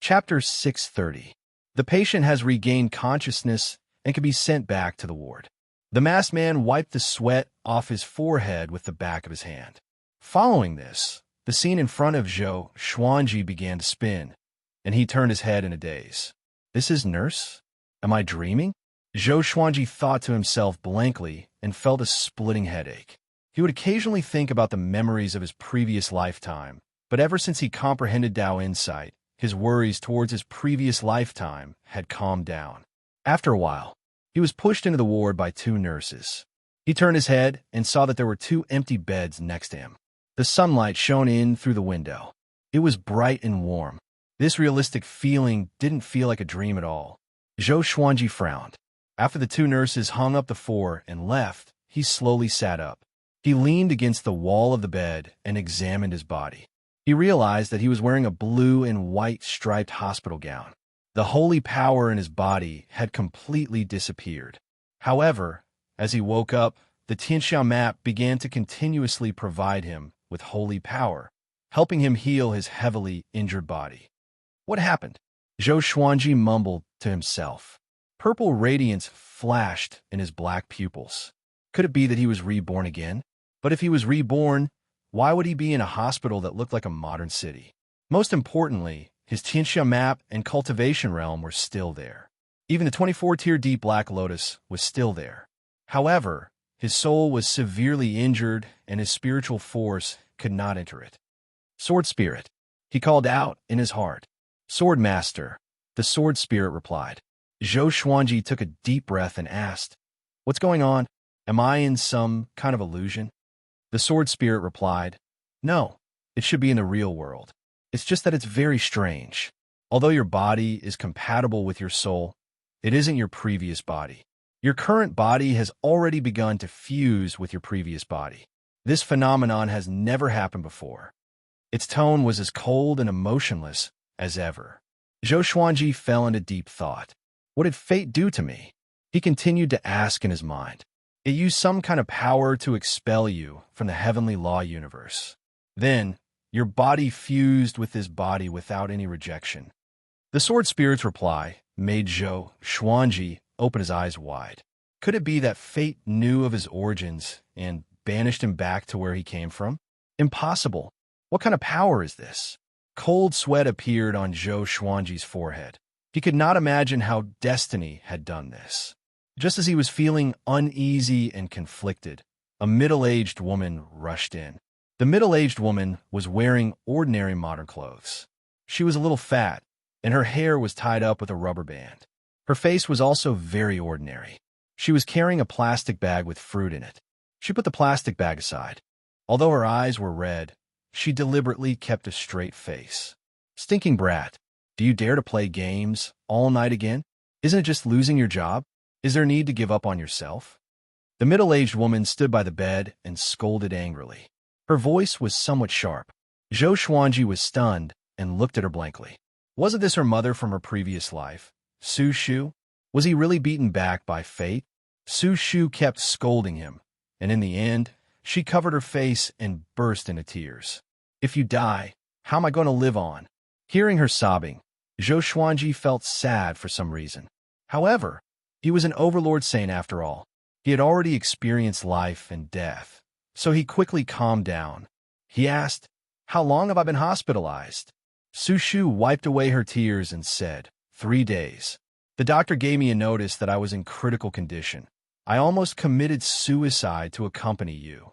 Chapter 630. The patient has regained consciousness and can be sent back to the ward. The masked man wiped the sweat off his forehead with the back of his hand. Following this, the scene in front of Xianxia began to spin, and he turned his head in a daze. This is nurse? Am I dreaming? Xianxia thought to himself blankly and felt a splitting headache. He would occasionally think about the memories of his previous lifetime, but ever since he comprehended Tao insight, his worries towards his previous lifetime had calmed down. After a while, he was pushed into the ward by two nurses. He turned his head and saw that there were two empty beds next to him. The sunlight shone in through the window. It was bright and warm. This realistic feeling didn't feel like a dream at all. Xianxia frowned. After the two nurses hung up the four and left, he slowly sat up. He leaned against the wall of the bed and examined his body. He realized that he was wearing a blue and white striped hospital gown. The holy power in his body had completely disappeared. However, as he woke up, the Xianxia map began to continuously provide him with holy power, helping him heal his heavily injured body. What happened? Xianxia mumbled to himself. Purple radiance flashed in his black pupils. Could it be that he was reborn again? But if he was reborn, why would he be in a hospital that looked like a modern city? Most importantly, his Xianxia map and cultivation realm were still there. Even the 24-tier deep Black Lotus was still there. However, his soul was severely injured and his spiritual force could not enter it. Sword Spirit, he called out in his heart. Sword Master, the Sword Spirit replied. Xianxia took a deep breath and asked, "What's going on? Am I in some kind of illusion?" The Sword Spirit replied, "No, it should be in the real world. It's just that it's very strange. Although your body is compatible with your soul, it isn't your previous body. Your current body has already begun to fuse with your previous body. This phenomenon has never happened before." Its tone was as cold and emotionless as ever. Xianxia fell into deep thought. What did fate do to me? He continued to ask in his mind. It used some kind of power to expel you from the heavenly law universe. Then, your body fused with this body without any rejection. The Sword Spirit's reply made Xianxia open his eyes wide. Could it be that fate knew of his origins and banished him back to where he came from? Impossible. What kind of power is this? Cold sweat appeared on Xianxia's forehead. He could not imagine how destiny had done this. Just as he was feeling uneasy and conflicted, a middle-aged woman rushed in. The middle-aged woman was wearing ordinary modern clothes. She was a little fat, and her hair was tied up with a rubber band. Her face was also very ordinary. She was carrying a plastic bag with fruit in it. She put the plastic bag aside. Although her eyes were red, she deliberately kept a straight face. "Stinking brat, do you dare to play games all night again? Isn't it just losing your job? Is there need to give up on yourself?" The middle-aged woman stood by the bed and scolded angrily. Her voice was somewhat sharp. Xianxia was stunned and looked at her blankly. Wasn't this her mother from her previous life, Su Shu? Was he really beaten back by fate? Su Shu kept scolding him, and in the end, she covered her face and burst into tears. "If you die, how am I going to live on?" Hearing her sobbing, Xianxia felt sad for some reason. However, he was an overlord saint after all. He had already experienced life and death, so he quickly calmed down. He asked, "How long have I been hospitalized?" Su Shu wiped away her tears and said, 3 days. "The doctor gave me a notice that I was in critical condition. I almost committed suicide to accompany you."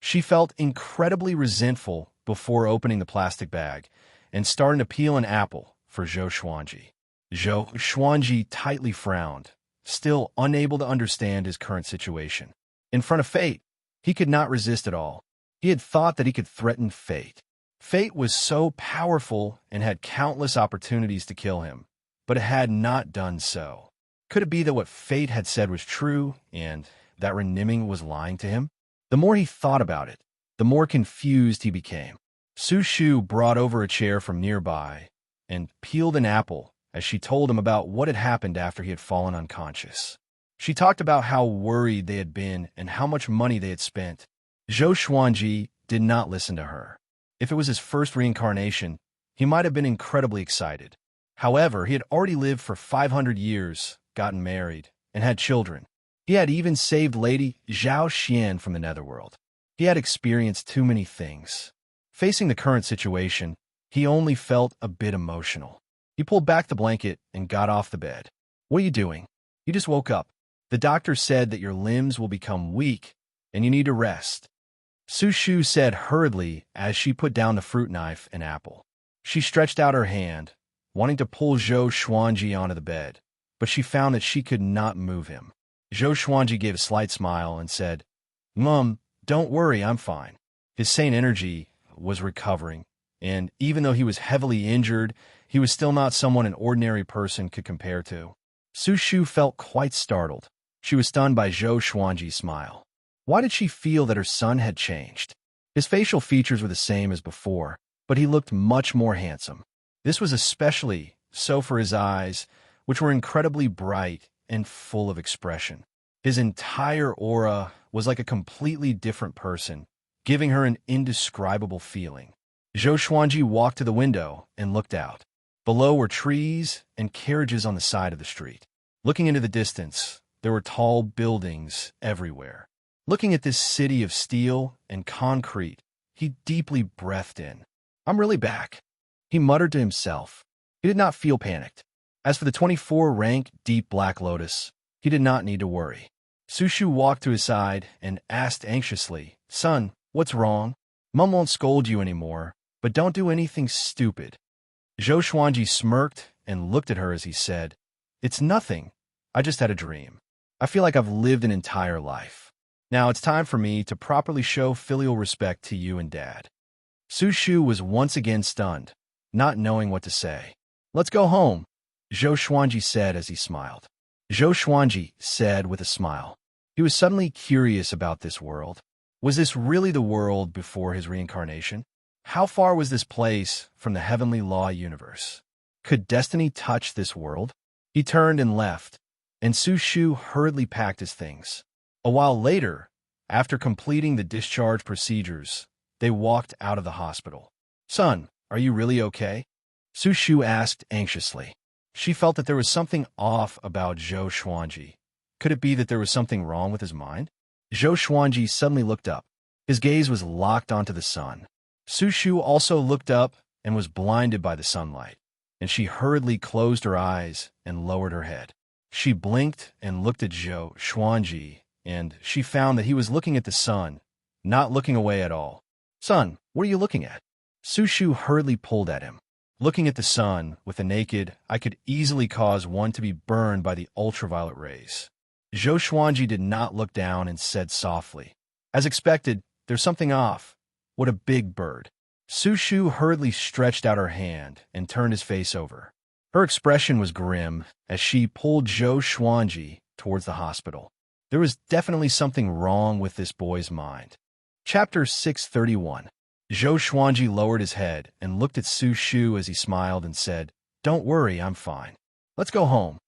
She felt incredibly resentful before opening the plastic bag and starting to peel an apple for Xianxia. Xianxia tightly frowned, still unable to understand his current situation. In front of fate, he could not resist at all. He had thought that he could threaten fate. Fate was so powerful and had countless opportunities to kill him, but it had not done so. Could it be that what fate had said was true and that Reniming was lying to him? The more he thought about it, the more confused he became. Su Shu brought over a chair from nearby and peeled an apple as she told him about what had happened after he had fallen unconscious. She talked about how worried they had been and how much money they had spent. Xianxia did not listen to her. If it was his first reincarnation, he might have been incredibly excited. However, he had already lived for 500 years, gotten married, and had children. He had even saved Lady Xianxia from the netherworld. He had experienced too many things. Facing the current situation, he only felt a bit emotional. He pulled back the blanket and got off the bed. "What are you doing?" "You just woke up. The doctor said that your limbs will become weak and you need to rest," Su Shu said hurriedly as she put down the fruit knife and apple. She stretched out her hand, wanting to pull Zhou Xuanji onto the bed, but she found that she could not move him. Zhou Xuanji gave a slight smile and said, "Mom, don't worry, I'm fine." His sane energy was recovering, and even though he was heavily injured, he was still not someone an ordinary person could compare to. Su Shu felt quite startled. She was stunned by Zhou Xuanji's smile. Why did she feel that her son had changed? His facial features were the same as before, but he looked much more handsome. This was especially so for his eyes, which were incredibly bright and full of expression. His entire aura was like a completely different person, giving her an indescribable feeling. Zhou Xuanji walked to the window and looked out. Below were trees and carriages on the side of the street. Looking into the distance, there were tall buildings everywhere. Looking at this city of steel and concrete, he deeply breathed in. "I'm really back," he muttered to himself. He did not feel panicked. As for the 24-rank Deep Black Lotus, he did not need to worry. Su Shu walked to his side and asked anxiously, "Son, what's wrong? Mom won't scold you anymore, but don't do anything stupid." Zhou Xuanji smirked and looked at her as he said, "It's nothing. I just had a dream. I feel like I've lived an entire life. Now it's time for me to properly show filial respect to you and Dad." Su Shu was once again stunned, not knowing what to say. "Let's go home," Zhou Xuanji said as he smiled. Zhou Xuanji said with a smile. He was suddenly curious about this world. Was this really the world before his reincarnation? How far was this place from the heavenly law universe? Could destiny touch this world? He turned and left, and Su Shu hurriedly packed his things. A while later, after completing the discharge procedures, they walked out of the hospital. "Son, are you really okay?" Su Shu asked anxiously. She felt that there was something off about Zhou Xuanji. Could it be that there was something wrong with his mind? Zhou Xuanji suddenly looked up. His gaze was locked onto the sun. Su Shu also looked up and was blinded by the sunlight, and she hurriedly closed her eyes and lowered her head. She blinked and looked at Zhou Xuanji, and she found that he was looking at the sun, not looking away at all. "Son, what are you looking at?" Su Shu hurriedly pulled at him. "Looking at the sun with the naked, I could easily cause one to be burned by the ultraviolet rays." Zhou Xuanji did not look down and said softly, "As expected, there's something off. What a big bird." Su Shu hurriedly stretched out her hand and turned his face over. Her expression was grim as she pulled Zhou Xuanji towards the hospital. There was definitely something wrong with this boy's mind. Chapter 631. Zhou Xuanji lowered his head and looked at Su Shu as he smiled and said, "Don't worry, I'm fine. Let's go home."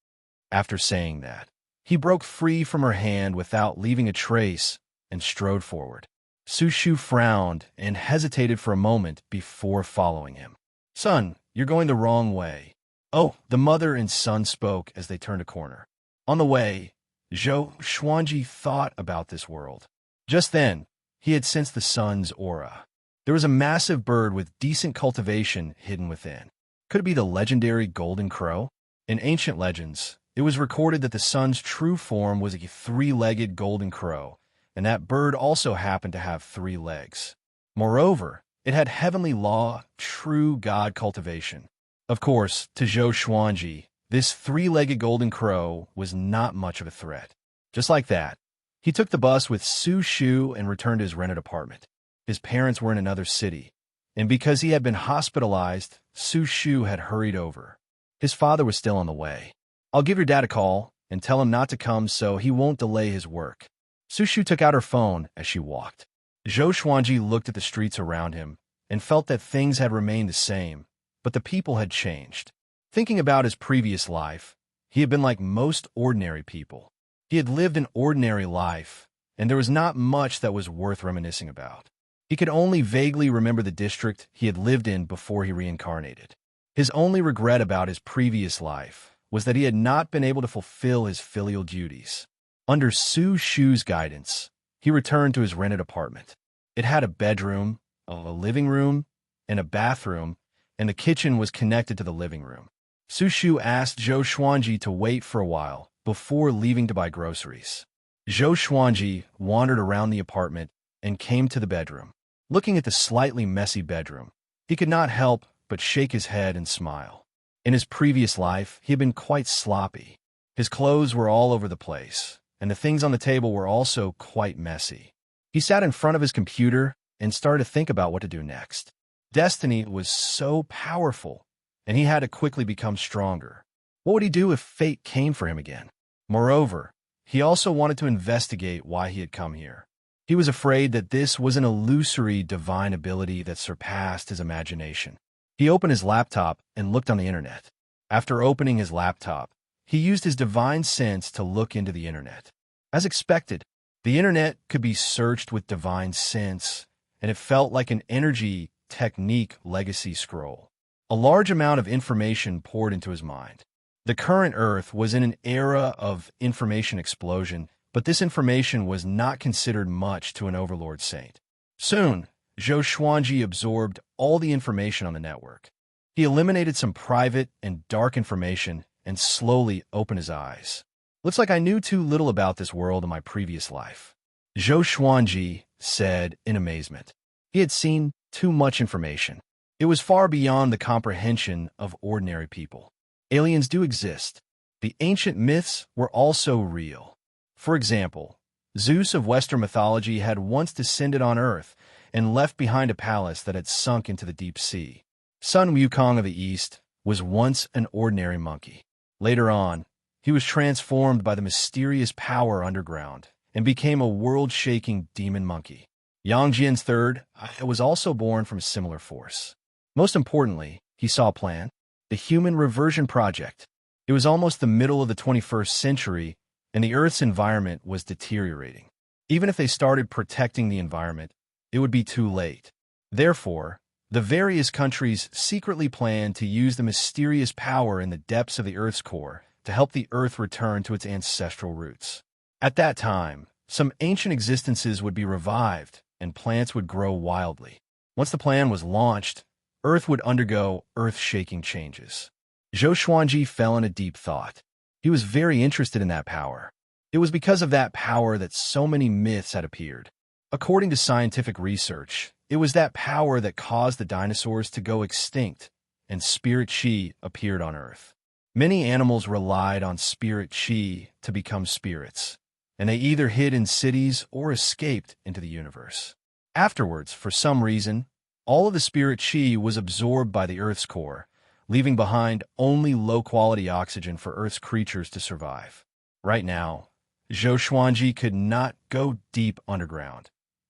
After saying that, he broke free from her hand without leaving a trace and strode forward. Su Shu frowned and hesitated for a moment before following him. "Son, you're going the wrong way." "Oh," the mother and son spoke as they turned a corner. On the way, Zhou Xuanji thought about this world. Just then, he had sensed the sun's aura. There was a massive bird with decent cultivation hidden within. Could it be the legendary golden crow? In ancient legends, it was recorded that the sun's true form was a three-legged golden crow, and that bird also happened to have 3 legs. Moreover, it had heavenly law, true God cultivation. Of course, to Zhou Xuanji, this 3-legged golden crow was not much of a threat. Just like that, he took the bus with Su Shu and returned to his rented apartment. His parents were in another city, and because he had been hospitalized, Su Shu had hurried over. His father was still on the way. "I'll give your dad a call and tell him not to come so he won't delay his work." Su Shu took out her phone as she walked. Zhou Xuanji looked at the streets around him and felt that things had remained the same, but the people had changed. Thinking about his previous life, he had been like most ordinary people. He had lived an ordinary life, and there was not much that was worth reminiscing about. He could only vaguely remember the district he had lived in before he reincarnated. His only regret about his previous life was that he had not been able to fulfill his filial duties. Under Su Shu's guidance, he returned to his rented apartment. It had a bedroom, a living room, and a bathroom, and the kitchen was connected to the living room. Su Shu asked Zhou Xuanji to wait for a while before leaving to buy groceries. Zhou Xuanji wandered around the apartment and came to the bedroom. Looking at the slightly messy bedroom, he could not help but shake his head and smile. In his previous life, he had been quite sloppy. His clothes were all over the place, and the things on the table were also quite messy. He sat in front of his computer and started to think about what to do next. Destiny was so powerful, and he had to quickly become stronger. What would he do if fate came for him again? Moreover, he also wanted to investigate why he had come here. He was afraid that this was an illusory divine ability that surpassed his imagination. He opened his laptop and looked on the internet. After opening his laptop, he used his divine sense to look into the internet. As expected, the internet could be searched with divine sense, and it felt like an energy technique legacy scroll. A large amount of information poured into his mind. The current Earth was in an era of information explosion, but this information was not considered much to an overlord saint. Soon, Zhou Xuanji absorbed all the information on the network. He eliminated some private and dark information and slowly opened his eyes. Looks like I knew too little about this world in my previous life, Zhou Xuanji said in amazement. He had seen too much information. It was far beyond the comprehension of ordinary people. Aliens do exist. The ancient myths were also real. For example, Zeus of Western mythology had once descended on Earth and left behind a palace that had sunk into the deep sea. Sun Wukong of the East was once an ordinary monkey. Later on, he was transformed by the mysterious power underground and became a world-shaking demon monkey. Yang Jian's third was also born from a similar force. Most importantly, he saw a plan, the Human Reversion Project. It was almost the middle of the 21st century, and the Earth's environment was deteriorating. Even if they started protecting the environment, it would be too late. Therefore, the various countries secretly planned to use the mysterious power in the depths of the Earth's core to help the Earth return to its ancestral roots. At that time, some ancient existences would be revived, and plants would grow wildly. Once the plan was launched, Earth would undergo earth-shaking changes. Zhou Xuanji fell into deep thought. He was very interested in that power. It was because of that power that so many myths had appeared. According to scientific research, it was that power that caused the dinosaurs to go extinct, and spirit chi appeared on Earth. Many animals relied on spirit chi to become spirits, and they either hid in cities or escaped into the universe. Afterwards, for some reason, all of the spirit chi was absorbed by the Earth's core, leaving behind only low-quality oxygen for Earth's creatures to survive. Right now, Zhou Xuanji could not go deep underground.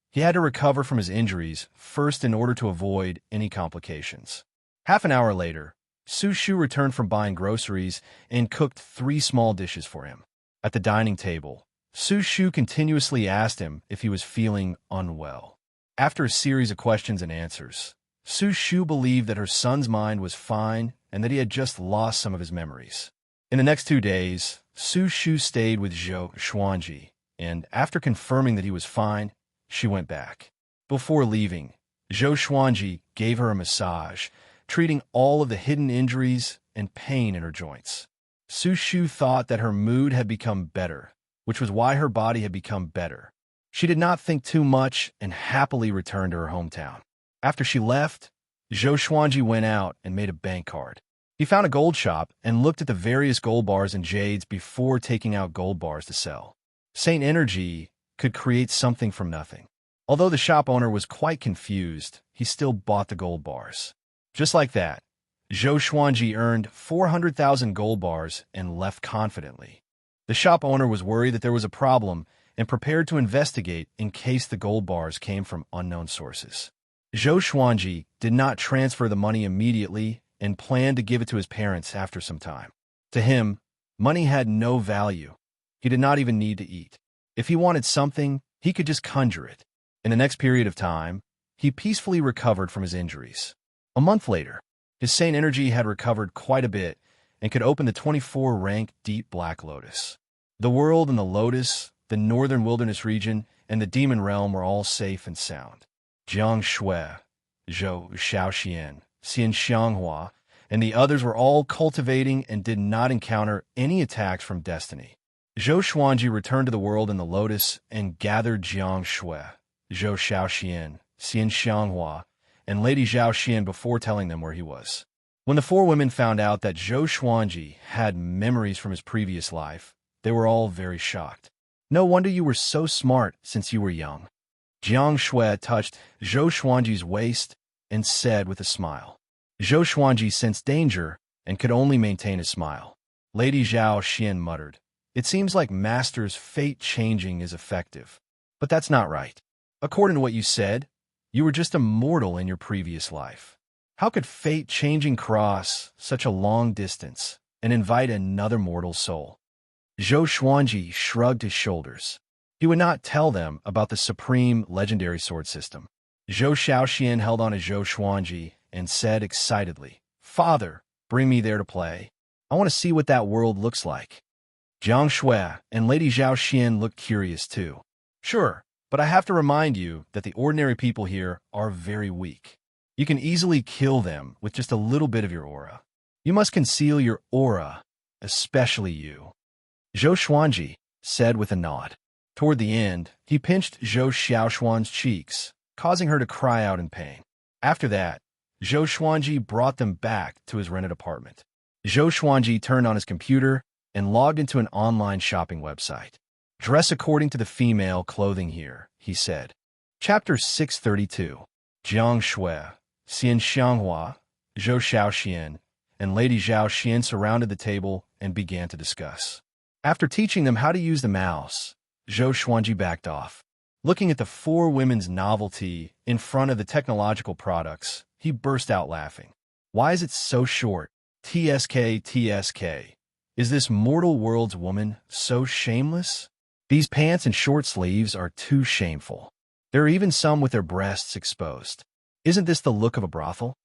He had to recover from his injuries first in order to avoid any complications. Half an hour later, Su Shu returned from buying groceries and cooked 3 small dishes for him. At the dining table, Su Shu continuously asked him if he was feeling unwell. After a series of questions and answers, Su Shu believed that her son's mind was fine and that he had just lost some of his memories. In the next 2 days, Su Shu stayed with Zhou Xuanji, and after confirming that he was fine, she went back. Before leaving, Zhou Xuanji gave her a massage, treating all of the hidden injuries and pain in her joints. Su Shu thought that her mood had become better, which was why her body had become better. She did not think too much and happily returned to her hometown. After she left, Zhou Xuanji went out and made a bank card. He found a gold shop and looked at the various gold bars and jades before taking out gold bars to sell. Saint Energy could create something from nothing. Although the shop owner was quite confused, he still bought the gold bars. Just like that, Zhou Xuanji earned 400,000 gold bars and left confidently. The shop owner was worried that there was a problem and prepared to investigate in case the gold bars came from unknown sources. Zhou Xuanji did not transfer the money immediately and planned to give it to his parents after some time. To him, money had no value. He did not even need to eat. If he wanted something, he could just conjure it. In the next period of time, he peacefully recovered from his injuries. A month later, His sane energy had recovered quite a bit and could open the 24-rank deep black lotus. The world and the lotus, the northern wilderness region, and the demon realm were all safe and sound. Jiang Shui, Zhou Xiaoxian, Xianxia, and the others were all cultivating and did not encounter any attacks from destiny. Zhou Xuanji returned to the world in the lotus and gathered Jiang Shui, Zhou Xiaoxian, Xianxia, and Lady Zhao Xian before telling them where he was. When the four women found out that Zhou Xuanji had memories from his previous life, they were all very shocked. No wonder you were so smart since you were young. Jiang Shui touched Zhou Xuanji's waist and said with a smile. Zhou Xuanji sensed danger and could only maintain a smile. Lady Zhao Xian muttered, "It seems like Master's fate changing is effective. But that's not right. According to what you said, you were just a mortal in your previous life. How could fate changing cross such a long distance and invite another mortal soul?" Zhou Xuanji shrugged his shoulders. He would not tell them about the supreme legendary sword system. Zhou Xiaoxian held on to Zhou Xuanji and said excitedly, "Father, bring me there to play. I want to see what that world looks like." Jiang Shui and Lady Zhao Xian looked curious too. "Sure, but I have to remind you that the ordinary people here are very weak. You can easily kill them with just a little bit of your aura. You must conceal your aura, especially you." Zhou Xuanji said with a nod. Toward the end, he pinched Zhou Xiaoxuan's cheeks, causing her to cry out in pain. After that, Zhou Xuanji brought them back to his rented apartment. Zhou Xuanji turned on his computer and logged into an online shopping website. "Dress according to the female clothing here," he said. Chapter 632. Jiang Shui, Xianxia, Zhou Xiaoxian, and Lady Zhao Xian surrounded the table and began to discuss. After teaching them how to use the mouse, Zhou Xuanji backed off. Looking at the four women's novelty in front of the technological products, he burst out laughing. "Why is it so short? TSK, TSK. Is this mortal world's woman so shameless? These pants and short sleeves are too shameful. There are even some with their breasts exposed. Isn't this the look of a brothel?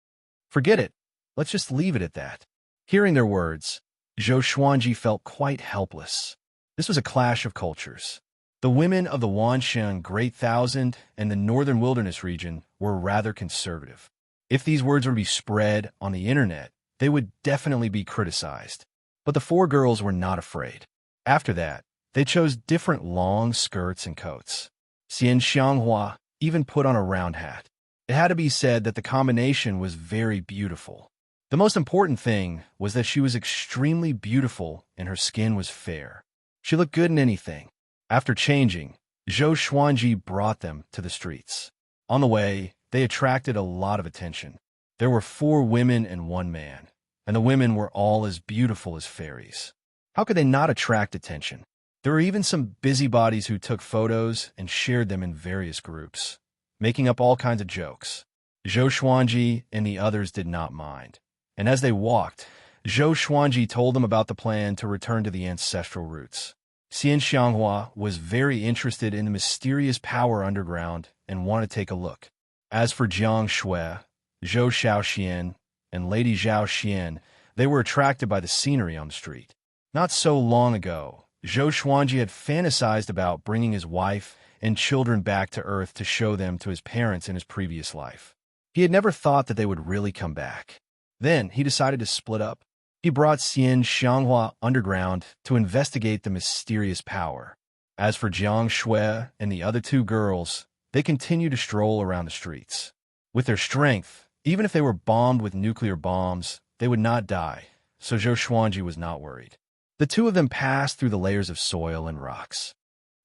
Forget it. Let's just leave it at that." Hearing their words, Zhou Xuanji felt quite helpless. This was a clash of cultures. The women of the Wanshan Great Thousand and the Northern Wilderness region were rather conservative. If these words were to be spread on the internet, they would definitely be criticized. But the four girls were not afraid. After that, they chose different long skirts and coats. Xianxia even put on a round hat. It had to be said that the combination was very beautiful. The most important thing was that she was extremely beautiful and her skin was fair. She looked good in anything. After changing, Zhou Xuanji brought them to the streets. On the way, they attracted a lot of attention. There were 4 women and 1 man, and the women were all as beautiful as fairies. How could they not attract attention? There were even some busybodies who took photos and shared them in various groups, making up all kinds of jokes. Zhou Xuanji and the others did not mind. And as they walked, Zhou Xuanji told them about the plan to return to the ancestral roots. Xianxia was very interested in the mysterious power underground and wanted to take a look. As for Jiang Shui, Zhou Xiaoxian, and Lady Zhao Xian, they were attracted by the scenery on the street. Not so long ago, Zhou Xuanji had fantasized about bringing his wife and children back to Earth to show them to his parents in his previous life. He had never thought that they would really come back. Then he decided to split up. He brought Xianxia underground to investigate the mysterious power. As for Jiang Shui and the other 2 girls, they continued to stroll around the streets. With their strength, even if they were bombed with nuclear bombs, they would not die, so Zhou Xuanji was not worried. The 2 of them passed through the layers of soil and rocks.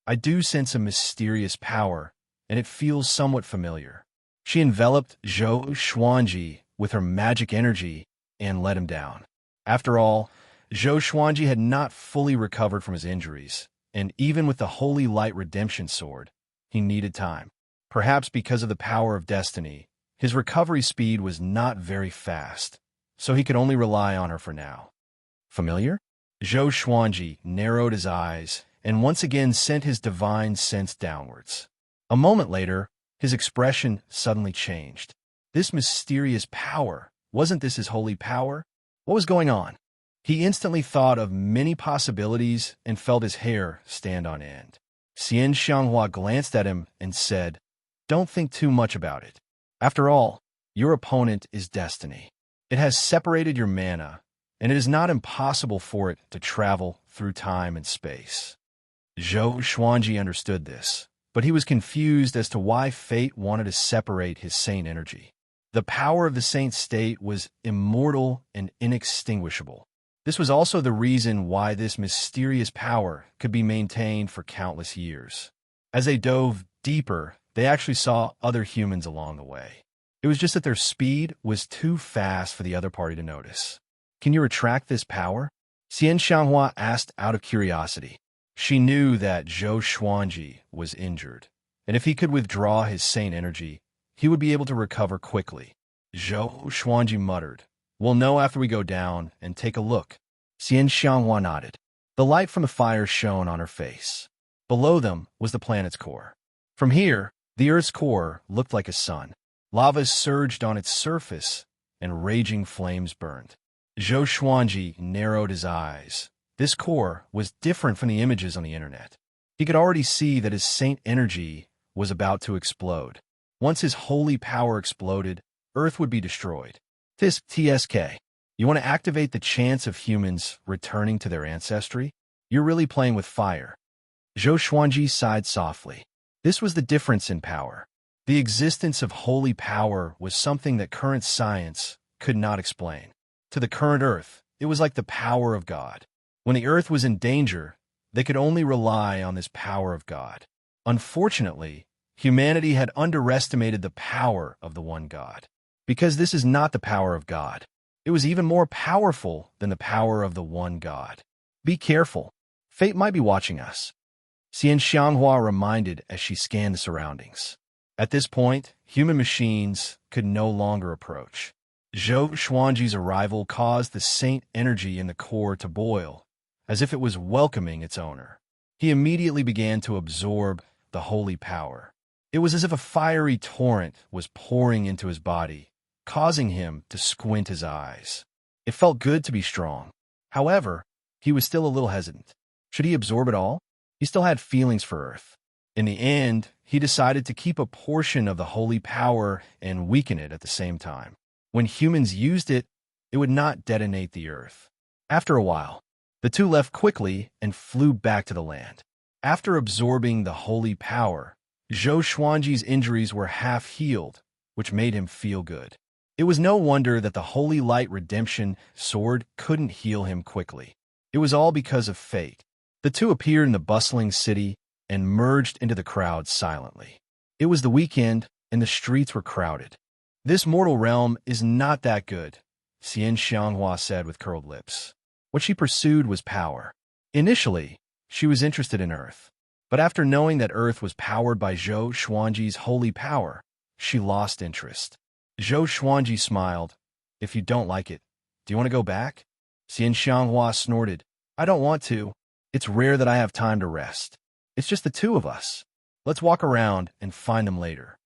"I do sense a mysterious power, and it feels somewhat familiar." She enveloped Zhou Xuanji with her magic energy and let him down. After all, Zhou Xuanji had not fully recovered from his injuries, and even with the Holy Light Redemption Sword, he needed time. Perhaps because of the power of destiny, his recovery speed was not very fast, so he could only rely on her for now. Familiar? Zhou Xuanji narrowed his eyes and once again sent his divine sense downwards. A moment later, his expression suddenly changed. This mysterious power Wasn't this his holy power? What was going on? He instantly thought of many possibilities and felt his hair stand on end. Xianxia glanced at him and said, "Don't think too much about it. After all, your opponent is destiny. It has separated your mana, and it is not impossible for it to travel through time and space." Zhou Xuanji understood this, but he was confused as to why fate wanted to separate his saint energy. The power of the saint state was immortal and inextinguishable. This was also the reason why this mysterious power could be maintained for countless years. As they dove deeper, they actually saw other humans along the way. It was just that their speed was too fast for the other party to notice. "Can you retract this power?" Xianxia asked out of curiosity. She knew that Zhou Xuanji was injured, and if he could withdraw his saint energy, he would be able to recover quickly. Zhou Xuanji muttered, "We'll know after we go down and take a look." Xianxia nodded. The light from the fire shone on her face. Below them was the planet's core. From here, the Earth's core looked like a sun. Lava surged on its surface, and raging flames burned. Zhou Xuanji narrowed his eyes. This core was different from the images on the internet. He could already see that his saint energy was about to explode. Once his holy power exploded, Earth would be destroyed. TSK. You want to activate the chance of humans returning to their ancestry? You're really playing with fire. Zhou Xuanji sighed softly. This was the difference in power. The existence of holy power was something that current science could not explain. To the current Earth, it was like the power of God. When the Earth was in danger, they could only rely on this power of God. Unfortunately, humanity had underestimated the power of the one God. Because this is not the power of God. It was even more powerful than the power of the one God. Be careful. Fate might be watching us. Xianxia reminded as she scanned the surroundings. At this point, human machines could no longer approach. Zhou Xuanji's arrival caused the saint energy in the core to boil, as if it was welcoming its owner. He immediately began to absorb the holy power. It was as if a fiery torrent was pouring into his body, causing him to squint his eyes. It felt good to be strong. However, he was still a little hesitant. Should he absorb it all? He still had feelings for Earth. In the end, he decided to keep a portion of the holy power and weaken it at the same time. When humans used it, it would not detonate the Earth. After a while, the two left quickly and flew back to the land. After absorbing the holy power, Zhou Xuanji's injuries were half healed, which made him feel good. It was no wonder that the Holy Light Redemption sword couldn't heal him quickly. It was all because of fate. The two appeared in the bustling city and merged into the crowd silently. It was the weekend, and the streets were crowded. "This mortal realm is not that good," Xianxia said with curled lips. What she pursued was power. Initially, she was interested in Earth. But after knowing that Earth was powered by Zhou Xuanji's holy power, she lost interest. Zhou Xuanji smiled. "If you don't like it, do you want to go back?" Xianxia snorted. "I don't want to. It's rare that I have time to rest. It's just the two of us. Let's walk around and find them later."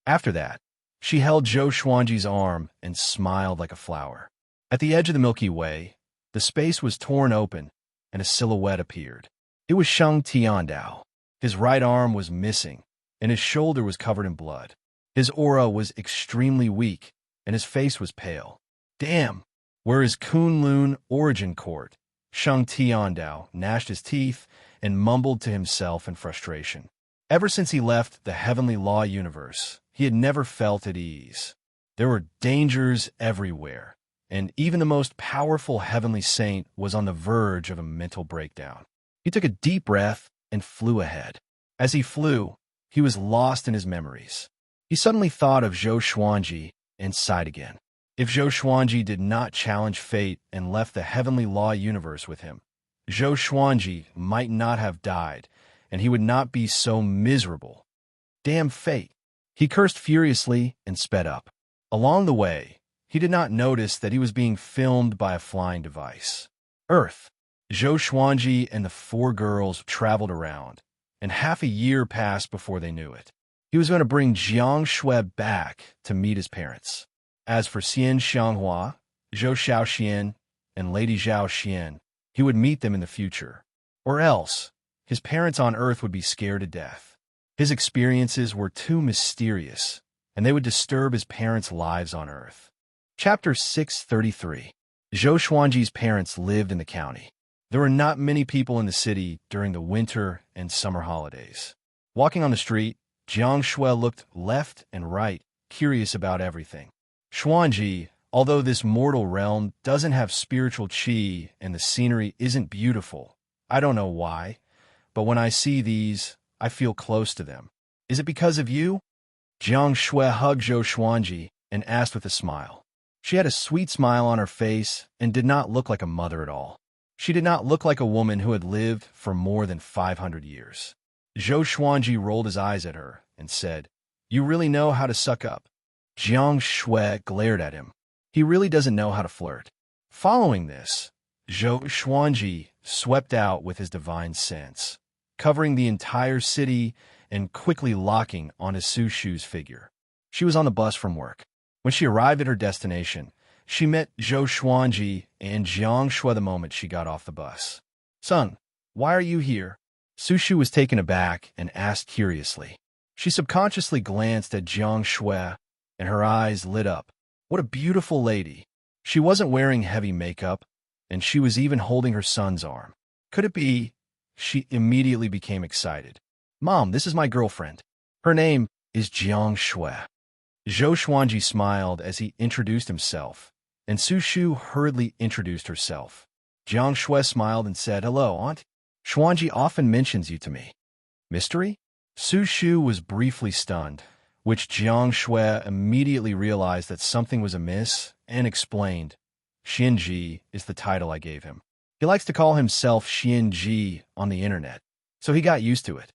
After that, she held Zhou Xuanji's arm and smiled like a flower. At the edge of the Milky Way, the space was torn open, and a silhouette appeared. It was Xianxia. His right arm was missing, and his shoulder was covered in blood. His aura was extremely weak, and his face was pale. "Damn, where is Kunlun Origin Court?" Xianxia gnashed his teeth and mumbled to himself in frustration. Ever since he left the heavenly law universe, he had never felt at ease. There were dangers everywhere, and even the most powerful heavenly saint was on the verge of a mental breakdown. He took a deep breath and flew ahead. As he flew, he was lost in his memories. He suddenly thought of Zhou Xuanji and sighed again. If Zhou Xuanji did not challenge fate and left the heavenly law universe with him, Zhou Xuanji might not have died, and he would not be so miserable. Damn fate! He cursed furiously and sped up. Along the way, he did not notice that he was being filmed by a flying device. Earth. Zhou Xuanji and the four girls traveled around, and half a year passed before they knew it. He was going to bring Xianxia back to meet his parents. As for Xianxia, Zhou Xiaoxian, and Lady Zhao Xian, he would meet them in the future. Or else, his parents on Earth would be scared to death. His experiences were too mysterious, and they would disturb his parents' lives on Earth. Chapter 633. Zhou Xuanji's parents lived in the county. There were not many people in the city during the winter and summer holidays. Walking on the street, Jiang Shui looked left and right, curious about everything. Xuanji, although this mortal realm doesn't have spiritual qi and the scenery isn't beautiful, I don't know why, but when I see these, I feel close to them. Is it because of you? Jiang Shui hugged Zhou Xuanji and asked with a smile. She had a sweet smile on her face and did not look like a mother at all. She did not look like a woman who had lived for more than 500 years. Zhou Xuanji rolled his eyes at her and said, "You really know how to suck up." Jiang Shui glared at him. He really doesn't know how to flirt. Following this, Zhou Xuanji swept out with his divine sense, covering the entire city and quickly locking on his Su Shu's figure. She was on the bus from work. When she arrived at her destination, she met Zhou Xuanji and Jiang Shui the moment she got off the bus. "Son, why are you here?" Su Shu was taken aback and asked curiously. She subconsciously glanced at Jiang Shui, and her eyes lit up. What a beautiful lady. She wasn't wearing heavy makeup, and she was even holding her son's arm. Could it be? She immediately became excited. "Mom, this is my girlfriend. Her name is Jiang Shui." Zhou Xuanji smiled as he introduced himself, and Su Shu hurriedly introduced herself. Jiang Shui smiled and said, "Hello, Aunt. Xuanji often mentions you to me." Mystery? Su Shu was briefly stunned, which Jiang Shui immediately realized that something was amiss and explained. Xianji is the title I gave him. He likes to call himself Xianji on the internet, so he got used to it.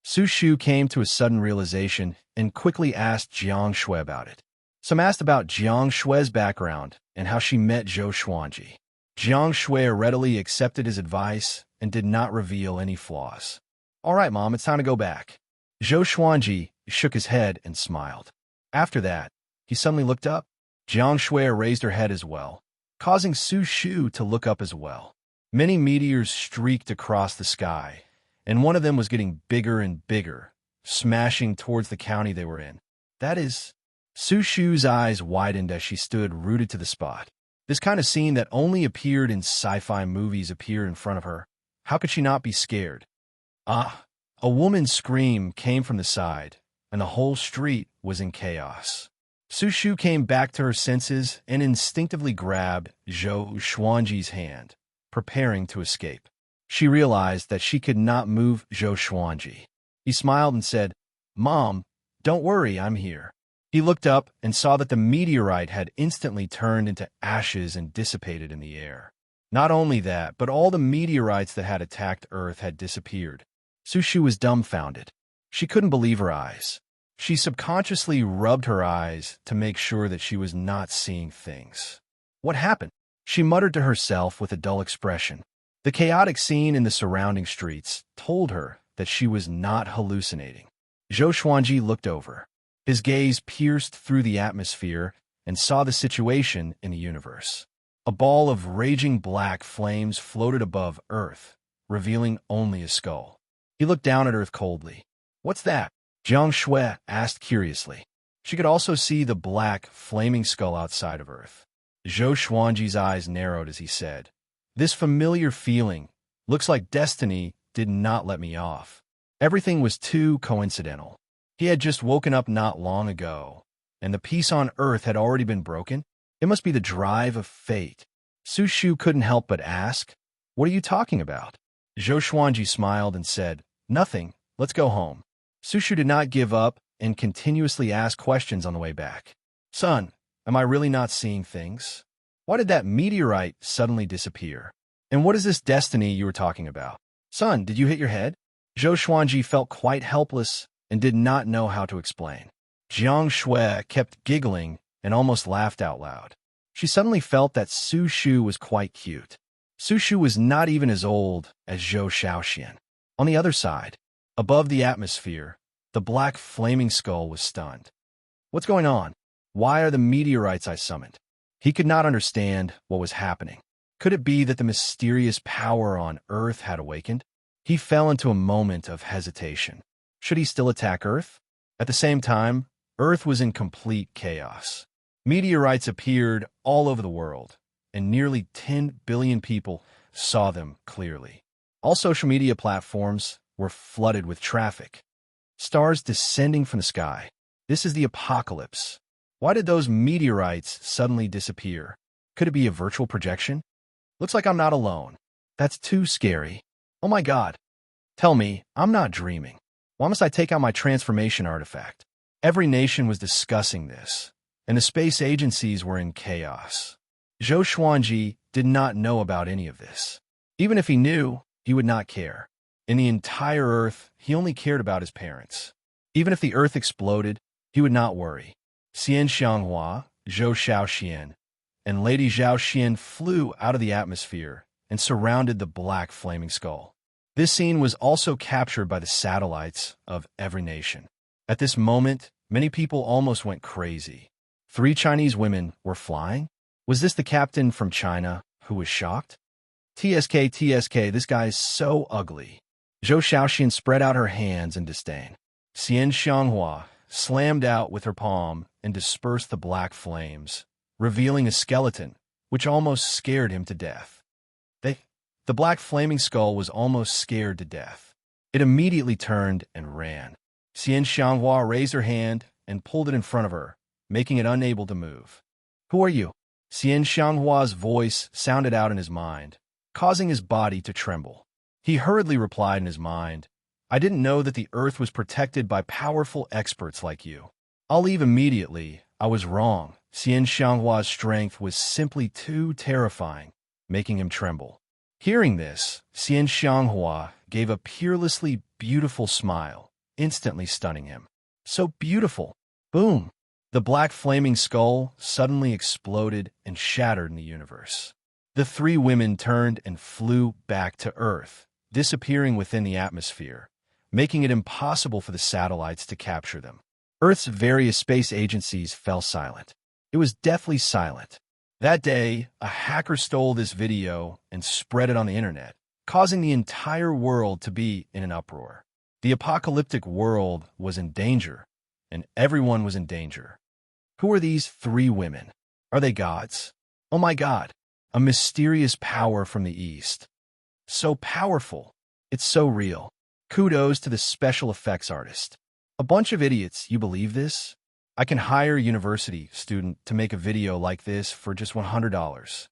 Su Shu came to a sudden realization and quickly asked Jiang Shui about it. Some asked about Jiang Shui's background and how she met Zhou Xuanji. Jiang Shui readily accepted his advice and did not reveal any flaws. "All right, Mom, it's time to go back." Zhou Xuanji shook his head and smiled. After that, he suddenly looked up. Jiang Shui raised her head as well, causing Su Shu to look up as well. Many meteors streaked across the sky, and one of them was getting bigger and bigger, smashing towards the county they were in. That is, Su Shu's eyes widened as she stood rooted to the spot. This kind of scene that only appeared in sci-fi movies appeared in front of her. How could she not be scared? Ah! A woman's scream came from the side, and the whole street was in chaos. Su Shu came back to her senses and instinctively grabbed Zhou Xuanji's hand, preparing to escape. She realized that she could not move Zhou Xuanji. He smiled and said, "Mom, don't worry, I'm here." He looked up and saw that the meteorite had instantly turned into ashes and dissipated in the air. Not only that, but all the meteorites that had attacked Earth had disappeared. Su Shu was dumbfounded. She couldn't believe her eyes. She subconsciously rubbed her eyes to make sure that she was not seeing things. What happened? She muttered to herself with a dull expression. The chaotic scene in the surrounding streets told her that she was not hallucinating. Zhou Xuanji looked over. His gaze pierced through the atmosphere and saw the situation in the universe. A ball of raging black flames floated above Earth, revealing only a skull. He looked down at Earth coldly. "What's that?" Jiang Shui asked curiously. She could also see the black, flaming skull outside of Earth. Zhou Xuanji's eyes narrowed as he said, "This familiar feeling, looks like destiny, did not let me off. Everything was too coincidental. He had just woken up not long ago, and the peace on Earth had already been broken. It must be the drive of fate." Su Shu couldn't help but ask, "What are you talking about?" Zhou Xuanji smiled and said, "Nothing, let's go home." Su Shu did not give up and continuously asked questions on the way back. "Son, am I really not seeing things? Why did that meteorite suddenly disappear? And what is this destiny you were talking about? Son, did you hit your head?" Zhou Xuanji felt quite helpless and did not know how to explain. Jiang Shui kept giggling and almost laughed out loud. She suddenly felt that Su Shu was quite cute. Su Shu was not even as old as Zhou Xiaoxian. On the other side, above the atmosphere, the black flaming skull was stunned. "What's going on? Why are the meteorites I summoned? He could not understand what was happening. Could it be that the mysterious power on Earth had awakened? He fell into a moment of hesitation. Should he still attack Earth? At the same time, Earth was in complete chaos. Meteorites appeared all over the world, and nearly 10 billion people saw them clearly. All social media platforms were flooded with traffic. Stars descending from the sky. This is the apocalypse. Why did those meteorites suddenly disappear? Could it be a virtual projection? Looks like I'm not alone. That's too scary. Oh my God. Tell me, I'm not dreaming. Why must I take out my transformation artifact? Every nation was discussing this, and the space agencies were in chaos. Zhou Xuanji did not know about any of this. Even if he knew, he would not care. In the entire Earth, he only cared about his parents. Even if the Earth exploded, he would not worry. Xianxia, Zhou Xiaoxian, and Lady Zhao Xian flew out of the atmosphere and surrounded the black flaming skull. This scene was also captured by the satellites of every nation. At this moment, many people almost went crazy. 3 Chinese women were flying? Was this the captain from China who was shocked? TSK, this guy is so ugly. Zhou Xiaoxian spread out her hands in disdain. Xianxia slammed out with her palm and dispersed the black flames, revealing a skeleton, which almost scared him to death. The black flaming skull was almost scared to death. It immediately turned and ran. Xianxia raised her hand and pulled it in front of her, making it unable to move. Who are you? Xianxia's voice sounded out in his mind, causing his body to tremble. He hurriedly replied in his mind, I didn't know that the Earth was protected by powerful experts like you. I'll leave immediately. I was wrong. Xianxia's strength was simply too terrifying, making him tremble. Hearing this, Xianxia gave a peerlessly beautiful smile, instantly stunning him. So beautiful. Boom! The black flaming skull suddenly exploded and shattered in the universe. The 3 women turned and flew back to Earth, disappearing within the atmosphere, making it impossible for the satellites to capture them. Earth's various space agencies fell silent. It was deathly silent. That day, a hacker stole this video and spread it on the internet, causing the entire world to be in an uproar. The apocalyptic world was in danger, and everyone was in danger. Who are these 3 women? Are they gods? Oh my God, a mysterious power from the East. So powerful. It's so real. Kudos to the special effects artist. A bunch of idiots, you believe this? I can hire a university student to make a video like this for just $100.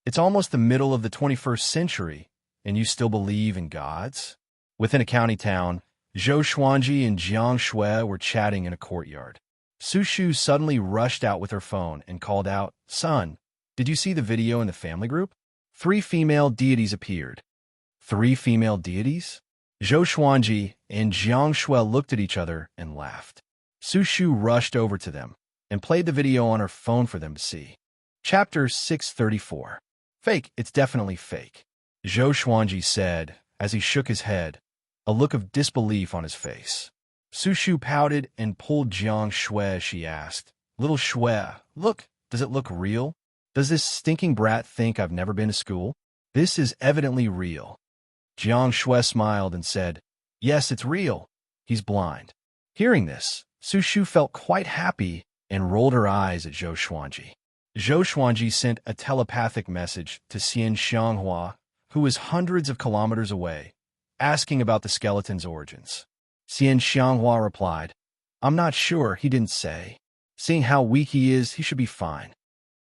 It's almost the middle of the 21st century, and you still believe in gods? Within a county town, Zhou Xuanji and Xianxia were chatting in a courtyard. Su Shu suddenly rushed out with her phone and called out, Son, did you see the video in the family group? 3 female deities appeared. 3 female deities? Zhou Xuanji and Xianxia looked at each other and laughed. Su Shu rushed over to them and played the video on her phone for them to see. Chapter 634. Fake, it's definitely fake. Zhou Xuanji said as he shook his head, a look of disbelief on his face. Su Shu pouted and pulled Xianxia as she asked, Little Xue, look, does it look real? Does this stinking brat think I've never been to school? This is evidently real. Xianxia smiled and said, Yes, it's real. He's blind. Hearing this, Su Shu felt quite happy and rolled her eyes at Zhou Xuanji. Zhou Xuanji sent a telepathic message to Xianxia, who was hundreds of kilometers away, asking about the skeleton's origins. Xianxia replied, I'm not sure, he didn't say. Seeing how weak he is, he should be fine.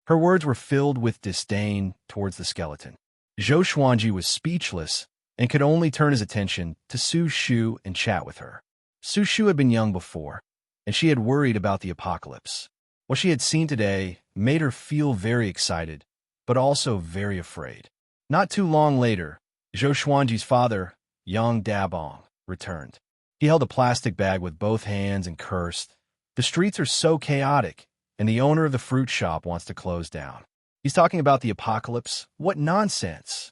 Her words were filled with disdain towards the skeleton. Zhou Xuanji was speechless and could only turn his attention to Su Shu and chat with her. Su Shu had been young before, and she had worried about the apocalypse. What she had seen today made her feel very excited, but also very afraid. Not too long later, Zhou Xuanji's father, Yang Dabong, returned. He held a plastic bag with both hands and cursed, The streets are so chaotic, and the owner of the fruit shop wants to close down. He's talking about the apocalypse? What nonsense!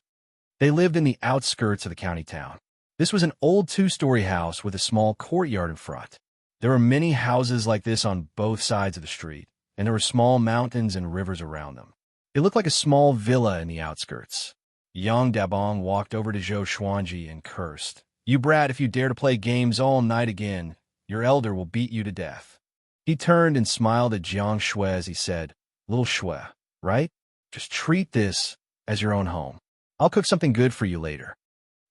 They lived in the outskirts of the county town. This was an old 2-story house with a small courtyard in front. There were many houses like this on both sides of the street, and there were small mountains and rivers around them. It looked like a small villa in the outskirts. Yang Dabong walked over to Zhou Xuanji and cursed. "You brat, if you dare to play games all night again, your elder will beat you to death." He turned and smiled at Jiang Shui as he said, "Little Shui, right? Just treat this as your own home. I'll cook something good for you later."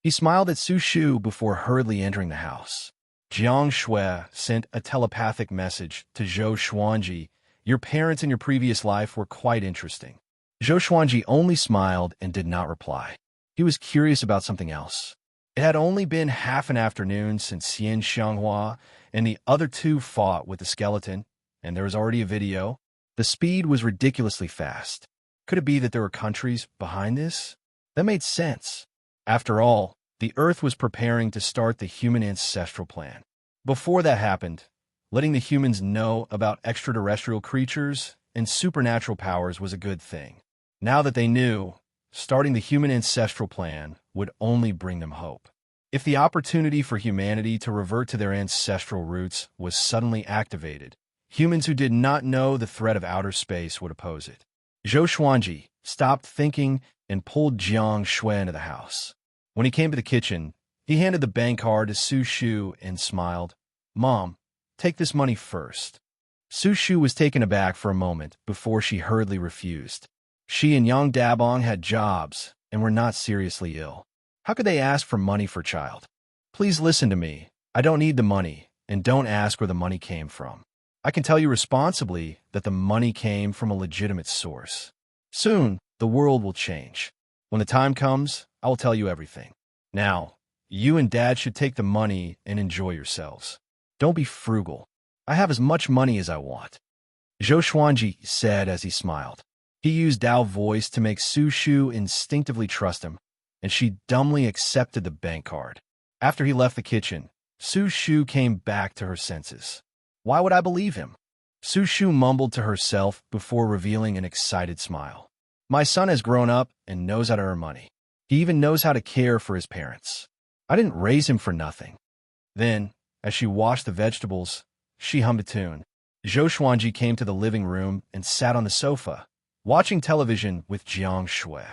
He smiled at Su Shu before hurriedly entering the house. Jiang Shui sent a telepathic message to Zhou Xuanji. "Your parents in your previous life were quite interesting." Zhou Xuanji only smiled and did not reply. He was curious about something else. It had only been half an afternoon since Xianxia and the other two fought with the skeleton, and there was already a video. The speed was ridiculously fast. Could it be that there were countries behind this? That made sense. After all, the Earth was preparing to start the human ancestral plan. Before that happened, letting the humans know about extraterrestrial creatures and supernatural powers was a good thing. Now that they knew, starting the human ancestral plan would only bring them hope. If the opportunity for humanity to revert to their ancestral roots was suddenly activated, humans who did not know the threat of outer space would oppose it. Zhou Xuanji stopped thinking and pulled Jiang Shui into the house. When he came to the kitchen, he handed the bank card to Su Shu and smiled. "Mom, take this money first." Su Shu was taken aback for a moment before she hurriedly refused. She and Yang Dabong had jobs and were not seriously ill. How could they ask for money for a child? "Please listen to me. I don't need the money, and don't ask where the money came from. I can tell you responsibly that the money came from a legitimate source. Soon, the world will change. When the time comes, I will tell you everything. Now, you and Dad should take the money and enjoy yourselves. Don't be frugal. I have as much money as I want." Zhou Xuanji said as he smiled. He used Dao voice to make Su Shu instinctively trust him, and she dumbly accepted the bank card. After he left the kitchen, Su Shu came back to her senses. "Why would I believe him?" Su Shu mumbled to herself before revealing an excited smile. "My son has grown up and knows how to earn money. He even knows how to care for his parents. I didn't raise him for nothing." Then, as she washed the vegetables, she hummed a tune. Zhou Xuanji came to the living room and sat on the sofa, watching television with Jiang Shui.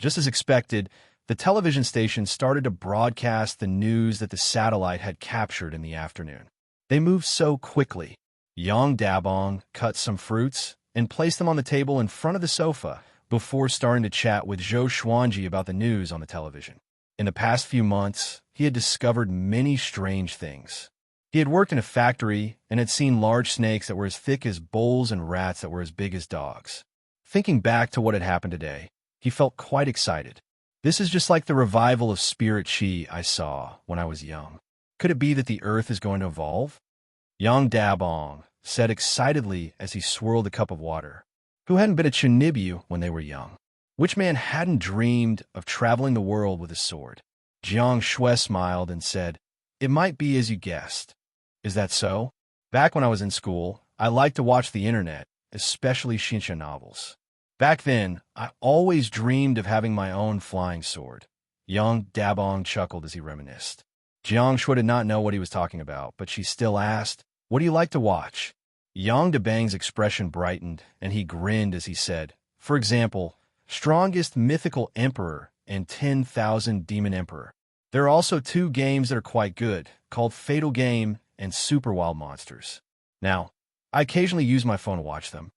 Just as expected, the television station started to broadcast the news that the satellite had captured in the afternoon. They moved so quickly. Yang Dabong cut some fruits and placed them on the table in front of the sofa before starting to chat with Zhou Xuanji about the news on the television. In the past few months, he had discovered many strange things. He had worked in a factory and had seen large snakes that were as thick as bowls and rats that were as big as dogs. Thinking back to what had happened today, he felt quite excited. This is just like the revival of spirit chi I saw when I was young. Could it be that the Earth is going to evolve? Yang Dabong said excitedly as he swirled a cup of water. Who hadn't been a Chunibyu when they were young? Which man hadn't dreamed of traveling the world with a sword? Jiang Shui smiled and said, "It might be as you guessed." "Is that so? Back when I was in school, I liked to watch the internet, especially Xianxia novels. Back then, I always dreamed of having my own flying sword." Yang Dabong chuckled as he reminisced. Jiang Shui did not know what he was talking about, but she still asked, "What do you like to watch?" Yang Dabang's expression brightened, and he grinned as he said, "For example, Strongest Mythical Emperor and 10,000 Demon Emperor. There are also two games that are quite good, called Fatal Game and Super Wild Monsters. Now, I occasionally use my phone to watch them."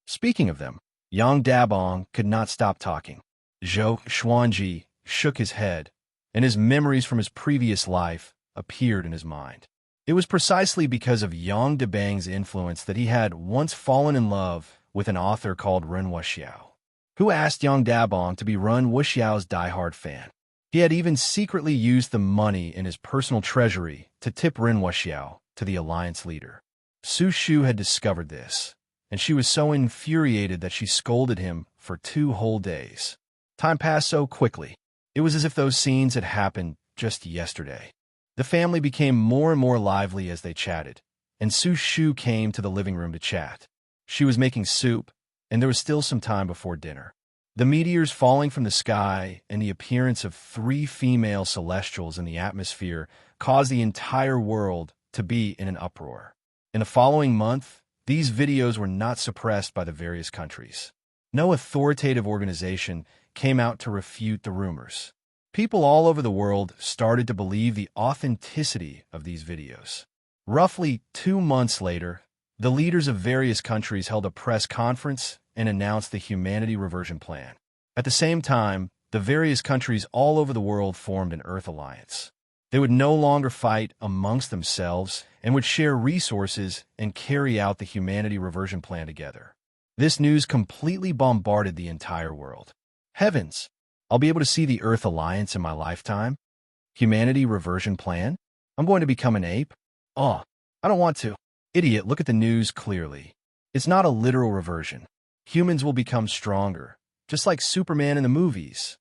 Speaking of them, Yang Dabong could not stop talking. Zhou Xuanji shook his head, and his memories from his previous life appeared in his mind. It was precisely because of Yang Dabang's influence that he had once fallen in love with an author called Ren Wuxiao, who asked Yang Dabong to be Ren Wuxiao's diehard fan. He had even secretly used the money in his personal treasury to tip Ren Wuxiao to the alliance leader. Su Shu had discovered this, and she was so infuriated that she scolded him for 2 whole days. Time passed so quickly. It was as if those scenes had happened just yesterday. The family became more and more lively as they chatted, and Su Shu came to the living room to chat. She was making soup, and there was still some time before dinner. The meteors falling from the sky and the appearance of 3 female celestials in the atmosphere caused the entire world to be in an uproar. In the following month, These videos were not suppressed by the various countries. No authoritative organization came out to refute the rumors. People all over the world started to believe the authenticity of these videos. Roughly 2 months later, the leaders of various countries held a press conference and announced the Humanity Reversion Plan. At the same time, the various countries all over the world formed an Earth Alliance. They would no longer fight amongst themselves and would share resources and carry out the Humanity Reversion Plan together. This news completely bombarded the entire world. Heavens! I'll be able to see the Earth Alliance in my lifetime? Humanity Reversion Plan? I'm going to become an ape? Oh, I don't want to. Idiot, look at the news clearly. It's not a literal reversion. Humans will become stronger, just like Superman in the movies.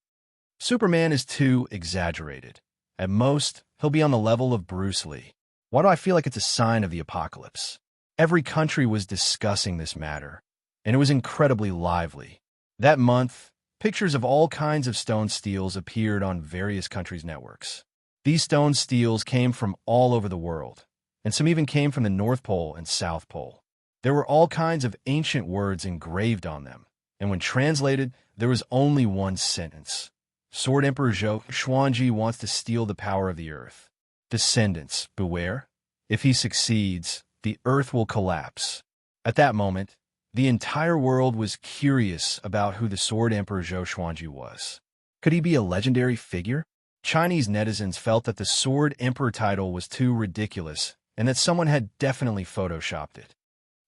Superman is too exaggerated. At most, he'll be on the level of Bruce Lee. Why do I feel like it's a sign of the apocalypse? Every country was discussing this matter, and it was incredibly lively. That month, pictures of all kinds of stone steels appeared on various countries' networks. These stone steels came from all over the world, and some even came from the North Pole and South Pole. There were all kinds of ancient words engraved on them, and when translated, there was only one sentence. Sword Emperor Zhou Xuanji wants to steal the power of the earth. Descendants, beware. If he succeeds, the earth will collapse. At that moment, the entire world was curious about who the Sword Emperor Zhou Xuanji was. Could he be a legendary figure? Chinese netizens felt that the Sword Emperor title was too ridiculous and that someone had definitely photoshopped it.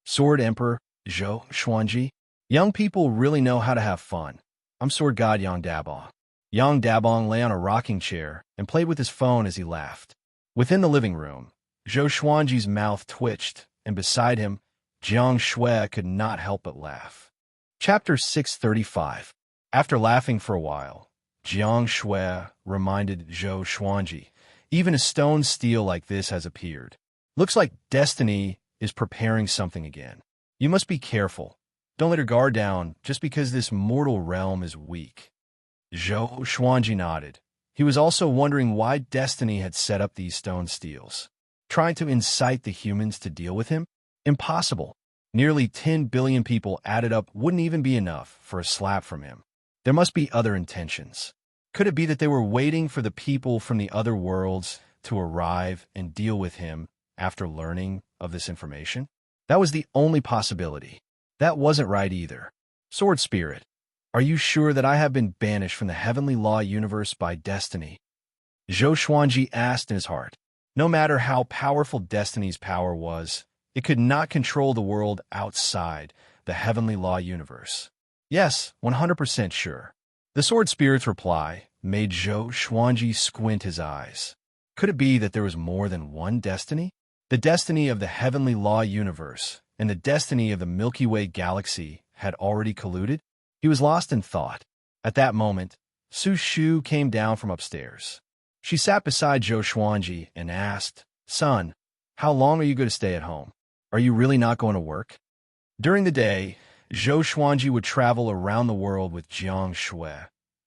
Sword Emperor Zhou Xuanji? Young people really know how to have fun. I'm Sword God Yang Dabong. Yang Dabong lay on a rocking chair and played with his phone as he laughed. Within the living room, Zhou Xuanji's mouth twitched, and beside him, Jiang Shui could not help but laugh. Chapter 635. After laughing for a while, Jiang Shui reminded Zhou Xuanji, even a stone steel like this has appeared. Looks like destiny is preparing something again. You must be careful. Don't let her guard down just because this mortal realm is weak. Zhou Xuanji nodded. He was also wondering why destiny had set up these stone steels. Trying to incite the humans to deal with him? Impossible. Nearly 10 billion people added up wouldn't even be enough for a slap from him. There must be other intentions. Could it be that they were waiting for the people from the other worlds to arrive and deal with him after learning of this information? That was the only possibility. That wasn't right either. Sword Spirit, are you sure that I have been banished from the heavenly law universe by destiny? Zhou Xuanji asked in his heart. No matter how powerful destiny's power was, it could not control the world outside the heavenly law universe. Yes, 100% sure. The Sword Spirit's reply made Zhou Xuanji squint his eyes. Could it be that there was more than one destiny? The destiny of the heavenly law universe and the destiny of the Milky Way galaxy had already colluded? He was lost in thought. At that moment, Su Shu came down from upstairs. She sat beside Zhou Xuanji and asked, Son, how long are you going to stay at home? Are you really not going to work? During the day, Zhou Xuanji would travel around the world with Jiang Shui,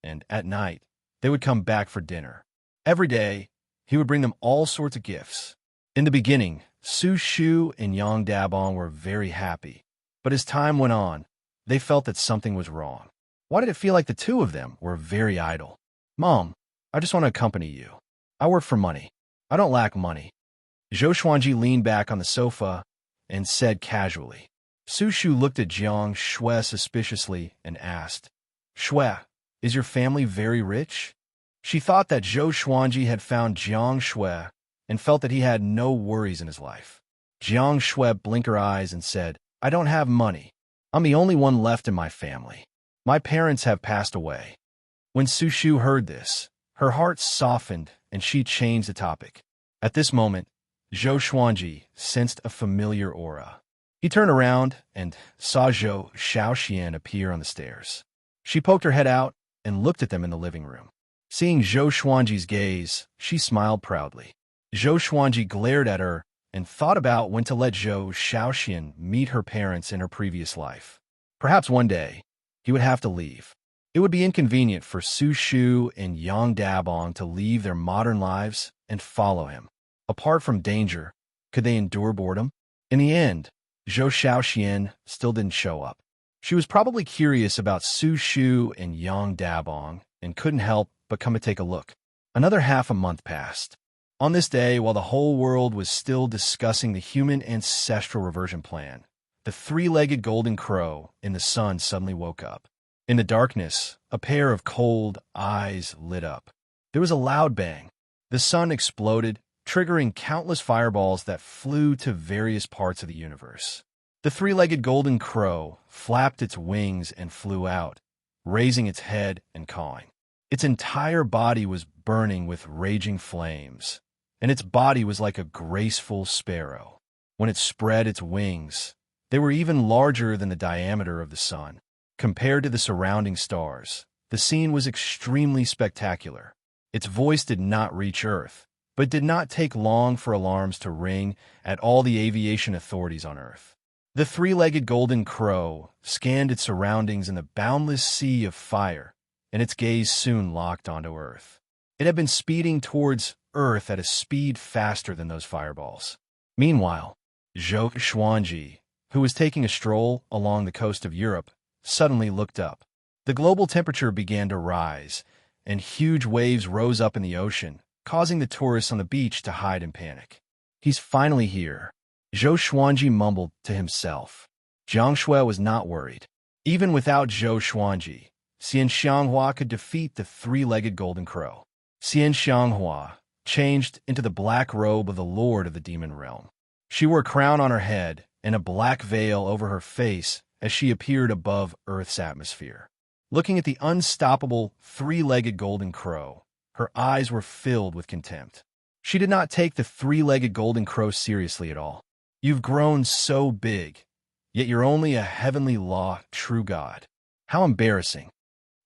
and at night, they would come back for dinner. Every day, he would bring them all sorts of gifts. In the beginning, Su Shu and Yang Dabong were very happy, but as time went on, they felt that something was wrong. Why did it feel like the two of them were very idle? Mom, I just want to accompany you. I work for money. I don't lack money. Zhou Xuanji leaned back on the sofa and said casually. Su Shu looked at Jiang Shui suspiciously and asked, Shui, is your family very rich? She thought that Zhou Xuanji had found Jiang Shui and felt that he had no worries in his life. Jiang Shui blinked her eyes and said, I don't have money. I'm the only one left in my family. My parents have passed away. When Su Shu heard this, her heart softened and she changed the topic. At this moment, Zhou Xuanji sensed a familiar aura. He turned around and saw Zhou Xiaoxian appear on the stairs. She poked her head out and looked at them in the living room. Seeing Zhou Xuanji's gaze, she smiled proudly. Zhou Xuanji glared at her and thought about when to let Zhou Xiaoxian meet her parents in her previous life. Perhaps one day, he would have to leave. It would be inconvenient for Su Shu and Yang Dabong to leave their modern lives and follow him. Apart from danger, could they endure boredom? In the end, Zhou Xiaoxian still didn't show up. She was probably curious about Su Shu and Yang Dabong and couldn't help but come to take a look. Another half a month passed. On this day, while the whole world was still discussing the human ancestral reversion plan, the three-legged golden crow in the sun suddenly woke up. In the darkness, a pair of cold eyes lit up. There was a loud bang. The sun exploded, triggering countless fireballs that flew to various parts of the universe. The three-legged golden crow flapped its wings and flew out, raising its head and cawing. Its entire body was burning with raging flames, and its body was like a graceful sparrow. When it spread its wings, they were even larger than the diameter of the sun. Compared to the surrounding stars, the scene was extremely spectacular. Its voice did not reach Earth, but it did not take long for alarms to ring at all the aviation authorities on Earth. The three-legged golden crow scanned its surroundings in the boundless sea of fire, and its gaze soon locked onto Earth. It had been speeding towards Earth at a speed faster than those fireballs. Meanwhile, Zhou Xuanji, who was taking a stroll along the coast of Europe, suddenly looked up. The global temperature began to rise, and huge waves rose up in the ocean, causing the tourists on the beach to hide in panic. "He's finally here," Zhou Xuanji mumbled to himself. Xianxia was not worried. Even without Zhou Xuanji, Xianxia could defeat the three-legged golden crow. Xianxia changed into the black robe of the lord of the demon realm. She wore a crown on her head and a black veil over her face as she appeared above Earth's atmosphere. Looking at the unstoppable three-legged golden crow, her eyes were filled with contempt. She did not take the three-legged golden crow seriously at all. "You've grown so big, yet you're only a heavenly law true god. How embarrassing."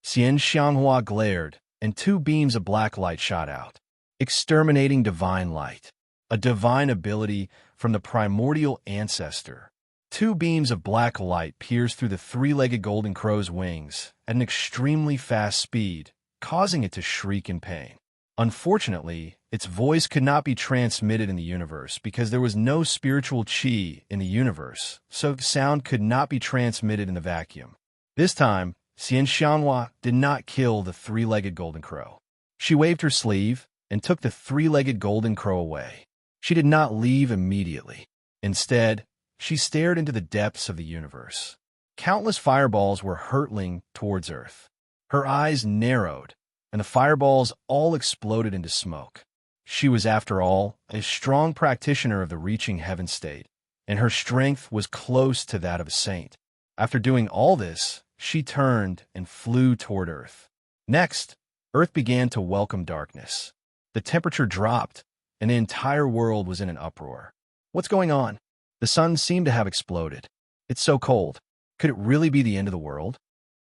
Xianxia glared, and two beams of black light shot out. Exterminating divine light, a divine ability from the primordial ancestor. Two beams of black light pierced through the three-legged golden crow's wings at an extremely fast speed, causing it to shriek in pain. Unfortunately, its voice could not be transmitted in the universe because there was no spiritual qi in the universe, so sound could not be transmitted in the vacuum. This time, Xianxia did not kill the three-legged golden crow. She waved her sleeve and took the three-legged golden crow away. She did not leave immediately. Instead, she stared into the depths of the universe. Countless fireballs were hurtling towards Earth. Her eyes narrowed, and the fireballs all exploded into smoke. She was, after all, a strong practitioner of the reaching heaven state, and her strength was close to that of a saint. After doing all this, she turned and flew toward Earth. Next, Earth began to welcome darkness. The temperature dropped, and the entire world was in an uproar. What's going on? The sun seemed to have exploded. It's so cold. Could it really be the end of the world?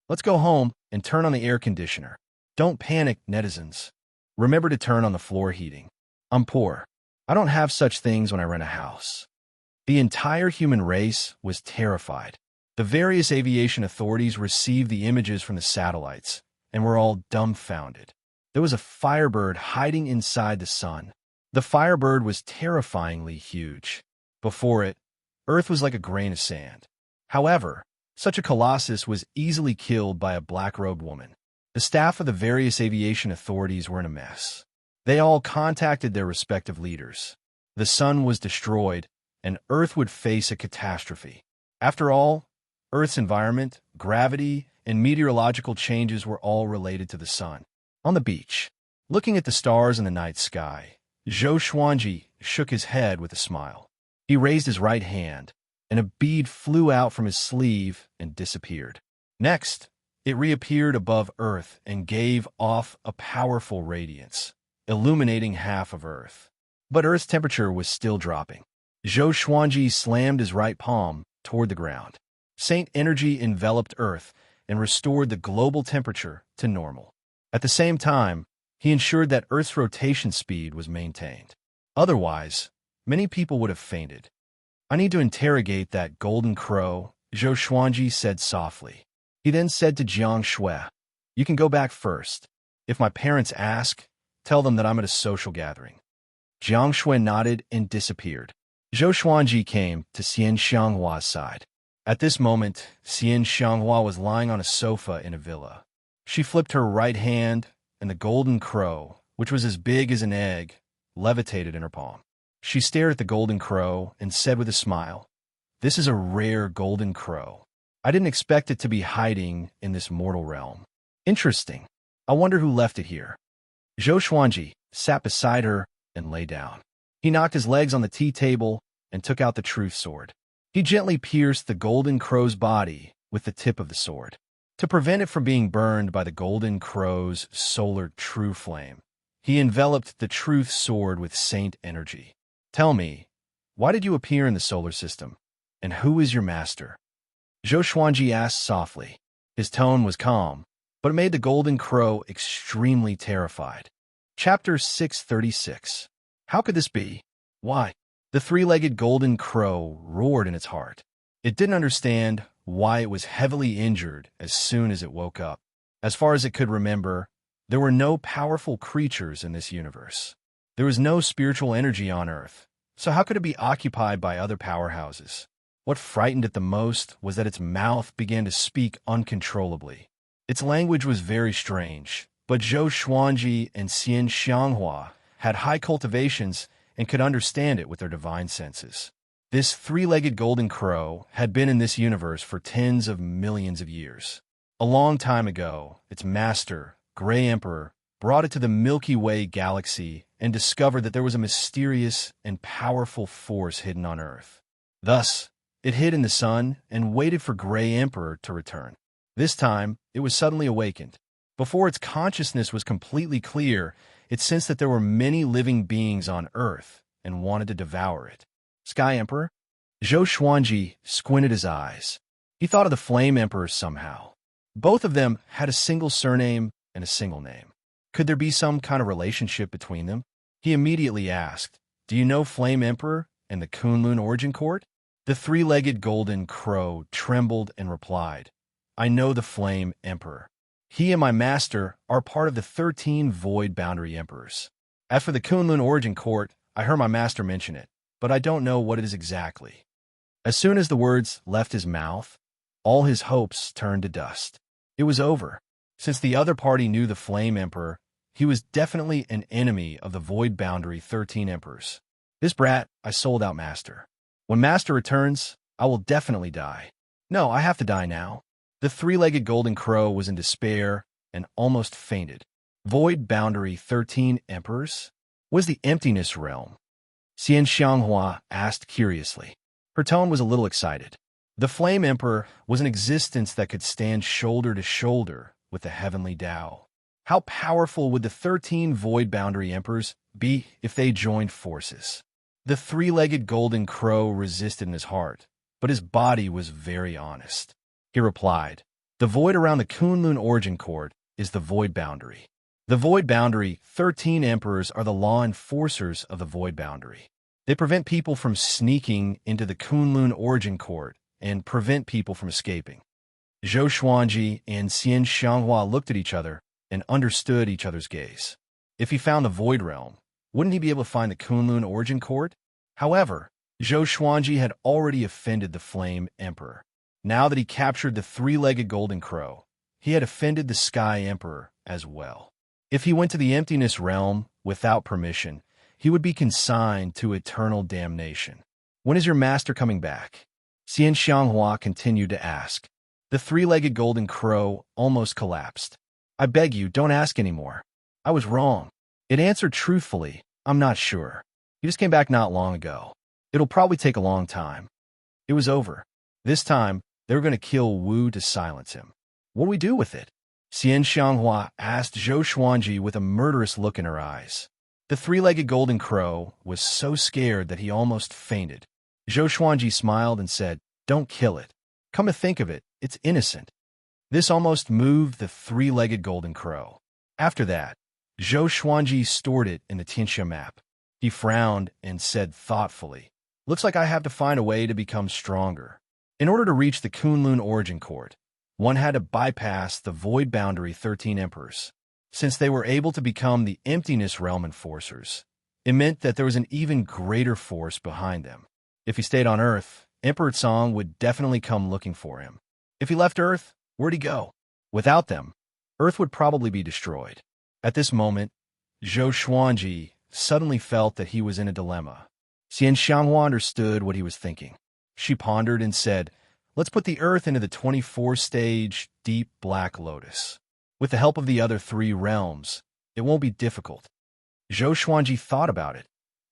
Let's go home and turn on the air conditioner. Don't panic, netizens. Remember to turn on the floor heating. I'm poor. I don't have such things when I rent a house. The entire human race was terrified. The various aviation authorities received the images from the satellites and were all dumbfounded. There was a firebird hiding inside the sun. The firebird was terrifyingly huge. Before it, Earth was like a grain of sand. However, such a colossus was easily killed by a black-robed woman. The staff of the various aviation authorities were in a mess. They all contacted their respective leaders. The sun was destroyed, and Earth would face a catastrophe. After all, Earth's environment, gravity, and meteorological changes were all related to the sun. On the beach, looking at the stars in the night sky, Zhou Xuanji shook his head with a smile. He raised his right hand, and a bead flew out from his sleeve and disappeared. Next, it reappeared above Earth and gave off a powerful radiance, illuminating half of Earth. But Earth's temperature was still dropping. Zhou Xuanji slammed his right palm toward the ground. Saint energy enveloped Earth and restored the global temperature to normal. At the same time, he ensured that Earth's rotation speed was maintained. Otherwise, many people would have fainted. "I need to interrogate that golden crow," Zhou Xuanji said softly. He then said to Xianxia, "You can go back first. If my parents ask, tell them that I'm at a social gathering." Xianxia nodded and disappeared. Zhou Xuanji came to Xianxia's side. At this moment, Xianxia was lying on a sofa in a villa. She flipped her right hand, and the golden crow, which was as big as an egg, levitated in her palm. She stared at the golden crow and said with a smile, "This is a rare golden crow. I didn't expect it to be hiding in this mortal realm. Interesting. I wonder who left it here." Zhou Xuanji sat beside her and lay down. He knocked his legs on the tea table and took out the truth sword. He gently pierced the golden crow's body with the tip of the sword. To prevent it from being burned by the golden crow's solar true flame, he enveloped the truth sword with saint energy. "Tell me, why did you appear in the solar system, and who is your master?" Zhou Xuanji asked softly. His tone was calm, but it made the golden crow extremely terrified. Chapter 636. How could this be? Why? The three-legged golden crow roared in its heart. It didn't understand why it was heavily injured as soon as it woke up. As far as it could remember, there were no powerful creatures in this universe. There was no spiritual energy on Earth, so how could it be occupied by other powerhouses? What frightened it the most was that its mouth began to speak uncontrollably. Its language was very strange, but Zhou Xuanji and Xianxia had high cultivations and could understand it with their divine senses. This three-legged golden crow had been in this universe for tens of millions of years. A long time ago, its master, Grey Emperor, brought it to the Milky Way galaxy and discovered that there was a mysterious and powerful force hidden on Earth. Thus, it hid in the sun and waited for Grey Emperor to return. This time, it was suddenly awakened. Before its consciousness was completely clear, it sensed that there were many living beings on Earth and wanted to devour it. Sky Emperor? Zhou Xuanji squinted his eyes. He thought of the Flame Emperor somehow. Both of them had a single surname and a single name. Could there be some kind of relationship between them? He immediately asked, "Do you know Flame Emperor and the Kunlun Origin Court?" The three-legged golden crow trembled and replied, "I know the Flame Emperor. He and my master are part of the 13 Void Boundary Emperors. As for the Kunlun Origin Court, I heard my master mention it, but I don't know what it is exactly." As soon as the words left his mouth, all his hopes turned to dust. It was over. Since the other party knew the Flame Emperor, he was definitely an enemy of the Void Boundary 13 Emperors. "This brat, I sold out master. When master returns, I will definitely die. No, I have to die now." The three-legged golden crow was in despair and almost fainted. Void Boundary 13 Emperors? Was the emptiness realm? Xianxia asked curiously. Her tone was a little excited. The Flame Emperor was an existence that could stand shoulder to shoulder with the heavenly Tao. How powerful would the 13 Void Boundary Emperors be if they joined forces? The three-legged golden crow resisted in his heart, but his body was very honest. He replied, "The void around the Kunlun Origin Court is the Void Boundary. The Void Boundary 13 Emperors are the law enforcers of the Void Boundary. They prevent people from sneaking into the Kunlun Origin Court and prevent people from escaping." Zhou Xuanji and Xianxia looked at each other and understood each other's gaze. If he found the Void Realm, wouldn't he be able to find the Kunlun Origin Court? However, Zhou Xuanji had already offended the Flame Emperor. Now that he captured the three-legged golden crow, he had offended the Sky Emperor as well. If he went to the emptiness realm without permission, he would be consigned to eternal damnation. "When is your master coming back?" Xianxia continued to ask. The three-legged golden crow almost collapsed. "I beg you, don't ask anymore. I was wrong." It answered truthfully, "I'm not sure. He just came back not long ago. It'll probably take a long time." It was over. This time, they were going to kill Wu to silence him. "What do we do with it?" Xianxia asked Zhou Xuanji with a murderous look in her eyes. The three-legged golden crow was so scared that he almost fainted. Zhou Xuanji smiled and said, "Don't kill it. Come to think of it, it's innocent." This almost moved the three-legged golden crow. After that, Zhou Xuanji stored it in the Xianxia map. He frowned and said thoughtfully, "Looks like I have to find a way to become stronger." In order to reach the Kunlun Origin Court, one had to bypass the Void Boundary 13 Emperors. Since they were able to become the Emptiness Realm Enforcers, it meant that there was an even greater force behind them. If he stayed on Earth, Emperor Tsong would definitely come looking for him. If he left Earth, where'd he go? Without them, Earth would probably be destroyed. At this moment, Zhou Xuanji suddenly felt that he was in a dilemma. Xianxia understood what he was thinking. She pondered and said, "Let's put the Earth into the 24-stage deep black lotus. With the help of the other 3 realms, it won't be difficult." Zhou Xuanji thought about it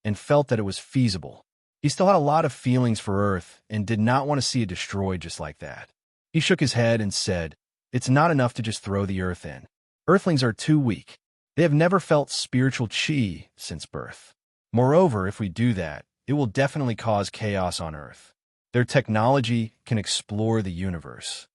and felt that it was feasible. He still had a lot of feelings for Earth and did not want to see it destroyed just like that. He shook his head and said, "It's not enough to just throw the Earth in. Earthlings are too weak. They have never felt spiritual qi since birth. Moreover, if we do that, it will definitely cause chaos on Earth. Their technology can explore the universe.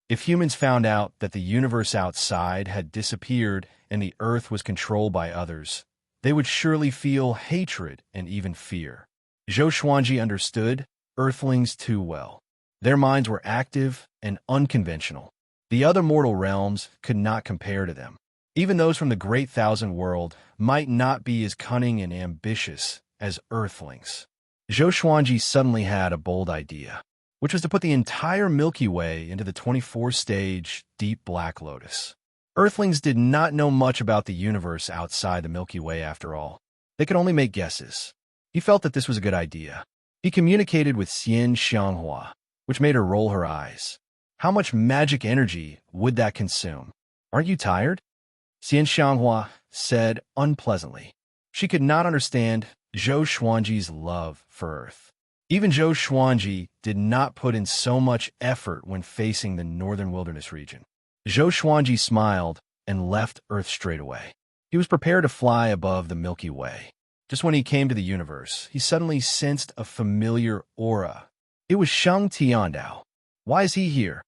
If humans found out that the universe outside had disappeared and the Earth was controlled by others, they would surely feel hatred and even fear." Zhou Xuanji understood Earthlings too well. Their minds were active and unconventional. The other mortal realms could not compare to them. Even those from the Great Thousand World might not be as cunning and ambitious as Earthlings. Zhou Xuanji suddenly had a bold idea, which was to put the entire Milky Way into the 24-stage deep black lotus. Earthlings did not know much about the universe outside the Milky Way after all. They could only make guesses. He felt that this was a good idea. He communicated with Xianxia, which made her roll her eyes. How much magic energy would that consume? "Aren't you tired?" Xianxia said unpleasantly. She could not understand Zhou Xuanji's love for Earth. Even Zhou Xuanji did not put in so much effort when facing the northern wilderness region. Zhou Xuanji smiled and left Earth straight away. He was prepared to fly above the Milky Way. Just when he came to the universe, he suddenly sensed a familiar aura. It was Sheng Tiandao. Why is he here?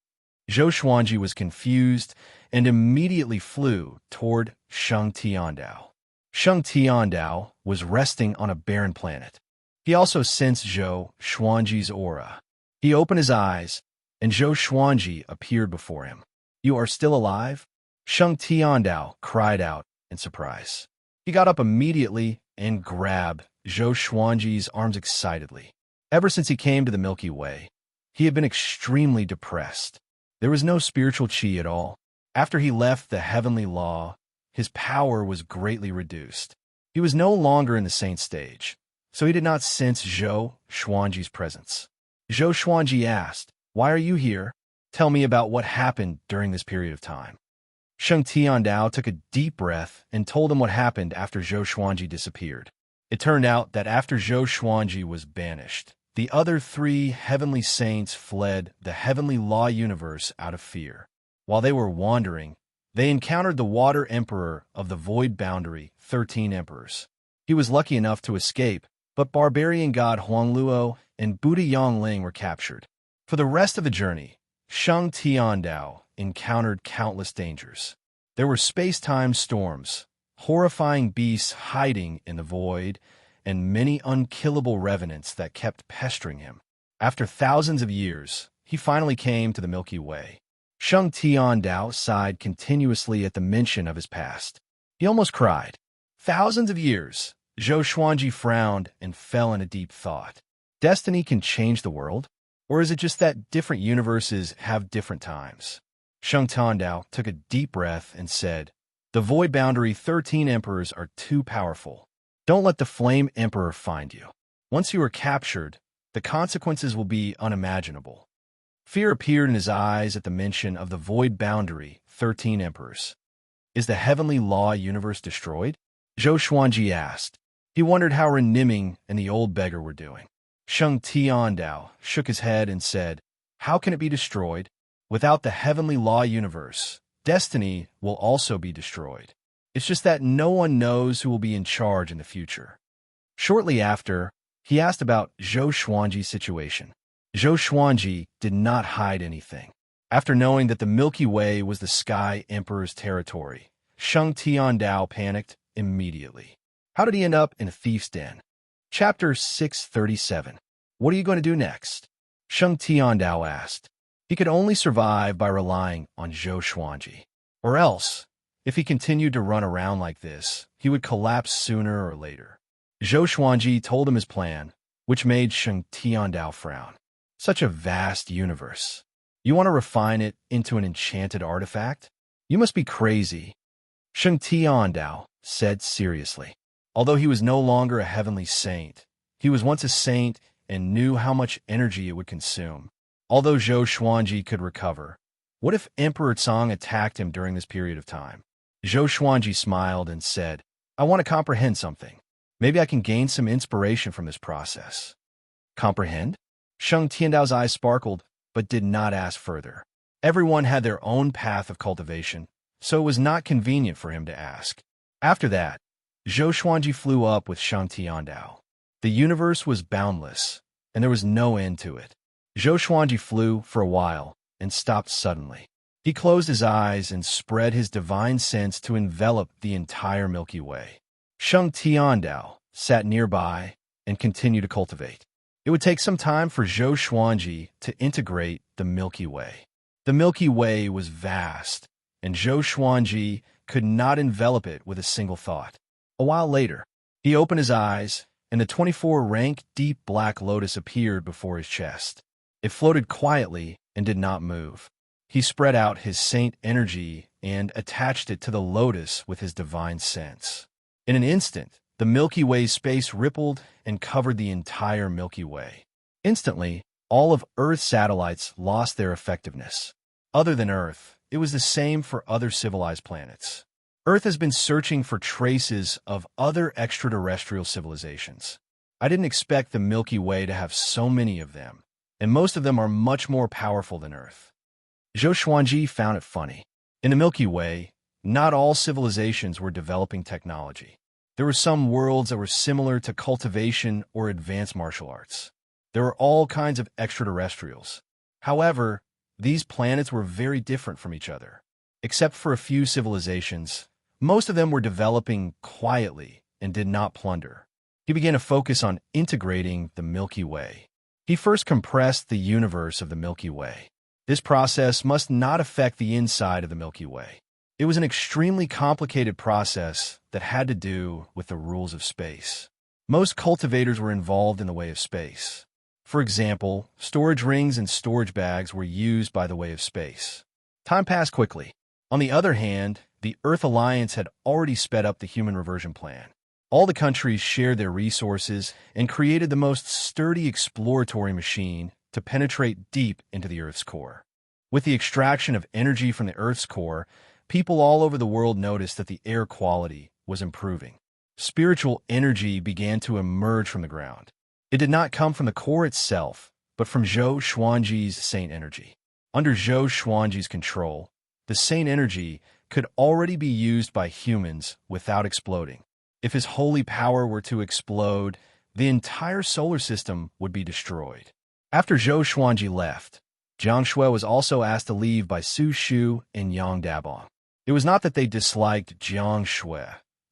Zhou Xuanji was confused and immediately flew toward Sheng Tiandao. Sheng Tiandao was resting on a barren planet. He also sensed Zhou Xuanji's aura. He opened his eyes, and Zhou Xuanji appeared before him. "You are still alive?" Sheng Tiandao cried out in surprise. He got up immediately and grabbed Zhou Xuanji's arms excitedly. Ever since he came to the Milky Way, he had been extremely depressed. There was no spiritual qi at all. After he left the heavenly law, his power was greatly reduced. He was no longer in the saint stage, so he did not sense Zhou Xuanji's presence. Zhou Xuanji asked, "Why are you here? Tell me about what happened during this period of time." Sheng Tiandao took a deep breath and told him what happened after Zhou Xuanji disappeared. It turned out that after Zhou Xuanji was banished, the other 3 heavenly saints fled the heavenly law universe out of fear. While they were wandering, they encountered the Water Emperor of the Void Boundary, 13 Emperors. He was lucky enough to escape, but barbarian god Huangluo and Buddha Yongling were captured. For the rest of the journey, Sheng Tiandao encountered countless dangers. There were space-time storms, horrifying beasts hiding in the void, and many unkillable revenants that kept pestering him. After thousands of years, he finally came to the Milky Way. Sheng Tiandao sighed continuously at the mention of his past. He almost cried. Thousands of years. Zhou Xuanji frowned and fell in a deep thought. Destiny can change the world? Or is it just that different universes have different times? Sheng Tiandao took a deep breath and said, "The Void Boundary 13 Emperors are too powerful. Don't let the Flame Emperor find you. Once you are captured, the consequences will be unimaginable." Fear appeared in his eyes at the mention of the Void Boundary 13 Emperors. Is the heavenly law universe destroyed? Zhou Xuanji asked. He wondered how Reniming and the old beggar were doing. Sheng Tiandao shook his head and said, "How can it be destroyed? Without the heavenly law universe, destiny will also be destroyed. It's just that no one knows who will be in charge in the future." Shortly after, he asked about Zhou Xuanji's situation. Zhou Xuanji did not hide anything. After knowing that the Milky Way was the Sky Emperor's territory, Sheng Tiandao panicked immediately. How did he end up in a thief's den? Chapter 637. What are you going to do next? Sheng Tiandao asked. He could only survive by relying on Zhou Xuanji. Or else, if he continued to run around like this, he would collapse sooner or later. Zhou Xuanji told him his plan, which made Sheng Tiandao frown. Such a vast universe. You want to refine it into an enchanted artifact? You must be crazy, Sheng Tiandao said seriously. Although he was no longer a heavenly saint, he was once a saint and knew how much energy it would consume. Although Zhou Xuanji could recover, what if Emperor Tsang attacked him during this period of time? Zhou Xuanji smiled and said, I want to comprehend something. Maybe I can gain some inspiration from this process. Comprehend? Sheng Tiandao's eyes sparkled, but did not ask further. Everyone had their own path of cultivation, so it was not convenient for him to ask. After that, Zhou Xuanji flew up with Sheng Tiandao. The universe was boundless, and there was no end to it. Zhou Xuanji flew for a while and stopped suddenly. He closed his eyes and spread his divine sense to envelop the entire Milky Way. Sheng Tiandao sat nearby and continued to cultivate. It would take some time for Zhou Xuanji to integrate the Milky Way. The Milky Way was vast, and Zhou Xuanji could not envelop it with a single thought. A while later, he opened his eyes, and the 24-rank deep black lotus appeared before his chest. It floated quietly and did not move. He spread out his saint energy and attached it to the lotus with his divine sense. In an instant, the Milky Way's space rippled and covered the entire Milky Way. Instantly, all of Earth's satellites lost their effectiveness. Other than Earth, it was the same for other civilized planets. Earth has been searching for traces of other extraterrestrial civilizations. I didn't expect the Milky Way to have so many of them, and most of them are much more powerful than Earth. Zhou Xuanji found it funny. In the Milky Way, not all civilizations were developing technology. There were some worlds that were similar to cultivation or advanced martial arts. There were all kinds of extraterrestrials. However, these planets were very different from each other. Except for a few civilizations, most of them were developing quietly and did not plunder. He began to focus on integrating the Milky Way. He first compressed the universe of the Milky Way. This process must not affect the inside of the Milky Way. It was an extremely complicated process that had to do with the rules of space. Most cultivators were involved in the way of space. For example, storage rings and storage bags were used by the way of space. Time passed quickly. On the other hand, the Earth Alliance had already sped up the human reversion plan. All the countries shared their resources and created the most sturdy exploratory machine to penetrate deep into the Earth's core. With the extraction of energy from the Earth's core, people all over the world noticed that the air quality was improving. Spiritual energy began to emerge from the ground. It did not come from the core itself, but from Zhou Xuanji's saint energy. Under Zhou Xuanji's control, the saint energy could already be used by humans without exploding. If his holy power were to explode, the entire solar system would be destroyed. After Zhou Xuanji left, Jiang Shui was also asked to leave by Su Shu and Yang Dabong. It was not that they disliked Jiang Shui,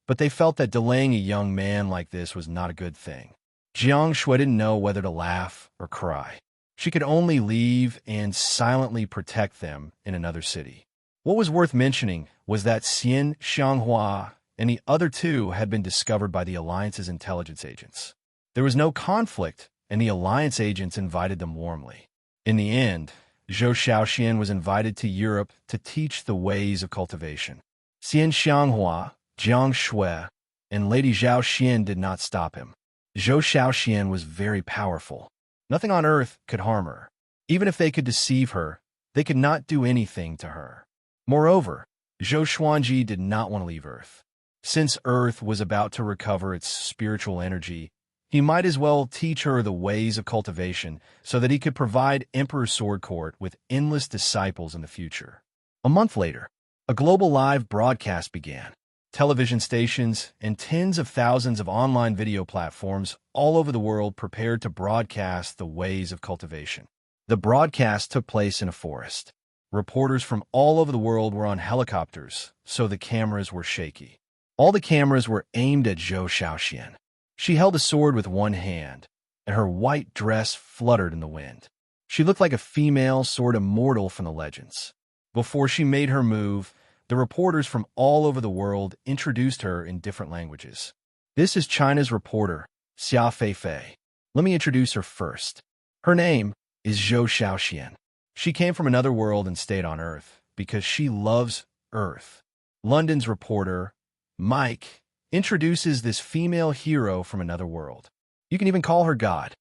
but they felt that delaying a young man like this was not a good thing. Jiang Shui didn't know whether to laugh or cry. She could only leave and silently protect them in another city. What was worth mentioning was that Xianxia and the other two had been discovered by the Alliance's intelligence agents. There was no conflict, and the Alliance agents invited them warmly. In the end, Zhou Xiaoxian was invited to Europe to teach the ways of cultivation. Xianxia, Jiang Shui, and Lady Zhao Xian did not stop him. Zhou Xiaoxian was very powerful. Nothing on earth could harm her. Even if they could deceive her, they could not do anything to her. Moreover, Zhou Xuanji did not want to leave Earth. Since Earth was about to recover its spiritual energy, he might as well teach her the ways of cultivation so that he could provide Emperor Sword Court with endless disciples in the future. A month later, a global live broadcast began. Television stations and tens of thousands of online video platforms all over the world prepared to broadcast the ways of cultivation. The broadcast took place in a forest. Reporters from all over the world were on helicopters, so the cameras were shaky. All the cameras were aimed at Zhou Xiaoxian. She held a sword with one hand, and her white dress fluttered in the wind. She looked like a female sword immortal from the legends. Before she made her move, the reporters from all over the world introduced her in different languages. This is China's reporter, Xia Feifei. Let me introduce her first. Her name is Zhou Xiaoxian. She came from another world and stayed on Earth because she loves Earth. London's reporter, Mike, introduces this female hero from another world. You can even call her God.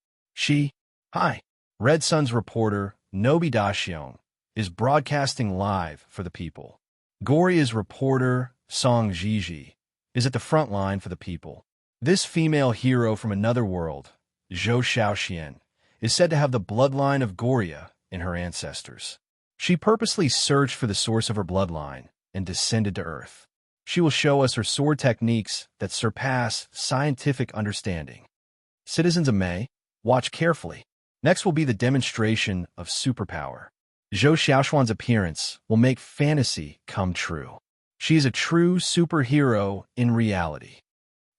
Hi. Red Sun's reporter, Nobi Daxiong, is broadcasting live for the people. Goria's reporter, Song Jiji, is at the front line for the people. This female hero from another world, Zhou Xiaoxian, is said to have the bloodline of Goria in her ancestors. She purposely searched for the source of her bloodline and descended to Earth. She will show us her sword techniques that surpass scientific understanding. Citizens of May, watch carefully. Next will be the demonstration of superpower. Zhou Xiaoxian's appearance will make fantasy come true. She is a true superhero in reality.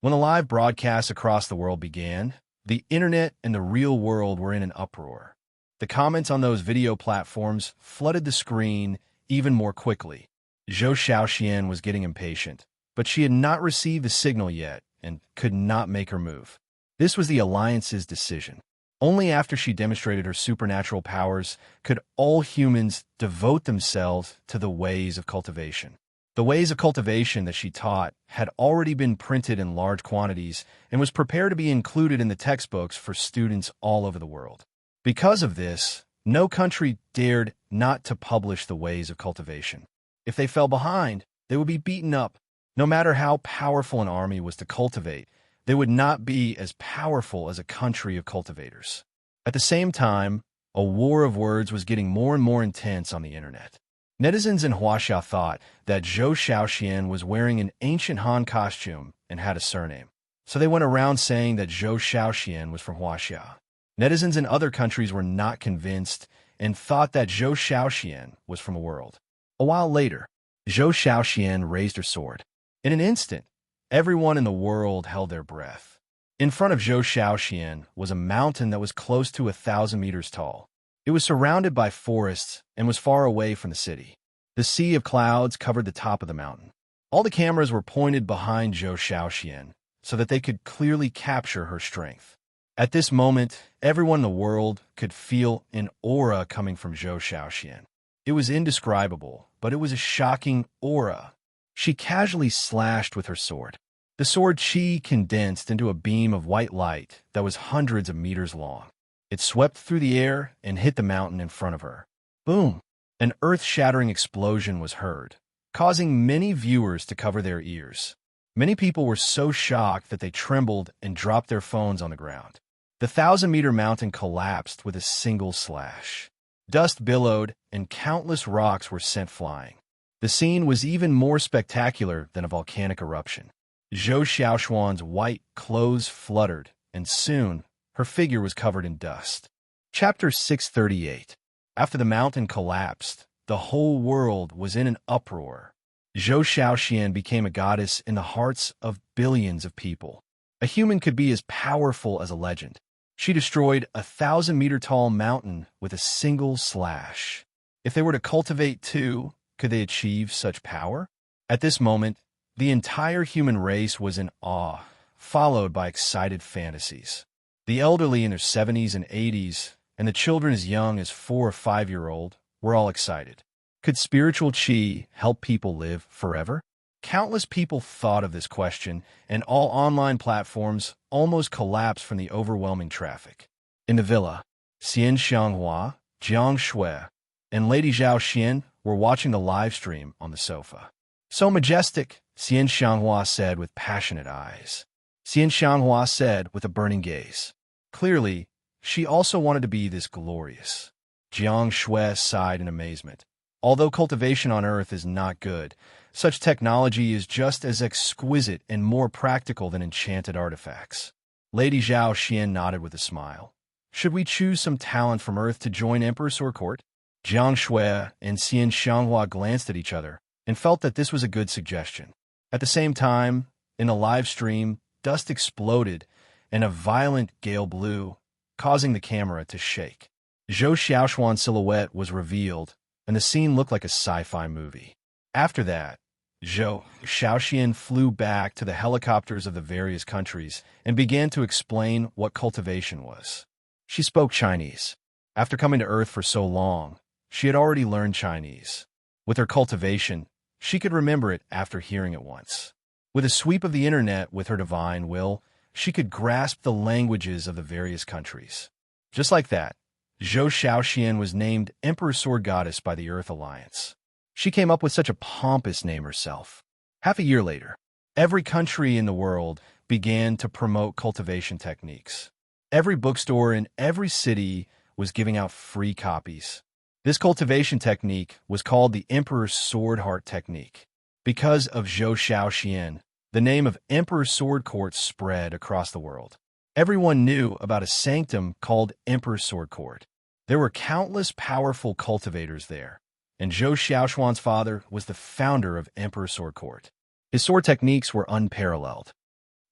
When the live broadcasts across the world began, the internet and the real world were in an uproar. The comments on those video platforms flooded the screen even more quickly. Zhou Xiaoxian was getting impatient, but she had not received the signal yet and could not make her move. This was the Alliance's decision. Only after she demonstrated her supernatural powers could all humans devote themselves to the ways of cultivation. The ways of cultivation that she taught had already been printed in large quantities and was prepared to be included in the textbooks for students all over the world. Because of this, no country dared not to publish the ways of cultivation. If they fell behind, they would be beaten up. No matter how powerful an army was to cultivate, they would not be as powerful as a country of cultivators. At the same time, a war of words was getting more and more intense on the internet. Netizens in Wuxia thought that Zhou Xiaoxian was wearing an ancient Han costume and had a surname, so they went around saying that Zhou Xiaoxian was from Wuxia. Netizens in other countries were not convinced and thought that Zhou Xiaoxian was from a world. A while later, Zhou Xiaoxian raised her sword. In an instant, everyone in the world held their breath. In front of Zhou Xiaoxian was a mountain that was close to 1,000 meters tall. It was surrounded by forests and was far away from the city. The sea of clouds covered the top of the mountain. All the cameras were pointed behind Zhou Xiaoxian so that they could clearly capture her strength. At this moment, everyone in the world could feel an aura coming from Zhou Xiaoxian. It was indescribable, but it was a shocking aura. She casually slashed with her sword. The sword chi condensed into a beam of white light that was hundreds of meters long. It swept through the air and hit the mountain in front of her. Boom! An earth-shattering explosion was heard, causing many viewers to cover their ears. Many people were so shocked that they trembled and dropped their phones on the ground. The 1,000-meter mountain collapsed with a single slash. Dust billowed and countless rocks were sent flying. The scene was even more spectacular than a volcanic eruption. Zhou Xiaoxian's white clothes fluttered, and soon her figure was covered in dust. Chapter 638. After the mountain collapsed, the whole world was in an uproar. Zhou Xiaoxian became a goddess in the hearts of billions of people. A human could be as powerful as a legend. She destroyed a 1,000-meter-tall mountain with a single slash. If they were to cultivate too, could they achieve such power? At this moment, the entire human race was in awe, followed by excited fantasies. The elderly in their 70s and 80s, and the children as young as 4 or 5-year-old, were all excited. Could spiritual chi help people live forever? Countless people thought of this question, and all online platforms almost collapsed from the overwhelming traffic. In the villa, Xianxia, Jiang Shui, and Lady Zhao Xian were watching the live stream on the sofa. So majestic, Xianxia said with passionate eyes. Xianxia said with a burning gaze. Clearly, she also wanted to be this glorious. Jiang Shui sighed in amazement. Although cultivation on Earth is not good, such technology is just as exquisite and more practical than enchanted artifacts. Lady Zhao Xian nodded with a smile. Should we choose some talent from Earth to join Empress or court? Jiang Shui and Xianxia glanced at each other and felt that this was a good suggestion. At the same time, in the live stream, dust exploded and a violent gale blew, causing the camera to shake. Zhou Xiaoxian's silhouette was revealed, and the scene looked like a sci-fi movie. After that, Xiaoxian flew back to the helicopters of the various countries and began to explain what cultivation was. She spoke Chinese. After coming to Earth for so long, she had already learned Chinese. With her cultivation, she could remember it after hearing it once. With a sweep of the internet with her divine will, she could grasp the languages of the various countries. Just like that, Zhou Xiaoxian was named Emperor Sword Goddess by the Earth Alliance. She came up with such a pompous name herself. Half a year later, every country in the world began to promote cultivation techniques. Every bookstore in every city was giving out free copies. This cultivation technique was called the Emperor's Sword Heart Technique. Because of Zhou Xiaoxian, the name of Emperor Sword Court spread across the world. Everyone knew about a sanctum called Emperor Sword Court. There were countless powerful cultivators there, and Zhou Xiaoxuan's father was the founder of Emperor Sword Court. His sword techniques were unparalleled.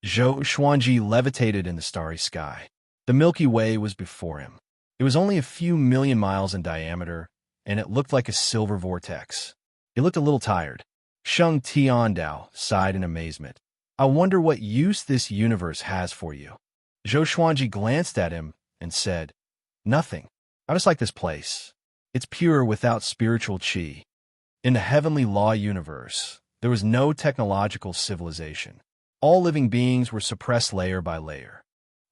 Zhou Xuanji levitated in the starry sky. The Milky Way was before him. It was only a few million miles in diameter, and it looked like a silver vortex. He looked a little tired. Sheng Tiandao sighed in amazement. I wonder what use this universe has for you. Zhou Xuanji glanced at him and said, Nothing. I just like this place. It's pure without spiritual qi. In the heavenly law universe, there was no technological civilization. All living beings were suppressed layer by layer.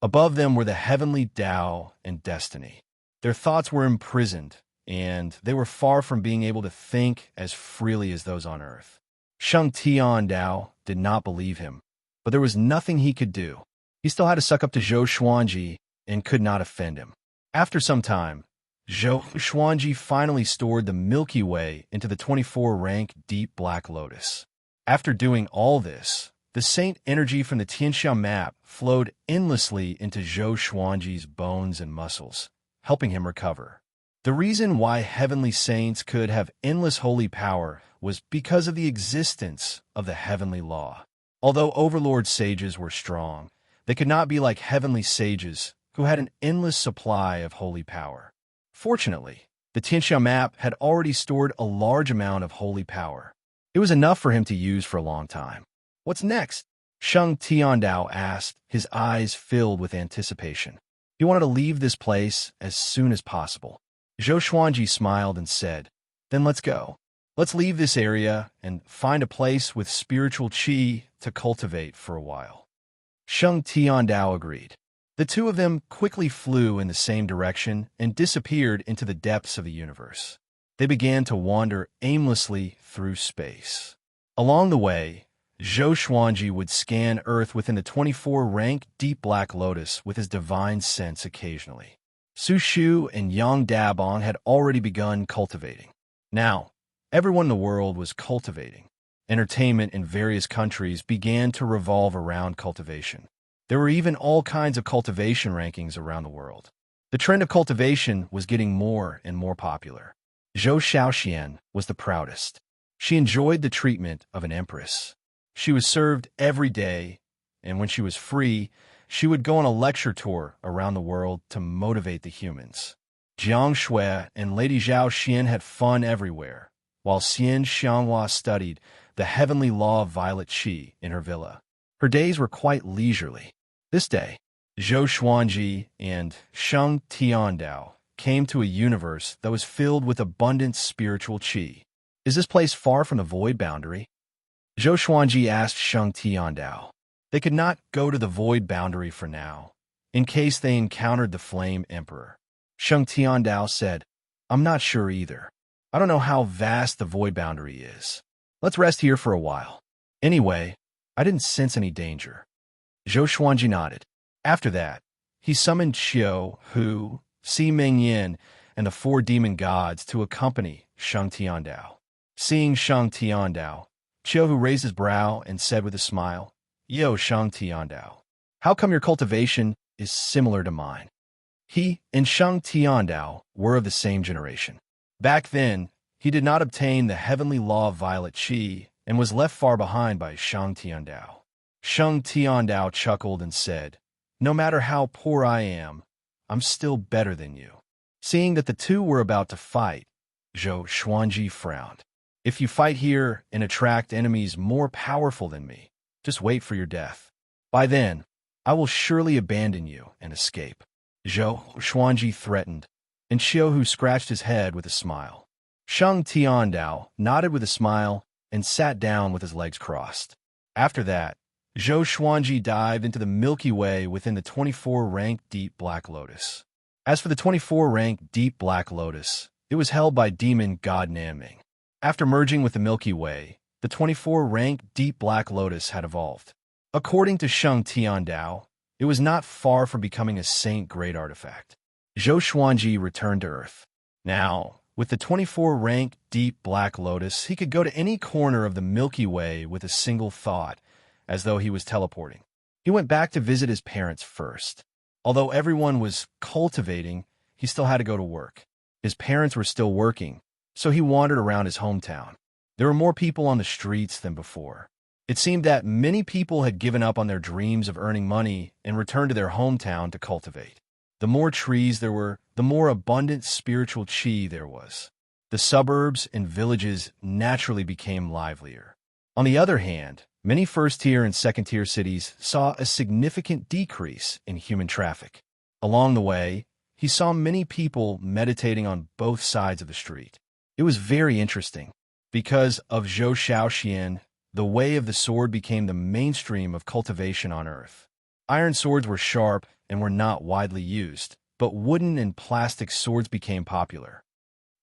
Above them were the heavenly Tao and destiny. Their thoughts were imprisoned, and they were far from being able to think as freely as those on earth. Sheng Tiandao did not believe him, but there was nothing he could do. He still had to suck up to Zhou Xuanji and could not offend him. After some time, Zhou Xuanji finally stored the Milky Way into the 24-rank deep black lotus. After doing all this, the saint energy from the Xianxia map flowed endlessly into Zhou Xuanji's bones and muscles, helping him recover. The reason why heavenly saints could have endless holy power was because of the existence of the heavenly law. Although overlord sages were strong, they could not be like heavenly sages who had an endless supply of holy power. Fortunately, the Xianxia map had already stored a large amount of holy power. It was enough for him to use for a long time. What's next? Sheng Tiandao asked, his eyes filled with anticipation. He wanted to leave this place as soon as possible. Zhou Xuanji smiled and said, Then let's go. Let's leave this area and find a place with spiritual qi to cultivate for a while. Sheng Tiandao agreed. The two of them quickly flew in the same direction and disappeared into the depths of the universe. They began to wander aimlessly through space. Along the way, Zhou Xuanji would scan Earth within the 24-rank deep black lotus with his divine sense occasionally. Su Shu and Yang Dabong had already begun cultivating. Now, everyone in the world was cultivating. Entertainment in various countries began to revolve around cultivation. There were even all kinds of cultivation rankings around the world. The trend of cultivation was getting more and more popular. Zhou Xiaoxian was the proudest. She enjoyed the treatment of an empress. She was served every day, and when she was free, she would go on a lecture tour around the world to motivate the humans. Jiang Shui and Lady Zhao Xian had fun everywhere, while Xianxia studied the heavenly law of violet qi in her villa. Her days were quite leisurely. This day, Zhou Xuanji and Sheng Tiandao came to a universe that was filled with abundant spiritual qi. Is this place far from the void boundary? Zhou Xuanji asked Sheng Tiandao. They could not go to the void boundary for now, in case they encountered the Flame Emperor. Sheng Tiandao said, I'm not sure either. I don't know how vast the void boundary is. Let's rest here for a while. Anyway, I didn't sense any danger. Zhou Xuanji nodded. After that, he summoned Qiu, Hu, Si Mengyan, and the 4 demon gods to accompany Sheng Tiandao. Seeing Sheng Tiandao, Qiu Hu raised his brow and said with a smile, Yo, Sheng Tiandao, how come your cultivation is similar to mine? He and Sheng Tiandao were of the same generation. Back then, he did not obtain the heavenly law of violet qi and was left far behind by Sheng Tiandao. Sheng Tiandao chuckled and said, No matter how poor I am, I'm still better than you. Seeing that the two were about to fight, Zhou Xuanji frowned. If you fight here and attract enemies more powerful than me, just wait for your death. By then, I will surely abandon you and escape." Zhou Xuanji threatened, and Xiu scratched his head with a smile. Sheng Tiandao nodded with a smile and sat down with his legs crossed. After that, Zhou Xuanji dived into the Milky Way within the 24-rank Deep Black Lotus. As for the 24-rank Deep Black Lotus, it was held by demon god Nanming. After merging with the Milky Way, the 24-rank Deep Black Lotus had evolved. According to Sheng Tiandao, it was not far from becoming a saint-grade artifact. Zhou Xuanji returned to Earth. Now, with the 24-rank Deep Black Lotus, he could go to any corner of the Milky Way with a single thought, as though he was teleporting. He went back to visit his parents first. Although everyone was cultivating, he still had to go to work. His parents were still working, so he wandered around his hometown. There were more people on the streets than before. It seemed that many people had given up on their dreams of earning money and returned to their hometown to cultivate. The more trees there were, the more abundant spiritual chi there was. The suburbs and villages naturally became livelier. On the other hand, many first-tier and second-tier cities saw a significant decrease in human traffic. Along the way, he saw many people meditating on both sides of the street. It was very interesting. Because of Zhou Xiaoxian, the way of the sword became the mainstream of cultivation on Earth. Iron swords were sharp and were not widely used, but wooden and plastic swords became popular.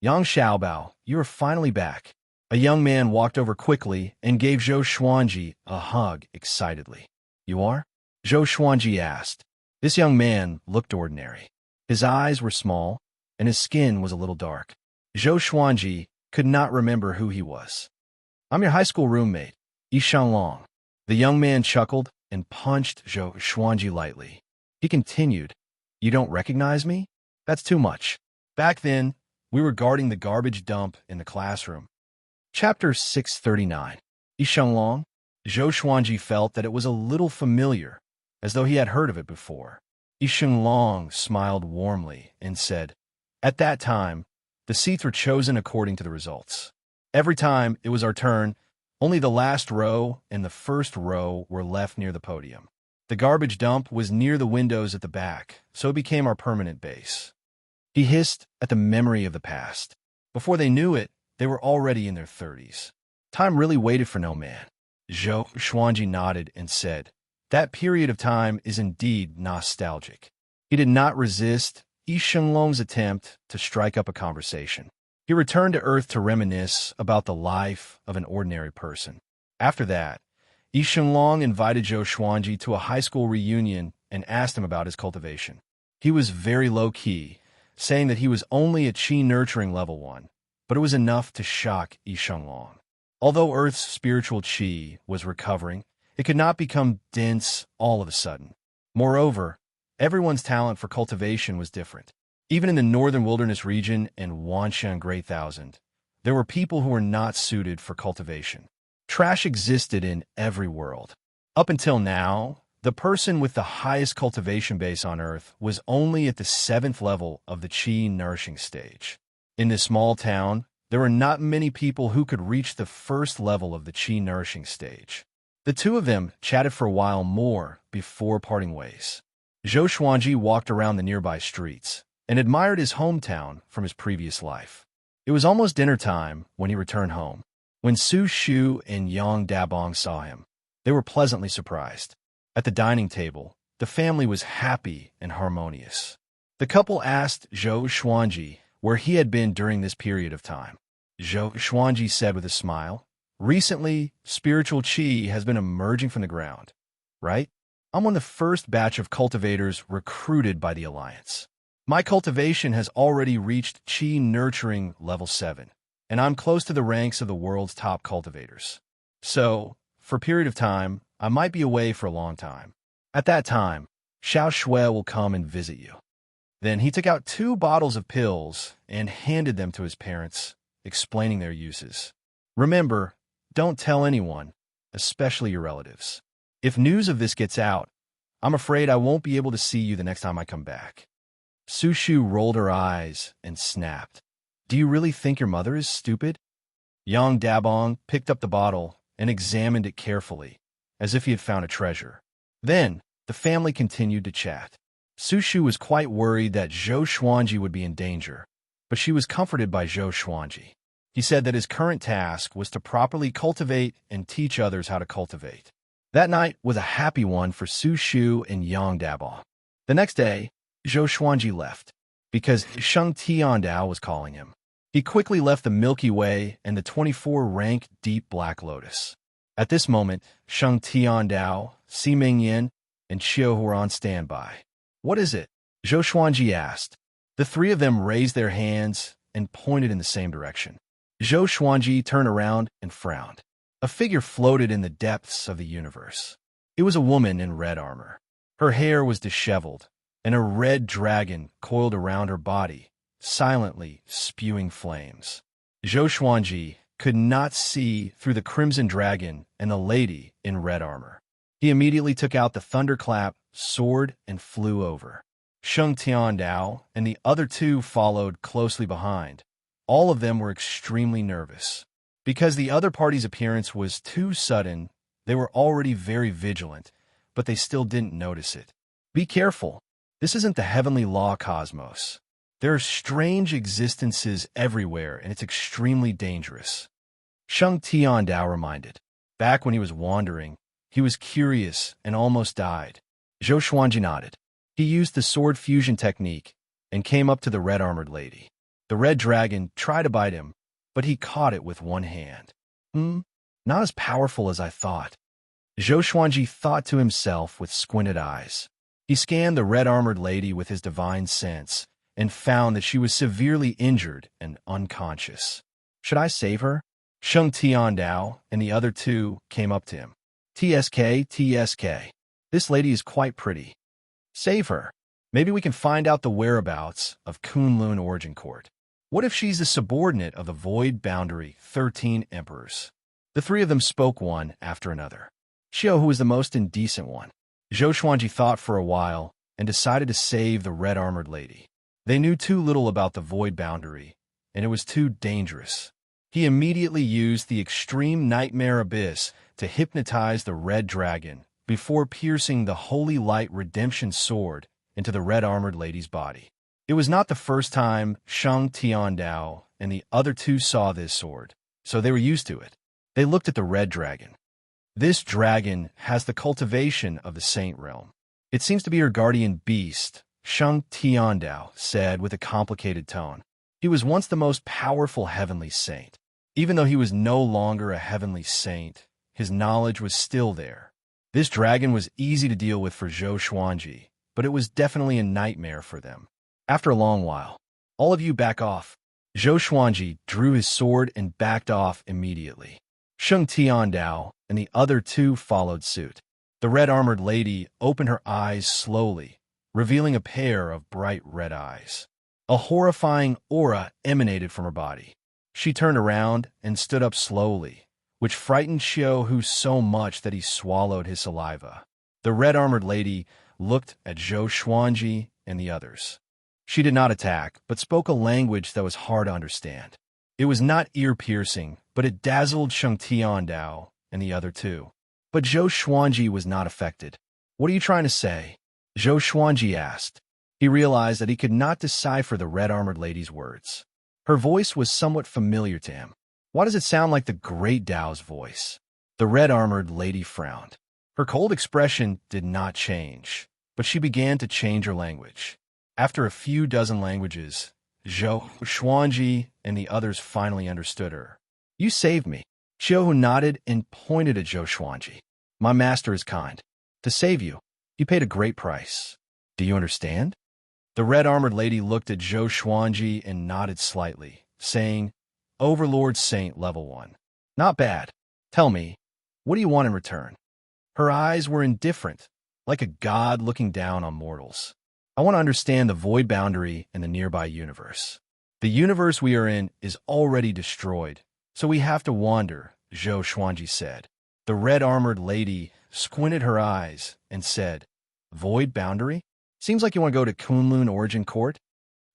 "Yang Xiaobao, you are finally back." A young man walked over quickly and gave Zhou Xuanji a hug excitedly. "You are?" Zhou Xuanji asked. This young man looked ordinary. His eyes were small, and his skin was a little dark. Zhou Xuanji could not remember who he was. "I'm your high school roommate, Xianxia." The young man chuckled and punched Zhou Xuanji lightly. He continued, "You don't recognize me? That's too much. Back then, we were guarding the garbage dump in the classroom." Chapter 639. Xianxia. Zhou Xuanji felt that it was a little familiar, as though he had heard of it before. Xianxia smiled warmly and said, "At that time, the seats were chosen according to the results. Every time it was our turn, only the last row and the first row were left near the podium. The garbage dump was near the windows at the back, so it became our permanent base." He hissed at the memory of the past. Before they knew it, they were already in their 30s. Time really waited for no man. Zhou Xuanji nodded and said, "That period of time is indeed nostalgic." He did not resist Xianxia's attempt to strike up a conversation. He returned to Earth to reminisce about the life of an ordinary person. After that, Xianxia invited Zhou Xuanji to a high school reunion and asked him about his cultivation. He was very low-key, saying that he was only at Qi Nurturing Level 1, but it was enough to shock Xianxia. Although Earth's spiritual Qi was recovering, it could not become dense all of a sudden. Moreover, everyone's talent for cultivation was different. Even in the northern wilderness region and Wanshan Great Thousand, there were people who were not suited for cultivation. Trash existed in every world. Up until now, the person with the highest cultivation base on Earth was only at the 7th level of the Qi Nourishing stage. In this small town, there were not many people who could reach the first level of the Qi Nourishing stage. The two of them chatted for a while more before parting ways. Zhou Xuanji walked around the nearby streets and admired his hometown from his previous life. It was almost dinner time when he returned home. When Su Shu and Yang Dabong saw him, they were pleasantly surprised. At the dining table, the family was happy and harmonious. The couple asked Zhou Xuanji where he had been during this period of time. Zhou Xuanji said with a smile, "Recently, spiritual qi has been emerging from the ground, right? I'm on the first batch of cultivators recruited by the Alliance. My cultivation has already reached Qi Nurturing Level 7, and I'm close to the ranks of the world's top cultivators. So, for a period of time, I might be away for a long time. At that time, Xiao Shui will come and visit you." Then he took out 2 bottles of pills and handed them to his parents, explaining their uses. "Remember, don't tell anyone, especially your relatives. If news of this gets out, I'm afraid I won't be able to see you the next time I come back." Su Shu rolled her eyes and snapped. "Do you really think your mother is stupid?" Yang Dabong picked up the bottle and examined it carefully, as if he had found a treasure. Then, the family continued to chat. Su Shu was quite worried that Zhou Xuanji would be in danger, but she was comforted by Zhou Xuanji. He said that his current task was to properly cultivate and teach others how to cultivate. That night was a happy one for Su Shu and Yang Dabong. The next day, Zhou Xuanji left, because Sheng Tiandao was calling him. He quickly left the Milky Way and the 24-rank Deep Black Lotus. At this moment, Sheng Tiandao, Si Mingyan, and Xiao were on standby. "What is it?" Zhou Xuanji asked. The three of them raised their hands and pointed in the same direction. Zhou Xuanji turned around and frowned. A figure floated in the depths of the universe. It was a woman in red armor. Her hair was disheveled, and a red dragon coiled around her body, silently spewing flames. Zhou Xuanji could not see through the crimson dragon and the lady in red armor. He immediately took out the thunderclap sword and flew over. Sheng Tiandao and the other two followed closely behind. All of them were extremely nervous. Because the other party's appearance was too sudden, they were already very vigilant, but they still didn't notice it. Be careful. This isn't the heavenly law cosmos. There are strange existences everywhere, and it's extremely dangerous. Sheng Tiandao reminded. Back when he was wandering, he was curious and almost died. Zhou Xuanji nodded. He used the sword fusion technique and came up to the red-armored lady. The red dragon tried to bite him, but he caught it with one hand. Not as powerful as I thought. Zhou Xuanji thought to himself with squinted eyes. He scanned the red-armored lady with his divine sense and found that she was severely injured and unconscious. Should I save her? Sheng Tiandao and the other two came up to him. TSK, TSK. This lady is quite pretty. Save her. Maybe we can find out the whereabouts of Kunlun Origin Court. What if she's the subordinate of the Void Boundary 13 Emperors? The three of them spoke one after another. Xiao, who was the most indecent one. Zhou Xuanji thought for a while and decided to save the red-armored lady. They knew too little about the Void Boundary, and it was too dangerous. He immediately used the Extreme Nightmare Abyss to hypnotize the red dragon before piercing the Holy Light Redemption Sword into the red-armored lady's body. It was not the first time Sheng Tiandao and the other two saw this sword, so they were used to it. They looked at the red dragon. This dragon has the cultivation of the Saint Realm. It seems to be her guardian beast, Sheng Tiandao said with a complicated tone. He was once the most powerful heavenly saint. Even though he was no longer a heavenly saint, his knowledge was still there. This dragon was easy to deal with for Zhou Xuanji, but it was definitely a nightmare for them. After a long while, all of you back off. Zhou Xuanji drew his sword and backed off immediately. Sheng Tiandao and the other two followed suit. The red-armored lady opened her eyes slowly, revealing a pair of bright red eyes. A horrifying aura emanated from her body. She turned around and stood up slowly, which frightened Xiao Hu so much that he swallowed his saliva. The red-armored lady looked at Zhou Xuanji and the others. She did not attack, but spoke a language that was hard to understand. It was not ear-piercing, but it dazzled Sheng Tiandao and the other two. But Zhou Xuanji was not affected. What are you trying to say? Zhou Xuanji asked. He realized that he could not decipher the red-armored lady's words. Her voice was somewhat familiar to him. Why does it sound like the Great Tao's voice? The red-armored lady frowned. Her cold expression did not change, but she began to change her language. After a few dozen languages, Zhou Xuanji and the others finally understood her. You saved me. Xiao Hu nodded and pointed at Zhou Xuanji. My master is kind. To save you, he paid a great price. Do you understand? The red-armored lady looked at Zhou Xuanji and nodded slightly, saying, Overlord Saint Level 1. Not bad. Tell me, what do you want in return? Her eyes were indifferent, like a god looking down on mortals. I want to understand the void boundary and the nearby universe. The universe we are in is already destroyed, so we have to wander, Zhou Xuanji said. The red-armored lady squinted her eyes and said, Void boundary? Seems like you want to go to Kunlun Origin Court?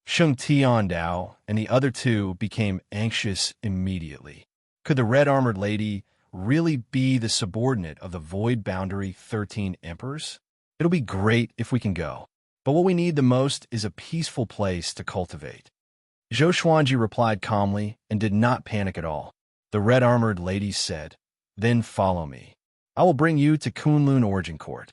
Sheng Tiandao and the other two became anxious immediately. Could the red-armored lady really be the subordinate of the Void Boundary 13 Emperors? It'll be great if we can go. But what we need the most is a peaceful place to cultivate. Zhou Xuanji replied calmly and did not panic at all. The red-armored lady said, "Then follow me. I will bring you to Kunlun Origin Court."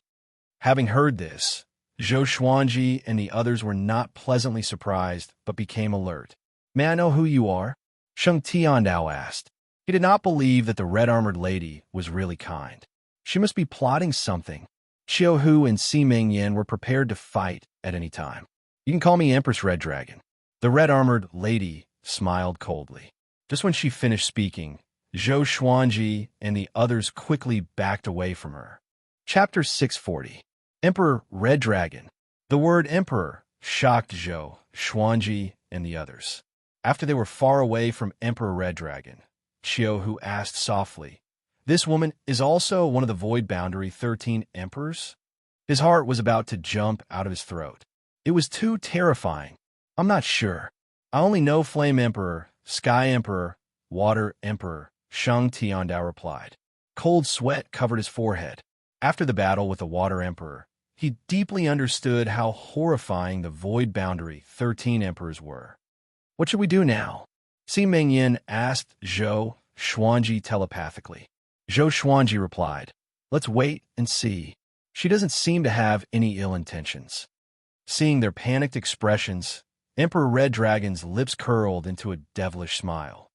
Having heard this, Zhou Xuanji and the others were not pleasantly surprised, but became alert. "May I know who you are?" Sheng Tiandao asked. He did not believe that the red-armored lady was really kind. She must be plotting something. Qiu Hu and Si Mengyan were prepared to fight at any time. "You can call me Empress Red Dragon." The red-armored lady smiled coldly. Just when she finished speaking, Zhou Xuanji and the others quickly backed away from her. Chapter 640. Emperor Red Dragon. The word emperor shocked Zhou Xuanji and the others. After they were far away from Emperor Red Dragon, Qiu Hu asked softly, "This woman is also one of the Void Boundary 13 Emperors?" His heart was about to jump out of his throat. It was too terrifying. "I'm not sure. I only know Flame Emperor, Sky Emperor, Water Emperor," Sheng Tiandao replied. Cold sweat covered his forehead. After the battle with the Water Emperor, he deeply understood how horrifying the Void Boundary 13 Emperors were. "What should we do now?" Si Mengyan asked Zhou Xuanji telepathically. Zhou Xuanji replied, "Let's wait and see. She doesn't seem to have any ill intentions." Seeing their panicked expressions, Emperor Red Dragon's lips curled into a devilish smile.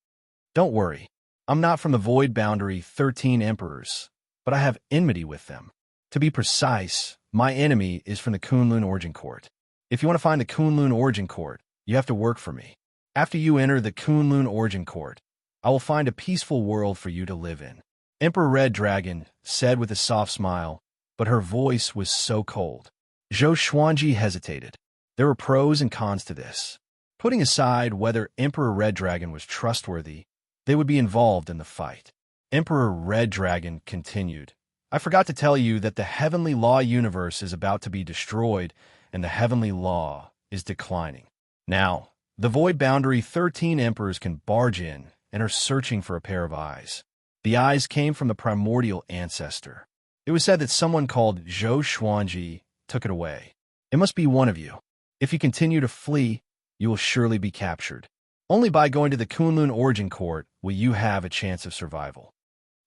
"Don't worry. I'm not from the Void Boundary 13 Emperors, but I have enmity with them. To be precise, my enemy is from the Kunlun Origin Court. If you want to find the Kunlun Origin Court, you have to work for me. After you enter the Kunlun Origin Court, I will find a peaceful world for you to live in." Emperor Red Dragon said with a soft smile, but her voice was so cold. Zhou Xuanji hesitated. There were pros and cons to this. Putting aside whether Emperor Red Dragon was trustworthy, they would be involved in the fight. Emperor Red Dragon continued, "I forgot to tell you that the Heavenly Law universe is about to be destroyed, and the Heavenly Law is declining. Now, the Void Boundary 13 Emperors can barge in and are searching for a pair of eyes. The eyes came from the primordial ancestor. It was said that someone called Zhou Xuanji took it away. It must be one of you. If you continue to flee, you will surely be captured. Only by going to the Kunlun Origin Court will you have a chance of survival."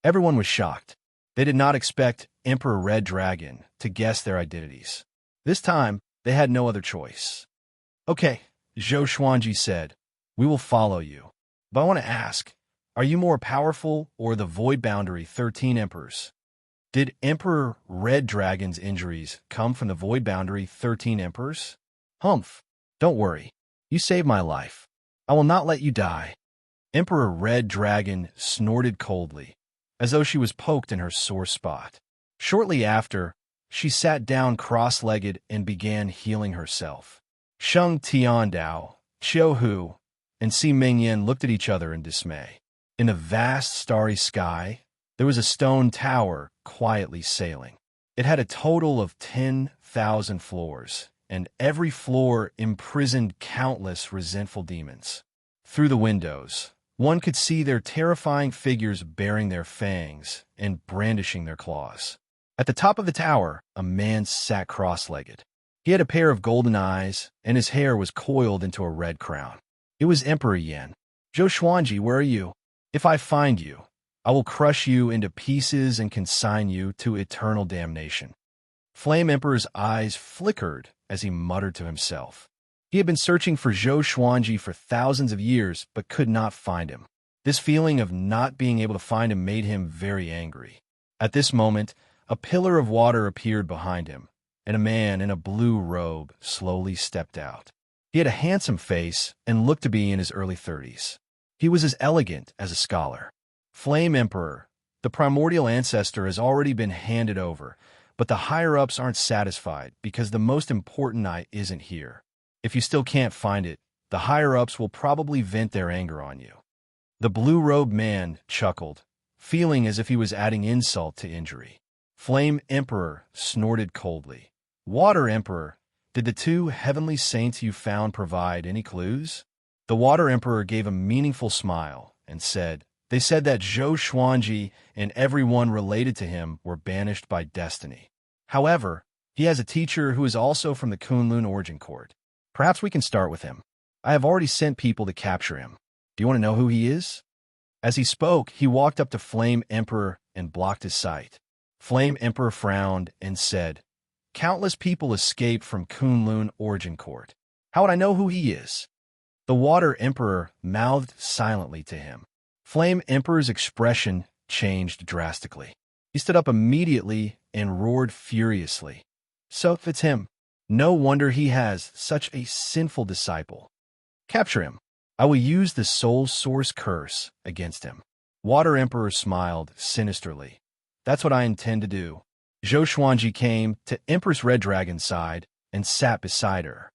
Everyone was shocked. They did not expect Emperor Red Dragon to guess their identities. This time, they had no other choice. "Okay," Zhou Xuanji said, "we will follow you. But I want to ask, are you more powerful or the Void Boundary 13 Emperors?" Did Emperor Red Dragon's injuries come from the Void Boundary 13 Emperors? "Humph, don't worry. You saved my life. I will not let you die." Emperor Red Dragon snorted coldly, as though she was poked in her sore spot. Shortly after, she sat down cross-legged and began healing herself. Sheng Tiandao, Qiu Hu, and Si Mengyan looked at each other in dismay. In the vast starry sky, there was a stone tower quietly sailing. It had a total of 10,000 floors, and every floor imprisoned countless resentful demons. Through the windows, one could see their terrifying figures baring their fangs and brandishing their claws. At the top of the tower, a man sat cross-legged. He had a pair of golden eyes, and his hair was coiled into a red crown. It was Emperor Yan. "Zhou Xuanji, where are you? If I find you, I will crush you into pieces and consign you to eternal damnation." Flame Emperor's eyes flickered as he muttered to himself. He had been searching for Zhou Xuanji for thousands of years, but could not find him. This feeling of not being able to find him made him very angry. At this moment, a pillar of water appeared behind him, and a man in a blue robe slowly stepped out. He had a handsome face and looked to be in his early 30s. He was as elegant as a scholar. "Flame Emperor, the primordial ancestor has already been handed over, but the higher-ups aren't satisfied because the most important eye isn't here. If you still can't find it, the higher-ups will probably vent their anger on you." The blue-robed man chuckled, feeling as if he was adding insult to injury. Flame Emperor snorted coldly. "Water Emperor, did the two heavenly saints you found provide any clues?" The Water Emperor gave a meaningful smile and said, They said that Zhou Xuanji and everyone related to him were banished by destiny. However, he has a teacher who is also from the Kunlun Origin Court. Perhaps we can start with him. I have already sent people to capture him. Do you want to know who he is? As he spoke, he walked up to Flame Emperor and blocked his sight. Flame Emperor frowned and said, "Countless people escaped from Kunlun Origin Court. How would I know who he is?" The Water Emperor mouthed silently to him. Flame Emperor's expression changed drastically. He stood up immediately and roared furiously. "So it's him. No wonder he has such a sinful disciple. Capture him. I will use the Soul Source curse against him." Water Emperor smiled sinisterly. "That's what I intend to do." Zhou Xuanji came to Empress Red Dragon's side and sat beside her.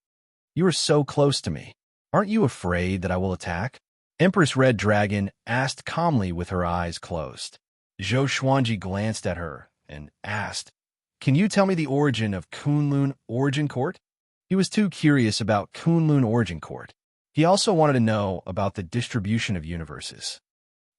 "You are so close to me. Aren't you afraid that I will attack?" Empress Red Dragon asked calmly with her eyes closed. Zhou Xuanji glanced at her and asked, "Can you tell me the origin of Kunlun Origin Court?" He was too curious about Kunlun Origin Court. He also wanted to know about the distribution of universes.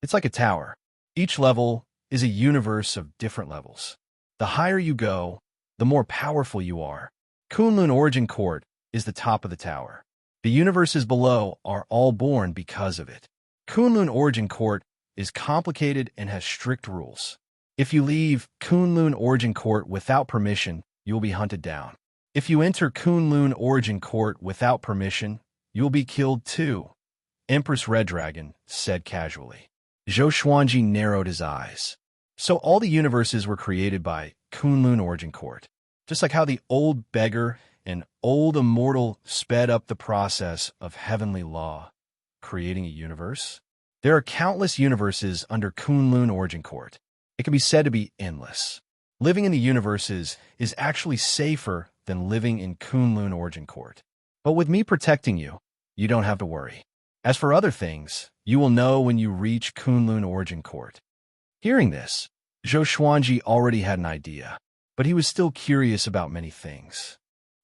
It's like a tower. Each level is a universe of different levels. The higher you go, the more powerful you are. Kunlun Origin Court is the top of the tower. The universes below are all born because of it. Kunlun Origin Court is complicated and has strict rules. If you leave Kunlun Origin Court without permission, you will be hunted down. If you enter Kunlun Origin Court without permission, you will be killed too, Empress Red Dragon said casually. Zhou Xuanji narrowed his eyes. So all the universes were created by Kunlun Origin Court. Just like how the old beggar and old immortal sped up the process of heavenly law, creating a universe. There are countless universes under Kunlun Origin Court. It can be said to be endless. Living in the universes is actually safer than living in Kunlun Origin Court. But with me protecting you, you don't have to worry. As for other things, you will know when you reach Kunlun Origin Court. Hearing this, Zhou Xuanji already had an idea, but he was still curious about many things.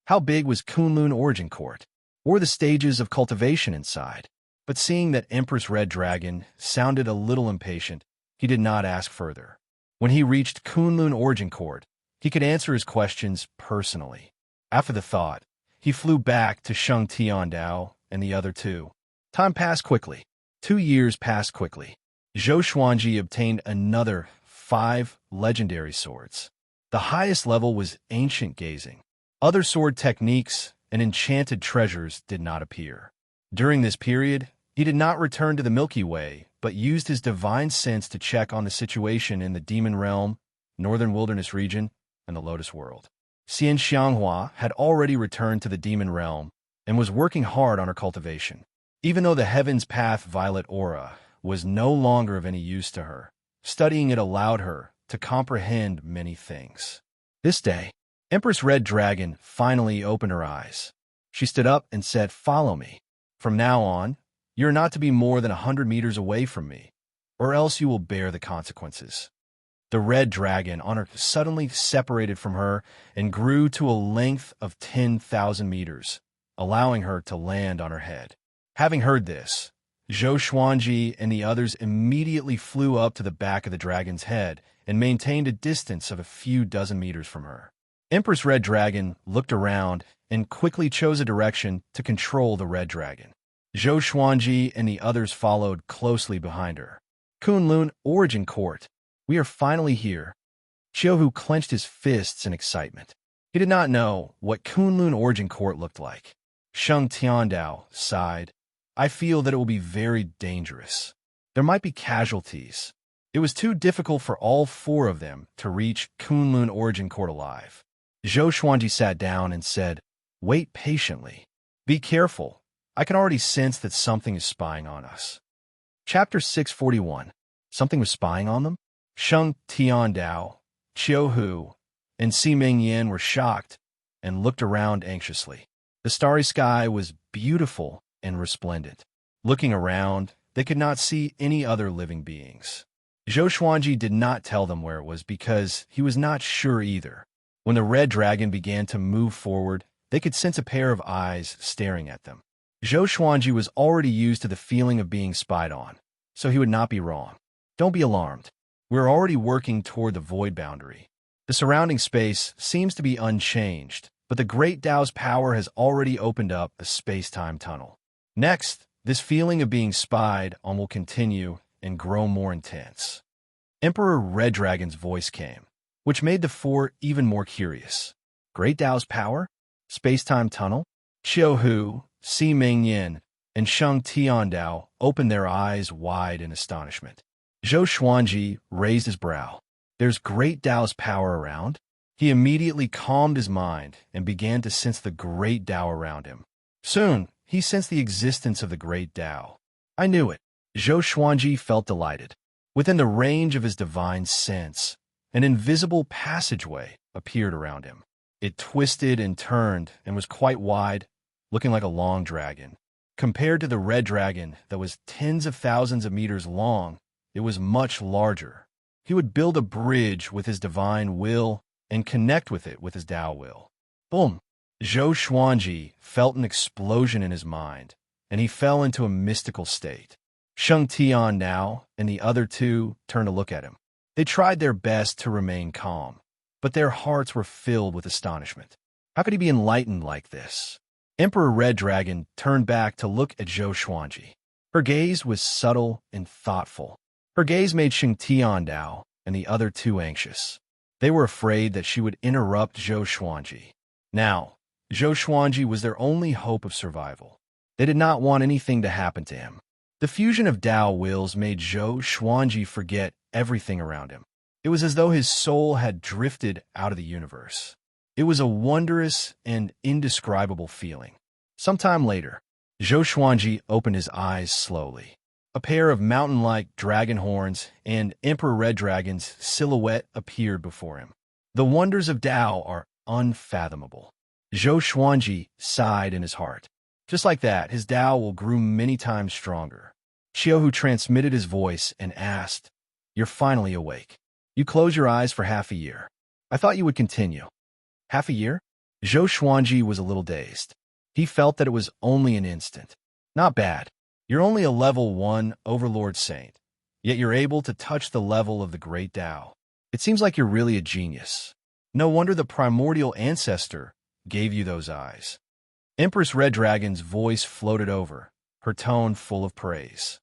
How big was Kunlun Origin Court? What were the stages of cultivation inside? But seeing that Empress Red Dragon sounded a little impatient, he did not ask further. When he reached Kunlun Origin Court, he could answer his questions personally. After the thought, he flew back to Sheng Tiandao and the other two. Time passed quickly. 2 years passed quickly. Zhou Xuanji obtained another 5 legendary swords. The highest level was Ancient Gazing. Other sword techniques and enchanted treasures did not appear. During this period, he did not return to the Milky Way, but used his divine sense to check on the situation in the Demon Realm, Northern Wilderness region, and the Lotus World. Xianxia had already returned to the Demon Realm and was working hard on her cultivation. Even though the Heaven's Path Violet Aura was no longer of any use to her, studying it allowed her to comprehend many things. This day, Empress Red Dragon finally opened her eyes. She stood up and said, "Follow me. From now on, you're not to be more than 100 meters away from me, or else you will bear the consequences." The Red Dragon on her suddenly separated from her and grew to a length of 10,000 meters, allowing her to land on her head. Having heard this, Zhou Xuanji and the others immediately flew up to the back of the dragon's head and maintained a distance of a few dozen meters from her. Empress Red Dragon looked around and quickly chose a direction to control the Red Dragon. Zhou Xuanji and the others followed closely behind her. Kunlun Origin Court. We are finally here. Qiuhu clenched his fists in excitement. He did not know what Kunlun Origin Court looked like. Sheng Tiandao sighed. I feel that it will be very dangerous. There might be casualties. It was too difficult for all 4 of them to reach Kunlun Origin Court alive. Zhou Xuanji sat down and said, "Wait patiently. Be careful. I can already sense that something is spying on us." Chapter 641. Something was spying on them? Sheng Tiandao, Qiuhu, and Siming Yan were shocked and looked around anxiously. The starry sky was beautiful and resplendent. Looking around, they could not see any other living beings. Zhou Xuanji did not tell them where it was because he was not sure either. When the Red Dragon began to move forward, they could sense a pair of eyes staring at them. Zhou Xuanji was already used to the feeling of being spied on, so he would not be wrong. Don't be alarmed. We're already working toward the void boundary. The surrounding space seems to be unchanged, but the Great Tao's power has already opened up a space-time tunnel. Next, this feeling of being spied on will continue and grow more intense. Emperor Red Dragon's voice came, which made the four even more curious. Great Tao's power? Space-time tunnel? Xiao Hu, Si Mingyan, and Sheng Tiandao opened their eyes wide in astonishment. Zhou Xuanji raised his brow. There's Great Tao's power around? He immediately calmed his mind and began to sense the Great Tao around him. Soon, he sensed the existence of the Great Tao. I knew it. Zhou Xuanji felt delighted. Within the range of his divine sense, an invisible passageway appeared around him. It twisted and turned and was quite wide, looking like a long dragon. Compared to the red dragon that was tens of thousands of meters long, it was much larger. He would build a bridge with his divine will and connect with it with his Tao will. Boom! Zhou Xuanji felt an explosion in his mind, and he fell into a mystical state. Sheng Tian now and the other two turned to look at him. They tried their best to remain calm, but their hearts were filled with astonishment. How could he be enlightened like this? Emperor Red Dragon turned back to look at Zhou Xuanji. Her gaze was subtle and thoughtful. Her gaze made Sheng Tiandao and the other two anxious. They were afraid that she would interrupt Zhou Xuanji. Now, Zhou Xuanji was their only hope of survival. They did not want anything to happen to him. The fusion of Tao wills made Zhou Xuanji forget everything around him. It was as though his soul had drifted out of the universe. It was a wondrous and indescribable feeling. Sometime later, Zhou Xuanji opened his eyes slowly. A pair of mountain-like dragon horns and Emperor Red Dragon's silhouette appeared before him. The wonders of Tao are unfathomable. Zhou Xuanji sighed in his heart. Just like that, his Tao will grow many times stronger. Xiao Hu transmitted his voice and asked, "You're finally awake. You close your eyes for half a year. I thought you would continue." Half a year? Zhou Xuanji was a little dazed. He felt that it was only an instant. Not bad. You're only a level 1 Overlord Saint, yet you're able to touch the level of the Great Tao. It seems like you're really a genius. No wonder the primordial ancestor gave you those eyes. Empress Red Dragon's voice floated over, her tone full of praise.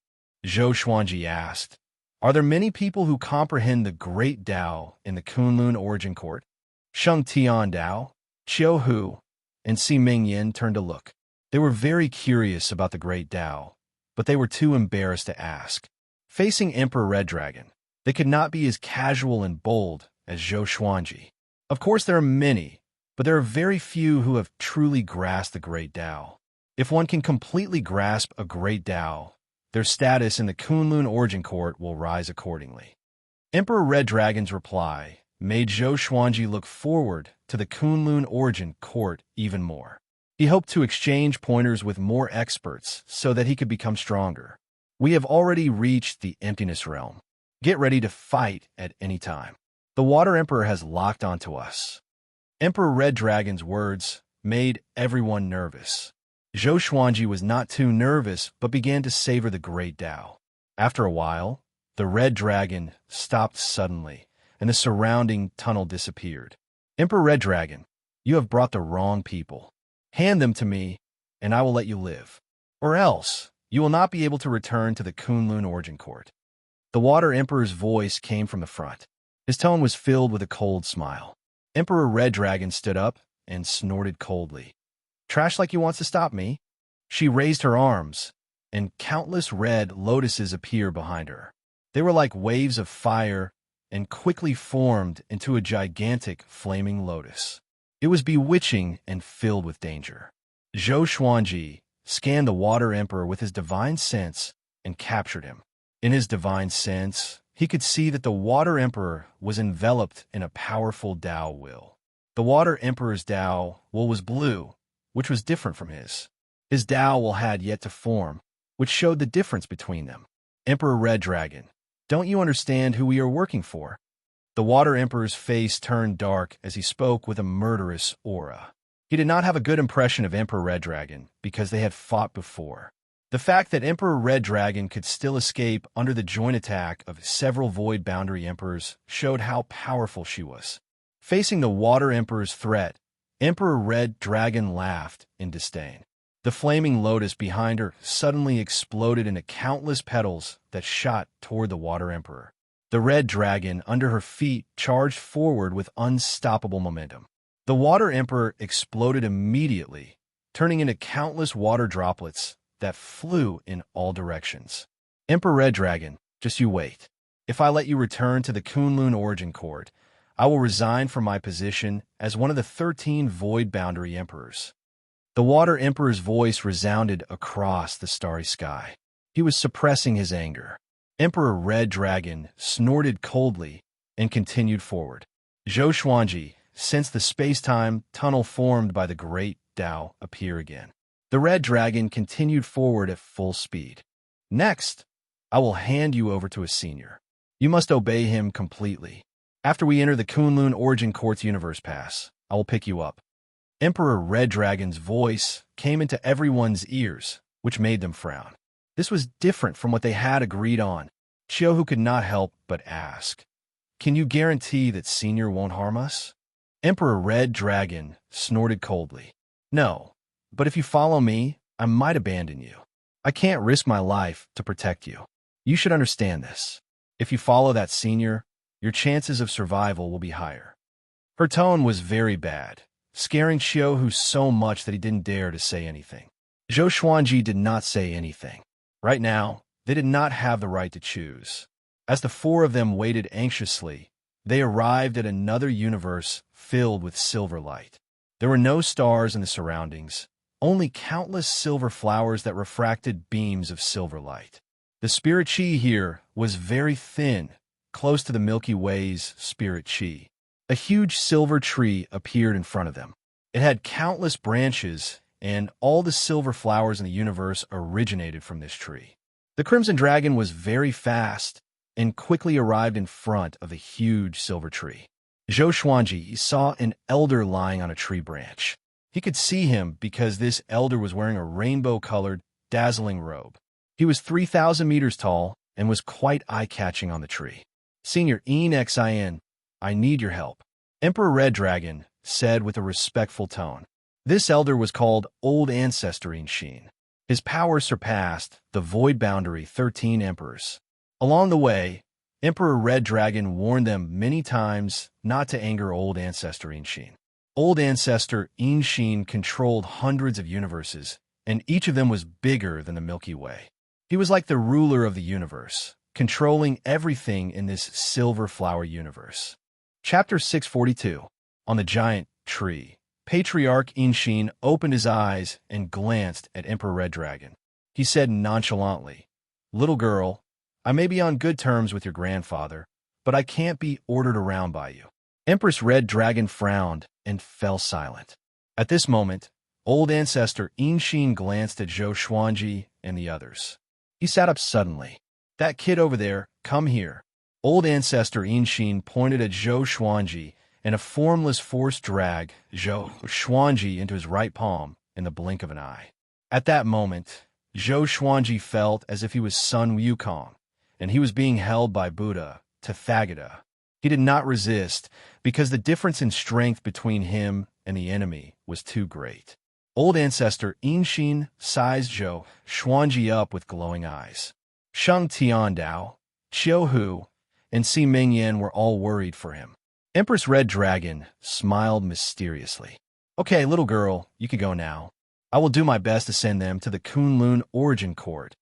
Zhou Xuanji asked, "Are there many people who comprehend the Great Tao in the Kunlun Origin Court?" Sheng Tiandao, Xiao Hu, and Si Mingyan turned to look. They were very curious about the Great Tao, but they were too embarrassed to ask. Facing Emperor Red Dragon, they could not be as casual and bold as Zhou Xuanji. Of course there are many, but there are very few who have truly grasped the Great Tao. If one can completely grasp a Great Tao, their status in the Kunlun Origin Court will rise accordingly. Emperor Red Dragon's reply made Zhou Xuanji look forward to the Kunlun Origin Court even more. He hoped to exchange pointers with more experts so that he could become stronger. We have already reached the Emptiness Realm. Get ready to fight at any time. The Water Emperor has locked onto us. Emperor Red Dragon's words made everyone nervous. Zhou Xuanji was not too nervous, but began to savor the Great Tao. After a while, the Red Dragon stopped suddenly, and the surrounding tunnel disappeared. Emperor Red Dragon, you have brought the wrong people. Hand them to me, and I will let you live. Or else, you will not be able to return to the Kunlun Origin Court. The Water Emperor's voice came from the front. His tone was filled with a cold smile. Emperor Red Dragon stood up and snorted coldly. Trash like he wants to stop me? She raised her arms, and countless red lotuses appeared behind her. They were like waves of fire and quickly formed into a gigantic flaming lotus. It was bewitching and filled with danger. Zhou Xuanji scanned the Water Emperor with his divine sense and captured him. In his divine sense, he could see that the Water Emperor was enveloped in a powerful Tao will. The Water Emperor's Tao will was blue, which was different from his. His Tao will had yet to form, which showed the difference between them. Emperor Red Dragon, don't you understand who we are working for? The Water Emperor's face turned dark as he spoke with a murderous aura. He did not have a good impression of Emperor Red Dragon because they had fought before. The fact that Emperor Red Dragon could still escape under the joint attack of several Void Boundary Emperors showed how powerful she was. Facing the Water Emperor's threat, Emperor Red Dragon laughed in disdain. The flaming lotus behind her suddenly exploded into countless petals that shot toward the Water Emperor. The Red Dragon under her feet charged forward with unstoppable momentum. The Water Emperor exploded immediately, turning into countless water droplets that flew in all directions. Emperor Red Dragon, just you wait. If I let you return to the Kunlun Origin Court, I will resign from my position as one of the 13 Void Boundary Emperors. The Water Emperor's voice resounded across the starry sky. He was suppressing his anger. Emperor Red Dragon snorted coldly and continued forward. Zhou Xuanji sensed the space-time tunnel formed by the Great Tao appear again. The Red Dragon continued forward at full speed. Next, I will hand you over to a senior. You must obey him completely. After we enter the Kunlun Origin Court's Universe Pass, I will pick you up. Emperor Red Dragon's voice came into everyone's ears, which made them frown. This was different from what they had agreed on. Xiaohu could not help but ask, "Can you guarantee that Senior won't harm us?" Emperor Red Dragon snorted coldly. "No, but if you follow me, I might abandon you. I can't risk my life to protect you. You should understand this. If you follow that Senior, your chances of survival will be higher." Her tone was very bad, scaring Xiaohu so much that he didn't dare to say anything. Zhou Xuanji did not say anything. Right now, they did not have the right to choose. As the four of them waited anxiously, they arrived at another universe filled with silver light. There were no stars in the surroundings, only countless silver flowers that refracted beams of silver light. The spirit chi here was very thin, close to the Milky Way's spirit chi. A huge silver tree appeared in front of them. It had countless branches, and all the silver flowers in the universe originated from this tree. The Crimson Dragon was very fast and quickly arrived in front of the huge silver tree. Zhou Xuanji saw an elder lying on a tree branch. He could see him because this elder was wearing a rainbow-colored, dazzling robe. He was 3,000 meters tall and was quite eye-catching on the tree. "Senior Xin, I need your help," Emperor Red Dragon said with a respectful tone. This elder was called Old Ancestor Xin. His power surpassed the Void Boundary 13 Emperors. Along the way, Emperor Red Dragon warned them many times not to anger Old Ancestor Xin. Old Ancestor Xin controlled hundreds of universes, and each of them was bigger than the Milky Way. He was like the ruler of the universe, controlling everything in this silver flower universe. Chapter 642. On the Giant Tree. Patriarch Xin opened his eyes and glanced at Emperor Red Dragon. He said nonchalantly, "Little girl, I may be on good terms with your grandfather, but I can't be ordered around by you." Empress Red Dragon frowned and fell silent. At this moment, Old Ancestor Xin glanced at Zhou Xuanji and the others. He sat up suddenly. "That kid over there, come here." Old Ancestor Xin pointed at Zhou Xuanji, and a formless force dragged Zhou Xuanji into his right palm in the blink of an eye. At that moment, Zhou Xuanji felt as if he was Sun Wukong, and he was being held by Buddha, Tathagata. He did not resist, because the difference in strength between him and the enemy was too great. Old Ancestor Xin sized Zhou Xuanji up with glowing eyes. Sheng Tiandao, Qiu Hu, and Si Mingyan were all worried for him. Empress Red Dragon smiled mysteriously. "Okay, little girl, you can go now. I will do my best to send them to the Kunlun Origin Court,"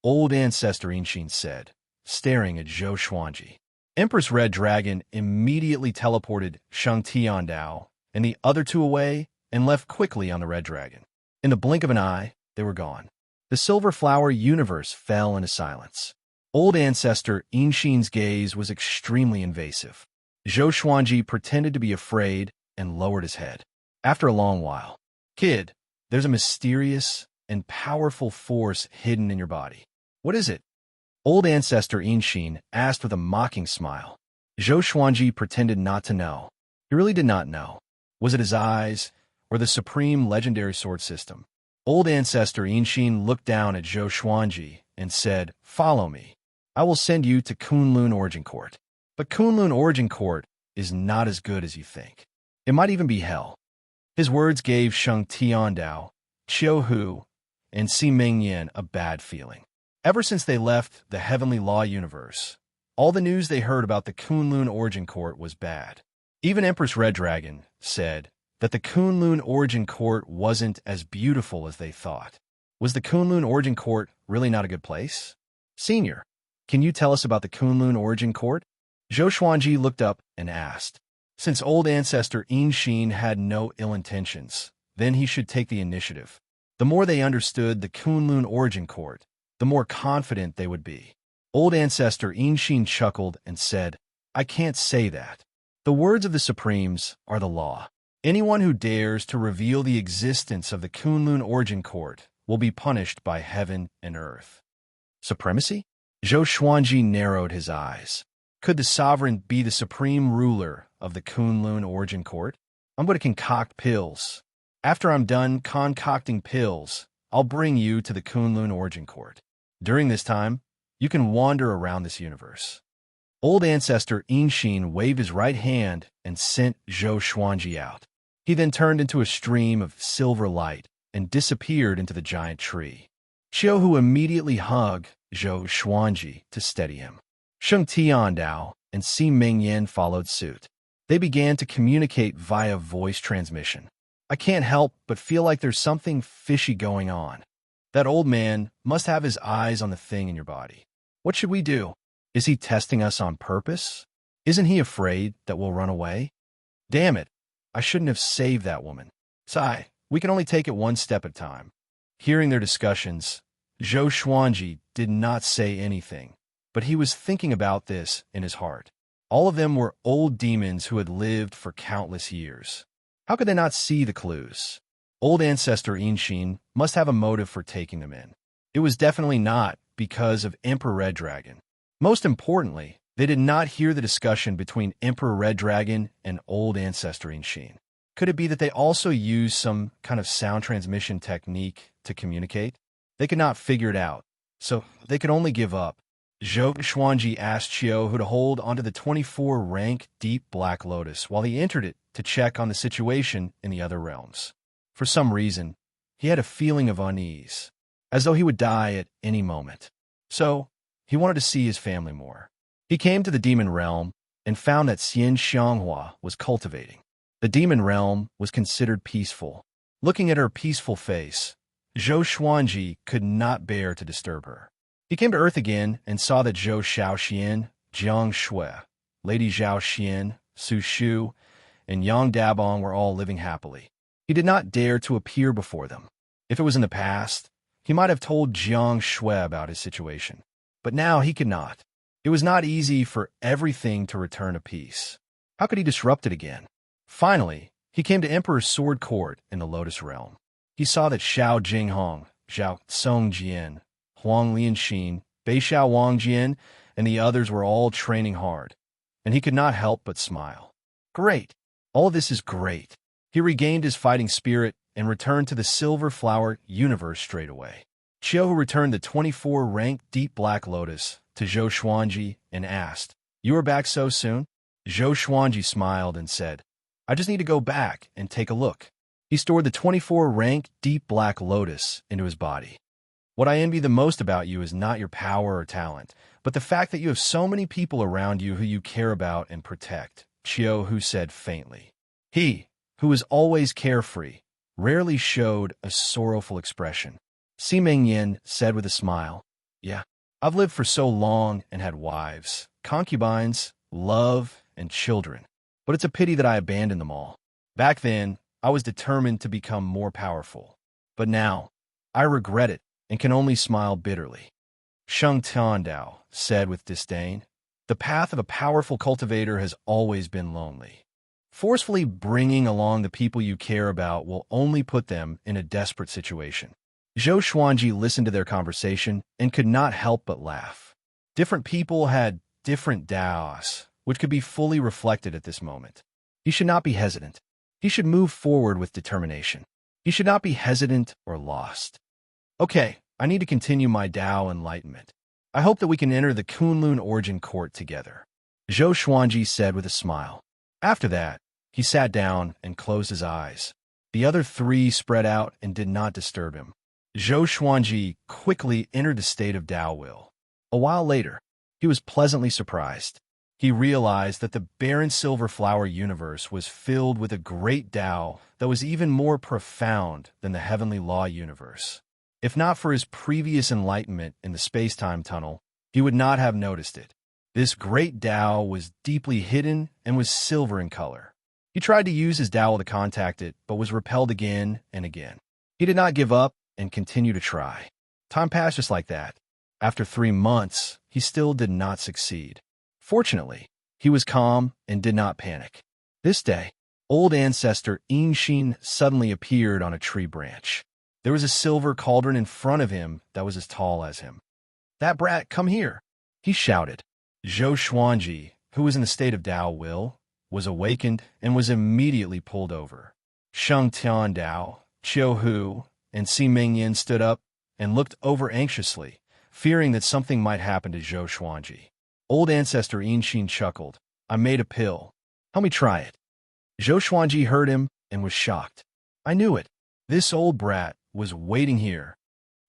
Old Ancestor Xin said, staring at Zhou Xuanji. Empress Red Dragon immediately teleported Sheng Tiandao and the other two away and left quickly on the Red Dragon. In the blink of an eye, they were gone. The Silver Flower universe fell into silence. Old Ancestor Xin's gaze was extremely invasive. Zhou Xuanji pretended to be afraid and lowered his head. After a long while, "Kid, there's a mysterious and powerful force hidden in your body. What is it?" Old Ancestor Xin asked with a mocking smile. Zhou Xuanji pretended not to know. He really did not know. Was it his eyes or the supreme legendary sword system? Old ancestor Yinxin looked down at Zhou Xuanji and said, "Follow me. I will send you to Kunlun Origin Court." But Kunlun Origin Court is not as good as you think. It might even be hell. His words gave Sheng Tiandao, Qiu Hu, and Si Mingyan a bad feeling. Ever since they left the Heavenly Law universe, all the news they heard about the Kunlun Origin Court was bad. Even Empress Red Dragon said that the Kunlun Origin Court wasn't as beautiful as they thought. Was the Kunlun Origin Court really not a good place? Senior, can you tell us about the Kunlun Origin Court? Zhou Xuanji looked up and asked. Since old ancestor Yinxin had no ill intentions, then he should take the initiative. The more they understood the Kunlun Origin Court, the more confident they would be. Old ancestor Yinxin chuckled and said, "I can't say that. The words of the Supremes are the law. Anyone who dares to reveal the existence of the Kunlun Origin Court will be punished by heaven and earth." Supremacy? Zhou Xuanji narrowed his eyes. Could the sovereign be the supreme ruler of the Kunlun Origin Court? I'm going to concoct pills. After I'm done concocting pills, I'll bring you to the Kunlun Origin Court. During this time, you can wander around this universe. Old ancestor Yinxin waved his right hand and sent Zhou Xuanji out. He then turned into a stream of silver light and disappeared into the giant tree. Qiu Hu immediately hugged Zhou Xuanji to steady him. Sheng Tiandao and Si Mingyan followed suit. They began to communicate via voice transmission. I can't help but feel like there's something fishy going on. That old man must have his eyes on the thing in your body. What should we do? Is he testing us on purpose? Isn't he afraid that we'll run away? Damn it, I shouldn't have saved that woman. Sigh, we can only take it one step at a time. Hearing their discussions, Zhou Xuanji did not say anything, but he was thinking about this in his heart. All of them were old demons who had lived for countless years. How could they not see the clues? Old ancestor Yinxin must have a motive for taking them in. It was definitely not because of Emperor Red Dragon. Most importantly, they did not hear the discussion between Emperor Red Dragon and old ancestor Yinxin. Could it be that they also used some kind of sound transmission technique to communicate? They could not figure it out, so they could only give up. Zhou Xuanji asked Qiu Hu to hold onto the 24-rank deep black lotus while he entered it to check on the situation in the other realms. For some reason, he had a feeling of unease, as though he would die at any moment. So, he wanted to see his family more. He came to the demon realm and found that Xianxia was cultivating. The demon realm was considered peaceful. Looking at her peaceful face, Zhou Xuanji could not bear to disturb her. He came to Earth again and saw that Zhou Shaoxian, Jiang Shui, Lady Zhao Xian, Su Shu, and Yang Dabong were all living happily. He did not dare to appear before them. If it was in the past, he might have told Jiang Shui about his situation. But now he could not. It was not easy for everything to return to peace. How could he disrupt it again? Finally, he came to Emperor's Sword Court in the Lotus Realm. He saw that Xiao Jinghong, Zhao Songjian, Huang Lianxin, Beixiao Wangjian, and the others were all training hard, and he could not help but smile. Great! All of this is great. He regained his fighting spirit and returned to the Silver Flower universe straight away. Qiu Hu returned the 24-rank deep black lotus to Zhou Xuanji and asked, "You are back so soon?" Zhou Xuanji smiled and said, "I just need to go back and take a look." He stored the 24-rank deep black lotus into his body. What I envy the most about you is not your power or talent, but the fact that you have so many people around you who you care about and protect, Qiu Hu said faintly. He, who was always carefree, rarely showed a sorrowful expression. Si Mingyan said with a smile, "Yeah, I've lived for so long and had wives, concubines, love, and children, but it's a pity that I abandoned them all. Back then, I was determined to become more powerful, but now, I regret it and can only smile bitterly." Sheng Tiandao said with disdain, "The path of a powerful cultivator has always been lonely. Forcefully bringing along the people you care about will only put them in a desperate situation." Zhou Xuanji listened to their conversation and could not help but laugh. Different people had different Daos, which could be fully reflected at this moment. He should not be hesitant. He should move forward with determination. He should not be hesitant or lost. Okay, I need to continue my Tao enlightenment. I hope that we can enter the Kunlun Origin Court together, Zhou Xuanji said with a smile. After that, he sat down and closed his eyes. The other three spread out and did not disturb him. Zhou Xuanji quickly entered the state of Tao will. A while later, he was pleasantly surprised. He realized that the barren silver flower universe was filled with a great Tao that was even more profound than the heavenly law universe. If not for his previous enlightenment in the space-time tunnel, he would not have noticed it. This great Tao was deeply hidden and was silver in color. He tried to use his Tao to contact it, but was repelled again and again. He did not give up and continued to try. Time passed just like that. After 3 months, he still did not succeed. Fortunately, he was calm and did not panic. This day, old ancestor Xianxia suddenly appeared on a tree branch. There was a silver cauldron in front of him that was as tall as him. "That brat, come here!" he shouted. Zhou Xuanji, who was in the state of Tao will, was awakened and was immediately pulled over. Sheng Tian Dao, Qiu Hu, and Si Mingyan stood up and looked over anxiously, fearing that something might happen to Zhou Xuanji. Old ancestor Xianxia chuckled. "I made a pill. Help me try it." Zhou Xuanji heard him and was shocked. "I knew it. This old brat was waiting here.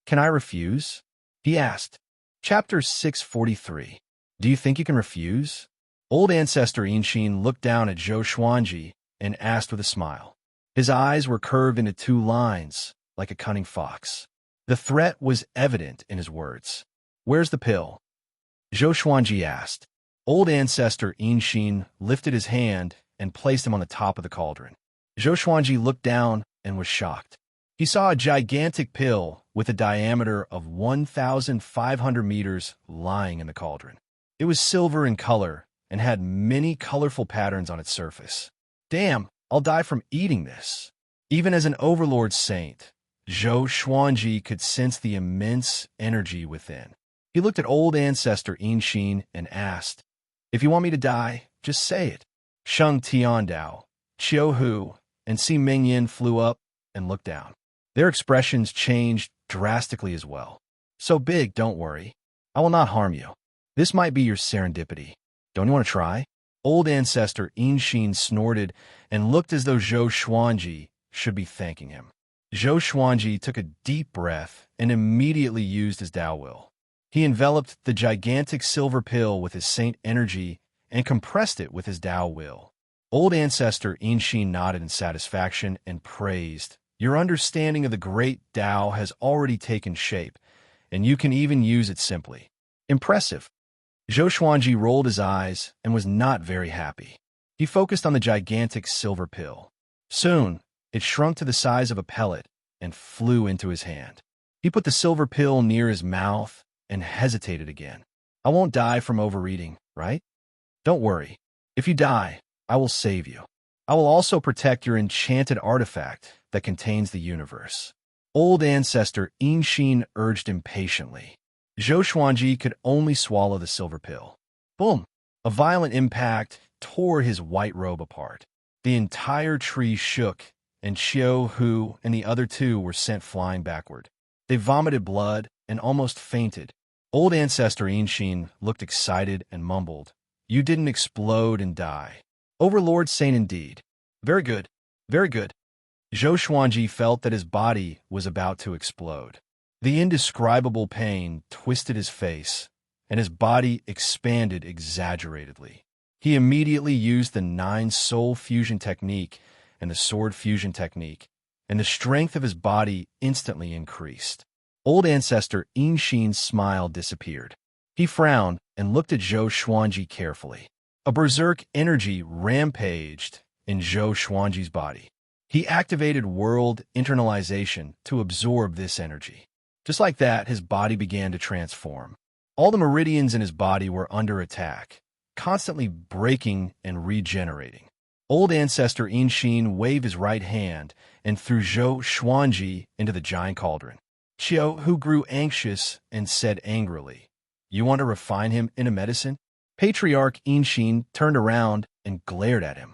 Can I refuse?" he asked. Chapter 643. Do you think you can refuse? Old ancestor Xianxia looked down at Zhou Xuanji and asked with a smile. His eyes were curved into 2 lines, like a cunning fox. The threat was evident in his words. "Where's the pill?" Zhou Xuanji asked. Old ancestor Xianxia lifted his hand and placed him on the top of the cauldron. Zhou Xuanji looked down and was shocked. He saw a gigantic pill with a diameter of 1,500 meters lying in the cauldron. It was silver in color and had many colorful patterns on its surface. "Damn, I'll die from eating this." Even as an overlord saint, Zhou Xuanji could sense the immense energy within. He looked at old ancestor Xianxia and asked, "If you want me to die, just say it." Sheng Tiandao, Qiu Hu, and Si Mingyan flew up and looked down. Their expressions changed drastically as well. "So big, don't worry. I will not harm you. This might be your serendipity. Don't you want to try?" Old ancestor Xianxia snorted and looked as though Zhou Xuanji should be thanking him. Zhou Xuanji took a deep breath and immediately used his Tao will. He enveloped the gigantic silver pill with his saint energy and compressed it with his Tao will. Old ancestor Xianxia nodded in satisfaction and praised, "Your understanding of the great Tao has already taken shape, and you can even use it simply. Impressive." Zhou Xuanji rolled his eyes and was not very happy. He focused on the gigantic silver pill. Soon, it shrunk to the size of a pellet and flew into his hand. He put the silver pill near his mouth and hesitated again. "I won't die from overeating, right?" "Don't worry. If you die, I will save you. I will also protect your enchanted artifact that contains the universe." Old ancestor Xianxia urged impatiently. Zhou Xuanji could only swallow the silver pill. Boom! A violent impact tore his white robe apart. The entire tree shook, and Qiu Hu and the other 2 were sent flying backward. They vomited blood and almost fainted. Old ancestor Xianxia looked excited and mumbled, "You didn't explode and die. Overlord Saint indeed. Very good, very good." Zhou Xuanji felt that his body was about to explode. The indescribable pain twisted his face, and his body expanded exaggeratedly. He immediately used the 9-soul fusion technique and the sword fusion technique, and the strength of his body instantly increased. Old ancestor Xianxia's smile disappeared. He frowned and looked at Zhou Xuanji carefully. A berserk energy rampaged in Zhou Xuanji's body. He activated world internalization to absorb this energy. Just like that, his body began to transform. All the meridians in his body were under attack, constantly breaking and regenerating. Old ancestor Xianxia waved his right hand and threw Zhou Xuanji into the giant cauldron. Qiu Hu grew anxious and said angrily, "You want to refine him into medicine?" Patriarch Xianxia turned around and glared at him.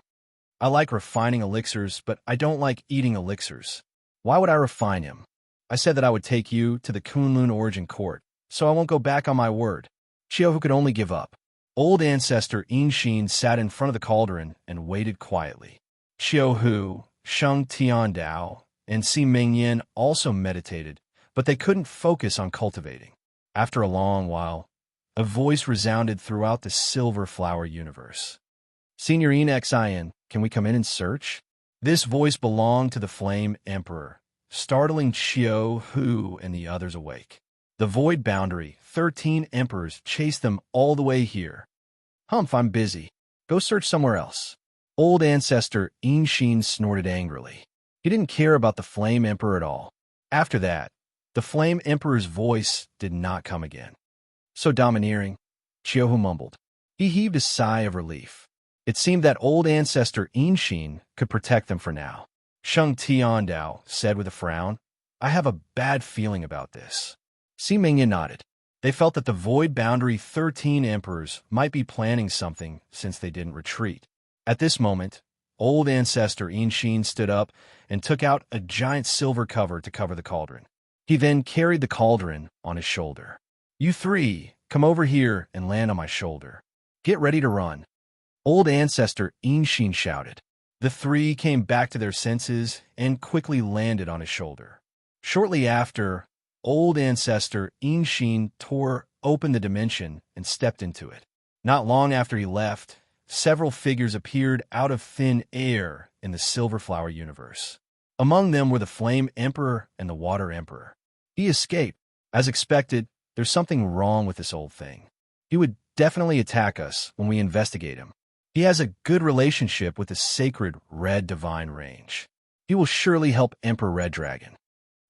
"I like refining elixirs, but I don't like eating elixirs." Why would I refine him? I said that I would take you to the Kunlun Origin Court, so I won't go back on my word. Xiao could only give up. Old ancestor Yinxin sat in front of the cauldron and waited quietly. Xiao Hu, Sheng Tiandao, and Si Mingyan also meditated, but they couldn't focus on cultivating. After a long while, a voice resounded throughout the Silver Flower universe. Signorina Xian, can we come in and search? This voice belonged to the Flame Emperor, startling Xiao Hu and the others awake. The Void Boundary, 13 Emperors chased them all the way here. Humph, I'm busy. Go search somewhere else. Old ancestor Yinxin snorted angrily. He didn't care about the Flame Emperor at all. After that, the Flame Emperor's voice did not come again. So domineering, Xiao Hu mumbled. He heaved a sigh of relief. It seemed that old ancestor Yinxin could protect them for now. Sheng Tiandao said with a frown, I have a bad feeling about this. Si Mingyan nodded. They felt that the Void Boundary 13 Emperors might be planning something since they didn't retreat. At this moment, old ancestor Yinxin stood up and took out a giant silver cover to cover the cauldron. He then carried the cauldron on his shoulder. You three, come over here and land on my shoulder. Get ready to run. Old ancestor Yinxin shouted. The three came back to their senses and quickly landed on his shoulder. Shortly after, old ancestor Yinxin tore open the dimension and stepped into it. Not long after he left, several figures appeared out of thin air in the Silver Flower universe. Among them were the Flame Emperor and the Water Emperor. He escaped. As expected, there's something wrong with this old thing. He would definitely attack us when we investigate him. He has a good relationship with the sacred Red Divine Range. He will surely help Emperor Red Dragon.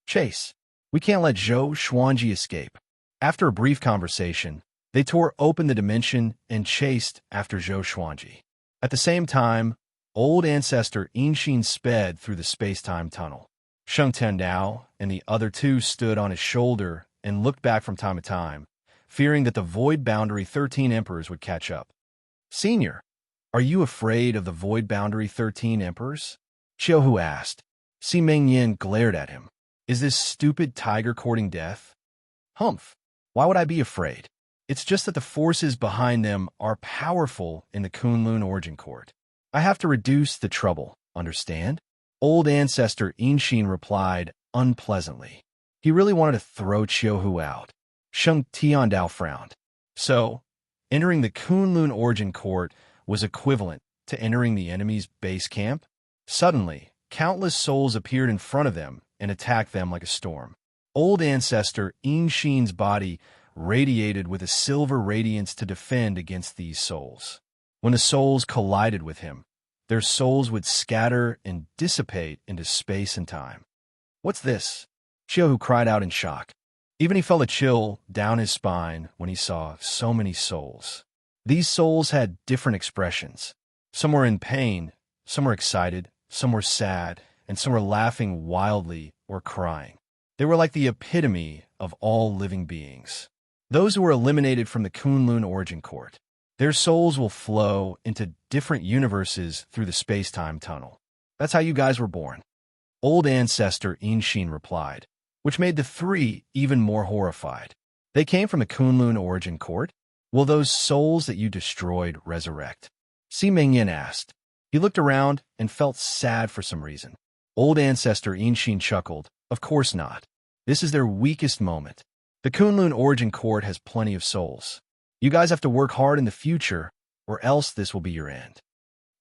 Chase. We can't let Zhou Xuanji escape. After a brief conversation, they tore open the dimension and chased after Zhou Xuanji. At the same time, old ancestor Yinxin sped through the space-time tunnel. Sheng Tiandao and the other two stood on his shoulder and looked back from time to time, fearing that the Void Boundary 13 Emperors would catch up. Senior, are you afraid of the Void Boundary 13 Emperors? Xiao Hu asked. Si Mingyan glared at him. Is this stupid tiger courting death? Humph, why would I be afraid? It's just that the forces behind them are powerful in the Kunlun Origin Court. I have to reduce the trouble, understand? Old ancestor Yinxin replied unpleasantly. He really wanted to throw Xiao Hu out. Sheng Tiandao frowned. So, entering the Kunlun Origin Court was equivalent to entering the enemy's base camp? Suddenly, countless souls appeared in front of them and attacked them like a storm. Old ancestor Yinxin's body radiated with a silver radiance to defend against these souls. When the souls collided with him, their souls would scatter and dissipate into space and time. What's this? Xiao Hu cried out in shock. Even he felt a chill down his spine when he saw so many souls. These souls had different expressions. Some were in pain, some were excited, some were sad, and some were laughing wildly or crying. They were like the epitome of all living beings. Those who were eliminated from the Kunlun Origin Court. Their souls will flow into different universes through the space-time tunnel. That's how you guys were born. Old ancestor Yinxin replied, which made the three even more horrified. They came from the Kunlun Origin Court? Will those souls that you destroyed resurrect? Si Mingyan asked. He looked around and felt sad for some reason. Old ancestor Yinxin chuckled. Of course not. This is their weakest moment. The Kunlun Origin Court has plenty of souls. You guys have to work hard in the future, or else this will be your end.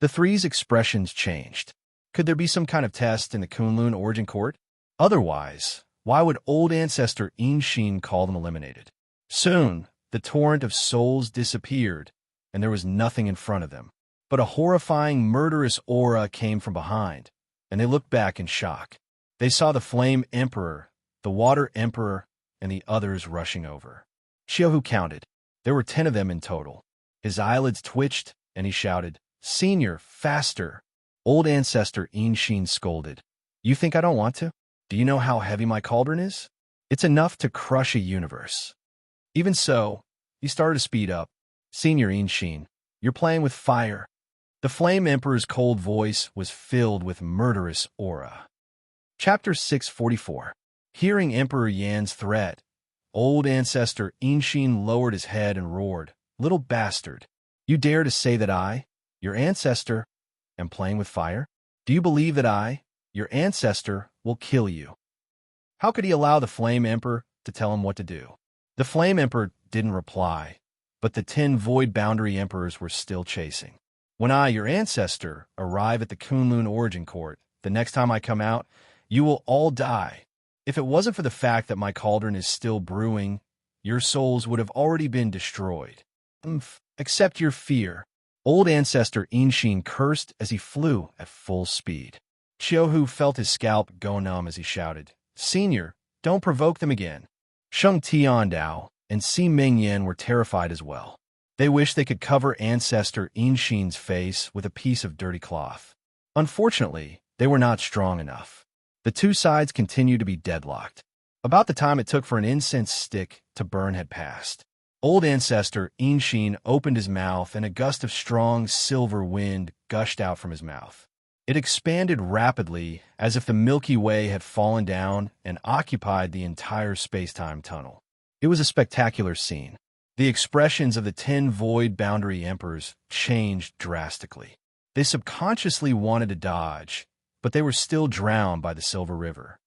The three's expressions changed. Could there be some kind of test in the Kunlun Origin Court? Otherwise, why would old ancestor Yinxin call them eliminated? Soon, the torrent of souls disappeared, and there was nothing in front of them. But a horrifying, murderous aura came from behind, and they looked back in shock. They saw the Flame Emperor, the Water Emperor, and the others rushing over. Xiao Hu counted. There were 10 of them in total. His eyelids twitched, and he shouted, Senior, faster! Old ancestor Yinxin scolded. You think I don't want to? Do you know how heavy my cauldron is? It's enough to crush a universe. Even so, he started to speed up. Senior Yinxin, you're playing with fire. The Flame Emperor's cold voice was filled with murderous aura. Chapter 644. Hearing Emperor Yan's threat, old ancestor Inxin lowered his head and roared, "Little bastard! You dare to say that I, your ancestor, am playing with fire? Do you believe that I, your ancestor, will kill you?" How could he allow the Flame Emperor to tell him what to do? The Flame Emperor didn't reply, but the 10 Void Boundary Emperors were still chasing. "When I, your ancestor, arrive at the Kunlun Origin Court, the next time I come out, you will all die. If it wasn't for the fact that my cauldron is still brewing, your souls would have already been destroyed. Accept your fear." Old ancestor Inxin cursed as he flew at full speed. Xiaohu felt his scalp go numb as he shouted, "Senior, don't provoke them again." Sheng Tiandao and Si Mingyan were terrified as well. They wished they could cover ancestor Inxin's face with a piece of dirty cloth. Unfortunately, they were not strong enough. The two sides continued to be deadlocked. About the time it took for an incense stick to burn had passed. Old ancestor Inxin opened his mouth and a gust of strong silver wind gushed out from his mouth. It expanded rapidly as if the Milky Way had fallen down and occupied the entire space-time tunnel. It was a spectacular scene. The expressions of the 10 Void Boundary Emperors changed drastically. They subconsciously wanted to dodge, but they were still drowned by the Silver River.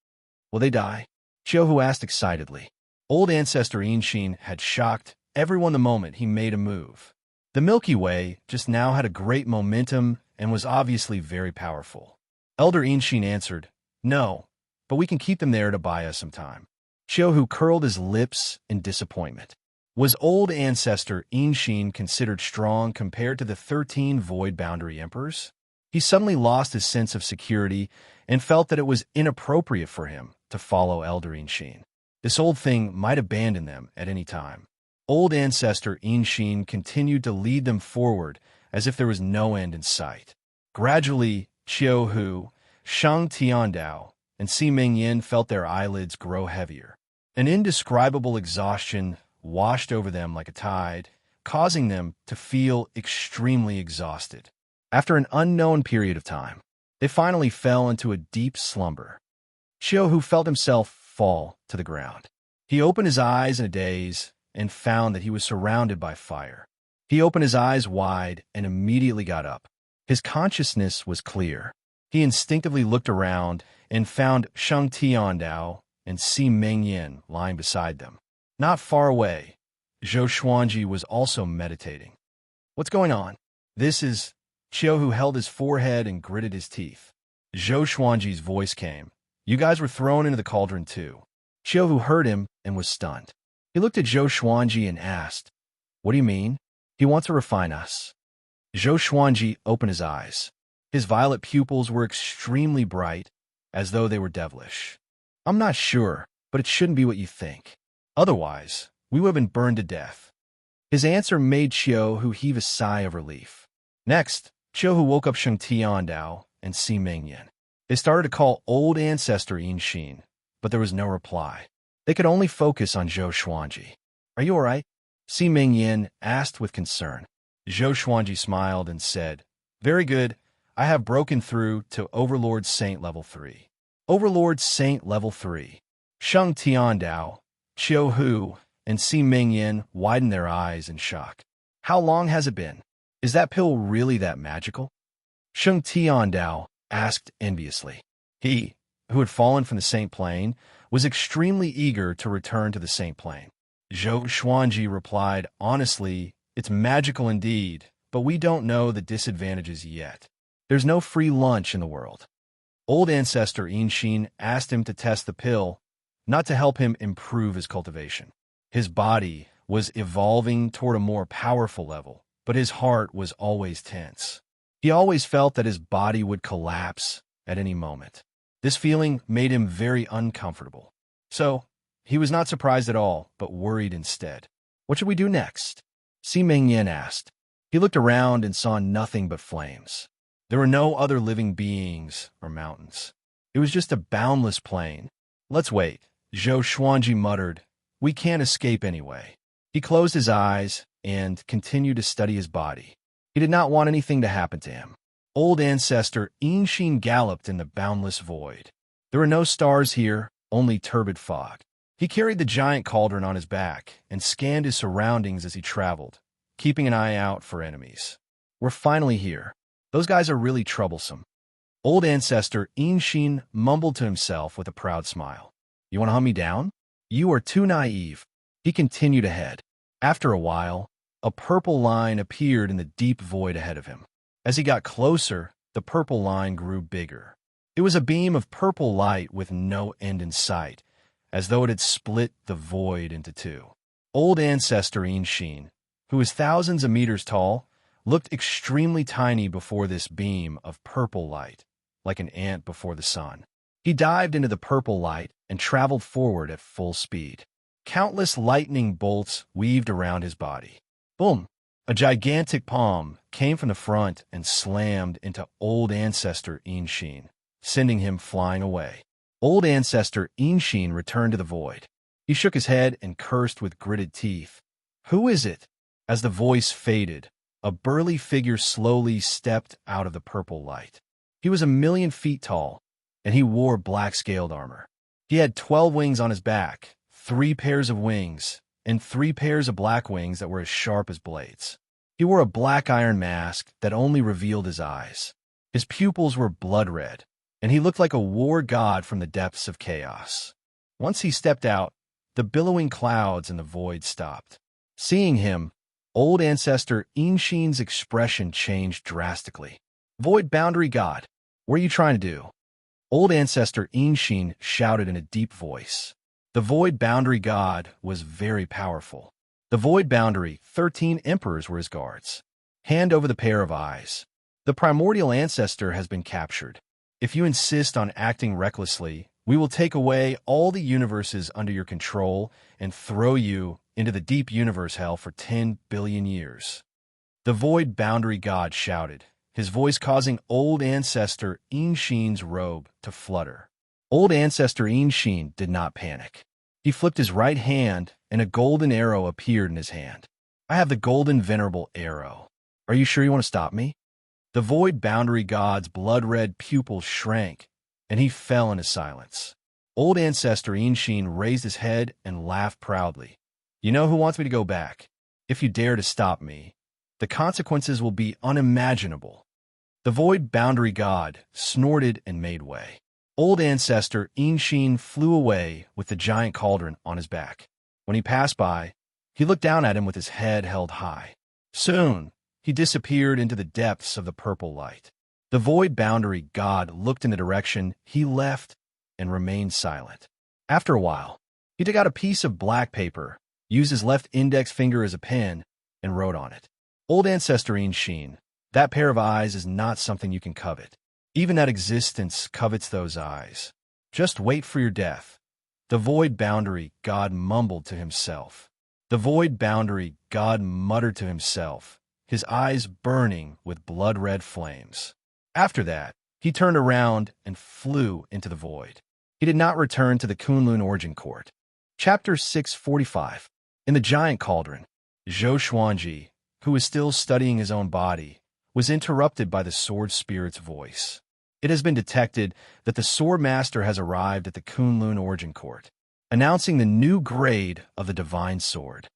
"Will they die?" Xiaohu asked excitedly. Old ancestor Inxin had shocked everyone the moment he made a move. The Milky Way just now had a great momentum and was obviously very powerful. Elder Inxin answered, "No, but we can keep them there to buy us some time." Xiaohu curled his lips in disappointment. Was old ancestor Inxin considered strong compared to the 13 Void Boundary Emperors? He suddenly lost his sense of security and felt that it was inappropriate for him to follow Elder Inxin. This old thing might abandon them at any time. Old ancestor Inxin continued to lead them forward as if there was no end in sight. Gradually, Xiaohu, Shang Tiandao, and Si Mingyan felt their eyelids grow heavier. An indescribable exhaustion washed over them like a tide, causing them to feel extremely exhausted. After an unknown period of time, they finally fell into a deep slumber. Xiaohu felt himself fall to the ground. He opened his eyes in a daze and found that he was surrounded by fire. He opened his eyes wide and immediately got up. His consciousness was clear. He instinctively looked around and found Sheng Tiandao and Si Mingyan lying beside them. Not far away, Zhou Xuanji was also meditating. "What's going on?" "This is..." Xiaohu held his forehead and gritted his teeth. Zhou Xuanji's voice came. "You guys were thrown into the cauldron too." Xiaohu heard him and was stunned. He looked at Zhou Xuanji and asked, "What do you mean?" "He wants to refine us." Zhou Xuanji opened his eyes. His violet pupils were extremely bright, as though they were devilish. "I'm not sure, but it shouldn't be what you think. Otherwise, we would have been burned to death." His answer made Xiaohu heave a sigh of relief. Next, Xiaohu woke up Sheng Tiandao and Si Mingyan. They started to call old ancestor Inxin, but there was no reply. They could only focus on Zhou Xuanji. "Are you all right?" Si Mingyan asked with concern. Zhou Xuanji smiled and said, "Very good. I have broken through to Overlord Saint Level 3. Overlord Saint Level 3. Sheng Tiandao, Xiaohu, and Si Mingyan widened their eyes in shock. "How long has it been? Is that pill really that magical?" Sheng Tiandao asked enviously. He, who had fallen from the Saint Plane, was extremely eager to return to the Saint Plane. Zhou Xuanji replied, "Honestly, it's magical indeed, but we don't know the disadvantages yet. There's no free lunch in the world." Old ancestor Inxin asked him to test the pill, not to help him improve his cultivation. His body was evolving toward a more powerful level, but his heart was always tense. He always felt that his body would collapse at any moment. This feeling made him very uncomfortable. So, he was not surprised at all, but worried instead. "What should we do next?" Si Mingyan asked. He looked around and saw nothing but flames. There were no other living beings or mountains. It was just a boundless plain. "Let's wait," Zhou Xuanji muttered. "We can't escape anyway." He closed his eyes and continued to study his body. He did not want anything to happen to him. Old ancestor Inxin galloped in the boundless void. There were no stars here, only turbid fog. He carried the giant cauldron on his back and scanned his surroundings as he traveled, keeping an eye out for enemies. We're finally here. Those guys are really troublesome. Old ancestor Xianxia mumbled to himself with a proud smile. You want to hunt me down? You are too naive. He continued ahead. After a while, a purple line appeared in the deep void ahead of him. As he got closer, the purple line grew bigger. It was a beam of purple light with no end in sight, as though it had split the void into two. Old ancestor Xianxia, who was thousands of meters tall, looked extremely tiny before this beam of purple light, like an ant before the sun. He dived into the purple light and traveled forward at full speed. Countless lightning bolts weaved around his body. Boom! A gigantic palm came from the front and slammed into old ancestor Xianxia, sending him flying away. Old ancestor Xianxia returned to the void. He shook his head and cursed with gritted teeth. Who is it? As the voice faded, a burly figure slowly stepped out of the purple light. He was 1,000,000 feet tall, and he wore black scaled armor. He had 12 wings on his back, 3 pairs of wings, and 3 pairs of black wings that were as sharp as blades. He wore a black iron mask that only revealed his eyes. His pupils were blood red, and he looked like a war god from the depths of chaos. Once he stepped out, the billowing clouds in the void stopped. Seeing him, old ancestor Xianxia's expression changed drastically. Void boundary god, what are you trying to do? Old ancestor Xianxia shouted in a deep voice. The void boundary god was very powerful. The void boundary, 13 emperors were his guards. Hand over the pair of eyes. The primordial ancestor has been captured. If you insist on acting recklessly, we will take away all the universes under your control and throw you into the deep universe hell for 10 billion years. The void boundary god shouted, his voice causing old ancestor Xianxia's robe to flutter. Old ancestor Xianxia did not panic. He flipped his right hand, and a golden arrow appeared in his hand. I have the golden venerable arrow. Are you sure you want to stop me? The void boundary god's blood-red pupils shrank, and he fell into silence. Old ancestor Xianxia raised his head and laughed proudly. You know who wants me to go back? If you dare to stop me, the consequences will be unimaginable. The void boundary god snorted and made way. Old ancestor Xianxia flew away with the giant cauldron on his back. When he passed by, he looked down at him with his head held high. Soon, he disappeared into the depths of the purple light. The void boundary god looked in the direction he left and remained silent. After a while, he took out a piece of black paper, used his left index finger as a pen, and wrote on it. Old ancestor Xianxia, that pair of eyes is not something you can covet. Even that existence covets those eyes. Just wait for your death. The void boundary god mumbled to himself. The void boundary god muttered to himself, his eyes burning with blood-red flames. After that, he turned around and flew into the void. He did not return to the Kunlun Origin Court. Chapter 645. In the giant cauldron, Xianxia, who was still studying his own body, was interrupted by the sword spirit's voice. It has been detected that the sword master has arrived at the Kunlun Origin Court, announcing the new grade of the divine sword.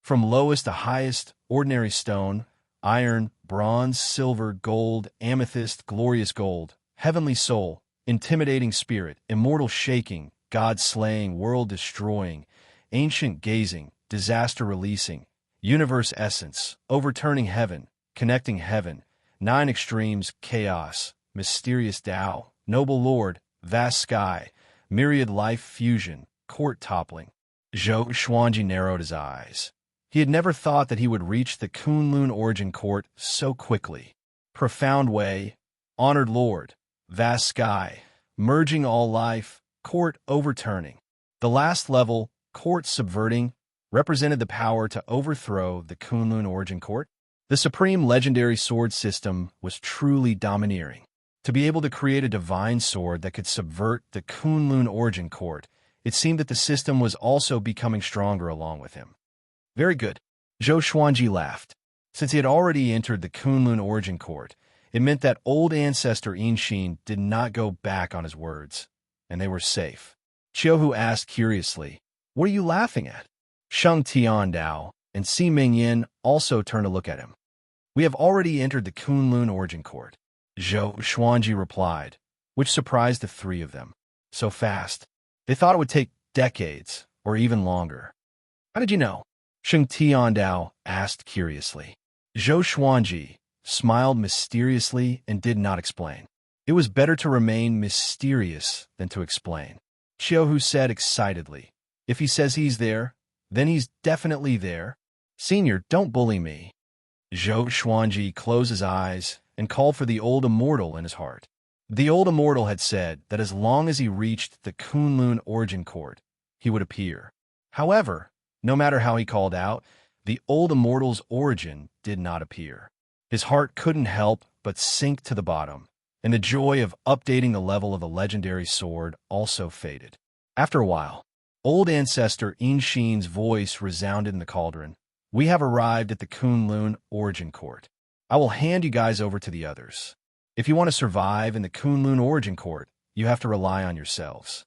From lowest to highest, ordinary stone, iron, bronze, silver, gold, amethyst, glorious gold, heavenly soul, intimidating spirit, immortal shaking, God-slaying, world-destroying, ancient gazing, disaster-releasing, universe essence, overturning heaven, connecting heaven, 9 extremes, chaos, mysterious Tao, noble lord, vast sky, myriad life fusion, court toppling. Xianxia narrowed his eyes. He had never thought that he would reach the Kunlun Origin Court so quickly. Profound way, honored lord, vast sky, merging all life, court overturning. The last level, court subverting, represented the power to overthrow the Kunlun Origin Court. The supreme legendary sword system was truly domineering. To be able to create a divine sword that could subvert the Kunlun Origin Court, it seemed that the system was also becoming stronger along with him. Very good. Xianxia laughed. Since he had already entered the Kunlun Origin Court, it meant that old ancestor Xianxia did not go back on his words. and they were safe. Xiaohu asked curiously, "What are you laughing at?" Sheng Tiandao and Si Mingyin also turned to look at him. "We have already entered the Kunlun Origin Court," Zhou Xuanji replied, which surprised the three of them. So fast. They thought it would take decades, or even longer. "How did you know?" Sheng Tiandao asked curiously. Zhou Xuanji smiled mysteriously and did not explain. It was better to remain mysterious than to explain. Xiaohu said excitedly, "If he says he's there, then he's definitely there. Senior, don't bully me." Zhou Xuanji closed his eyes and called for the old immortal in his heart. The old immortal had said that as long as he reached the Kunlun Origin Court, he would appear. However, no matter how he called out, the old immortal's origin did not appear. His heart couldn't help but sink to the bottom, and the joy of updating the level of the legendary sword also faded. After a while, old ancestor Xianxia's voice resounded in the cauldron. "We have arrived at the Kunlun Origin Court. I will hand you guys over to the others. If you want to survive in the Kunlun Origin Court, you have to rely on yourselves."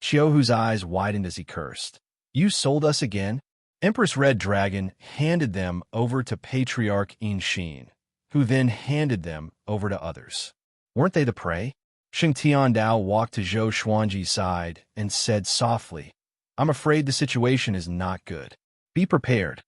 Xiaohu's eyes widened as he cursed. "You sold us again?" Empress Red Dragon handed them over to Patriarch Xianxia, who then handed them over to others. Weren't they the prey? Sheng Tiandao walked to Zhou Xuanji's side and said softly, "I'm afraid the situation is not good. Be prepared."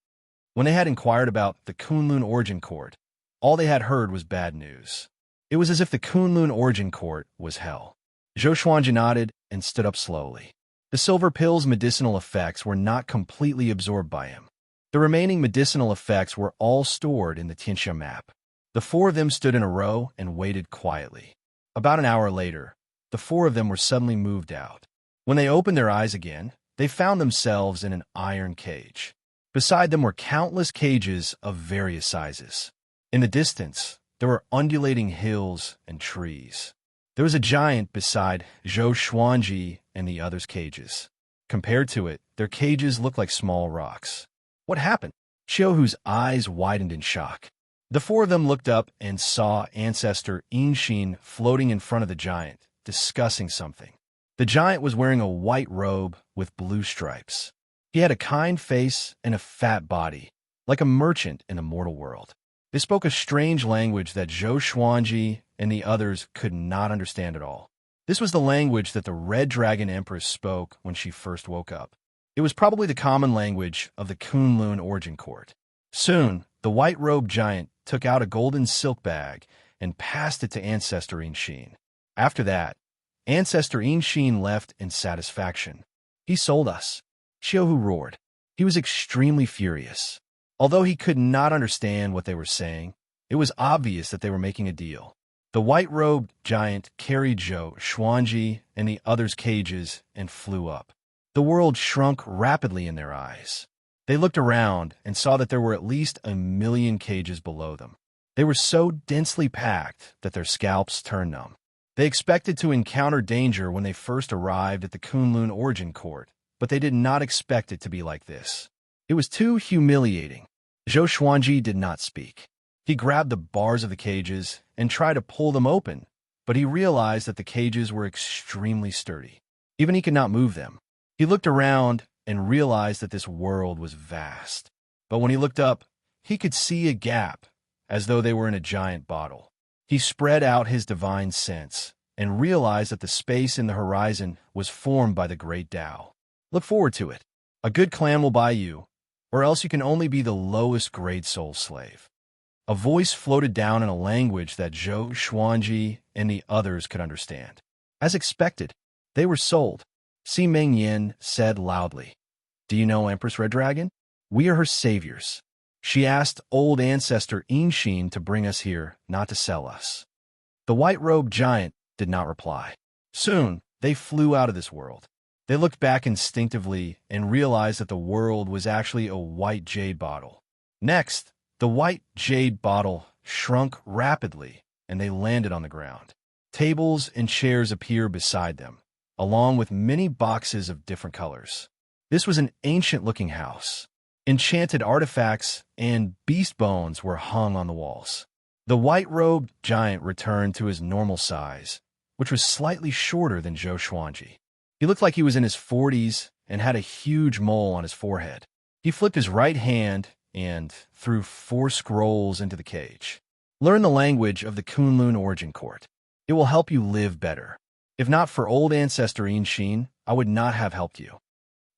When they had inquired about the Kunlun Origin Court, all they had heard was bad news. It was as if the Kunlun Origin Court was hell. Zhou Xuanji nodded and stood up slowly. The silver pill's medicinal effects were not completely absorbed by him. The remaining medicinal effects were all stored in the Xianxia map. The four of them stood in a row and waited quietly. About an hour later, the four of them were suddenly moved out. When they opened their eyes again, they found themselves in an iron cage. Beside them were countless cages of various sizes. In the distance, there were undulating hills and trees. There was a giant beside Zhou Xuanji and the others' cages. Compared to it, their cages looked like small rocks. What happened? Xiaohu's eyes widened in shock. The four of them looked up and saw Ancestor Xianxia floating in front of the giant, discussing something. The giant was wearing a white robe with blue stripes. He had a kind face and a fat body, like a merchant in the mortal world. They spoke a strange language that Zhou Xuanji and the others could not understand at all. This was the language that the Red Dragon Empress spoke when she first woke up. It was probably the common language of the Kunlun Origin Court. Soon, the white-robed giant took out a golden silk bag and passed it to Ancestor Xianxia. After that, Ancestor Xianxia left in satisfaction. "He sold us," Xiaohu roared. He was extremely furious. Although he could not understand what they were saying, it was obvious that they were making a deal. The white-robed giant carried Zhou Xuanji and the others' cages and flew up. The world shrunk rapidly in their eyes. They looked around and saw that there were at least 1,000,000 cages below them. They were so densely packed that their scalps turned numb. They expected to encounter danger when they first arrived at the Kunlun Origin Court, but they did not expect it to be like this. It was too humiliating. Zhou Xuanji did not speak. He grabbed the bars of the cages and tried to pull them open, but he realized that the cages were extremely sturdy. Even he could not move them. He looked around and realized that this world was vast. But when he looked up, he could see a gap, as though they were in a giant bottle. He spread out his divine sense and realized that the space in the horizon was formed by the great Tao. Look forward to it. A good clan will buy you, or else you can only be the lowest grade soul slave. A voice floated down in a language that Zhou Xuanji and the others could understand. As expected, they were sold. Si Mingyin said loudly, "Do you know Empress Red Dragon? We are her saviors. She asked old ancestor Xianxia to bring us here, not to sell us." The white-robed giant did not reply. Soon, they flew out of this world. They looked back instinctively and realized that the world was actually a white jade bottle. Next, the white jade bottle shrunk rapidly, and they landed on the ground. Tables and chairs appeared beside them, along with many boxes of different colors. This was an ancient-looking house. Enchanted artifacts and beast bones were hung on the walls. The white-robed giant returned to his normal size, which was slightly shorter than Zhou Xuanji. He looked like he was in his 40s and had a huge mole on his forehead. He flipped his right hand and threw 4 scrolls into the cage. Learn the language of the Kunlun Origin Court. It will help you live better. If not for old ancestor Xin, I would not have helped you.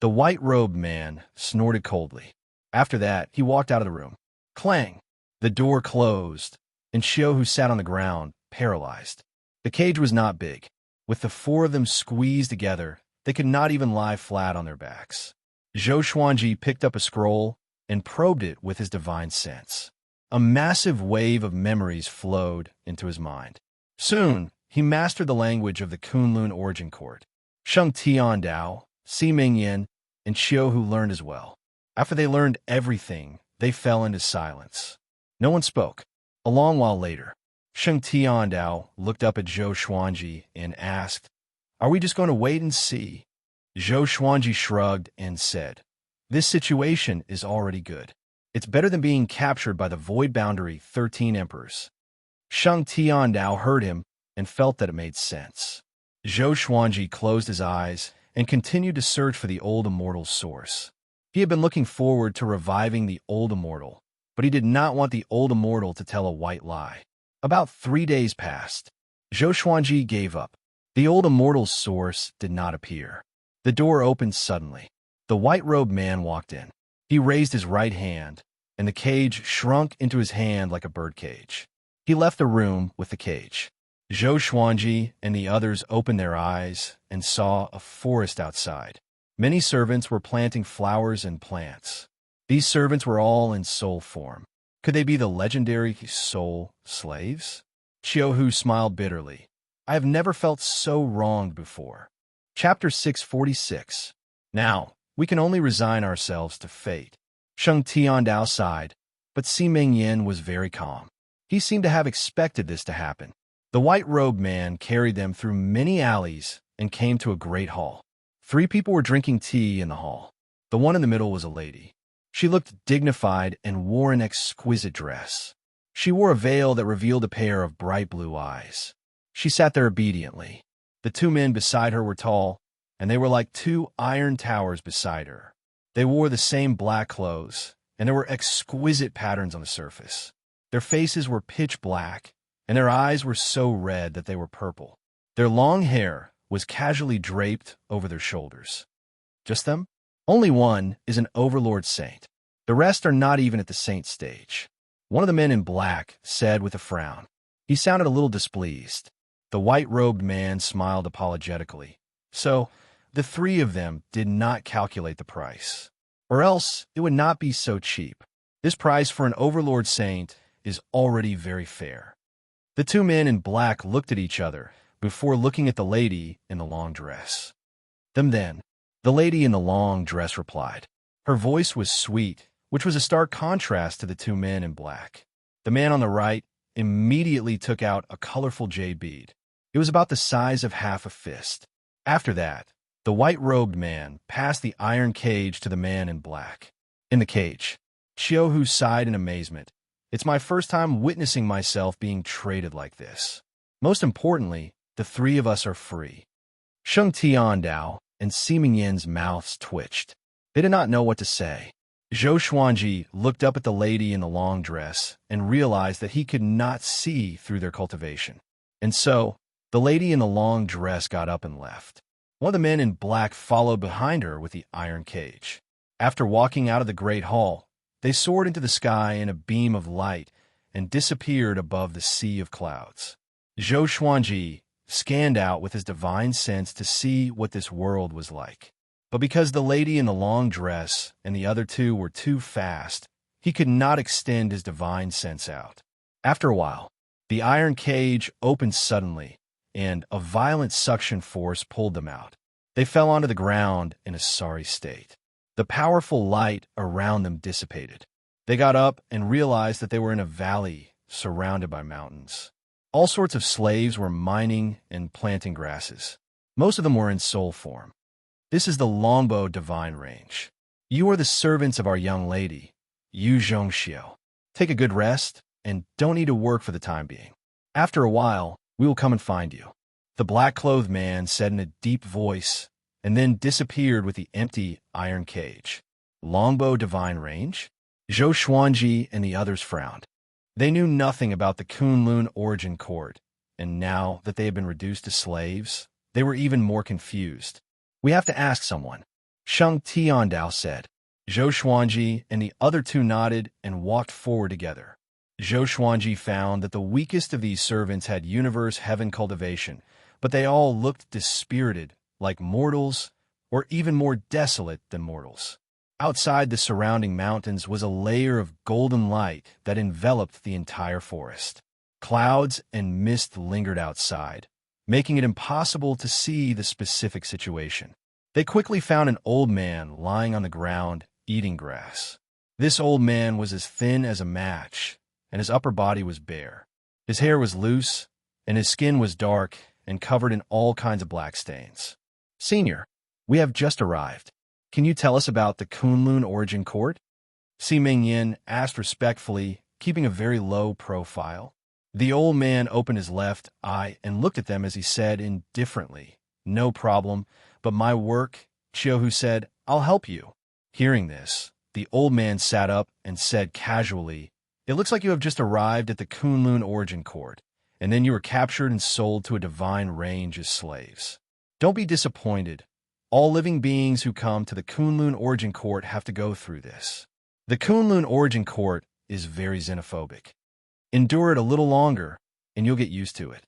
The white-robed man snorted coldly. After that, he walked out of the room. Clang! The door closed, and Xiao, who sat on the ground, paralyzed. The cage was not big. With the 4 of them squeezed together, they could not even lie flat on their backs. Zhou Xuanji picked up a scroll and probed it with his divine sense. A massive wave of memories flowed into his mind. Soon, he mastered the language of the Kunlun Origin Court. Sheng Tiandao, Si Mingyan, and Xiao, who learned as well. After they learned everything, they fell into silence. No one spoke. A long while later, Sheng Tiandao looked up at Zhou Xuanji and asked, "Are we just going to wait and see?" Zhou Xuanji shrugged and said, "This situation is already good. It's better than being captured by the void boundary 13 emperors." Sheng Tiandao heard him and felt that it made sense. Zhou Xuanji closed his eyes and continued to search for the old immortal's source. He had been looking forward to reviving the old immortal, but he did not want the old immortal to tell a white lie. About 3 days passed. Zhou Xuanji gave up. The old immortal's source did not appear. The door opened suddenly. The white-robed man walked in. He raised his right hand, and the cage shrunk into his hand like a birdcage. He left the room with the cage. Zhou Xuanji and the others opened their eyes and saw a forest outside. Many servants were planting flowers and plants. These servants were all in soul form. Could they be the legendary soul slaves? Qiuhu smiled bitterly. I have never felt so wronged before. Chapter 646. Now, we can only resign ourselves to fate. Sheng Tiandao sighed, but Si Mingyan was very calm. He seemed to have expected this to happen. The white-robed man carried them through many alleys and came to a great hall. 3 people were drinking tea in the hall. The one in the middle was a lady. She looked dignified and wore an exquisite dress. She wore a veil that revealed a pair of bright blue eyes. She sat there obediently. The 2 men beside her were tall, and they were like 2 iron towers beside her. They wore the same black clothes, and there were exquisite patterns on the surface. Their faces were pitch black, and their eyes were so red that they were purple. Their long hair was casually draped over their shoulders. Just them? Only one is an overlord saint. The rest are not even at the saint stage. One of the men in black said with a frown. He sounded a little displeased. The white-robed man smiled apologetically. So, the 3 of them did not calculate the price. Or else, it would not be so cheap. This price for an overlord saint is already very fair. The 2 men in black looked at each other before looking at the lady in the long dress. Then, the lady in the long dress replied. Her voice was sweet, which was a stark contrast to the 2 men in black. The man on the right immediately took out a colorful jade bead. It was about the size of half a fist. After that, the white-robed man passed the iron cage to the man in black. In the cage, Qiuhu sighed in amazement. It's my first time witnessing myself being traded like this. Most importantly, the 3 of us are free. Sheng Tiandao and Si Mingyan's mouths twitched. They did not know what to say. Zhou Xuanji looked up at the lady in the long dress and realized that he could not see through their cultivation. And so, the lady in the long dress got up and left. One of the men in black followed behind her with the iron cage. After walking out of the great hall, they soared into the sky in a beam of light and disappeared above the sea of clouds. Zhou Xuanji scanned out with his divine sense to see what this world was like. But because the lady in the long dress and the other 2 were too fast, he could not extend his divine sense out. After a while, the iron cage opened suddenly, and a violent suction force pulled them out. They fell onto the ground in a sorry state. The powerful light around them dissipated. They got up and realized that they were in a valley surrounded by mountains. All sorts of slaves were mining and planting grasses. Most of them were in soul form. This is the Longbow Divine Range. You are the servants of our young lady, Yu Xianxia. Take a good rest, and don't need to work for the time being. After a while, we will come and find you. the black-clothed man said in a deep voice, and then disappeared with the empty iron cage. Longbow divine range? Zhou Xuanji and the others frowned. They knew nothing about the Kunlun origin court, and now that they had been reduced to slaves, they were even more confused. We have to ask someone, Sheng Tiandao said. Zhou Xuanji and the other two nodded and walked forward together. Zhou Xuanji found that the weakest of these servants had universe heaven cultivation, but they all looked dispirited, like mortals, or even more desolate than mortals. Outside the surrounding mountains was a layer of golden light that enveloped the entire forest. Clouds and mist lingered outside, making it impossible to see the specific situation. They quickly found an old man lying on the ground, eating grass. This old man was as thin as a match, and his upper body was bare. His hair was loose, and his skin was dark and covered in all kinds of black stains. "Senior, we have just arrived. Can you tell us about the Kunlun origin court?" Si Mingyin asked respectfully, keeping a very low profile. The old man opened his left eye and looked at them as he said indifferently, "No problem, but my work," Xiaohu said, "I'll help you." Hearing this, the old man sat up and said casually, "It looks like you have just arrived at the Kunlun origin court, and then you were captured and sold to a divine range as slaves. Don't be disappointed. All living beings who come to the Kunlun origin court have to go through this. The Kunlun origin court is very xenophobic. Endure it a little longer, and you'll get used to it."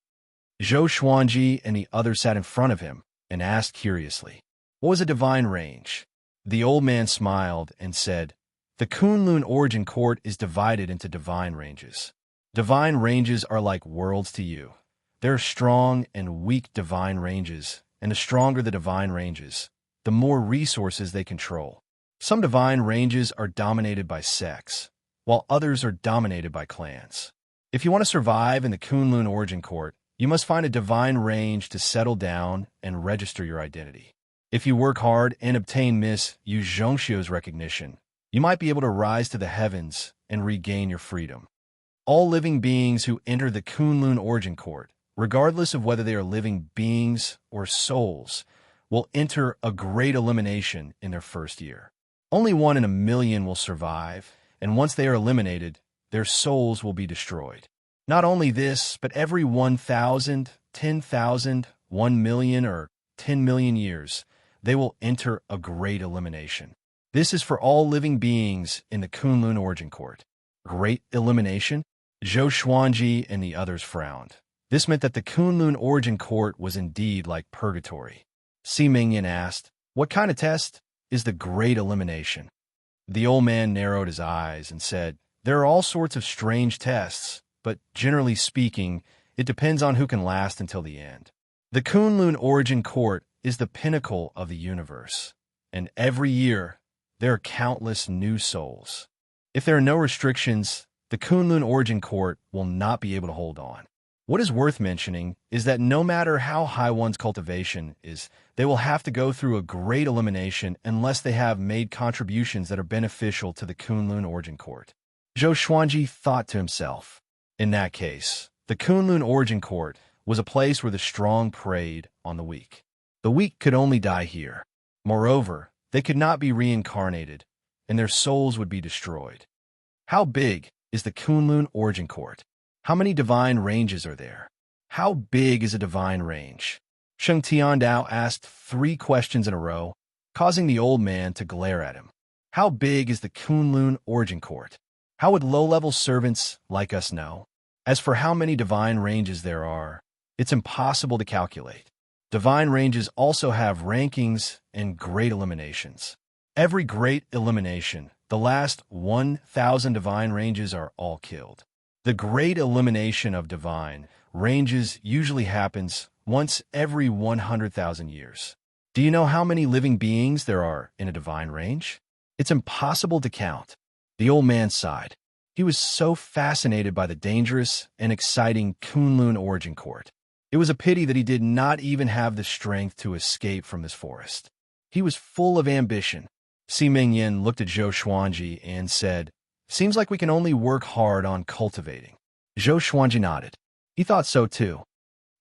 Zhou Xuanji and the others sat in front of him and asked curiously, "What was a divine range?" The old man smiled and said, "The Kunlun origin court is divided into divine ranges. Divine ranges are like worlds to you. There are strong and weak divine ranges, and the stronger the divine ranges, the more resources they control. Some divine ranges are dominated by sex, while others are dominated by clans. If you want to survive in the Kunlun origin court, you must find a divine range to settle down and register your identity. If you work hard and obtain Miss Yu Zhongxiu's recognition, you might be able to rise to the heavens and regain your freedom. All living beings who enter the Kunlun origin court, regardless of whether they are living beings or souls, will enter a great elimination in their first year. Only 1 in a million will survive, and once they are eliminated, their souls will be destroyed. Not only this, but every 1,000, 10,000, 1 million, or 10 million years, they will enter a great elimination. This is for all living beings in the Kunlun origin court." Great elimination? Zhou Xuanji and the others frowned. This meant that the Kunlun origin court was indeed like purgatory. Si Mingyin asked, "What kind of test is the great elimination?" The old man narrowed his eyes and said, "There are all sorts of strange tests, but generally speaking, it depends on who can last until the end. The Kunlun origin court is the pinnacle of the universe, and every year there are countless new souls. If there are no restrictions, the Kunlun origin court will not be able to hold on. What is worth mentioning is that no matter how high one's cultivation is, they will have to go through a great elimination unless they have made contributions that are beneficial to the Kunlun origin court." Zhou Xuanji thought to himself, in that case, the Kunlun origin court was a place where the strong preyed on the weak. The weak could only die here. Moreover, they could not be reincarnated, and their souls would be destroyed. How big is the Kunlun origin court? How many divine ranges are there? How big is a divine range? Sheng Tiandao asked 3 questions in a row, causing the old man to glare at him. How big is the Kunlun origin court? How would low-level servants like us know? As for how many divine ranges there are, it's impossible to calculate. Divine ranges also have rankings and great eliminations. Every great elimination, the last 1,000 divine ranges are all killed. The great elimination of divine ranges usually happens once every 100,000 years. Do you know how many living beings there are in a divine range? It's impossible to count. The old man sighed. He was so fascinated by the dangerous and exciting Kunlun origin court. It was a pity that he did not even have the strength to escape from this forest. He was full of ambition. Si Mingyin looked at Zhou Xuanji and said, "Seems like we can only work hard on cultivating." Zhou Xuanji nodded. He thought so too.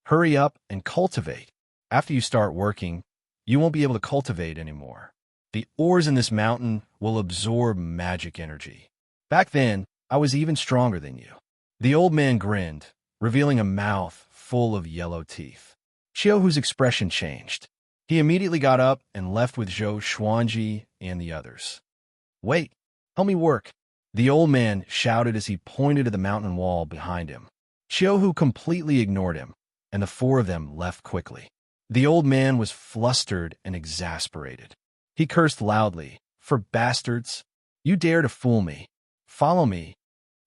Hurry up and cultivate. After you start working, you won't be able to cultivate anymore. The ores in this mountain will absorb magic energy. Back then, I was even stronger than you." The old man grinned, revealing a mouth full of yellow teeth. Xiaohu's expression changed. He immediately got up and left with Zhou Xuanji and the others. "Wait, help me work," the old man shouted as he pointed to the mountain wall behind him. Xiaohu completely ignored him, and the four of them left quickly. The old man was flustered and exasperated. He cursed loudly, "For bastards! You dare to fool me! Follow me!"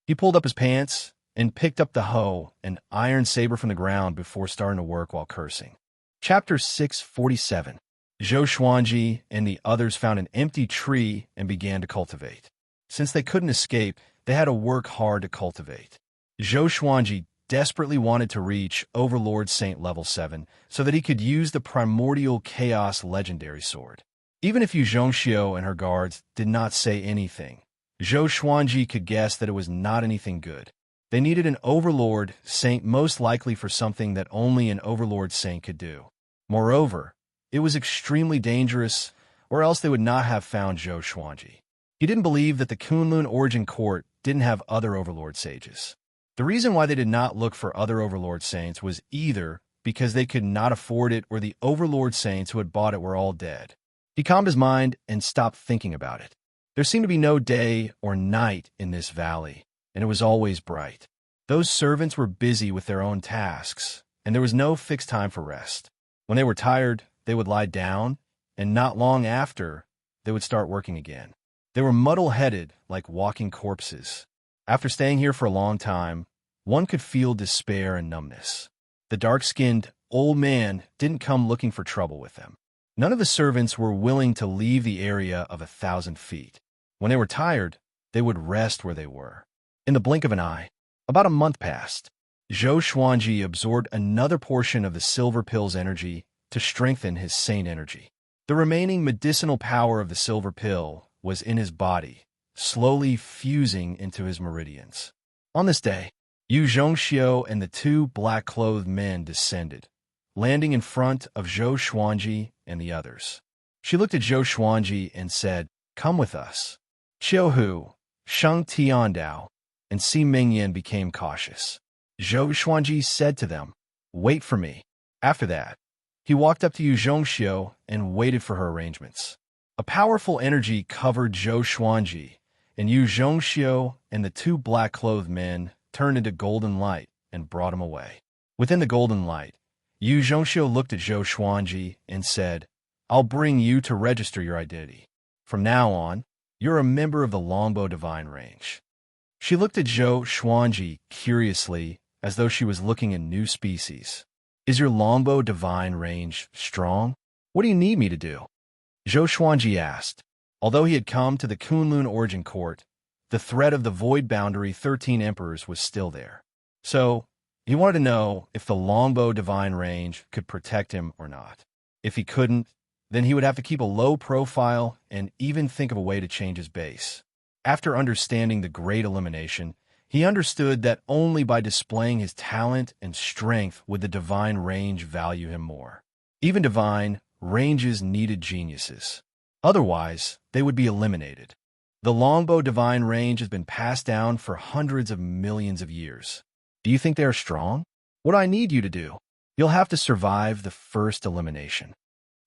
He pulled up his pants and picked up the hoe and iron saber from the ground before starting to work while cursing. Chapter 647. Zhou Xuanji and the others found an empty tree and began to cultivate. Since they couldn't escape, they had to work hard to cultivate. Zhou Xuanji desperately wanted to reach Overlord Saint level 7 so that he could use the Primordial Chaos legendary sword. Even if Yu Zhongxiu and her guards did not say anything, Zhou Xuanji could guess that it was not anything good. They needed an Overlord Saint, most likely for something that only an Overlord Saint could do. Moreover, it was extremely dangerous, or else they would not have found Zhou Xuanji. He didn't believe that the Kunlun Origin Court didn't have other Overlord Sages. The reason why they did not look for other Overlord Saints was either because they could not afford it or the Overlord Saints who had bought it were all dead. He calmed his mind and stopped thinking about it. There seemed to be no day or night in this valley, and it was always bright. Those servants were busy with their own tasks, and there was no fixed time for rest. When they were tired, they would lie down, and not long after, they would start working again. They were muddle-headed like walking corpses. After staying here for a long time, one could feel despair and numbness. The dark-skinned old man didn't come looking for trouble with them. None of the servants were willing to leave the area of 1,000 feet. When they were tired, they would rest where they were. In the blink of an eye, about a month passed. Zhou Xuanji absorbed another portion of the silver pill's energy to strengthen his saint energy. The remaining medicinal power of the silver pill was in his body, slowly fusing into his meridians. On this day, Yu Zhongxiu and the two black-clothed men descended, landing in front of Zhou Xuanji and the others. She looked at Zhou Xuanji and said, "Come with us." Xiaohu, Sheng Tiandao, and Si Mingyan became cautious. Zhou Xuanji said to them, "Wait for me." After that, he walked up to Yu Zhongxiu and waited for her arrangements. A powerful energy covered Zhou Xuanji, and Yu Zhongxiu and the two black-clothed men turned into golden light and brought him away. Within the golden light, Yu Zhongxiu looked at Zhou Xuanji and said, "I'll bring you to register your identity. From now on, you're a member of the Longbow Divine Range." She looked at Zhou Xuanji curiously, as though she was looking at new species. "Is your Longbow Divine Range strong? What do you need me to do?" Zhou Xuanji asked. Although he had come to the Kunlun Origin Court, the threat of the Void Boundary 13 Emperors was still there. So, he wanted to know if the Longbow Divine Range could protect him or not. If he couldn't, then he would have to keep a low profile and even think of a way to change his base. After understanding the Great Elimination, he understood that only by displaying his talent and strength would the Divine Range value him more. Even Divine Ranges needed geniuses. Otherwise, they would be eliminated. The Longbow Divine Range has been passed down for hundreds of millions of years. Do you think they are strong? What do I need you to do? You'll have to survive the first elimination.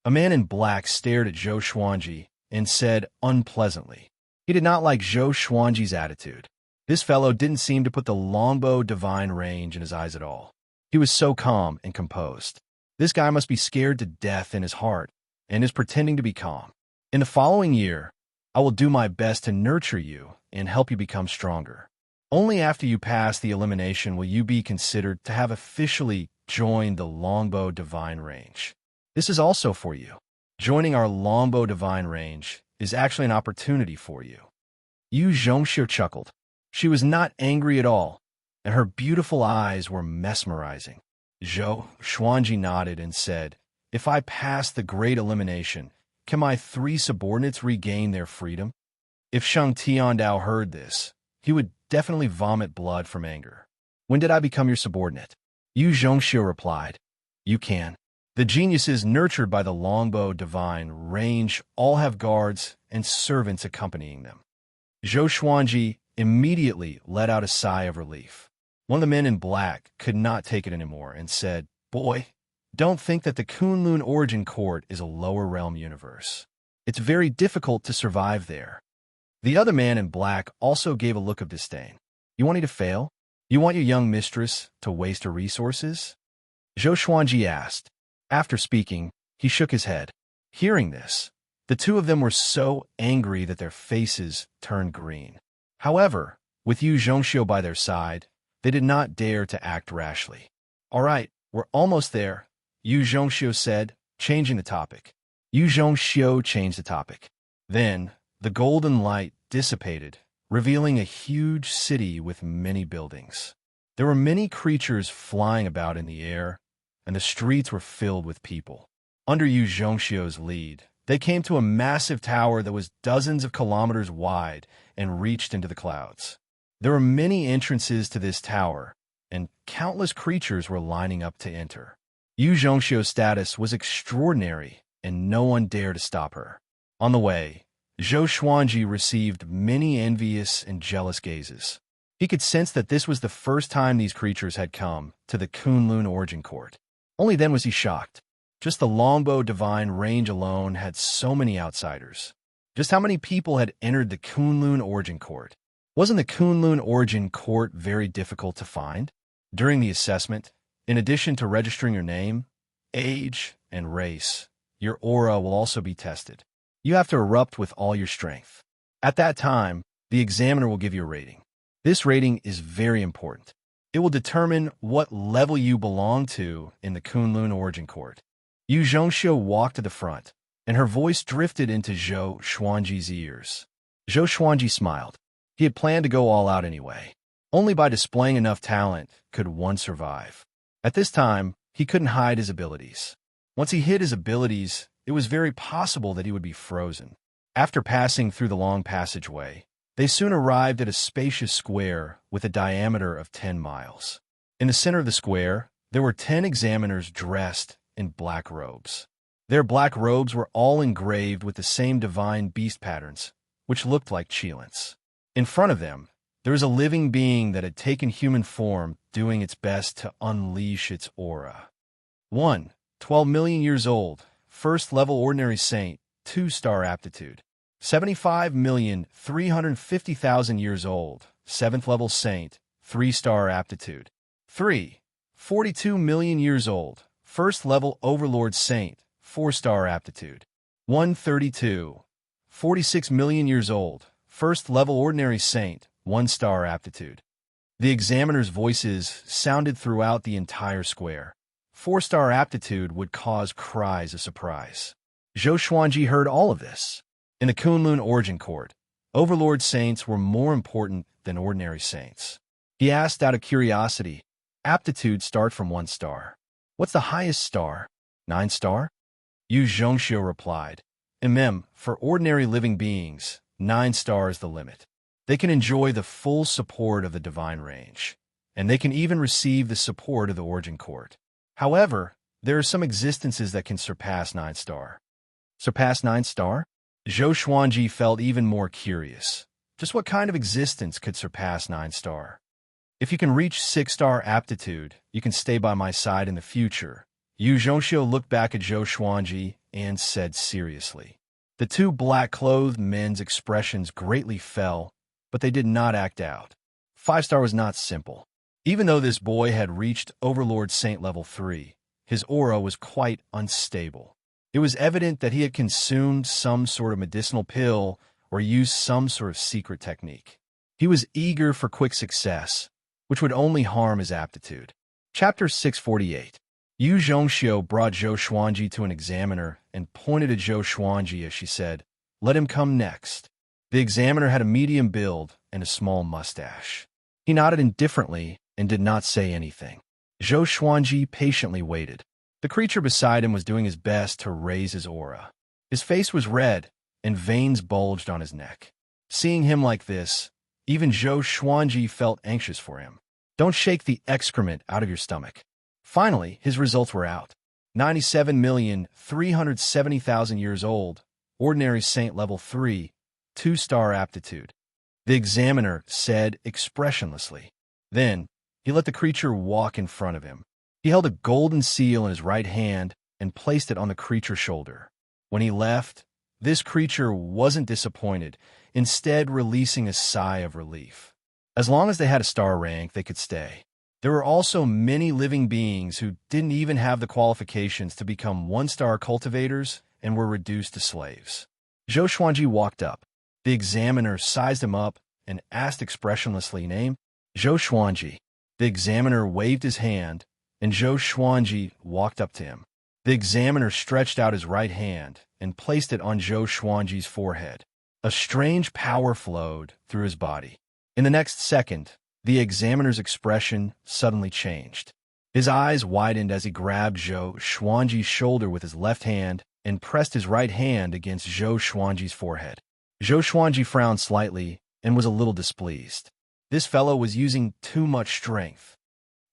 A man in black stared at Zhou Xuanji and said unpleasantly. He did not like Zhou Xuanji's attitude. This fellow didn't seem to put the Longbow Divine Range in his eyes at all. He was so calm and composed. This guy must be scared to death in his heart and is pretending to be calm. In the following year, I will do my best to nurture you and help you become stronger. Only after you pass the elimination will you be considered to have officially joined the Longbow Divine Range. This is also for you. Joining our Longbow Divine Range is actually an opportunity for you. Yu Zhongxiu chuckled. She was not angry at all, and her beautiful eyes were mesmerizing. Zhou Xuanji nodded and said, "If I pass the Great Elimination, can my 3 subordinates regain their freedom?" If Sheng Tiandao heard this, he would definitely vomit blood from anger. "When did I become your subordinate?" Yu Zhongxiu replied, "You can." The geniuses nurtured by the longbow divine range all have guards and servants accompanying them. Zhou Xuanji immediately let out a sigh of relief. One of the men in black could not take it anymore and said, "Boy, don't think that the Kunlun Origin Court is a lower realm universe. It's very difficult to survive there." The other man in black also gave a look of disdain. "You want me to fail? You want your young mistress to waste her resources?" Zhou Xuanji asked. After speaking, he shook his head. Hearing this, the two of them were so angry that their faces turned green. However, with Yu Zhongxiu by their side, they did not dare to act rashly. "All right, we're almost there," Yu Zhongxiu said, changing the topic. Yu Zhongxiu changed the topic. Then, the golden light dissipated, revealing a huge city with many buildings. There were many creatures flying about in the air, and the streets were filled with people. Under Yu Zhongxiu's lead, they came to a massive tower that was dozens of kilometers wide and reached into the clouds. There were many entrances to this tower, and countless creatures were lining up to enter. Yu Zhongxiu's status was extraordinary, and no one dared to stop her. On the way, Zhou Xuanji received many envious and jealous gazes. He could sense that this was the first time these creatures had come to the Kunlun Origin Court. Only then was he shocked. Just the longbow divine range alone had so many outsiders. Just how many people had entered the Kunlun Origin Court? Wasn't the Kunlun Origin Court very difficult to find? During the assessment, in addition to registering your name, age, and race, your aura will also be tested. You have to erupt with all your strength. At that time, the examiner will give you a rating. This rating is very important. It will determine what level you belong to in the Kunlun Origin Court. Yu Zhongxiu walked to the front, and her voice drifted into Zhou Xuanji's ears. Zhou Xuanji smiled. He had planned to go all out anyway. Only by displaying enough talent could one survive. At this time, he couldn't hide his abilities. Once he hid his abilities, it was very possible that he would be frozen. After passing through the long passageway, they soon arrived at a spacious square with a diameter of 10 miles. In the center of the square, there were 10 examiners dressed in black robes. Their black robes were all engraved with the same divine beast patterns, which looked like Qilins. In front of them, there was a living being that had taken human form, doing its best to unleash its aura. 1. 12 million years old, first level ordinary saint, 2-star aptitude. 75,350,000 years old, 7th level saint, 3-star aptitude. 3. 42 million years old, 1st level overlord saint, 4-star aptitude. 132. 46 million years old, 1st level ordinary saint, 1-star aptitude. The examiner's voices sounded throughout the entire square. 4-star aptitude would cause cries of surprise. Zhou Xuanji heard all of this. In the Kunlun Origin Court, overlord saints were more important than ordinary saints. He asked out of curiosity, "Aptitudes start from 1 star. What's the highest star? 9 star?" Yu Zhongxiu replied, For ordinary living beings, 9 stars is the limit. They can enjoy the full support of the divine range, and they can even receive the support of the Origin Court. However, there are some existences that can surpass 9 star. Surpass 9 star? Zhou Xuanji felt even more curious. Just what kind of existence could surpass 9 star? If you can reach 6-star aptitude, you can stay by my side in the future. Yu Zhongxiu looked back at Zhou Xuanji and said seriously. The two black-clothed men's expressions greatly fell, but they did not act out. 5-star was not simple. Even though this boy had reached Overlord Saint level 3, his aura was quite unstable. It was evident that he had consumed some sort of medicinal pill or used some sort of secret technique. He was eager for quick success, which would only harm his aptitude. Chapter 648. Yu Zhongxiu brought Zhou Xuanji to an examiner and pointed at Zhou Xuanji as she said, "Let him come next." The examiner had a medium build and a small mustache. He nodded indifferently and did not say anything. Zhou Xuanji patiently waited. The creature beside him was doing his best to raise his aura. His face was red, and veins bulged on his neck. Seeing him like this, even Zhou Xuanji felt anxious for him. "Don't shake the excrement out of your stomach. Finally, his results were out. 97,370,000 years old, ordinary saint level 3, 2-star aptitude. The examiner said expressionlessly. Then, he let the creature walk in front of him. He held a golden seal in his right hand and placed it on the creature's shoulder. When he left, this creature wasn't disappointed, instead releasing a sigh of relief. As long as they had a star rank, they could stay. There were also many living beings who didn't even have the qualifications to become 1-star cultivators and were reduced to slaves. Zhou Xuanji walked up. The examiner sized him up and asked expressionlessly, "Name?" "Zhou Xuanji." The examiner waved his hand, and Zhou Xuanji walked up to him. The examiner stretched out his right hand and placed it on Zhou Xuanji's forehead. A strange power flowed through his body. In the next second, the examiner's expression suddenly changed. His eyes widened as he grabbed Zhou Xuanji's shoulder with his left hand and pressed his right hand against Zhou Xuanji's forehead. Zhou Xuanji frowned slightly and was a little displeased. This fellow was using too much strength.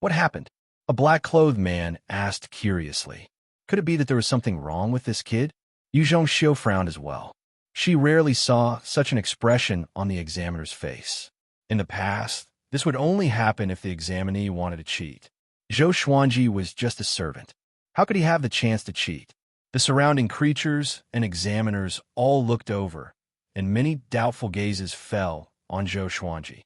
What happened? A black-clothed man asked curiously. Could it be that there was something wrong with this kid? Xianxia frowned as well. She rarely saw such an expression on the examiner's face. In the past, this would only happen if the examinee wanted to cheat. Zhou Xuanji was just a servant. How could he have the chance to cheat? The surrounding creatures and examiners all looked over, and many doubtful gazes fell on Zhou Xuanji.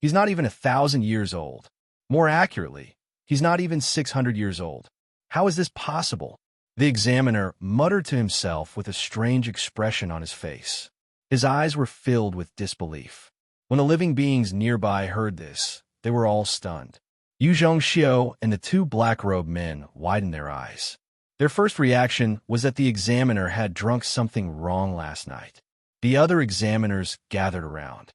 He's not even 1,000 years old. More accurately, he's not even 600 years old. How is this possible? The examiner muttered to himself with a strange expression on his face. His eyes were filled with disbelief. When the living beings nearby heard this, they were all stunned. Xianxia and the two black-robed men widened their eyes. Their first reaction was that the examiner had drunk something wrong last night. The other examiners gathered around.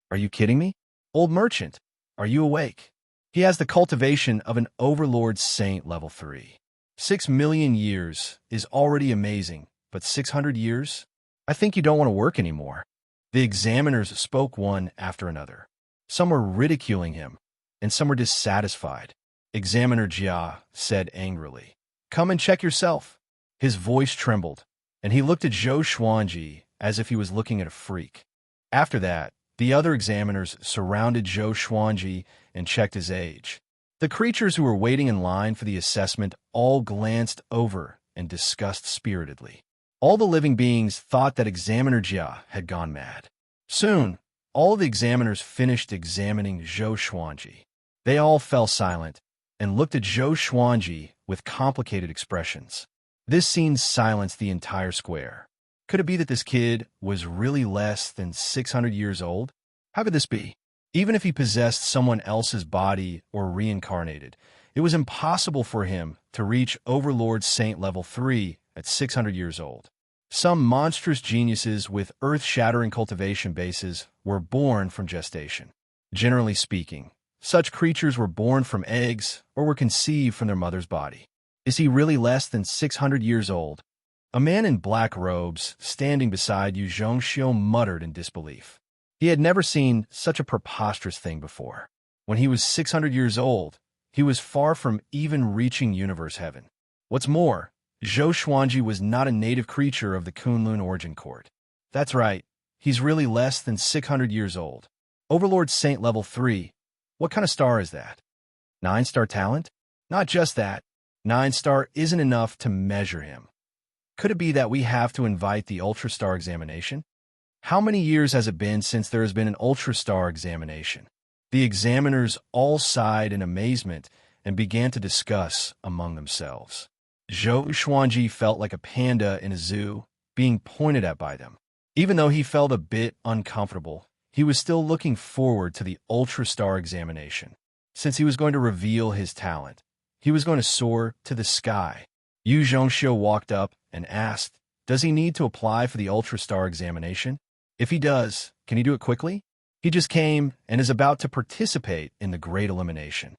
"Are you kidding me? Old merchant, are you awake? He has the cultivation of an overlord saint level 3. 6 million years is already amazing, but 600 years? I think you don't want to work anymore." The examiners spoke one after another. Some were ridiculing him, and some were dissatisfied. Examiner Jia said angrily, "Come and check yourself." His voice trembled, and he looked at Zhou Xuanji as if he was looking at a freak. After that, the other examiners surrounded Zhou Xuanji and checked his age. The creatures who were waiting in line for the assessment all glanced over and discussed spiritedly. All the living beings thought that Examiner Jia had gone mad. Soon, all the examiners finished examining Zhou Xuanji. They all fell silent and looked at Zhou Xuanji with complicated expressions. This scene silenced the entire square. Could it be that this kid was really less than 600 years old? How could this be? Even if he possessed someone else's body or reincarnated, it was impossible for him to reach Overlord Saint level 3 at 600 years old. Some monstrous geniuses with earth-shattering cultivation bases were born from gestation. Generally speaking, such creatures were born from eggs or were conceived from their mother's body. Is he really less than 600 years old? A man in black robes standing beside Xianxia muttered in disbelief. He had never seen such a preposterous thing before. When he was 600 years old, he was far from even reaching universe heaven. What's more, Zhou Xuanji was not a native creature of the Kunlun origin court. That's right, he's really less than 600 years old. Overlord Saint level 3, what kind of star is that? 9-star talent? Not just that, 9-star isn't enough to measure him. Could it be that we have to invite the Ultra Star examination? How many years has it been since there has been an Ultra Star examination? The examiners all sighed in amazement and began to discuss among themselves. Zhou Xuanji felt like a panda in a zoo, being pointed at by them. Even though he felt a bit uncomfortable, he was still looking forward to the Ultra Star examination. Since he was going to reveal his talent, he was going to soar to the sky. Xianxia walked up and asked, "Does he need to apply for the Ultra Star examination? If he does, can he do it quickly? He just came and is about to participate in the Great Elimination."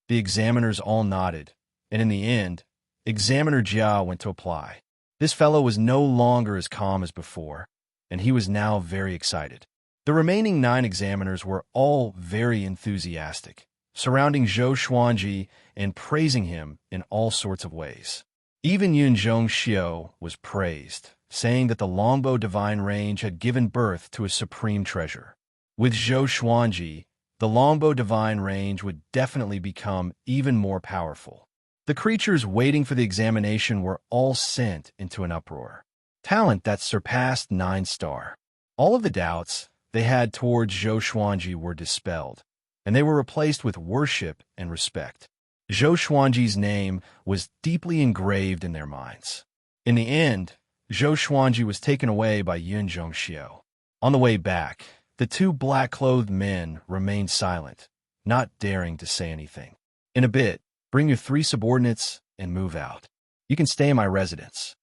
The examiners all nodded, and in the end, Examiner Jia went to apply. This fellow was no longer as calm as before, and he was now very excited. The remaining 9 examiners were all very enthusiastic, surrounding Zhou Xuanji and praising him in all sorts of ways. Even Xianxia was praised, saying that the longbow divine range had given birth to a supreme treasure. With Zhou Xuanji, the longbow divine range would definitely become even more powerful. The creatures waiting for the examination were all sent into an uproar. Talent that surpassed 9-star. All of the doubts they had towards Zhou Xuanji were dispelled, and they were replaced with worship and respect. Zhou Xuanji's name was deeply engraved in their minds. In the end, Zhou Xuanji was taken away by Xianxia. On the way back, the two black-clothed men remained silent, not daring to say anything. In a bit, bring your 3 subordinates and move out. You can stay in my residence.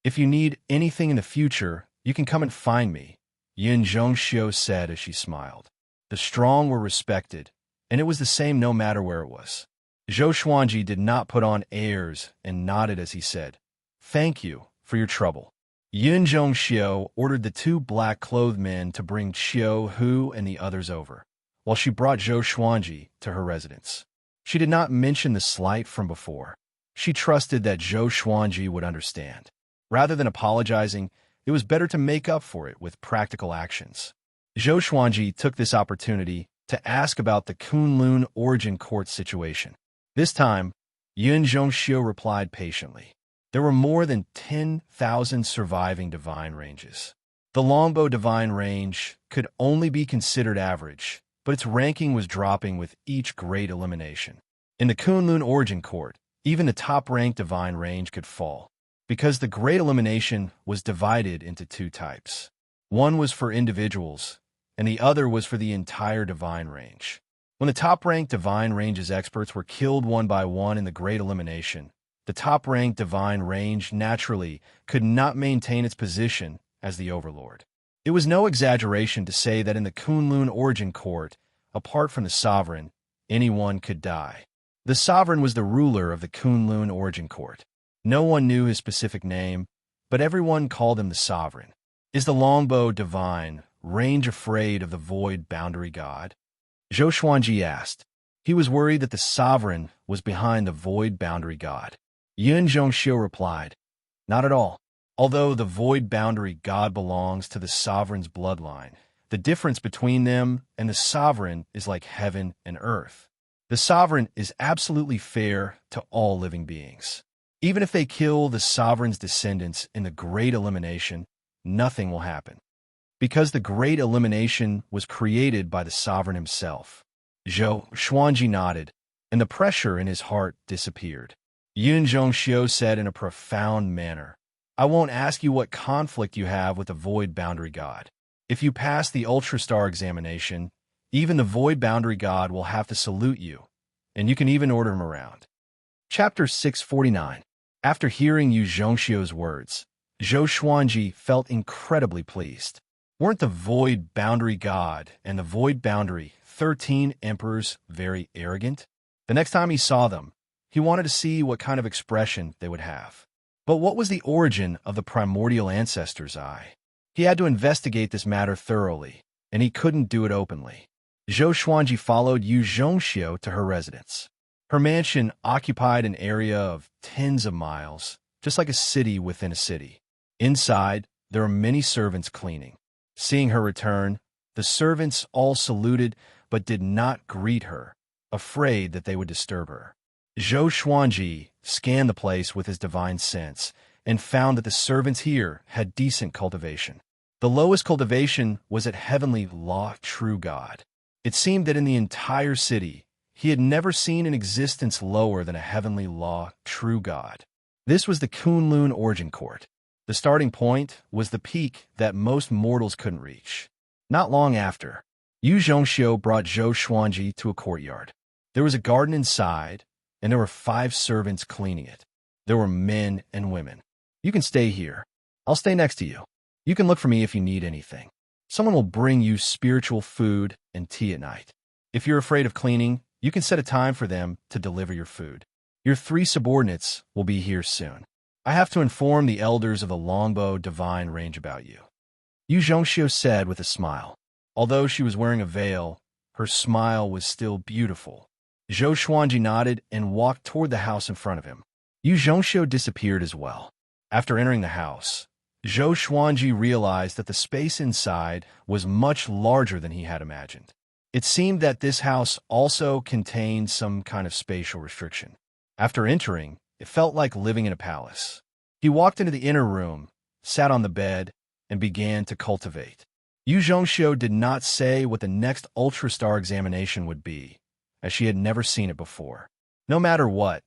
If you need anything in the future, you can come and find me, Xianxia said as she smiled. The strong were respected, and it was the same no matter where it was. Zhou Xuanji did not put on airs and nodded as he said, "Thank you for your trouble." Xianxia ordered the 2 black-clothed men to bring Qiu Hu and the others over, while she brought Zhou Xuanji to her residence. She did not mention the slight from before. She trusted that Zhou Xuanji would understand. Rather than apologizing, it was better to make up for it with practical actions. Zhou Xuanji took this opportunity to ask about the Kunlun origin court situation. This time, Xianxia replied patiently. There were more than 10,000 surviving divine ranges. The longbow divine range could only be considered average, but its ranking was dropping with each great elimination. In the Kunlun origin court, even the top-ranked divine range could fall, because the great elimination was divided into 2 types. One was for individuals, and the other was for the entire divine range. When the top-ranked divine range's experts were killed one by one in the great elimination, the top-ranked divine range naturally could not maintain its position as the overlord. It was no exaggeration to say that in the Kunlun origin court, apart from the sovereign, anyone could die. The sovereign was the ruler of the Kunlun origin court. No one knew his specific name, but everyone called him the sovereign. Is the longbow divine range afraid of the void boundary god? Zhou Xuanji asked. He was worried that the sovereign was behind the void boundary god. Xianxia replied, "Not at all. Although the void boundary god belongs to the sovereign's bloodline, the difference between them and the sovereign is like heaven and earth. The sovereign is absolutely fair to all living beings. Even if they kill the sovereign's descendants in the Great Elimination, nothing will happen, because the Great Elimination was created by the sovereign himself." Zhou Xuanji nodded, and the pressure in his heart disappeared. Xianxia said in a profound manner, "I won't ask you what conflict you have with the Void Boundary God. If you pass the Ultrastar examination, even the Void Boundary God will have to salute you, and you can even order him around." Chapter 649. After hearing Xianxia's words, Zhou Xuanji felt incredibly pleased. Weren't the Void Boundary God and the Void Boundary 13 Emperors very arrogant? The next time he saw them, he wanted to see what kind of expression they would have. But what was the origin of the primordial ancestor's eye? He had to investigate this matter thoroughly, and he couldn't do it openly. Zhou Xuanji followed Xianxia to her residence. Her mansion occupied an area of tens of miles, just like a city within a city. Inside, there were many servants cleaning. Seeing her return, the servants all saluted but did not greet her, afraid that they would disturb her. Zhou Xuanji scanned the place with his divine sense and found that the servants here had decent cultivation. The lowest cultivation was at Heavenly Law True God. It seemed that in the entire city, he had never seen an existence lower than a Heavenly Law True God. This was the Kunlun origin court. The starting point was the peak that most mortals couldn't reach. Not long after, Xianxia brought Zhou Xuanji to a courtyard. There was a garden inside, and there were 5 servants cleaning it. There were men and women. "You can stay here. I'll stay next to you. You can look for me if you need anything. Someone will bring you spiritual food and tea at night. If you're afraid of cleaning, you can set a time for them to deliver your food. Your 3 subordinates will be here soon. I have to inform the elders of the Longbow Divine Range about you," Xianxia said with a smile. Although she was wearing a veil, her smile was still beautiful. Zhou Xuanji nodded and walked toward the house in front of him. Yu Zhongxiu disappeared as well. After entering the house, Zhou Xuanji realized that the space inside was much larger than he had imagined. It seemed that this house also contained some kind of spatial restriction. After entering, it felt like living in a palace. He walked into the inner room, sat on the bed, and began to cultivate. Yu Zhongxiu did not say what the next Ultra-Star examination would be, as she had never seen it before. No matter what,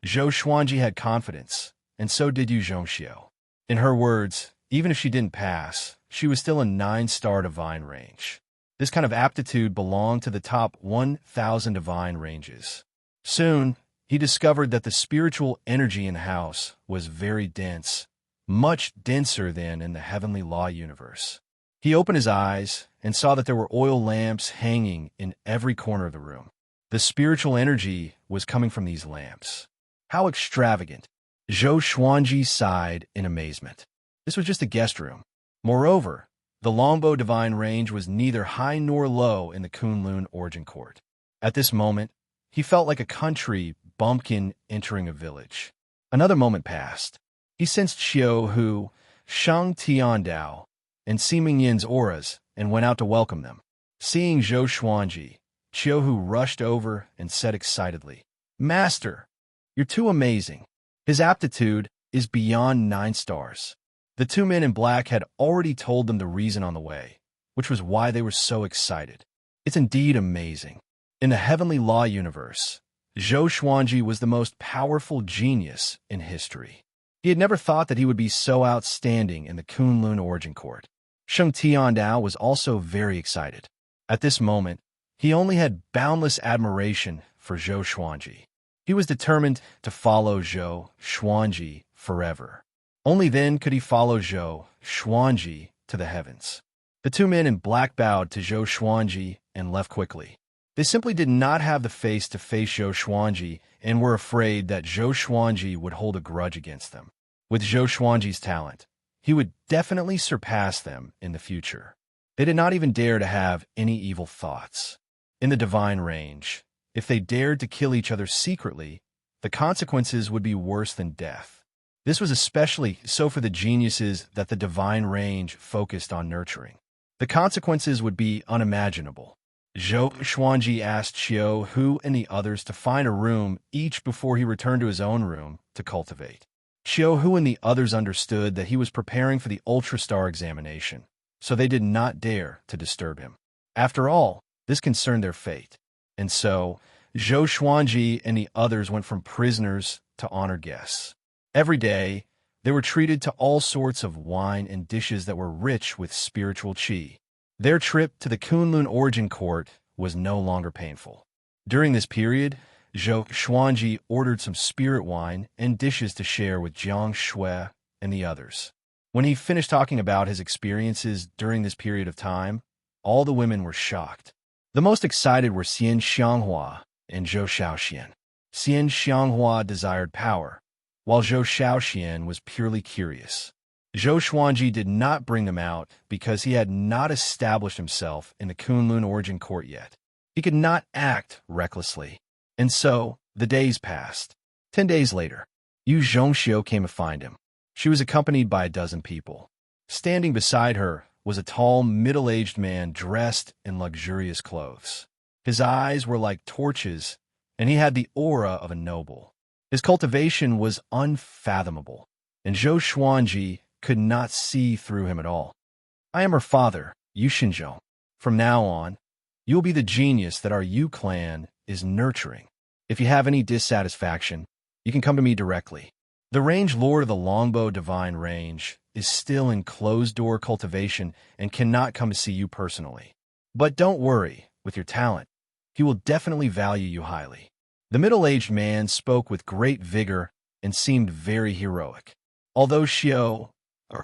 Zhou Xuanji had confidence, and so did Yu Zhongxiu. In her words, even if she didn't pass, she was still in 9-star divine range. This kind of aptitude belonged to the top 1,000 divine ranges. Soon, he discovered that the spiritual energy in the house was very dense, much denser than in the heavenly law universe. He opened his eyes and saw that there were oil lamps hanging in every corner of the room. The spiritual energy was coming from these lamps. How extravagant! Zhou Xuanji sighed in amazement. This was just a guest room. Moreover, the longbow divine range was neither high nor low in the Kunlun origin court. At this moment, he felt like a country bumpkin entering a village. Another moment passed. He sensed Xiao Hu, Shang Tiandao, and Siming Yin's auras and went out to welcome them. Seeing Zhou Xuanji, Xiao Hu rushed over and said excitedly, "Master, you're too amazing." His aptitude is beyond 9 stars. The two men in black had already told them the reason on the way, which was why they were so excited. It's indeed amazing. In the heavenly law universe, Zhou Xuanji was the most powerful genius in history. He had never thought that he would be so outstanding in the Kunlun origin court. Shang Tiandao was also very excited. At this moment, he only had boundless admiration for Zhou Xuanji. He was determined to follow Zhou Xuanji forever. Only then could he follow Zhou Xuanji to the heavens. The two men in black bowed to Zhou Xuanji and left quickly. They simply did not have the face to face Zhou Xuanji and were afraid that Zhou Xuanji would hold a grudge against them. With Zhou Xuanji's talent, he would definitely surpass them in the future. They did not even dare to have any evil thoughts. In the divine range, if they dared to kill each other secretly, the consequences would be worse than death. This was especially so for the geniuses that the divine range focused on nurturing. The consequences would be unimaginable. Zhou Xuanji asked Xiao Hu and the others to find a room each before he returned to his own room to cultivate. Xiao Hu and the others understood that he was preparing for the Ultra-Star examination, so they did not dare to disturb him. After all, this concerned their fate. And so, Zhou Xuanji and the others went from prisoners to honored guests. Every day, they were treated to all sorts of wine and dishes that were rich with spiritual qi. Their trip to the Kunlun origin court was no longer painful. During this period, Zhou Xuanji ordered some spirit wine and dishes to share with Jiang Shui and the others. When he finished talking about his experiences during this period of time, all the women were shocked. The most excited were Xianxia and Zhou Shaoxian. Xianxia desired power, while Zhou Shaoxian was purely curious. Zhou Xuanji did not bring them out because he had not established himself in the Kunlun origin court yet. He could not act recklessly. And so, the days passed. 10 days later, Yu Zhongxiu came to find him. She was accompanied by a dozen people. Standing beside her was a tall, middle-aged man dressed in luxurious clothes. His eyes were like torches, and he had the aura of a noble. His cultivation was unfathomable, and Zhou Xuanji could not see through him at all. "I am her father, Yu Xinzhou. From now on, you will be the genius that our Yu clan is nurturing. If you have any dissatisfaction, you can come to me directly." The range lord of the longbow divine range is still in closed-door cultivation and cannot come to see you personally. But don't worry, with your talent, he will definitely value you highly. The middle-aged man spoke with great vigor and seemed very heroic. "Although Xiao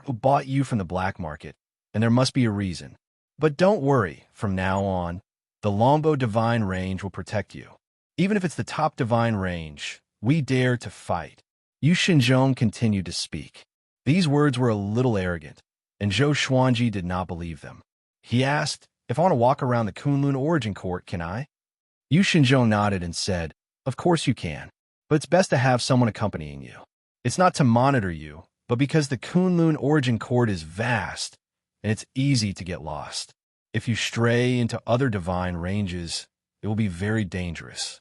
bought you from the black market, and there must be a reason. But don't worry, from now on, the longbow divine range will protect you. Even if it's the top divine range, we dare to fight." Yu Xinzhong continued to speak. These words were a little arrogant, and Zhou Xuanji did not believe them. He asked, "If I want to walk around the Kunlun origin court, can I?" Yu Xinzhong nodded and said, "Of course you can, but it's best to have someone accompanying you. It's not to monitor you, but because the Kunlun origin court is vast, and it's easy to get lost. If you stray into other divine ranges, it will be very dangerous."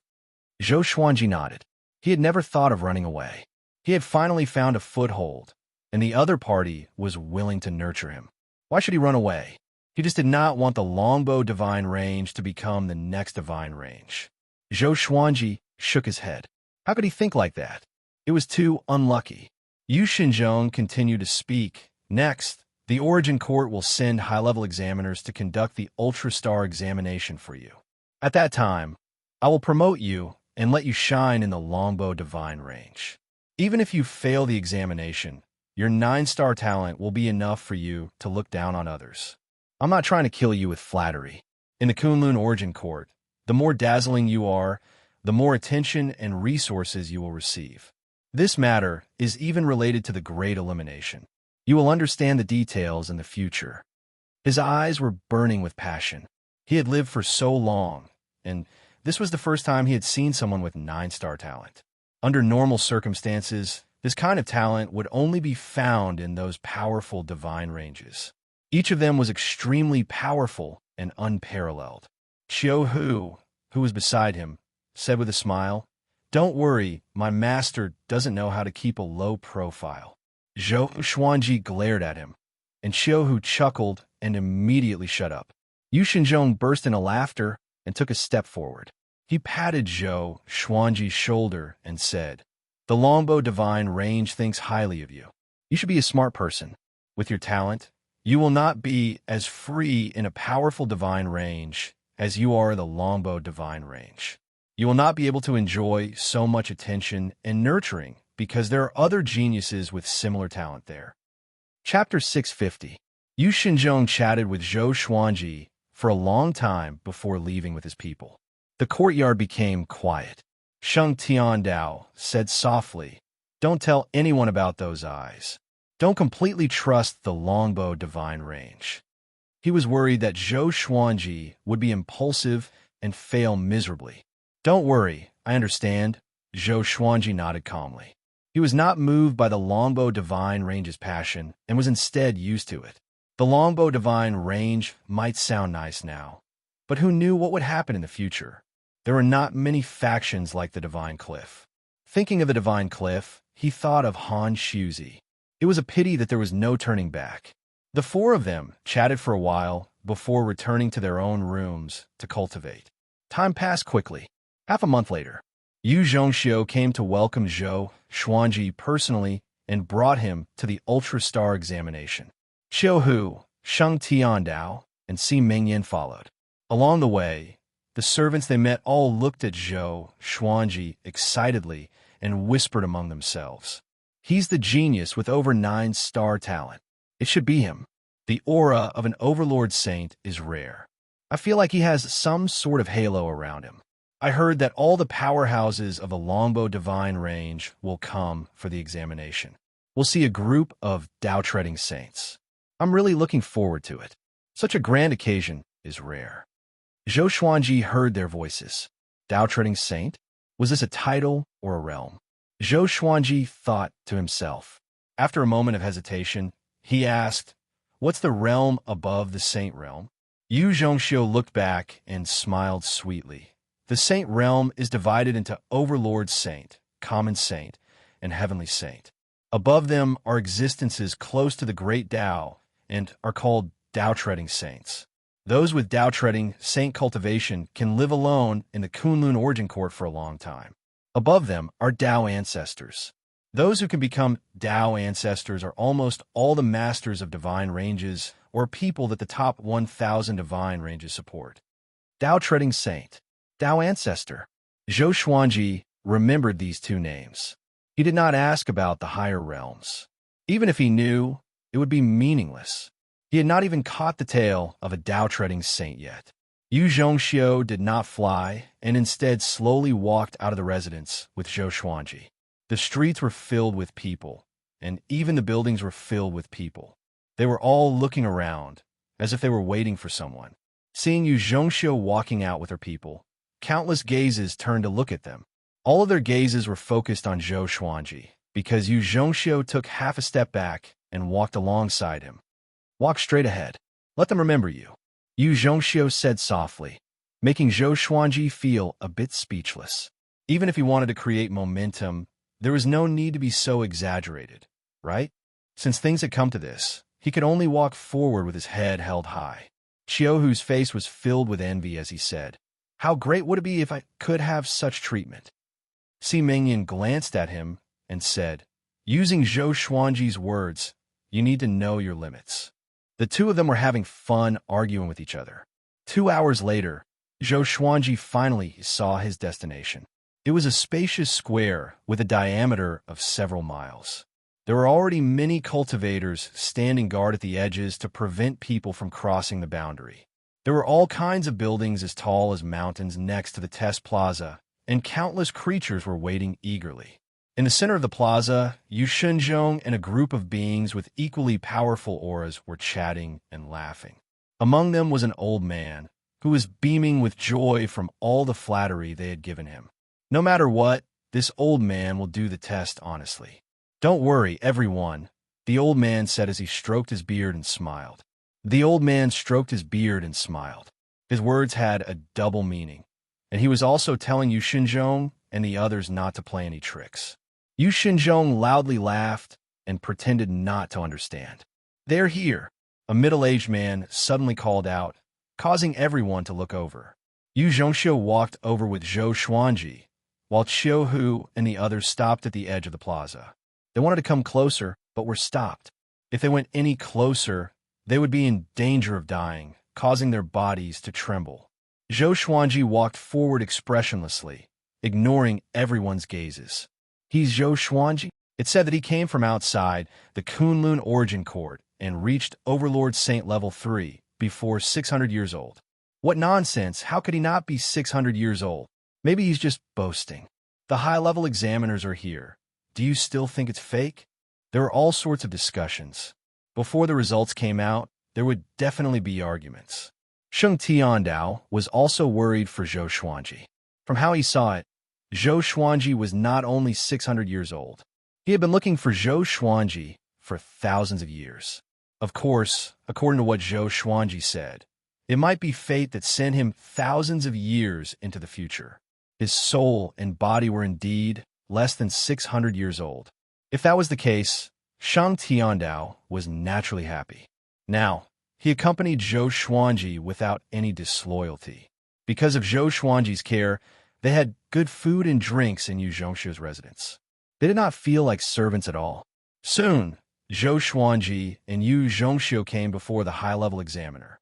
Zhou Xuanji nodded. He had never thought of running away. He had finally found a foothold, and the other party was willing to nurture him. Why should he run away? He just did not want the longbow divine range to become the next divine range. Zhou Xuanji shook his head. How could he think like that? It was too unlucky. Yu Xinzhong continued to speak. "Next, the Origin Court will send high-level examiners to conduct the Ultra-Star examination for you. At that time, I will promote you and let you shine in the longbow divine range. Even if you fail the examination, your 9-star talent will be enough for you to look down on others. I'm not trying to kill you with flattery. In the Kunlun Origin Court, the more dazzling you are, the more attention and resources you will receive. This matter is even related to the Great Elimination. You will understand the details in the future." His eyes were burning with passion. He had lived for so long, and this was the first time he had seen someone with 9-star talent. Under normal circumstances, this kind of talent would only be found in those powerful divine ranges. Each of them was extremely powerful and unparalleled. Xiao Hu, who was beside him, said with a smile, "Don't worry, my master doesn't know how to keep a low profile." Zhou Xuanji glared at him, and Xiao Hu chuckled and immediately shut up. Yu Xinzhong burst into laughter and took a step forward. He patted Zhou Xuanji's shoulder and said, "The longbow divine range thinks highly of you. You should be a smart person. With your talent, you will not be as free in a powerful divine range as you are in the longbow divine range. You will not be able to enjoy so much attention and nurturing because there are other geniuses with similar talent there." Chapter 650. Yu Xinzhong chatted with Zhou Xuanji for a long time before leaving with his people. The courtyard became quiet. Sheng Tiandao said softly, "Don't tell anyone about those eyes. Don't completely trust the longbow divine range." He was worried that Zhou Xuanji would be impulsive and fail miserably. "Don't worry, I understand," Zhou Xuanji nodded calmly. He was not moved by the longbow divine range's passion and was instead used to it. The longbow divine range might sound nice now, but who knew what would happen in the future? There were not many factions like the Divine Cliff. Thinking of the Divine Cliff, he thought of Han Shuzi. It was a pity that there was no turning back. The four of them chatted for a while before returning to their own rooms to cultivate. Time passed quickly. Half a month later, Yu Zhongxiu came to welcome Zhou Xuanji personally and brought him to the Ultra-Star examination. Xiao Hu, Sheng Tiandao, and Si Mingyan followed. Along the way, the servants they met all looked at Zhou Xuanji excitedly and whispered among themselves, "He's the genius with over 9-star talent. It should be him. The aura of an overlord saint is rare. I feel like he has some sort of halo around him." I heard that all the powerhouses of the longbow divine range will come for the examination. We'll see a group of Dao-treading saints. I'm really looking forward to it. Such a grand occasion is rare. Zhou Xuanji heard their voices. Dao-treading saint? Was this a title or a realm? Zhou Xuanji thought to himself. After a moment of hesitation, he asked, "What's the realm above the saint realm?" Yu Zhongxiu looked back and smiled sweetly. The saint realm is divided into Overlord Saint, Common Saint, and Heavenly Saint. Above them are existences close to the Great Tao and are called Dao-treading saints. Those with Dao-treading saint cultivation can live alone in the Kunlun Origin Court for a long time. Above them are Dao ancestors. Those who can become Dao ancestors are almost all the masters of divine ranges or people that the top 1,000 divine ranges support. Dao-treading saint, Dao ancestor. Zhou Xuanji remembered these two names. He did not ask about the higher realms. Even if he knew, it would be meaningless. He had not even caught the tale of a Dao-treading saint yet. Yu Zhongxiu did not fly and instead slowly walked out of the residence with Zhou Xuanji. The streets were filled with people, and even the buildings were filled with people. They were all looking around, as if they were waiting for someone. Seeing Yu Zhongxiu walking out with her people, Countless gazes turned to look at them. All of their gazes were focused on Zhou Xuanji, because Yu Zhongxiu took half a step back and walked alongside him. Walk straight ahead. Let them remember you, Yu Zhongxiu said softly, making Zhou Xuanji feel a bit speechless. Even if he wanted to create momentum, there was no need to be so exaggerated, right? Since things had come to this, he could only walk forward with his head held high. Xiaohu's face was filled with envy as he said, "How great would it be if I could have such treatment?" Si Mingyan glanced at him and said, using Zhou Xuanji's words, "You need to know your limits." The two of them were having fun arguing with each other. 2 hours later, Zhou Xuanji finally saw his destination. It was a spacious square with a diameter of several miles. There were already many cultivators standing guard at the edges to prevent people from crossing the boundary. There were all kinds of buildings as tall as mountains next to the test plaza, and countless creatures were waiting eagerly. In the center of the plaza, Yu Shenzhong and a group of beings with equally powerful auras were chatting and laughing. Among them was an old man who was beaming with joy from all the flattery they had given him. No matter what, this old man will do the test honestly. "Don't worry, everyone," the old man said as he stroked his beard and smiled. The old man stroked his beard and smiled. His words had a double meaning, and he was also telling Yu Shenzhong and the others not to play any tricks. Yu Shenzhong loudly laughed and pretended not to understand. "They're here," a middle-aged man suddenly called out, causing everyone to look over. Yu Zhongxiu walked over with Zhou Xuanji, while Xiaohu and the others stopped at the edge of the plaza. They wanted to come closer, but were stopped. If they went any closer, they would be in danger of dying, causing their bodies to tremble. Zhou Xuanji walked forward expressionlessly, ignoring everyone's gazes. "He's Zhou Xuanji?" It said that he came from outside the Kunlun Origin Court and reached Overlord Saint Level 3 before 600 years old. What nonsense! How could he not be 600 years old? Maybe he's just boasting. The high-level examiners are here. Do you still think it's fake? There were all sorts of discussions. Before the results came out, there would definitely be arguments. Sheng Tiandao was also worried for Zhou Xuanji. From how he saw it, Zhou Xuanji was not only 600 years old. He had been looking for Zhou Xuanji for thousands of years. Of course, according to what Zhou Xuanji said, it might be fate that sent him thousands of years into the future. His soul and body were indeed less than 600 years old. If that was the case, Shang Tiandao was naturally happy. Now, he accompanied Zhou Xuanji without any disloyalty. Because of Zhou Xuanji's care, they had good food and drinks in Yu Zhongxiu's residence. They did not feel like servants at all. Soon, Zhou Xuanji and Yu Zhongxiu came before the high-level examiner.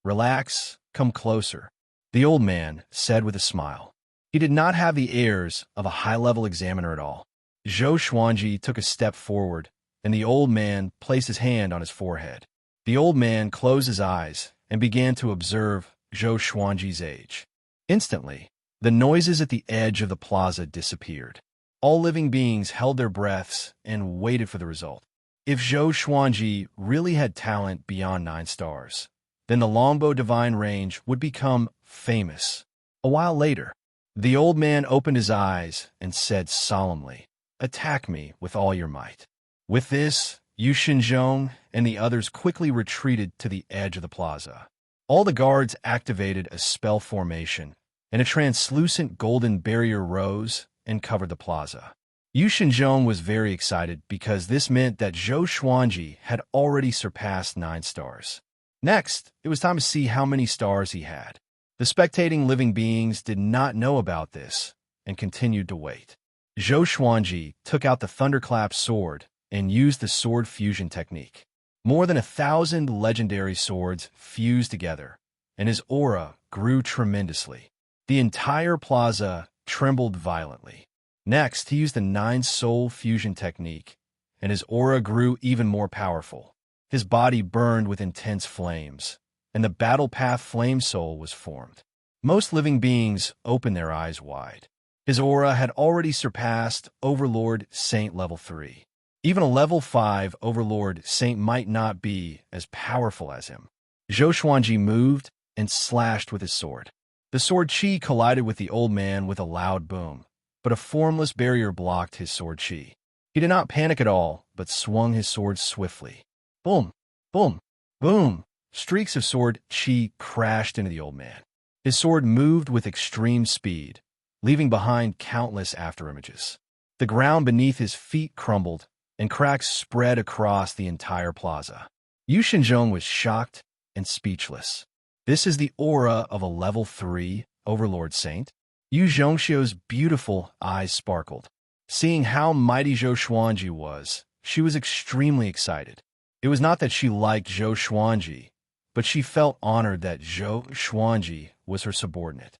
"Relax, come closer," the old man said with a smile. He did not have the airs of a high-level examiner at all. Zhou Xuanji took a step forward, and the old man placed his hand on his forehead. The old man closed his eyes and began to observe Zhou Xuanji's age. Instantly, the noises at the edge of the plaza disappeared. All living beings held their breaths and waited for the result. If Zhou Xuanji really had talent beyond 9 stars, then the longbow divine range would become famous. A while later, the old man opened his eyes and said solemnly, "Attack me with all your might." With this, Yu Shenzhong and the others quickly retreated to the edge of the plaza. All the guards activated a spell formation, and a translucent golden barrier rose and covered the plaza. Yu Shenzhong was very excited because this meant that Zhou Xuanji had already surpassed 9 stars. Next, it was time to see how many stars he had. The spectating living beings did not know about this and continued to wait. Zhou Xuanji took out the Thunderclap sword and used the sword fusion technique. More than 1,000 legendary swords fused together, and his aura grew tremendously. The entire plaza trembled violently. Next, he used the 9-soul fusion technique, and his aura grew even more powerful. His body burned with intense flames, and the Battle Path Flame Soul was formed. Most living beings opened their eyes wide. His aura had already surpassed Overlord Saint Level 3. Even a Level 5 Overlord Saint might not be as powerful as him. Zhou Xuanji moved and slashed with his sword. The sword chi collided with the old man with a loud boom, but a formless barrier blocked his sword chi. He did not panic at all, but swung his sword swiftly. Boom! Boom! Boom! Streaks of sword chi crashed into the old man. His sword moved with extreme speed, leaving behind countless afterimages. The ground beneath his feet crumbled, and cracks spread across the entire plaza. Yu Xinzhong was shocked and speechless. This is the aura of a level 3 Overlord Saint? Yu Zhongxia's beautiful eyes sparkled. Seeing how mighty Zhou Xuanji was, she was extremely excited. It was not that she liked Zhou Xuanji, but she felt honored that Zhou Xuanji was her subordinate.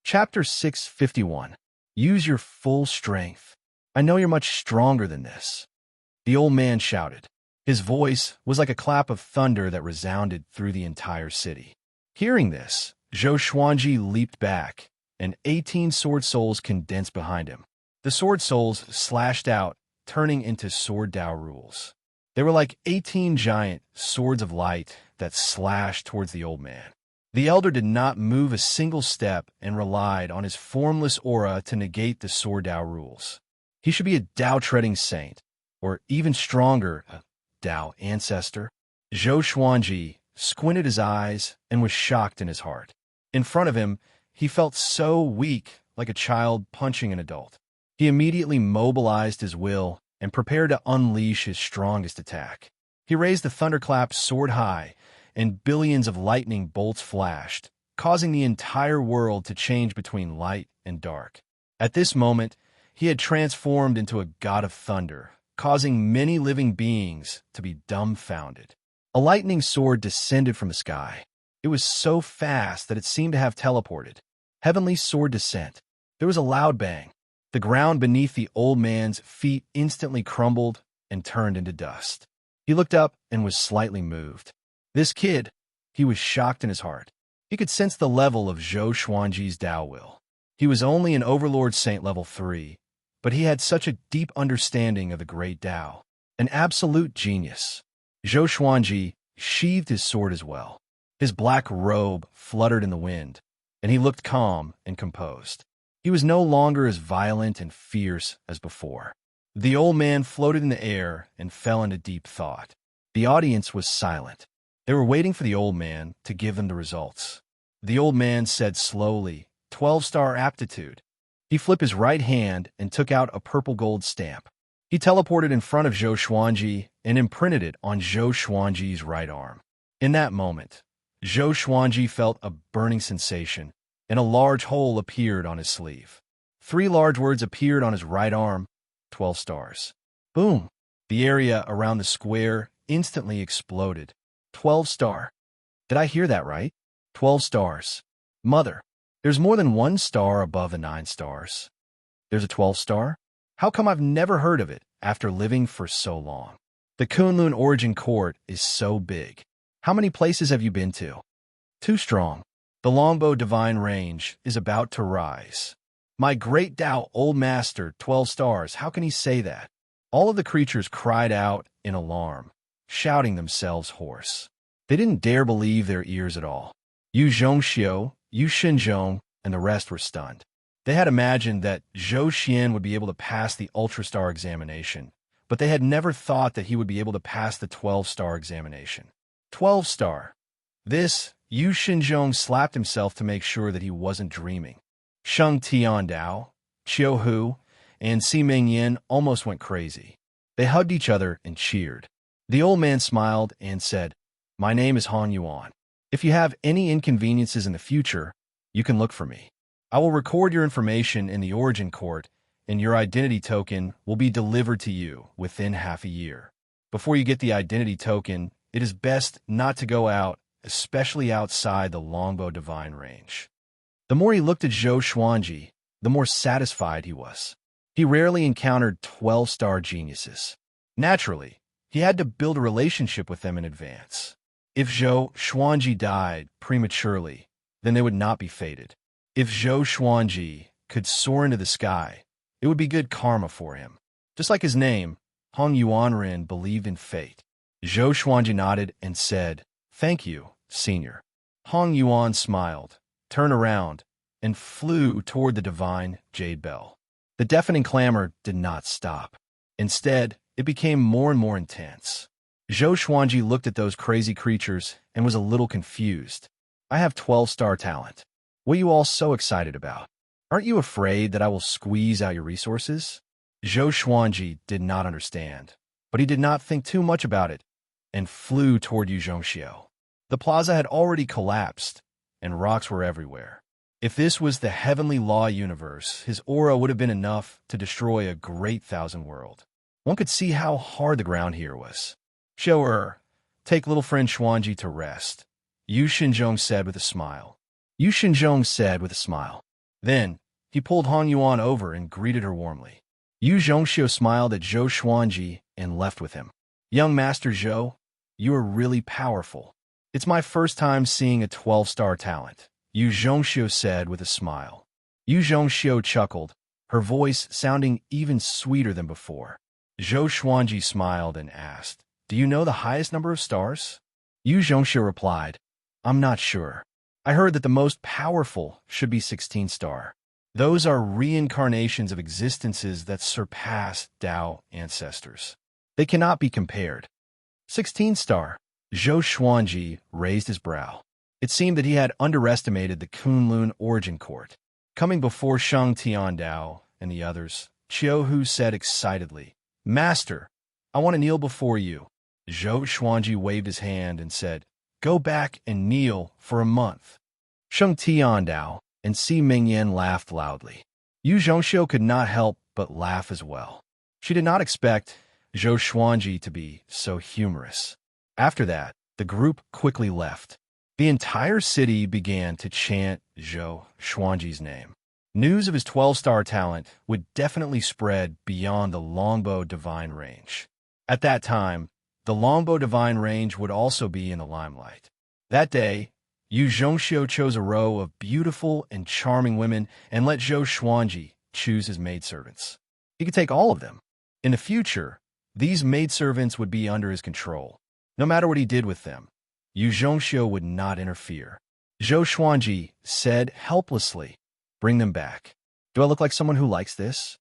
Chapter 651. Use your full strength. I know you're much stronger than this. The old man shouted. His voice was like a clap of thunder that resounded through the entire city. Hearing this, Zhou Xuanji leaped back, and 18 sword souls condensed behind him. The sword souls slashed out, turning into sword Dao rules. They were like 18 giant swords of light that slashed towards the old man. The elder did not move a single step and relied on his formless aura to negate the sword Dao rules. He should be a Dao-treading saint, or even stronger, a Dao ancestor. Zhou Xuanji squinted his eyes and was shocked in his heart. In front of him, he felt so weak, like a child punching an adult. He immediately mobilized his will and prepared to unleash his strongest attack. He raised the thunderclap sword high, and billions of lightning bolts flashed, causing the entire world to change between light and dark. At this moment, he had transformed into a god of thunder, causing many living beings to be dumbfounded. A lightning sword descended from the sky. It was so fast that it seemed to have teleported. Heavenly sword descent. There was a loud bang. The ground beneath the old man's feet instantly crumbled and turned into dust. He looked up and was slightly moved. This kid, he was shocked in his heart. He could sense the level of Zhou Xuanji's Dao will. He was only an Overlord Saint level 3, but he had such a deep understanding of the great Dao. An absolute genius. Zhou Xuanji sheathed his sword as well. His black robe fluttered in the wind, and he looked calm and composed. He was no longer as violent and fierce as before. The old man floated in the air and fell into deep thought. The audience was silent. They were waiting for the old man to give them the results. The old man said slowly, 12-star aptitude. He flipped his right hand and took out a purple gold stamp. He teleported in front of Zhou Xuanji and imprinted it on Zhou Xuanji's right arm. In that moment, Zhou Xuanji felt a burning sensation, and a large hole appeared on his sleeve. 3 large words appeared on his right arm, 12 stars. Boom! The area around the square instantly exploded. 12 star. Did I hear that right? 12 stars. Mother, there's more than 1 star above the 9 stars. There's a 12 star? How come I've never heard of it after living for so long? The Kunlun Origin Court is so big. How many places have you been to? Too strong. The Longbow Divine Range is about to rise. My great Dao Old Master, 12 stars, how can he say that? All of the creatures cried out in alarm, shouting themselves hoarse. They didn't dare believe their ears at all. Yu Zhongxiu, Yu Xinzhong, and the rest were stunned. They had imagined that Zhou Xian would be able to pass the Ultra-Star examination, but they had never thought that he would be able to pass the 12-star examination. 12-star. This, Yu Xinzhong slapped himself to make sure that he wasn't dreaming. Sheng Tiandao, Qiu Hu, and Si Mingyan almost went crazy. They hugged each other and cheered. The old man smiled and said, "My name is Han Yuan. If you have any inconveniences in the future, you can look for me. I will record your information in the Origin Court, and your identity token will be delivered to you within half a year. Before you get the identity token, it is best not to go out, especially outside the Longbow Divine Range." The more he looked at Zhou Xuanji, the more satisfied he was. He rarely encountered 12-star geniuses. Naturally, he had to build a relationship with them in advance. If Zhou Xuanji died prematurely, then they would not be fated. If Zhou Xuanji could soar into the sky, it would be good karma for him. Just like his name, Hong Yuanren believed in fate. Zhou Xuanji nodded and said, "Thank you, senior." Hong Yuan smiled, turned around, and flew toward the divine jade bell. The deafening clamor did not stop. Instead, it became more and more intense. Zhou Xuanji looked at those crazy creatures and was a little confused. I have 12-star talent. What are you all so excited about? Aren't you afraid that I will squeeze out your resources? Zhou Xuanji did not understand, but he did not think too much about it and flew toward Xianxia. The plaza had already collapsed, and rocks were everywhere. If this was the heavenly law universe, his aura would have been enough to destroy a great thousand world. One could see how hard the ground here was. Show take little friend Xuanji to rest, Yu Xinzhong said with a smile. Yu Xinzhong said with a smile. Then, he pulled Han Yuan over and greeted her warmly. Yu Zhongxiu smiled at Zhou Xuanji and left with him. Young Master Zhou, you are really powerful. It's my first time seeing a 12-star talent, Yu Zhongxiu said with a smile. Yu Zhongxiu chuckled, her voice sounding even sweeter than before. Zhou Xuanji smiled and asked, Do you know the highest number of stars? Yu Zhongxiu replied, I'm not sure. I heard that the most powerful should be 16-star. Those are reincarnations of existences that surpass Tao ancestors. They cannot be compared. 16-star. Zhou Xuanji raised his brow. It seemed that he had underestimated the Kunlun origin court. Coming before Sheng Tiandao and the others, Qiu Hu said excitedly, Master, I want to kneel before you. Zhou Xuanji waved his hand and said, Go back and kneel for a month. Sheng Tiandao and Si Mingyan laughed loudly. Yu Zhongxiu could not help but laugh as well. She did not expect Zhou Xuanji to be so humorous. After that, the group quickly left. The entire city began to chant Zhou Xuanji's name. News of his 12-star talent would definitely spread beyond the Longbow Divine Range. At that time, the Longbow Divine Range would also be in the limelight. That day, Yu Zhongxiu chose a row of beautiful and charming women and let Zhou Xuanji choose his maidservants. He could take all of them. In the future, these maidservants would be under his control. No matter what he did with them, Yu Zhongxiu would not interfere. Zhou Xuanji said helplessly, Bring them back. Do I look like someone who likes this?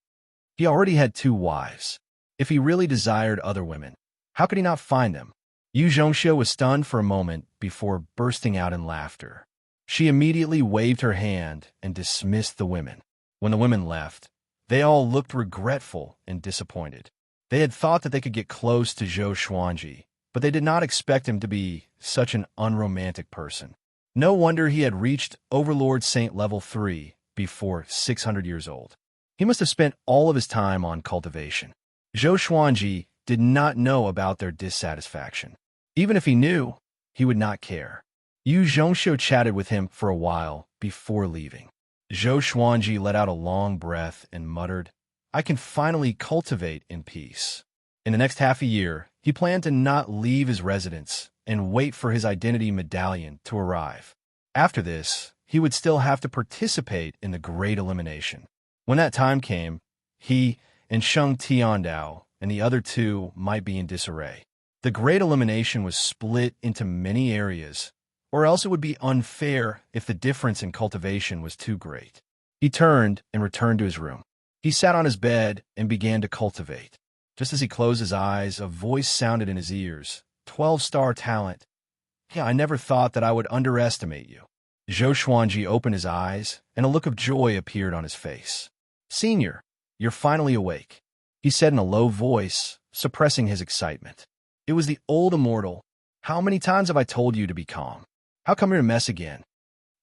He already had 2 wives. If he really desired other women, how could he not find them? Yu Zhongxiu was stunned for a moment before bursting out in laughter. She immediately waved her hand and dismissed the women. When the women left, they all looked regretful and disappointed. They had thought that they could get close to Zhou Xuanji, but they did not expect him to be such an unromantic person. No wonder he had reached Overlord Saint level 3 before 600 years old. He must have spent all of his time on cultivation. Zhou Xuanji did not know about their dissatisfaction. Even if he knew, he would not care. Yu Zhongxiu chatted with him for a while before leaving. Zhou Xuanji let out a long breath and muttered, I can finally cultivate in peace. In the next half a year, he planned to not leave his residence and wait for his identity medallion to arrive. After this, he would still have to participate in the Great Elimination. When that time came, he and Sheng Tiandao and the other 2 might be in disarray. The Great Elimination was split into many areas, or else it would be unfair if the difference in cultivation was too great. He turned and returned to his room. He sat on his bed and began to cultivate. Just as he closed his eyes, a voice sounded in his ears. 12-star talent. Yeah, I never thought that I would underestimate you. Zhou Xuanji opened his eyes, and a look of joy appeared on his face. Senior, you're finally awake, he said in a low voice, suppressing his excitement. It was the old immortal. How many times have I told you to be calm? How come you're a mess again?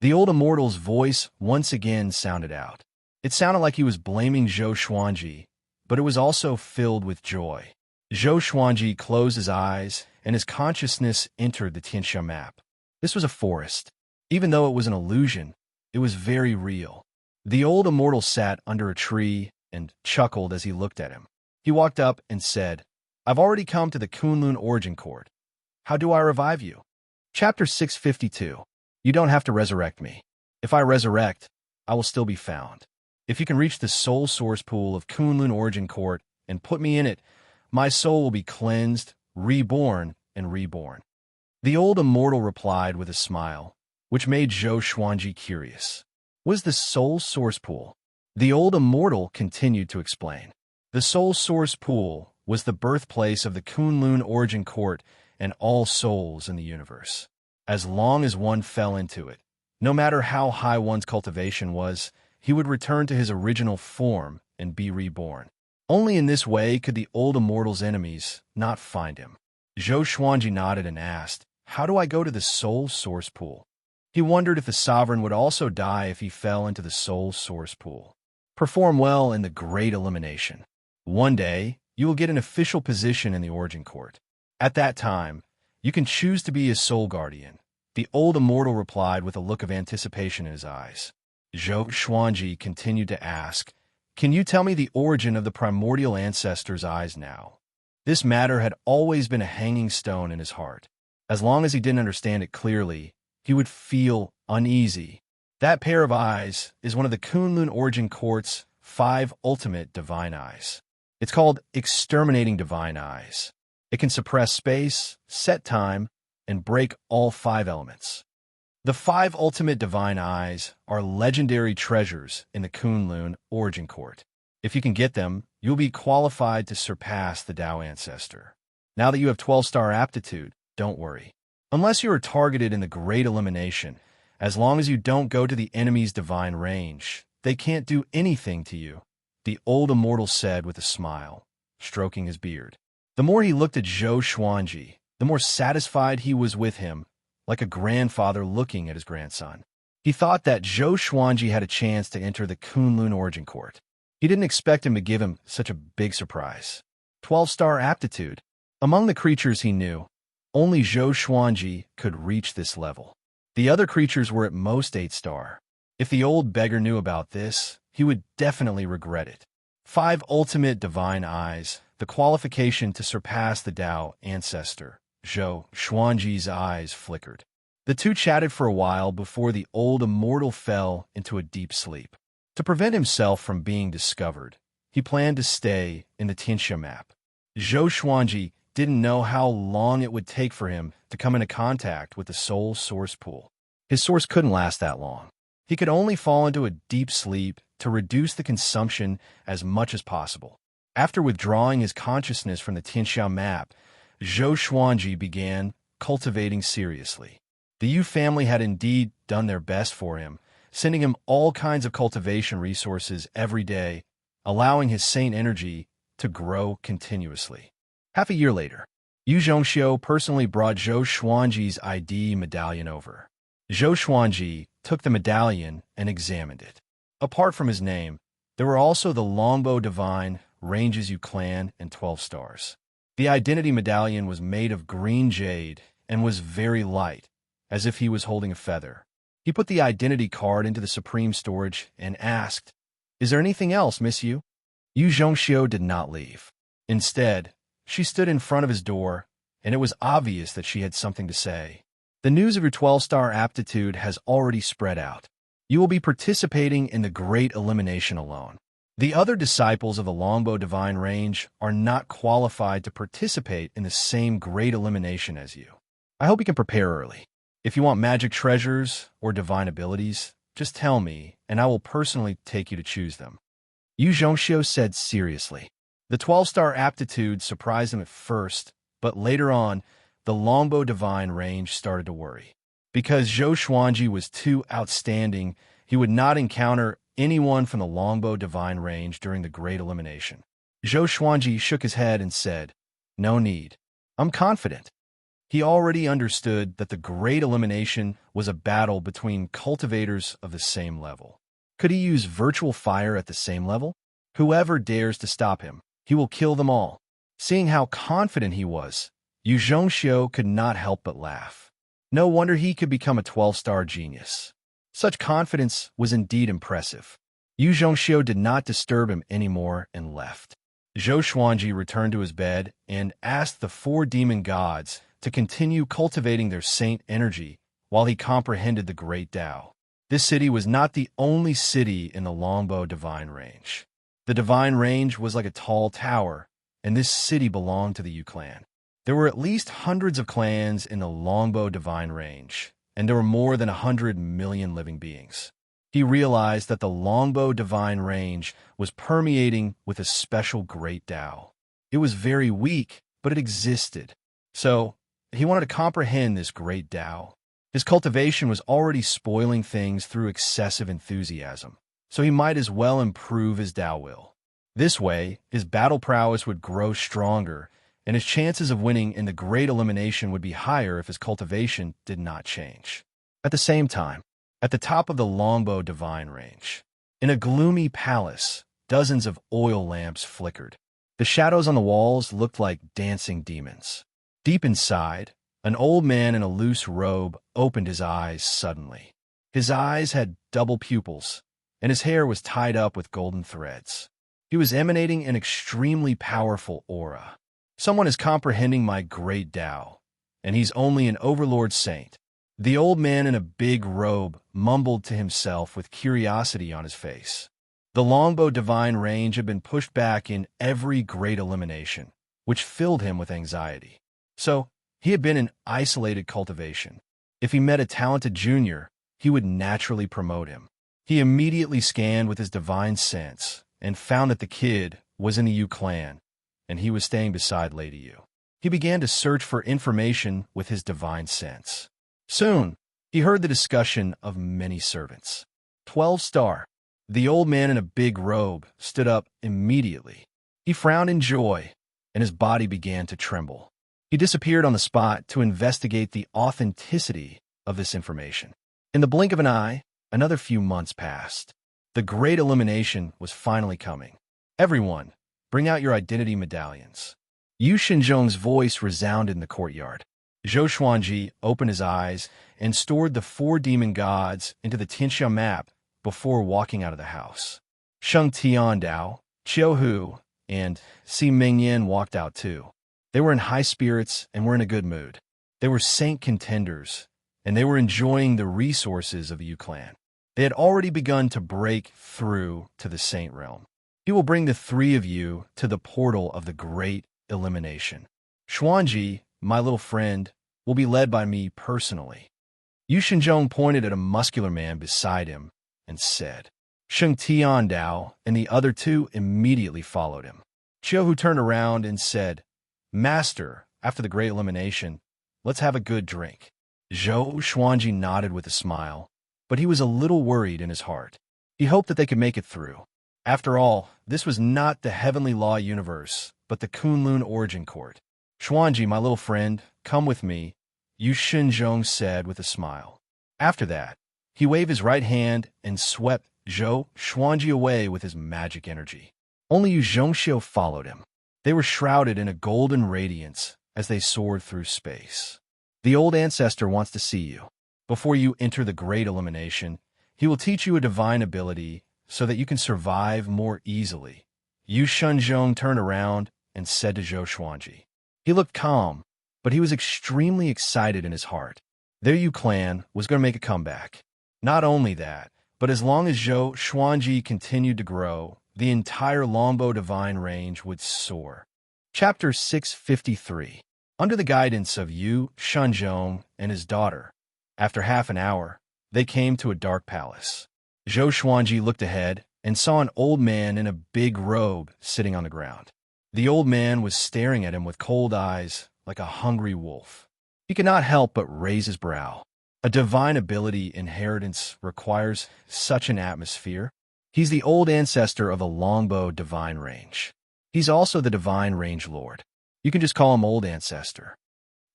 The old immortal's voice once again sounded out. It sounded like he was blaming Zhou Xuanji, but it was also filled with joy. Zhou Xuanji closed his eyes, and his consciousness entered the Xianxia map. This was a forest. Even though it was an illusion, it was very real. The old immortal sat under a tree and chuckled as he looked at him. He walked up and said, I've already come to the Kunlun origin court. How do I revive you? Chapter 652. You don't have to resurrect me. If I resurrect, I will still be found. If you can reach the soul source pool of Kunlun origin court and put me in it, my soul will be cleansed, reborn, and reborn. The old immortal replied with a smile, which made Zhou Xuanji curious. was the soul source pool. The old immortal continued to explain. The soul source pool was the birthplace of the Kunlun origin court and all souls in the universe. As long as one fell into it, no matter how high one's cultivation was, he would return to his original form and be reborn. Only in this way could the old immortal's enemies not find him. Zhou Xuanji nodded and asked, "How do I go to the soul source pool?" He wondered if the sovereign would also die if he fell into the soul source pool. Perform well in the Great Elimination. One day, you will get an official position in the origin court. At that time, you can choose to be his soul guardian. The old immortal replied with a look of anticipation in his eyes. Zhou Xuanji continued to ask, "Can you tell me the origin of the primordial ancestor's eyes now?" This matter had always been a hanging stone in his heart. As long as he didn't understand it clearly, he would feel uneasy. That pair of eyes is one of the Kunlun origin court's 5 ultimate divine eyes. It's called exterminating divine eyes. It can suppress space, set time, and break all 5 elements. The 5 ultimate divine eyes are legendary treasures in the Kunlun origin court. If you can get them, you'll be qualified to surpass the Tao ancestor. Now that you have 12-star aptitude, don't worry. Unless you are targeted in the Great Elimination, as long as you don't go to the enemy's divine range, they can't do anything to you, the old immortal said with a smile, stroking his beard. The more he looked at Zhou Xuanji, the more satisfied he was with him, like a grandfather looking at his grandson. He thought that Zhou Xuanji had a chance to enter the Kunlun origin court. He didn't expect him to give him such a big surprise. 12-star aptitude. Among the creatures he knew, only Zhou Xuanji could reach this level. The other creatures were at most 8-star. If the old beggar knew about this, he would definitely regret it. 5 ultimate divine eyes, the qualification to surpass the Tao ancestor. Zhou Xuanji's eyes flickered. The two chatted for a while before the old immortal fell into a deep sleep. To prevent himself from being discovered, he planned to stay in the Xianxia map. Zhou Xuanji didn't know how long it would take for him to come into contact with the soul source pool. His source couldn't last that long. He could only fall into a deep sleep to reduce the consumption as much as possible. After withdrawing his consciousness from the Xianxia map, Zhou Xuanji began cultivating seriously. The Yu family had indeed done their best for him, sending him all kinds of cultivation resources every day, allowing his saint energy to grow continuously. Half a year later, Yu Xianxia personally brought Zhou Xuanji's ID medallion over. Zhou Xuanji took the medallion and examined it. Apart from his name, there were also the Longbow Divine, Ranges Yu Clan, and 12 stars. The identity medallion was made of green jade and was very light, as if he was holding a feather. He put the identity card into the supreme storage and asked, "Is there anything else, Miss Yu?" Yu Xianxia did not leave. Instead, she stood in front of his door, and it was obvious that she had something to say. "The news of your 12-star aptitude has already spread out. You will be participating in the Great Elimination alone. The other disciples of the Longbow Divine Range are not qualified to participate in the same Great Elimination as you. I hope you can prepare early. If you want magic treasures or divine abilities, just tell me, and I will personally take you to choose them." Yu Xianxia said seriously. The 12-star aptitude surprised him at first, but later on, the Longbow Divine Range started to worry. Because Zhou Xuanji was too outstanding, he would not encounter anyone from the Longbow Divine Range during the Great Elimination. Zhou Xuanji shook his head and said, "No need. I'm confident." He already understood that the Great Elimination was a battle between cultivators of the same level. Could he use virtual fire at the same level? Whoever dares to stop him, he will kill them all. Seeing how confident he was, Yu Xianxia could not help but laugh. No wonder he could become a 12-star genius. Such confidence was indeed impressive. Yu Xianxia did not disturb him anymore and left. Zhou Xuanji returned to his bed and asked the 4 demon gods to continue cultivating their saint energy while he comprehended the great Tao. This city was not the only city in the Longbow Divine Range. The Divine Range was like a tall tower, and this city belonged to the Yu clan. There were at least hundreds of clans in the Longbow Divine Range, and there were more than 100 million living beings. he realized that the longbow divine range was permeating with a special great Tao. It was very weak, but it existed. So, he wanted to comprehend this great Tao. His cultivation was already spoiling things through excessive enthusiasm, so he might as well improve his Tao will. This way, his battle prowess would grow stronger, and his chances of winning in the great elimination would be higher if his cultivation did not change. At the same time, at the top of the longbow divine range, in a gloomy palace, dozens of oil lamps flickered. The shadows on the walls looked like dancing demons. Deep inside, an old man in a loose robe opened his eyes suddenly. His eyes had double pupils, and his hair was tied up with golden threads. He was emanating an extremely powerful aura. Someone is comprehending my great Tao, and he's only an overlord saint. The old man in a big robe mumbled to himself with curiosity on his face. The longbow divine range had been pushed back in every great elimination, which filled him with anxiety. So, he had been in isolated cultivation. If he met a talented junior, he would naturally promote him. He immediately scanned with his divine sense and found that the kid was in the Yu clan, and he was staying beside Lady Yu. He began to search for information with his divine sense. Soon, he heard the discussion of many servants. 12-star. The old man in a big robe stood up immediately. He frowned in joy, and his body began to tremble. He disappeared on the spot to investigate the authenticity of this information. In the blink of an eye, another few months passed. The great elimination was finally coming. Everyone, bring out your identity medallions. Yu Xinzhong's voice resounded in the courtyard. Zhou Xuanji opened his eyes and stored the 4 demon gods into the Xianxia map before walking out of the house. Sheng Tiandao, Qiu Hu, and Si Mingyan walked out too. They were in high spirits and were in a good mood. They were saint contenders, and they were enjoying the resources of the Yu clan. They had already begun to break through to the saint realm. He will bring the 3 of you to the portal of the great elimination. Xuanji, my little friend, will be led by me personally. Yu Xinzhong pointed at a muscular man beside him and said. Sheng Tiandao and the other 2 immediately followed him. Qiu Hu turned around and said, Master, after the great elimination, let's have a good drink. Zhou Xuanji nodded with a smile, but he was a little worried in his heart. He hoped that they could make it through. After all, this was not the heavenly law universe, but the Kunlun origin court. Xuanji, my little friend, come with me, Yu Xinzhong said with a smile. After that, he waved his right hand and swept Zhou Xuanji away with his magic energy. Only Yu Xiongxiu followed him. They were shrouded in a golden radiance as they soared through space. The old ancestor wants to see you. Before you enter the great elimination, he will teach you a divine ability so that you can survive more easily. Yu Shenzhong turned around and said to Zhou Xuanji. He looked calm, but he was extremely excited in his heart. Their Yu clan was going to make a comeback. Not only that, but as long as Zhou Xuanji continued to grow, the entire longbow divine range would soar. Chapter 653. Under the guidance of Yu Shenzhong and his daughter, after half an hour, they came to a dark palace. Zhou Xuanji looked ahead and saw an old man in a big robe sitting on the ground. The old man was staring at him with cold eyes like a hungry wolf. He could not help but raise his brow. A divine ability inheritance requires such an atmosphere. He's the old ancestor of the longbow divine range. He's also the divine range lord. You can just call him Old Ancestor.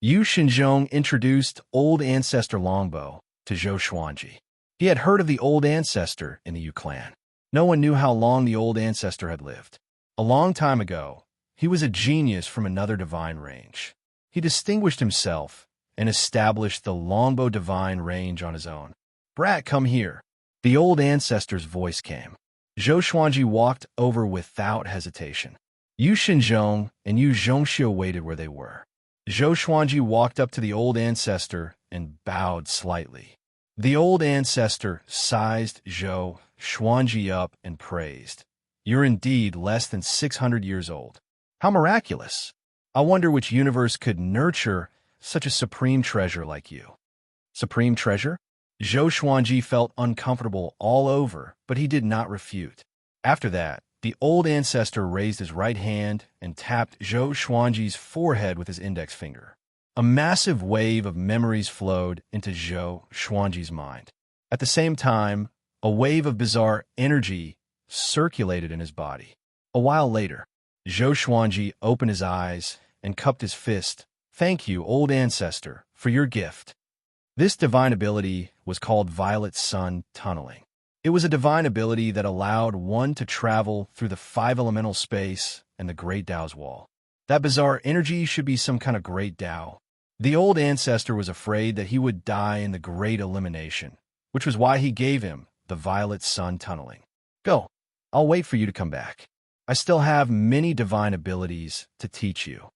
Yu Xinzhong introduced Old Ancestor Longbow to Zhou Xuanji. He had heard of the Old Ancestor in the Yu clan. No one knew how long the Old Ancestor had lived. A long time ago, he was a genius from another divine range. He distinguished himself and established the longbow divine range on his own. Brat, come here. The Old Ancestor's voice came. Zhou Xuanji walked over without hesitation. Yu Xinzhong and Yu Zhongxiu waited where they were. Zhou Xuanji walked up to the Old Ancestor and bowed slightly. The Old Ancestor sized Zhou Xuanji up and praised. You're indeed less than 600 years old. How miraculous! I wonder which universe could nurture such a supreme treasure like you. Supreme treasure? Zhou Xuanji felt uncomfortable all over, but he did not refute. After that, the old ancestor raised his right hand and tapped Zhou Xuanji's forehead with his index finger. A massive wave of memories flowed into Zhou Xuanji's mind. At the same time, a wave of bizarre energy circulated in his body. A while later, Zhou Xuanji opened his eyes and cupped his fist. "Thank you, old ancestor, for your gift." This divine ability was called Violet Sun Tunneling. It was a divine ability that allowed one to travel through the five-elemental space and the Great Tao's wall. That bizarre energy should be some kind of Great Tao. The old ancestor was afraid that he would die in the Great Elimination, which was why he gave him the Violet Sun Tunneling. "Go. I'll wait for you to come back. I still have many divine abilities to teach you."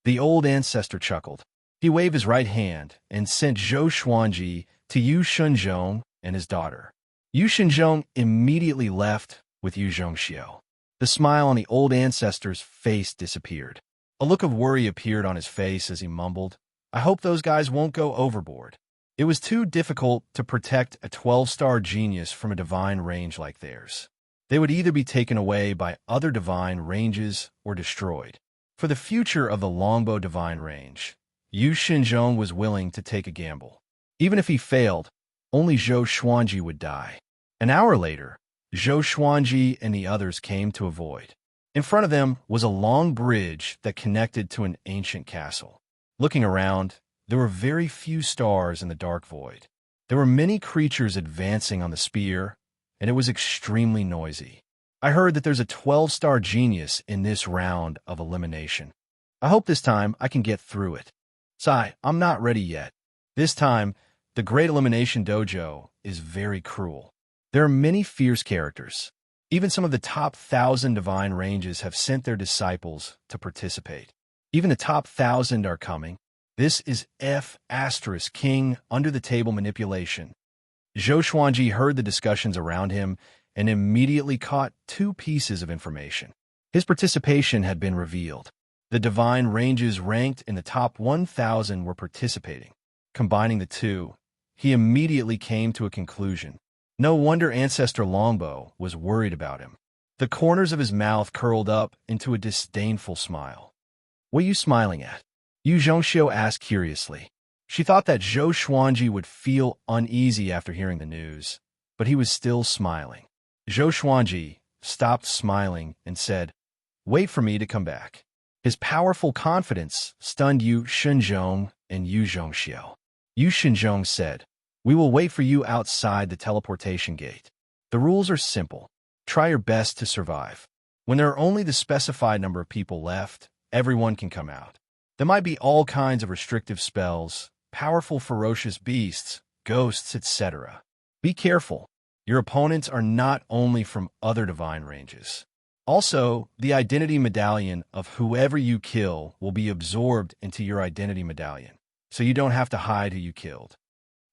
The old ancestor chuckled. He waved his right hand and sent Zhou Xuanji to Yu Shenzhong and his daughter. Yu Shenzhong immediately left with Yu Xianxia. The smile on the old ancestor's face disappeared. A look of worry appeared on his face as he mumbled, "I hope those guys won't go overboard." It was too difficult to protect a 12-star genius from a divine range like theirs. They would either be taken away by other divine ranges or destroyed. For the future of the Longbow divine range, Yu Shenzhong was willing to take a gamble. Even if he failed, only Zhou Xuanji would die. An hour later, Zhou Xuanji and the others came to a void. In front of them was a long bridge that connected to an ancient castle. Looking around, there were very few stars in the dark void. There were many creatures advancing on the spear, and it was extremely noisy. "I heard that there's a 12-star genius in this round of elimination. I hope this time I can get through it. Sai, I'm not ready yet. This time, the Great Elimination Dojo is very cruel. There are many fierce characters. Even some of the top 1,000 divine ranges have sent their disciples to participate. Even the top 1,000 are coming. This is King under-the-table manipulation." Zhou Xuanji heard the discussions around him and immediately caught two pieces of information. His participation had been revealed. The divine ranges ranked in the top 1,000 were participating. Combining the two, he immediately came to a conclusion. No wonder Ancestor Longbow was worried about him. The corners of his mouth curled up into a disdainful smile. "What are you smiling at?" Yu Xianxia asked curiously. She thought that Zhou Xuanji would feel uneasy after hearing the news, but he was still smiling. Zhou Xuanji stopped smiling and said, "Wait for me to come back." His powerful confidence stunned Yu Shenzhong and Yu Xianxia. Yu Shenzhong said, "We will wait for you outside the teleportation gate. The rules are simple. Try your best to survive. When there are only the specified number of people left, everyone can come out. There might be all kinds of restrictive spells, powerful ferocious beasts, ghosts, etc. Be careful. Your opponents are not only from other divine ranges. Also, the identity medallion of whoever you kill will be absorbed into your identity medallion, so you don't have to hide who you killed."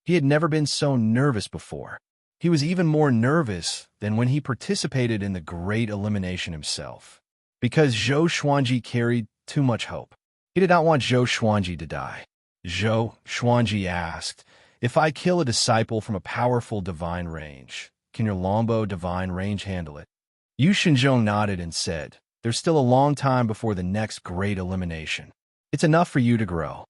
He had never been so nervous before. He was even more nervous than when he participated in the Great Elimination himself, because Zhou Xuanji carried too much hope. He did not want Zhou Xuanji to die. Zhou Xuanji asked, "If I kill a disciple from a powerful divine range, can your Longbow divine range handle it?" Yu Shenzhong nodded and said, "There's still a long time before the next Great Elimination. It's enough for you to grow."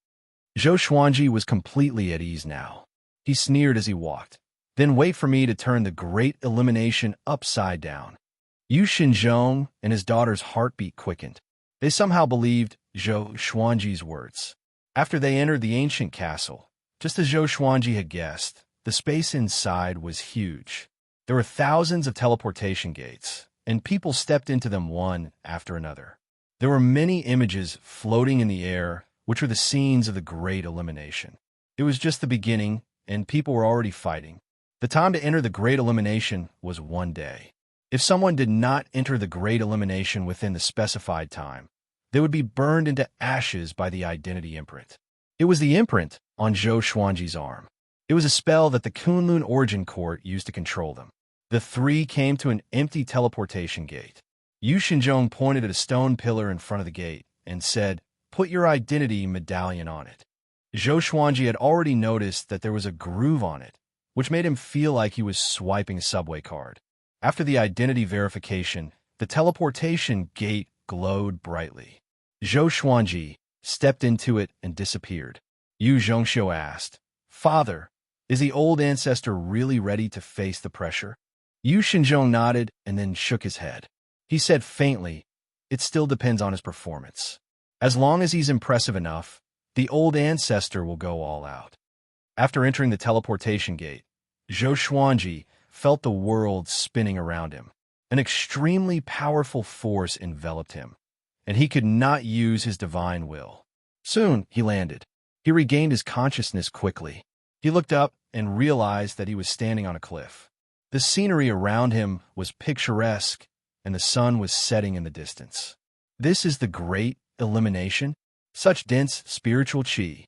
Zhou Xuanji was completely at ease now. He sneered as he walked. "Then wait for me to turn the Great Elimination upside down." Yu Shenzhong and his daughter's heartbeat quickened. They somehow believed Zhou Xuanji's words. After they entered the ancient castle, just as Zhou Xuanji had guessed, the space inside was huge. There were thousands of teleportation gates, and people stepped into them one after another. There were many images floating in the air, which were the scenes of the Great Elimination. It was just the beginning, and people were already fighting. The time to enter the Great Elimination was 1 day. If someone did not enter the Great Elimination within the specified time, they would be burned into ashes by the identity imprint. It was the imprint on Zhou Xuanji's arm. It was a spell that the Kunlun Origin Court used to control them. The three came to an empty teleportation gate. Yu Shenzhong pointed at a stone pillar in front of the gate and said, "Put your identity medallion on it." Zhou Xuanji had already noticed that there was a groove on it, which made him feel like he was swiping a subway card. After the identity verification, the teleportation gate glowed brightly. Zhou Xuanji stepped into it and disappeared. Yu Zhongxiu asked, "Father, is the old ancestor really ready to face the pressure?" Yu Xinzhong nodded and then shook his head. He said faintly, "It still depends on his performance. As long as he's impressive enough, the old ancestor will go all out." After entering the teleportation gate, Zhou Xuanji felt the world spinning around him. An extremely powerful force enveloped him, and he could not use his divine will. Soon, he landed. He regained his consciousness quickly. He looked up and realized that he was standing on a cliff. The scenery around him was picturesque, and the sun was setting in the distance. This is the great elimination? Such dense spiritual qi.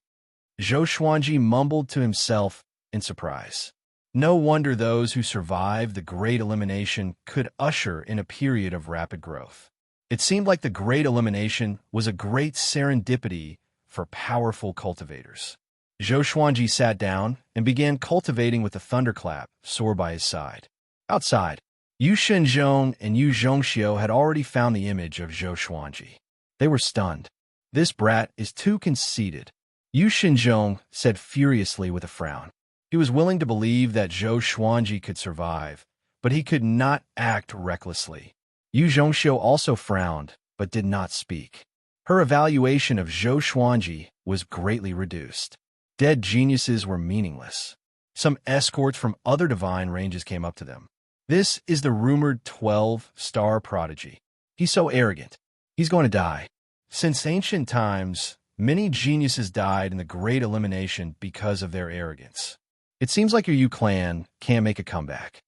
Zhou Xuanji mumbled to himself in surprise. No wonder those who survived the Great Elimination could usher in a period of rapid growth. It seemed like the Great Elimination was a great serendipity for powerful cultivators. Zhou Xuanji sat down and began cultivating with the thunderclap sore by his side. Outside, Yu Shenzhong and Yu Zhongxiu had already found the image of Zhou Xuanji. They were stunned. "This brat is too conceited," Yu Shenzhong said furiously with a frown. He was willing to believe that Zhou Xuanji could survive, but he could not act recklessly. Yu Zhongxiu also frowned, but did not speak. Her evaluation of Zhou Xuanji was greatly reduced. Dead geniuses were meaningless. Some escorts from other divine ranges came up to them. "This is the rumored 12-star prodigy. He's so arrogant. He's going to die." Since ancient times, many geniuses died in the Great Elimination because of their arrogance. It seems like your Yu clan can't make a comeback.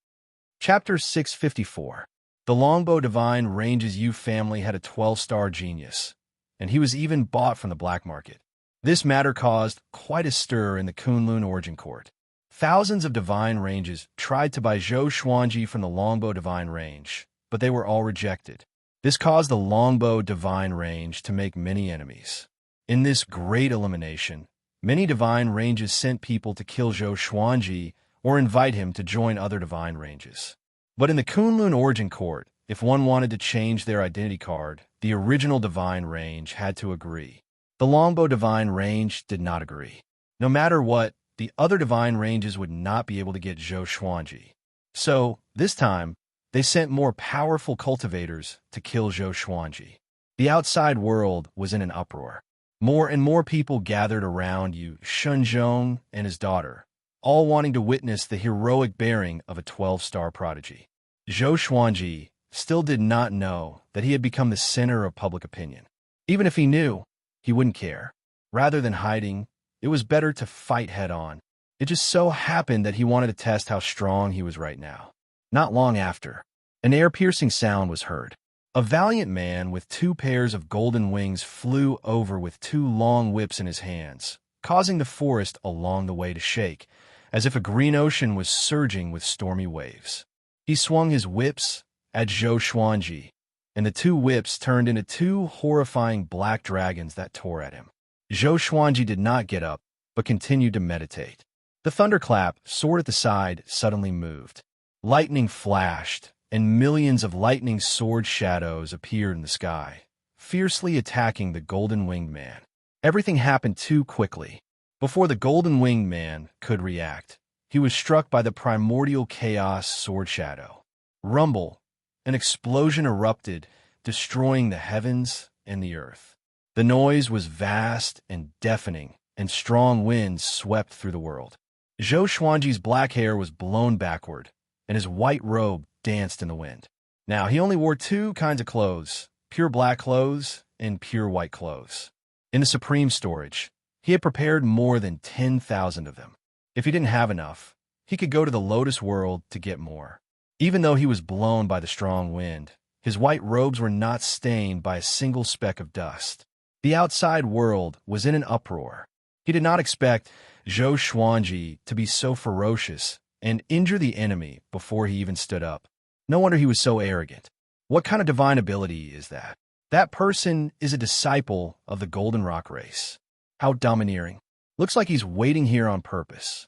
Chapter 654. The Longbow Divine Range's Yu family had a 12-star genius, and he was even bought from the black market. This matter caused quite a stir in the Kunlun Origin Court. Thousands of divine ranges tried to buy Zhou Xuanji from the Longbow Divine Range, but they were all rejected. This caused the Longbow Divine Range to make many enemies. In this great elimination, many divine ranges sent people to kill Zhou Xuanji or invite him to join other divine ranges. But in the Kunlun Origin Court, if one wanted to change their identity card, the original divine range had to agree. The Longbow Divine Range did not agree. No matter what, the other divine ranges would not be able to get Zhou Xuanji. So, this time, they sent more powerful cultivators to kill Zhou Xuanji. The outside world was in an uproar. More and more people gathered around Yu Shenzhong and his daughter, all wanting to witness the heroic bearing of a 12-star prodigy. Zhou Xuanji still did not know that he had become the center of public opinion. Even if he knew, he wouldn't care. Rather than hiding, it was better to fight head-on. It just so happened that he wanted to test how strong he was right now. Not long after, an ear-piercing sound was heard. A valiant man with 2 pairs of golden wings flew over with 2 long whips in his hands, causing the forest along the way to shake, as if a green ocean was surging with stormy waves. He swung his whips at Zhou Xuanji, and the 2 whips turned into 2 horrifying black dragons that tore at him. Zhou Xuanji did not get up, but continued to meditate. The thunderclap, sword at the side, suddenly moved. Lightning flashed, and millions of lightning sword shadows appeared in the sky, fiercely attacking the golden-winged man. Everything happened too quickly. Before the golden-winged man could react, he was struck by the primordial chaos sword shadow. Rumble, an explosion erupted, destroying the heavens and the earth. The noise was vast and deafening, and strong winds swept through the world. Zhou Xuanji's black hair was blown backward, and his white robe danced in the wind. Now, he only wore 2 kinds of clothes, pure black clothes and pure white clothes. In the supreme storage, he had prepared more than 10,000 of them. If he didn't have enough, he could go to the Lotus World to get more. Even though he was blown by the strong wind, his white robes were not stained by a single speck of dust. The outside world was in an uproar. He did not expect Zhou Xuanji to be so ferocious and injure the enemy before he even stood up. No wonder he was so arrogant. What kind of divine ability is that? That person is a disciple of the Golden Rock race. How domineering. Looks like he's waiting here on purpose.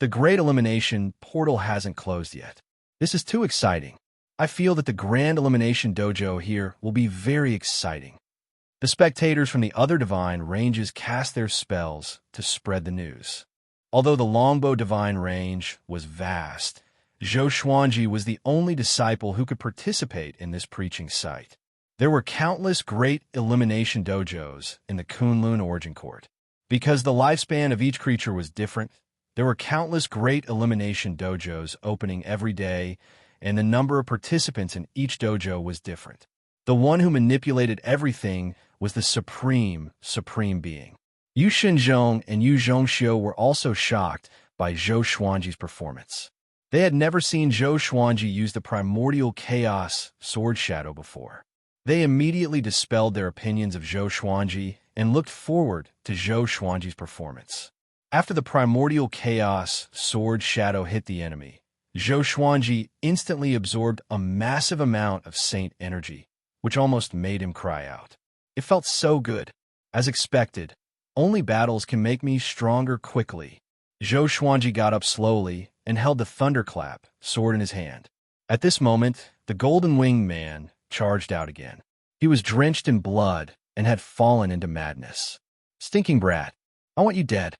The Great Elimination portal hasn't closed yet. This is too exciting. I feel that the Grand Elimination Dojo here will be very exciting. The spectators from the other divine ranges cast their spells to spread the news. Although the longbow divine range was vast, Zhou Xuanji was the only disciple who could participate in this preaching site. There were countless Great Elimination Dojos in the Kunlun Origin Court. Because the lifespan of each creature was different, there were countless Great Elimination Dojos opening every day, and the number of participants in each dojo was different. The one who manipulated everything was the supreme being. Yu Xinzhong and Yu Zhongxiu were also shocked by Zhou Xuanji's performance. They had never seen Zhou Xuanji use the primordial chaos sword shadow before. They immediately dispelled their opinions of Zhou Xuanji and looked forward to Zhou Xuanji's performance. After the primordial chaos sword shadow hit the enemy, Zhou Xuanji instantly absorbed a massive amount of saint energy, which almost made him cry out. It felt so good. As expected, only battles can make me stronger quickly. Zhou Xuanji got up slowly and held the thunderclap sword in his hand. At this moment, the golden-winged man charged out again. He was drenched in blood and had fallen into madness. "Stinking brat, I want you dead,"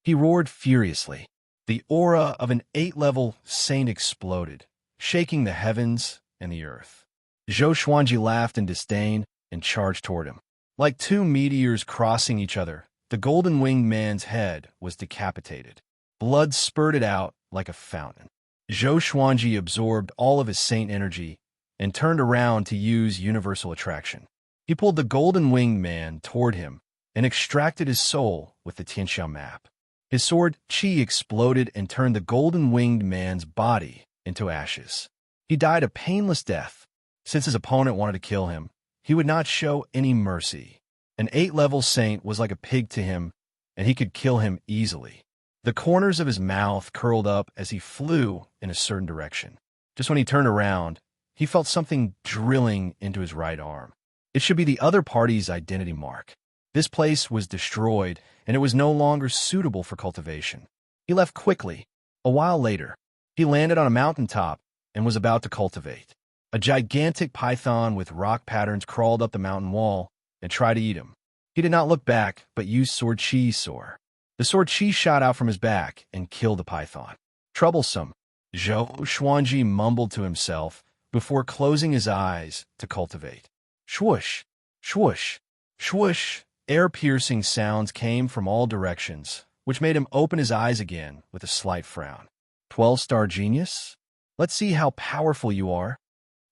he roared furiously. The aura of an 8-level saint exploded, shaking the heavens and the earth. Zhou Xuanji laughed in disdain and charged toward him. Like two meteors crossing each other, the golden-winged man's head was decapitated. Blood spurted out like a fountain. Zhou Xuanji absorbed all of his saint energy and turned around to use universal attraction. He pulled the golden-winged man toward him and extracted his soul with the Xianxia map. His sword qi exploded and turned the golden-winged man's body into ashes. He died a painless death. Since his opponent wanted to kill him, he would not show any mercy. An 8-level saint was like a pig to him, and he could kill him easily. The corners of his mouth curled up as he flew in a certain direction. Just when he turned around, he felt something drilling into his right arm. It should be the other party's identity mark. This place was destroyed, and it was no longer suitable for cultivation. He left quickly. A while later, he landed on a mountaintop and was about to cultivate. A gigantic python with rock patterns crawled up the mountain wall and tried to eat him. He did not look back, but used sword qi soar. The sword qi shot out from his back and killed the python. Troublesome, Zhou Xuanji mumbled to himself before closing his eyes to cultivate. Swoosh, swoosh, swoosh. Air-piercing sounds came from all directions, which made him open his eyes again with a slight frown. 12-star genius? Let's see how powerful you are.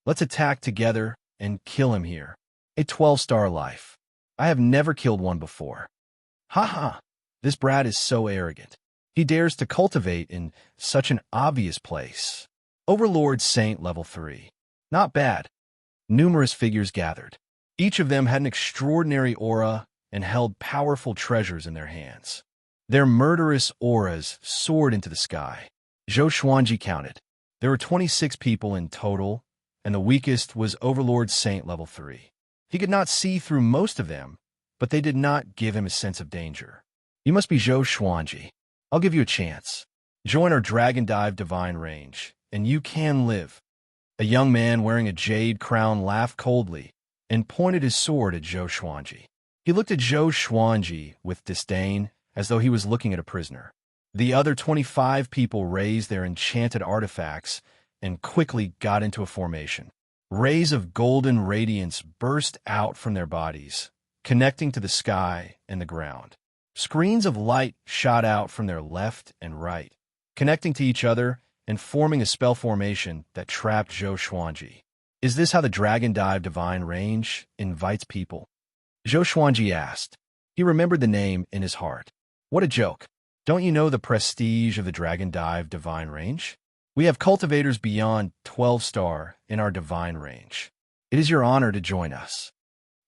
Let's attack together and kill him here. A 12-star life. I have never killed one before. Ha ha! This brat is so arrogant. He dares to cultivate in such an obvious place. Overlord Saint level 3. Not bad. Numerous figures gathered. Each of them had an extraordinary aura and held powerful treasures in their hands. Their murderous auras soared into the sky. Zhou Xuanji counted. There were 26 people in total, and the weakest was Overlord Saint level 3. He could not see through most of them, but they did not give him a sense of danger. You must be Zhou Xuanji. I'll give you a chance. Join our Dragon Dive Divine Range, and you can live. A young man wearing a jade crown laughed coldly and pointed his sword at Zhou Xuanji. He looked at Zhou Xuanji with disdain, as though he was looking at a prisoner. The other 25 people raised their enchanted artifacts and quickly got into a formation. Rays of golden radiance burst out from their bodies, connecting to the sky and the ground. Screens of light shot out from their left and right, connecting to each other and forming a spell formation that trapped Zhou Xuanji. Is this how the Dragon Dive Divine Range invites people? Zhou Xuanji asked. He remembered the name in his heart. What a joke. Don't you know the prestige of the Dragon Dive Divine Range? We have cultivators beyond 12-star in our Divine Range. It is your honor to join us.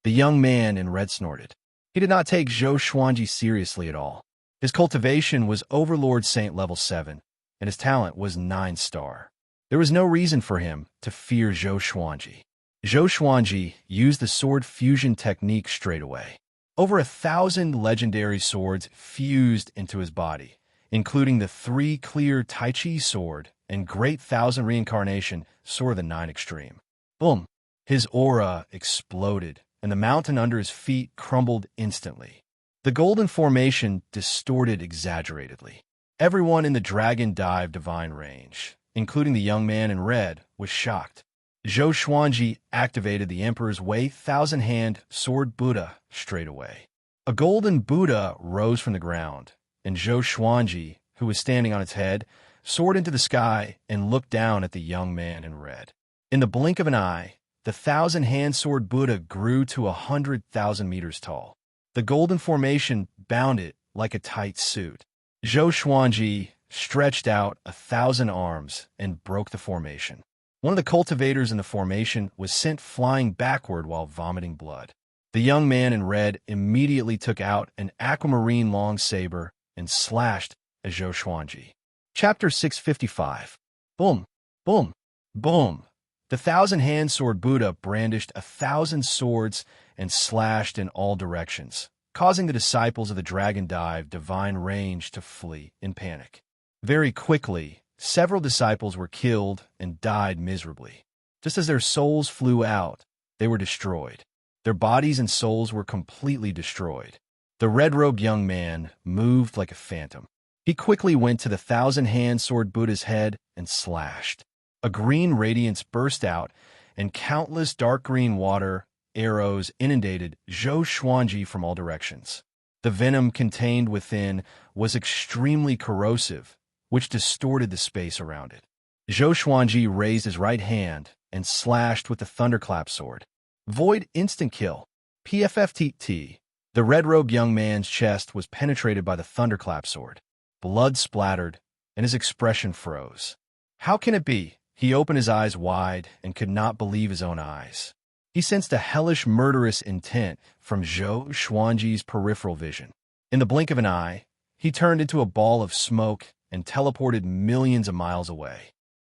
The young man in red snorted. He did not take Zhou Xuanji seriously at all. His cultivation was Overlord Saint level 7, and his talent was 9-star. There was no reason for him to fear Zhou Xuanji. Zhou Xuanji used the sword fusion technique straight away. Over 1,000 legendary swords fused into his body, including the 3 clear Tai Chi sword and Great Thousand Reincarnation Sword of the 9 Extreme. Boom! His aura exploded, and the mountain under his feet crumbled instantly. The golden formation distorted exaggeratedly. Everyone in the Dragon Dive Divine range, including the young man in red, was shocked. Zhou Xuanji activated the Emperor's Way Thousand-Hand Sword Buddha straight away. A golden Buddha rose from the ground, and Zhou Xuanji, who was standing on its head, soared into the sky and looked down at the young man in red. In the blink of an eye, the Thousand-Hand Sword Buddha grew to 100,000 meters tall. The golden formation bounded like a tight suit. Zhou Xuanji stretched out 1,000 arms and broke the formation. One of the cultivators in the formation was sent flying backward while vomiting blood. The young man in red immediately took out an aquamarine long saber and slashed at Zhou Xuanji. Chapter 655. Boom, boom, boom. The Thousand-Hand Sword Buddha brandished 1,000 swords and slashed in all directions, causing the disciples of the Dragon Dive Divine Range to flee in panic. Very quickly, several disciples were killed and died miserably. Just as their souls flew out, they were destroyed. Their bodies and souls were completely destroyed. The red-robed young man moved like a phantom. He quickly went to the Thousand-Hand Sword Buddha's head and slashed. A green radiance burst out, and countless dark green water arrows inundated Zhou Xuanji from all directions. The venom contained within was extremely corrosive, which distorted the space around it. Zhou Xuanji raised his right hand and slashed with the Thunderclap sword. Void instant kill. PFFTT. The red-robed young man's chest was penetrated by the Thunderclap sword. Blood splattered, and his expression froze. How can it be? He opened his eyes wide and could not believe his own eyes. He sensed a hellish murderous intent from Zhou Xuanji's peripheral vision. In the blink of an eye, he turned into a ball of smoke and teleported millions of miles away.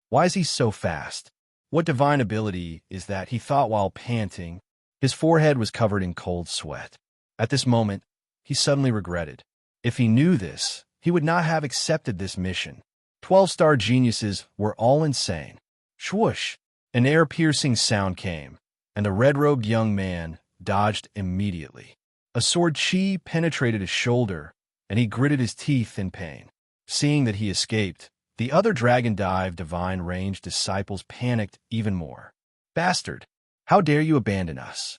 Why is he so fast? What divine ability is that? He thought while panting. His forehead was covered in cold sweat. At this moment, he suddenly regretted. If he knew this, he would not have accepted this mission. 12-star geniuses were all insane. Swoosh! An air-piercing sound came, and the red-robed young man dodged immediately. A sword chi penetrated his shoulder, and he gritted his teeth in pain. Seeing that he escaped, the other Dragon Dive Divine Range disciples panicked even more. Bastard! How dare you abandon us?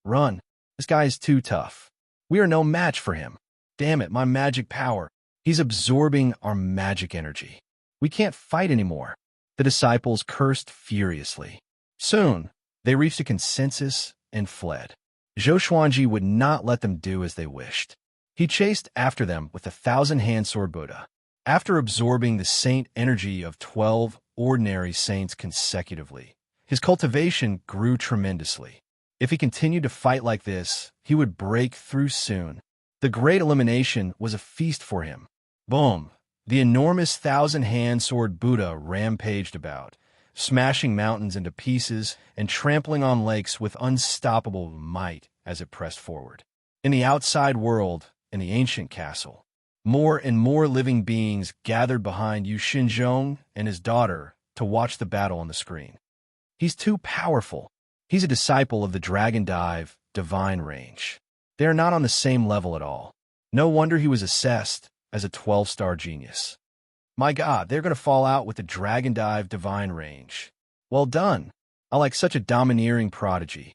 Run! This guy is too tough. We are no match for him. Damn it, my magic power. He's absorbing our magic energy. We can't fight anymore. The disciples cursed furiously. Soon, they reached a consensus and fled. Zhou Xuanji would not let them do as they wished. He chased after them with the Thousand-Hand Sword Buddha. After absorbing the saint energy of 12 ordinary saints consecutively, his cultivation grew tremendously. If he continued to fight like this, he would break through soon. The Great Elimination was a feast for him. Boom! The enormous Thousand-Hand Sword Buddha rampaged about, smashing mountains into pieces and trampling on lakes with unstoppable might as it pressed forward. In the outside world, in the ancient castle, more and more living beings gathered behind Yu Xinzhong and his daughter to watch the battle on the screen. He's too powerful. He's a disciple of the Dragon Dive Divine Range. They are not on the same level at all. No wonder he was assessed as a 12-star genius. My God, they're going to fall out with the Dragon Dive Divine Range. Well done. I like such a domineering prodigy.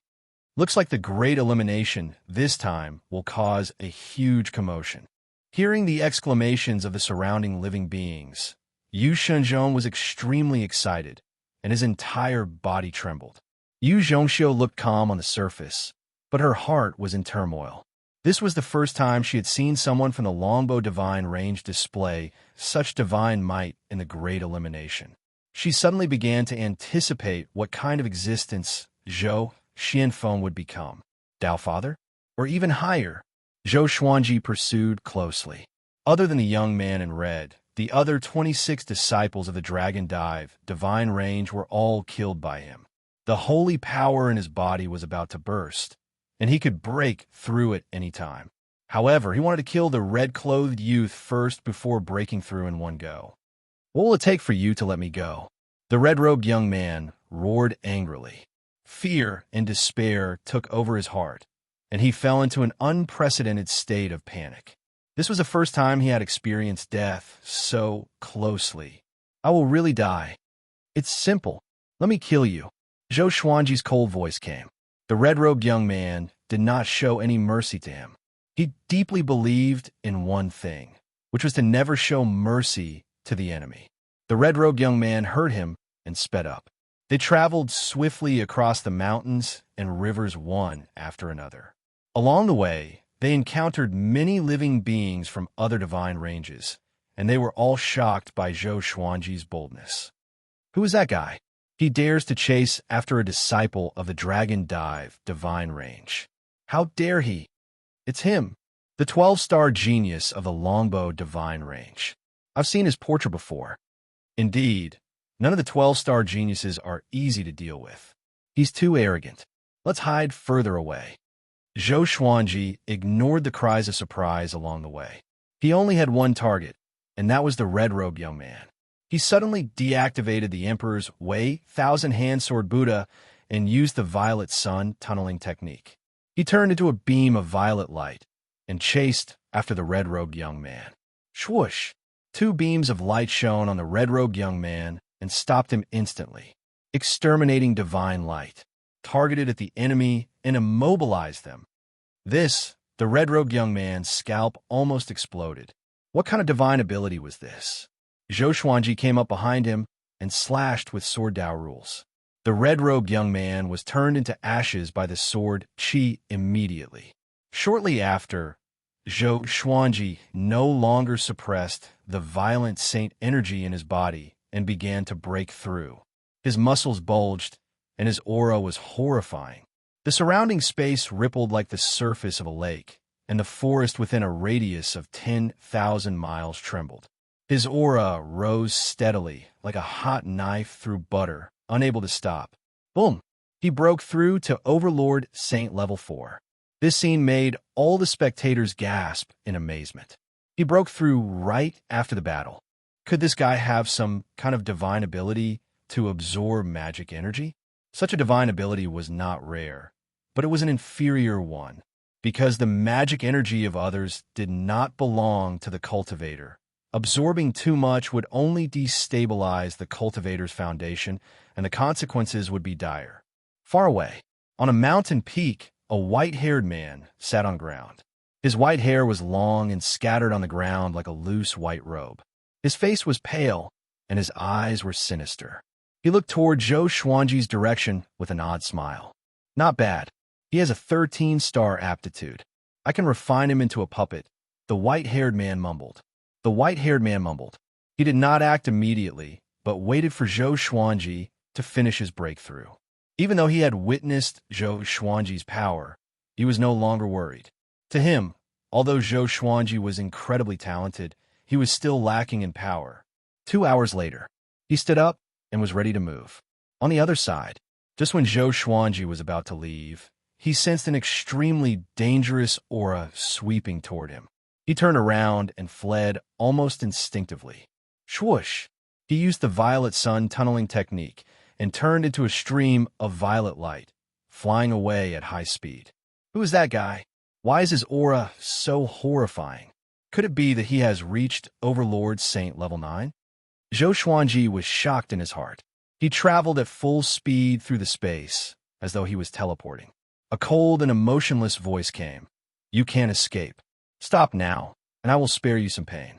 Looks like the Great Elimination this time will cause a huge commotion. Hearing the exclamations of the surrounding living beings, Yu Shenzhong was extremely excited, and his entire body trembled. Yu Zhongxiu looked calm on the surface, but her heart was in turmoil. This was the first time she had seen someone from the Longbow Divine Range display such divine might in the Great Elimination. She suddenly began to anticipate what kind of existence Zhou Xianfeng would become. Dao Father? Or even higher? Zhou Xuanji pursued closely. Other than the young man in red, the other 26 disciples of the Dragon Dive Divine Range were all killed by him. The holy power in his body was about to burst, and he could break through it any time. However, he wanted to kill the red-clothed youth first before breaking through in one go. "What will it take for you to let me go?" The red-robed young man roared angrily. Fear and despair took over his heart, and he fell into an unprecedented state of panic. This was the first time he had experienced death so closely. "I will really die. It's simple. Let me kill you." Zhou Xuanji's cold voice came. The red-robed young man did not show any mercy to him. He deeply believed in one thing, which was to never show mercy to the enemy. The red-robed young man heard him and sped up. They traveled swiftly across the mountains and rivers one after another. Along the way, they encountered many living beings from other divine ranges, and they were all shocked by Zhou Xuanji's boldness. "Who is that guy? He dares to chase after a disciple of the Dragon Dive divine range. How dare he? It's him, the 12-star genius of the Longbow divine range. I've seen his portrait before. Indeed, none of the 12-star geniuses are easy to deal with. He's too arrogant. Let's hide further away." Zhou Xuanji ignored the cries of surprise along the way. He only had one target, and that was the red-robed young man. He suddenly deactivated the Emperor's Wei Thousand-Hand Sword Buddha and used the Violet Sun tunneling technique. He turned into a beam of violet light and chased after the red-robed young man. Swoosh! 2 beams of light shone on the red-robed young man and stopped him instantly. Exterminating divine light targeted at the enemy and immobilized them. The red-robed young man's scalp almost exploded. What kind of divine ability was this? Zhou Xuanji came up behind him and slashed with sword Dao rules. The red-robed young man was turned into ashes by the sword Qi immediately. Shortly after, Zhou Xuanji no longer suppressed the violent saint energy in his body and began to break through. His muscles bulged, and his aura was horrifying. The surrounding space rippled like the surface of a lake, and the forest within a radius of 10,000 miles trembled. His aura rose steadily, like a hot knife through butter, unable to stop. Boom! He broke through to Overlord Saint Level 4. This scene made all the spectators gasp in amazement. He broke through right after the battle. Could this guy have some kind of divine ability to absorb magic energy? Such a divine ability was not rare, but it was an inferior one, because the magic energy of others did not belong to the cultivator. Absorbing too much would only destabilize the cultivator's foundation, and the consequences would be dire. Far away, on a mountain peak, a white-haired man sat on ground. His white hair was long and scattered on the ground like a loose white robe. His face was pale, and his eyes were sinister. He looked toward Zhou Xuanji's direction with an odd smile. "Not bad. He has a 13-star aptitude. I can refine him into a puppet," the white-haired man mumbled. He did not act immediately, but waited for Zhou Xuanji to finish his breakthrough. Even though he had witnessed Zhou Xuanji's power, he was no longer worried. To him, although Zhou Xuanji was incredibly talented, he was still lacking in power. 2 hours later, he stood up and was ready to move. On the other side, just when Zhou Xuanji was about to leave, he sensed an extremely dangerous aura sweeping toward him. He turned around and fled almost instinctively. Swoosh! He used the Violet Sun tunneling technique and turned into a stream of violet light, flying away at high speed. Who is that guy? Why is his aura so horrifying? Could it be that he has reached Overlord Saint Level 9? Zhou Xuanji was shocked in his heart. He traveled at full speed through the space, as though he was teleporting. A cold and emotionless voice came. "You can't escape. Stop now, and I will spare you some pain."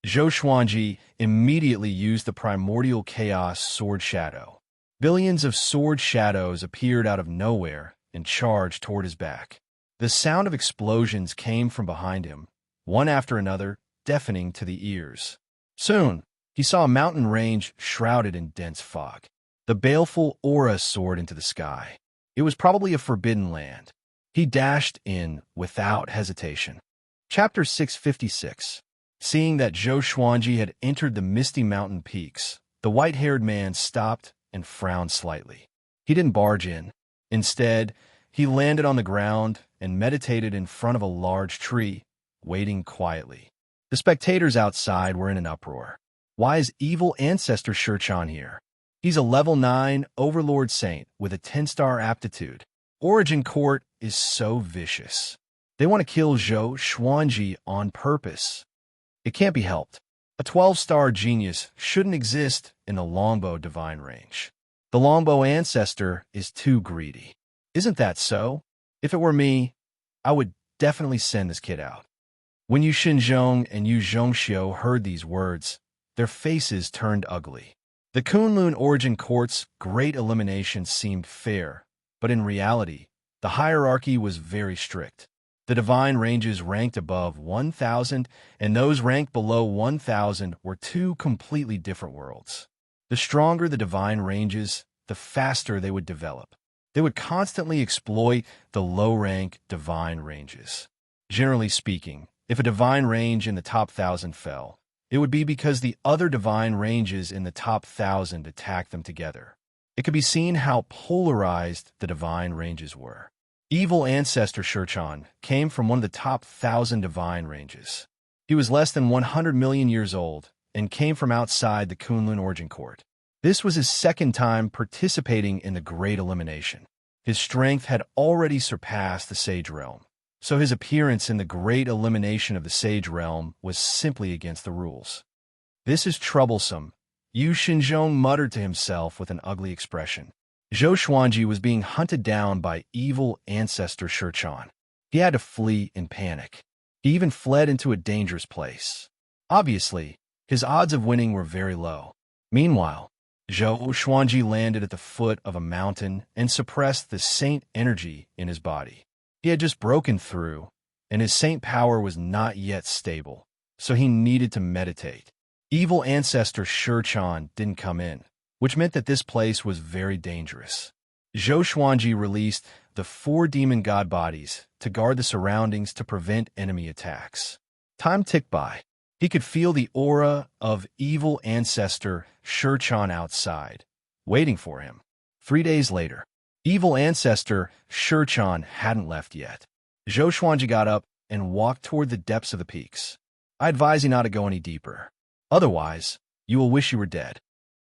Zhou Xuanji immediately used the primordial chaos sword shadow. Billions of sword shadows appeared out of nowhere and charged toward his back. The sound of explosions came from behind him, one after another, deafening to the ears. Soon, he saw a mountain range shrouded in dense fog. The baleful aura soared into the sky. It was probably a forbidden land. He dashed in without hesitation. Chapter 656. Seeing that Zhou Xuanji had entered the misty mountain peaks, the white-haired man stopped and frowned slightly. He didn't barge in. Instead, he landed on the ground and meditated in front of a large tree, waiting quietly. The spectators outside were in an uproar. Why is evil ancestor Xianxia here? He's a level 9 overlord saint with a 10-star aptitude. Origin Court is so vicious. They want to kill Zhou Xuanji on purpose. It can't be helped. A 12-star genius shouldn't exist in the longbow divine range. The longbow ancestor is too greedy. Isn't that so? If it were me, I would definitely send this kid out. When Yu Xinzhong and Yu Zhongxiu heard these words, their faces turned ugly. The Kunlun Origin Court's great elimination seemed fair, but in reality, the hierarchy was very strict. The divine ranges ranked above 1,000 and those ranked below 1,000 were two completely different worlds. The stronger the divine ranges, the faster they would develop. They would constantly exploit the low-rank divine ranges. Generally speaking, if a divine range in the top 1,000 fell, it would be because the other divine ranges in the top 1,000 attacked them together. It could be seen how polarized the divine ranges were. Evil ancestor Xianxia came from one of the top 1,000 divine ranges. He was less than 100 million years old and came from outside the Kunlun Origin Court. This was his second time participating in the Great Elimination. His strength had already surpassed the Sage Realm, so his appearance in the Great Elimination of the Sage Realm was simply against the rules. This is troublesome, Yu Xinzhong muttered to himself with an ugly expression. Zhou Xuanji was being hunted down by evil ancestor Xianxia. He had to flee in panic. He even fled into a dangerous place. Obviously, his odds of winning were very low. Meanwhile, Zhou Xuanji landed at the foot of a mountain and suppressed the saint energy in his body. He had just broken through, and his saint power was not yet stable, so he needed to meditate. Evil ancestor Xianxia didn't come in, which meant that this place was very dangerous. Zhou Xuanji released the 4 demon god bodies to guard the surroundings to prevent enemy attacks. Time ticked by. He could feel the aura of evil ancestor Xianxia outside, waiting for him. 3 days later, evil ancestor Xianxia hadn't left yet. Zhou Xuanji got up and walked toward the depths of the peaks. I advise you not to go any deeper. Otherwise, you will wish you were dead.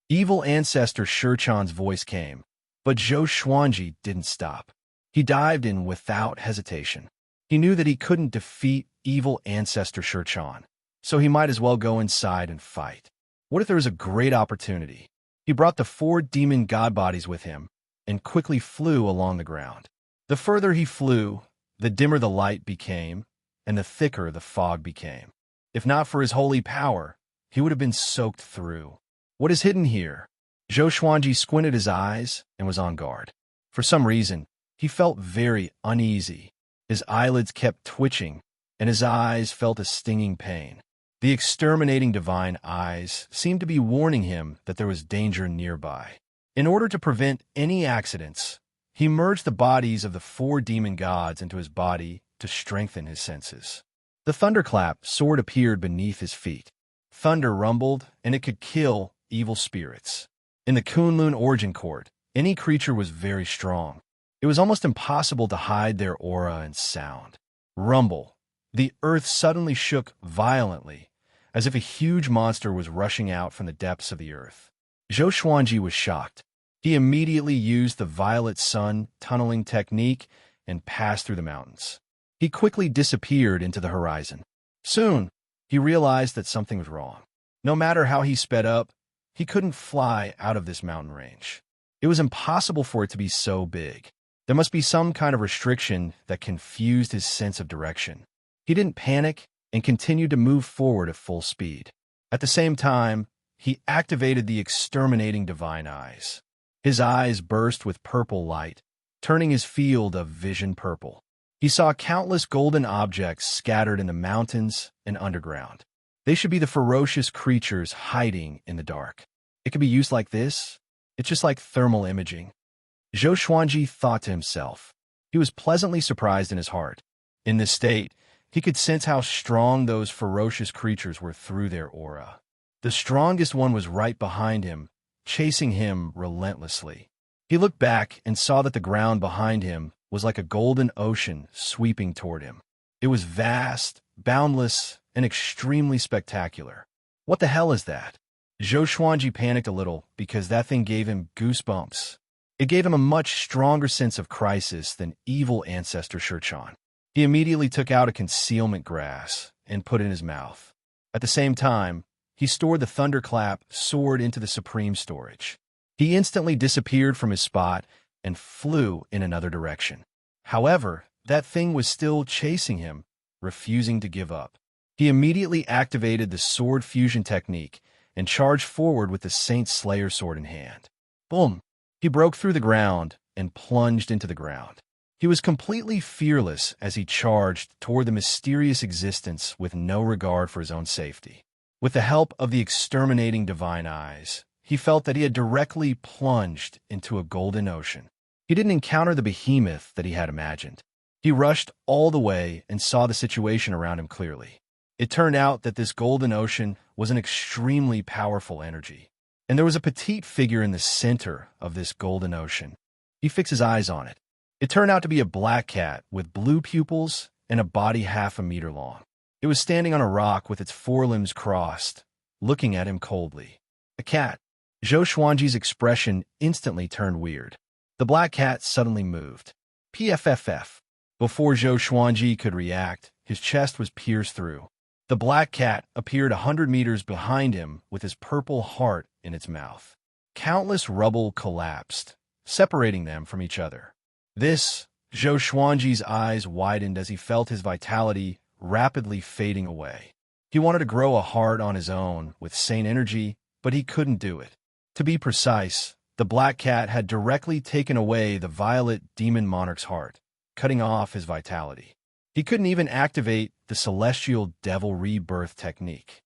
Evil ancestor Xianxia's voice came, but Zhou Xuanji didn't stop. He dived in without hesitation. He knew that he couldn't defeat evil ancestor Xianxia, so he might as well go inside and fight. What if there was a great opportunity? He brought the 4 demon god bodies with him and quickly flew along the ground. The further he flew, the dimmer the light became, and the thicker the fog became. If not for his holy power, he would have been soaked through. What is hidden here? Zhou Xuanji squinted his eyes and was on guard. For some reason, he felt very uneasy. His eyelids kept twitching, and his eyes felt a stinging pain. The exterminating divine eyes seemed to be warning him that there was danger nearby. In order to prevent any accidents, he merged the bodies of the 4 demon gods into his body to strengthen his senses. The thunderclap sword appeared beneath his feet. Thunder rumbled, and it could kill evil spirits. In the Kunlun Origin Court, any creature was very strong. It was almost impossible to hide their aura and sound. Rumble. The earth suddenly shook violently, as if a huge monster was rushing out from the depths of the earth. Zhou Xuanji was shocked. He immediately used the violet sun tunneling technique and passed through the mountains. He quickly disappeared into the horizon. Soon, he realized that something was wrong. No matter how he sped up, he couldn't fly out of this mountain range. It was impossible for it to be so big. There must be some kind of restriction that confused his sense of direction. He didn't panic and continued to move forward at full speed. At the same time, he activated the exterminating divine eyes. His eyes burst with purple light, turning his field of vision purple. He saw countless golden objects scattered in the mountains and underground. They should be the ferocious creatures hiding in the dark. It could be used like this. It's just like thermal imaging. Zhou Xuanji thought to himself. He was pleasantly surprised in his heart. In this state, he could sense how strong those ferocious creatures were through their aura. The strongest one was right behind him, chasing him relentlessly. He looked back and saw that the ground behind him was like a golden ocean sweeping toward him. It was vast, boundless, and extremely spectacular. What the hell is that? Zhou Xuanji panicked a little because that thing gave him goosebumps. It gave him a much stronger sense of crisis than evil ancestor Shichan. He immediately took out a concealment grass and put it in his mouth. At the same time, he stored the thunderclap sword into the supreme storage. He instantly disappeared from his spot and flew in another direction. However, that thing was still chasing him, refusing to give up. He immediately activated the sword fusion technique and charged forward with the Saint Slayer sword in hand. Boom! He broke through the ground and plunged into the ground. He was completely fearless as he charged toward the mysterious existence with no regard for his own safety. With the help of the exterminating divine eyes, he felt that he had directly plunged into a golden ocean. He didn't encounter the behemoth that he had imagined. He rushed all the way and saw the situation around him clearly. It turned out that this golden ocean was an extremely powerful energy, and there was a petite figure in the center of this golden ocean. He fixed his eyes on it. It turned out to be a black cat with blue pupils and a body half a meter long. It was standing on a rock with its forelimbs crossed, looking at him coldly. A cat. Zhou Xuanji's expression instantly turned weird. The black cat suddenly moved. PFFF. Before Zhou Xuanji could react, his chest was pierced through. The black cat appeared 100 meters behind him with his purple heart in its mouth. Countless rubble collapsed, separating them from each other. Zhou Xuanji's eyes widened as he felt his vitality rapidly fading away. He wanted to grow a heart on his own with sane energy, but he couldn't do it. To be precise, the black cat had directly taken away the violet demon monarch's heart, cutting off his vitality. He couldn't even activate the celestial devil rebirth technique.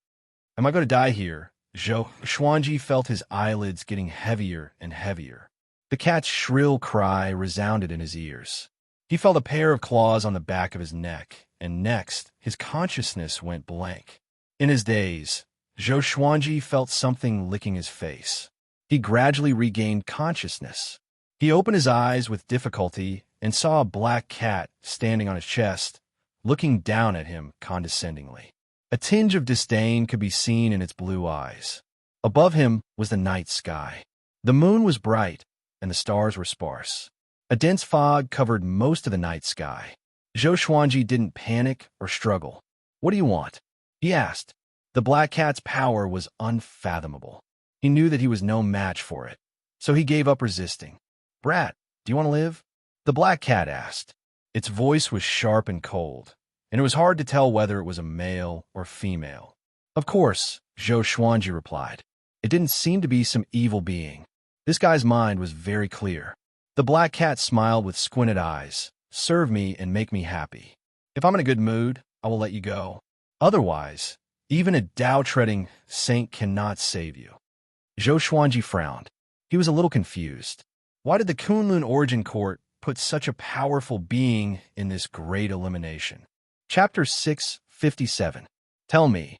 Am I going to die here? Zhou Xuanji felt his eyelids getting heavier and heavier. The cat's shrill cry resounded in his ears. He felt a pair of claws on the back of his neck, and next, his consciousness went blank. In his daze, Zhou Xuanji felt something licking his face. He gradually regained consciousness. He opened his eyes with difficulty and saw a black cat standing on his chest, looking down at him condescendingly. A tinge of disdain could be seen in its blue eyes. Above him was the night sky. The moon was bright, and the stars were sparse. A dense fog covered most of the night sky. Zhou Xuanji didn't panic or struggle. "What do you want?" he asked. The black cat's power was unfathomable. He knew that he was no match for it, so he gave up resisting. "Brat, do you want to live?" the black cat asked. Its voice was sharp and cold, and it was hard to tell whether it was a male or female. "Of course," Zhou Xuanji replied. It didn't seem to be some evil being. This guy's mind was very clear. The black cat smiled with squinted eyes. "Serve me and make me happy. If I'm in a good mood, I will let you go. Otherwise, even a Tao-treading saint cannot save you." Zhou Xuanji frowned. He was a little confused. Why did the Kunlun Origin Court put such a powerful being in this great elimination? Chapter 657. Tell me,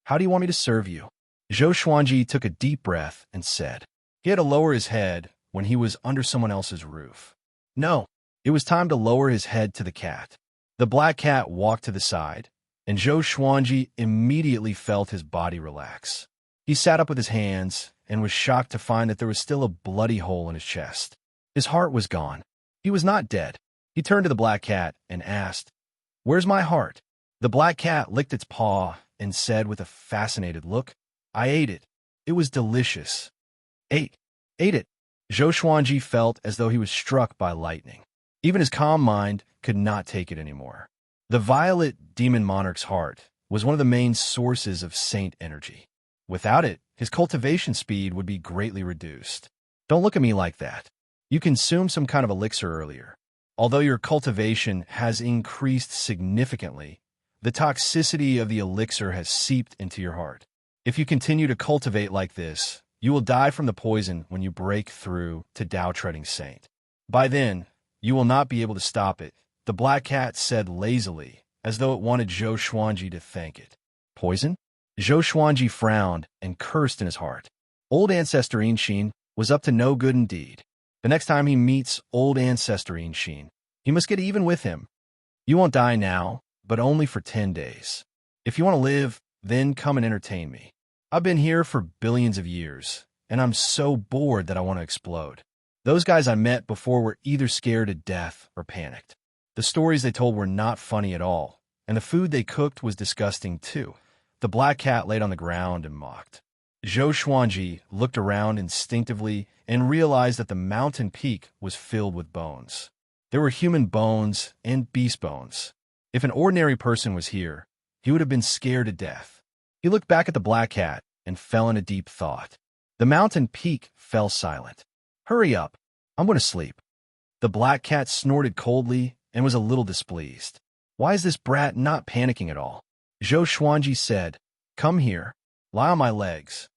how do you want me to serve you? Zhou Xuanji took a deep breath and said. He had to lower his head when he was under someone else's roof. No, it was time to lower his head to the cat. The black cat walked to the side, and Zhou Xuanji immediately felt his body relax. He sat up with his hands and was shocked to find that there was still a bloody hole in his chest. His heart was gone. He was not dead. He turned to the black cat and asked, "Where's my heart?" The black cat licked its paw and said with a fascinated look, "I ate it. It was delicious." Ate it. Zhou Xuanji felt as though he was struck by lightning. Even his calm mind could not take it anymore. The violet demon monarch's heart was one of the main sources of saint energy. Without it, his cultivation speed would be greatly reduced. Don't look at me like that. You consumed some kind of elixir earlier. Although your cultivation has increased significantly, the toxicity of the elixir has seeped into your heart. If you continue to cultivate like this, you will die from the poison when you break through to Tao-treading saint. By then, you will not be able to stop it, the black cat said lazily, as though it wanted Zhou Xuanji to thank it. Poison? Zhou Xuanji frowned and cursed in his heart. Old Ancestor Xianxia was up to no good indeed. The next time he meets Old Ancestor Xianxia, he must get even with him. You won't die now, but only for 10 days. If you want to live, then come and entertain me. I've been here for billions of years, and I'm so bored that I want to explode. Those guys I met before were either scared to death or panicked. The stories they told were not funny at all, and the food they cooked was disgusting too. The black cat laid on the ground and mocked. Zhou Xuanji looked around instinctively and realized that the mountain peak was filled with bones. There were human bones and beast bones. If an ordinary person was here, he would have been scared to death. He looked back at the black cat and fell into deep thought. The mountain peak fell silent. Hurry up, I'm going to sleep. The black cat snorted coldly and was a little displeased. Why is this brat not panicking at all? Zhou Xuanji said, come here, lie on my legs.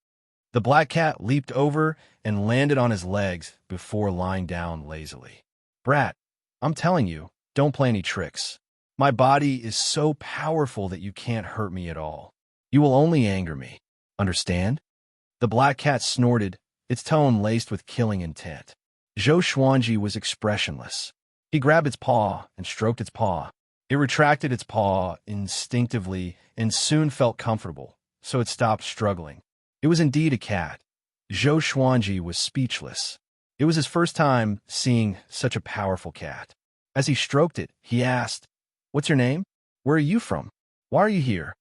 The black cat leaped over and landed on his legs before lying down lazily. Brat, I'm telling you, don't play any tricks. My body is so powerful that you can't hurt me at all. You will only anger me. Understand? The black cat snorted, its tone laced with killing intent. Zhou Xuanji was expressionless. He grabbed its paw and stroked its paw. It retracted its paw instinctively and soon felt comfortable, so it stopped struggling. It was indeed a cat. Zhou Xuanji was speechless. It was his first time seeing such a powerful cat. As he stroked it, he asked, what's your name? Where are you from? Why are you here?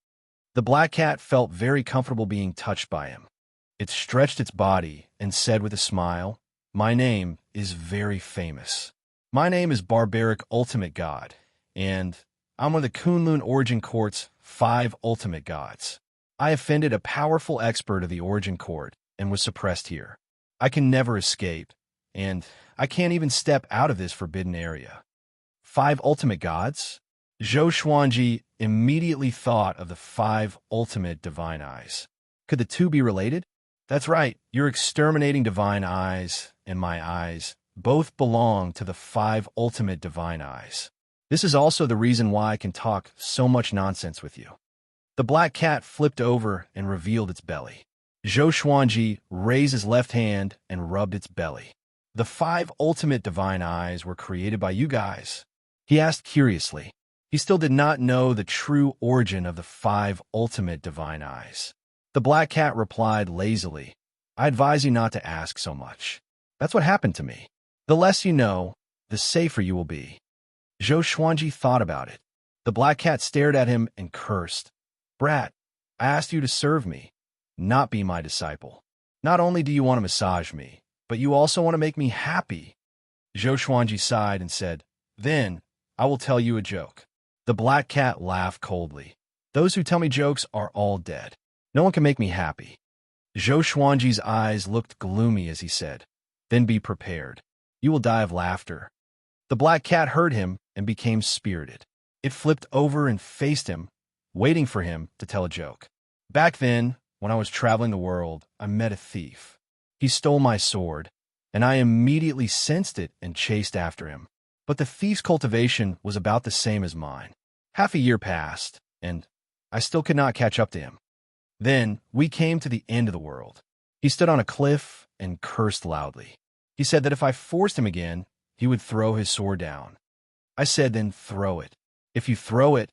The black cat felt very comfortable being touched by him. It stretched its body and said with a smile, my name is very famous. My name is Barbaric Ultimate God, and I'm one of the Kunlun Origin Court's 5 ultimate gods. I offended a powerful expert of the Origin Court and was suppressed here. I can never escape, and I can't even step out of this forbidden area. 5 ultimate gods? Zhou Xuanji immediately thought of the 5 ultimate divine eyes. Could the two be related? That's right, your exterminating divine eyes and my eyes both belong to the 5 ultimate divine eyes. This is also the reason why I can talk so much nonsense with you. The black cat flipped over and revealed its belly. Zhou Xuanji raised his left hand and rubbed its belly. The 5 ultimate divine eyes were created by you guys? He asked curiously. He still did not know the true origin of the 5 ultimate divine eyes. The black cat replied lazily, I advise you not to ask so much. That's what happened to me. The less you know, the safer you will be. Zhou Xuanji thought about it. The black cat stared at him and cursed. Brat, I asked you to serve me, not be my disciple. Not only do you want to massage me, but you also want to make me happy. Zhou Xuanji sighed and said, then I will tell you a joke. The black cat laughed coldly. Those who tell me jokes are all dead. No one can make me happy. Zhou Xuanji's eyes looked gloomy as he said, then be prepared. You will die of laughter. The black cat heard him and became spirited. It flipped over and faced him, waiting for him to tell a joke. Back then, when I was traveling the world, I met a thief. He stole my sword, and I immediately sensed it and chased after him. But the thief's cultivation was about the same as mine. Half a year passed, and I still could not catch up to him. Then we came to the end of the world. He stood on a cliff and cursed loudly. He said that if I forced him again, he would throw his sword down. I said, then throw it. If you throw it,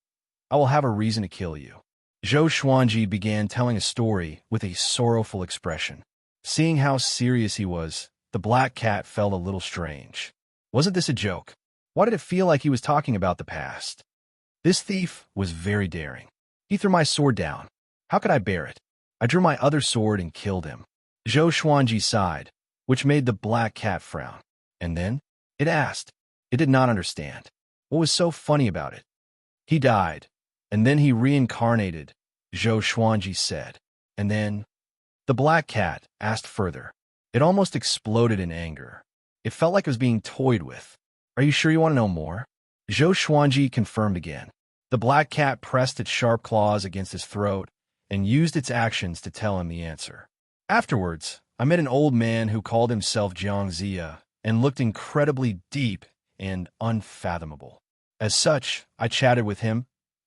I will have a reason to kill you. Zhou Xuanji began telling a story with a sorrowful expression. Seeing how serious he was, the black cat felt a little strange. Wasn't this a joke? Why did it feel like he was talking about the past? This thief was very daring. He threw my sword down. How could I bear it? I drew my other sword and killed him. Zhou Xuanji sighed, which made the black cat frown. And then? It asked. It did not understand. What was so funny about it? He died, and then he reincarnated, Zhou Xuanji said. And then? The black cat asked further. It almost exploded in anger. It felt like it was being toyed with. Are you sure you want to know more? Zhou Xuanji confirmed again. The black cat pressed its sharp claws against his throat and used its actions to tell him the answer. Afterwards, I met an old man who called himself Xianxia and looked incredibly deep and unfathomable. As such, I chatted with him,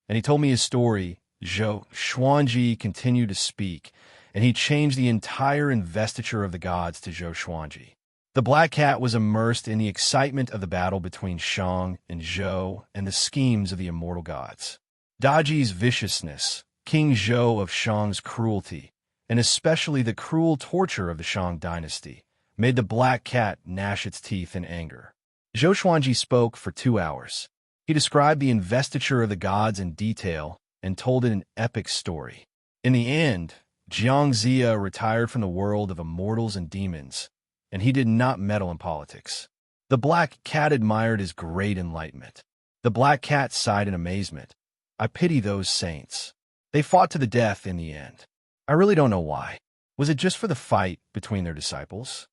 and he told me his story. Zhou Xuanji continued to speak, and he changed the entire investiture of the gods to Zhou Xuanji. The black cat was immersed in the excitement of the battle between Shang and Zhou and the schemes of the immortal gods. Daji's viciousness, King Zhou of Shang's cruelty, and especially the cruel torture of the Shang dynasty, made the black cat gnash its teeth in anger. Zhou Xuanji spoke for 2 hours. He described the investiture of the gods in detail and told an epic story. In the end, Xianxia retired from the world of immortals and demons, and he did not meddle in politics. The black cat admired his great enlightenment. The black cat sighed in amazement. I pity those saints. They fought to the death in the end. I really don't know why. Was it just for the fight between their disciples?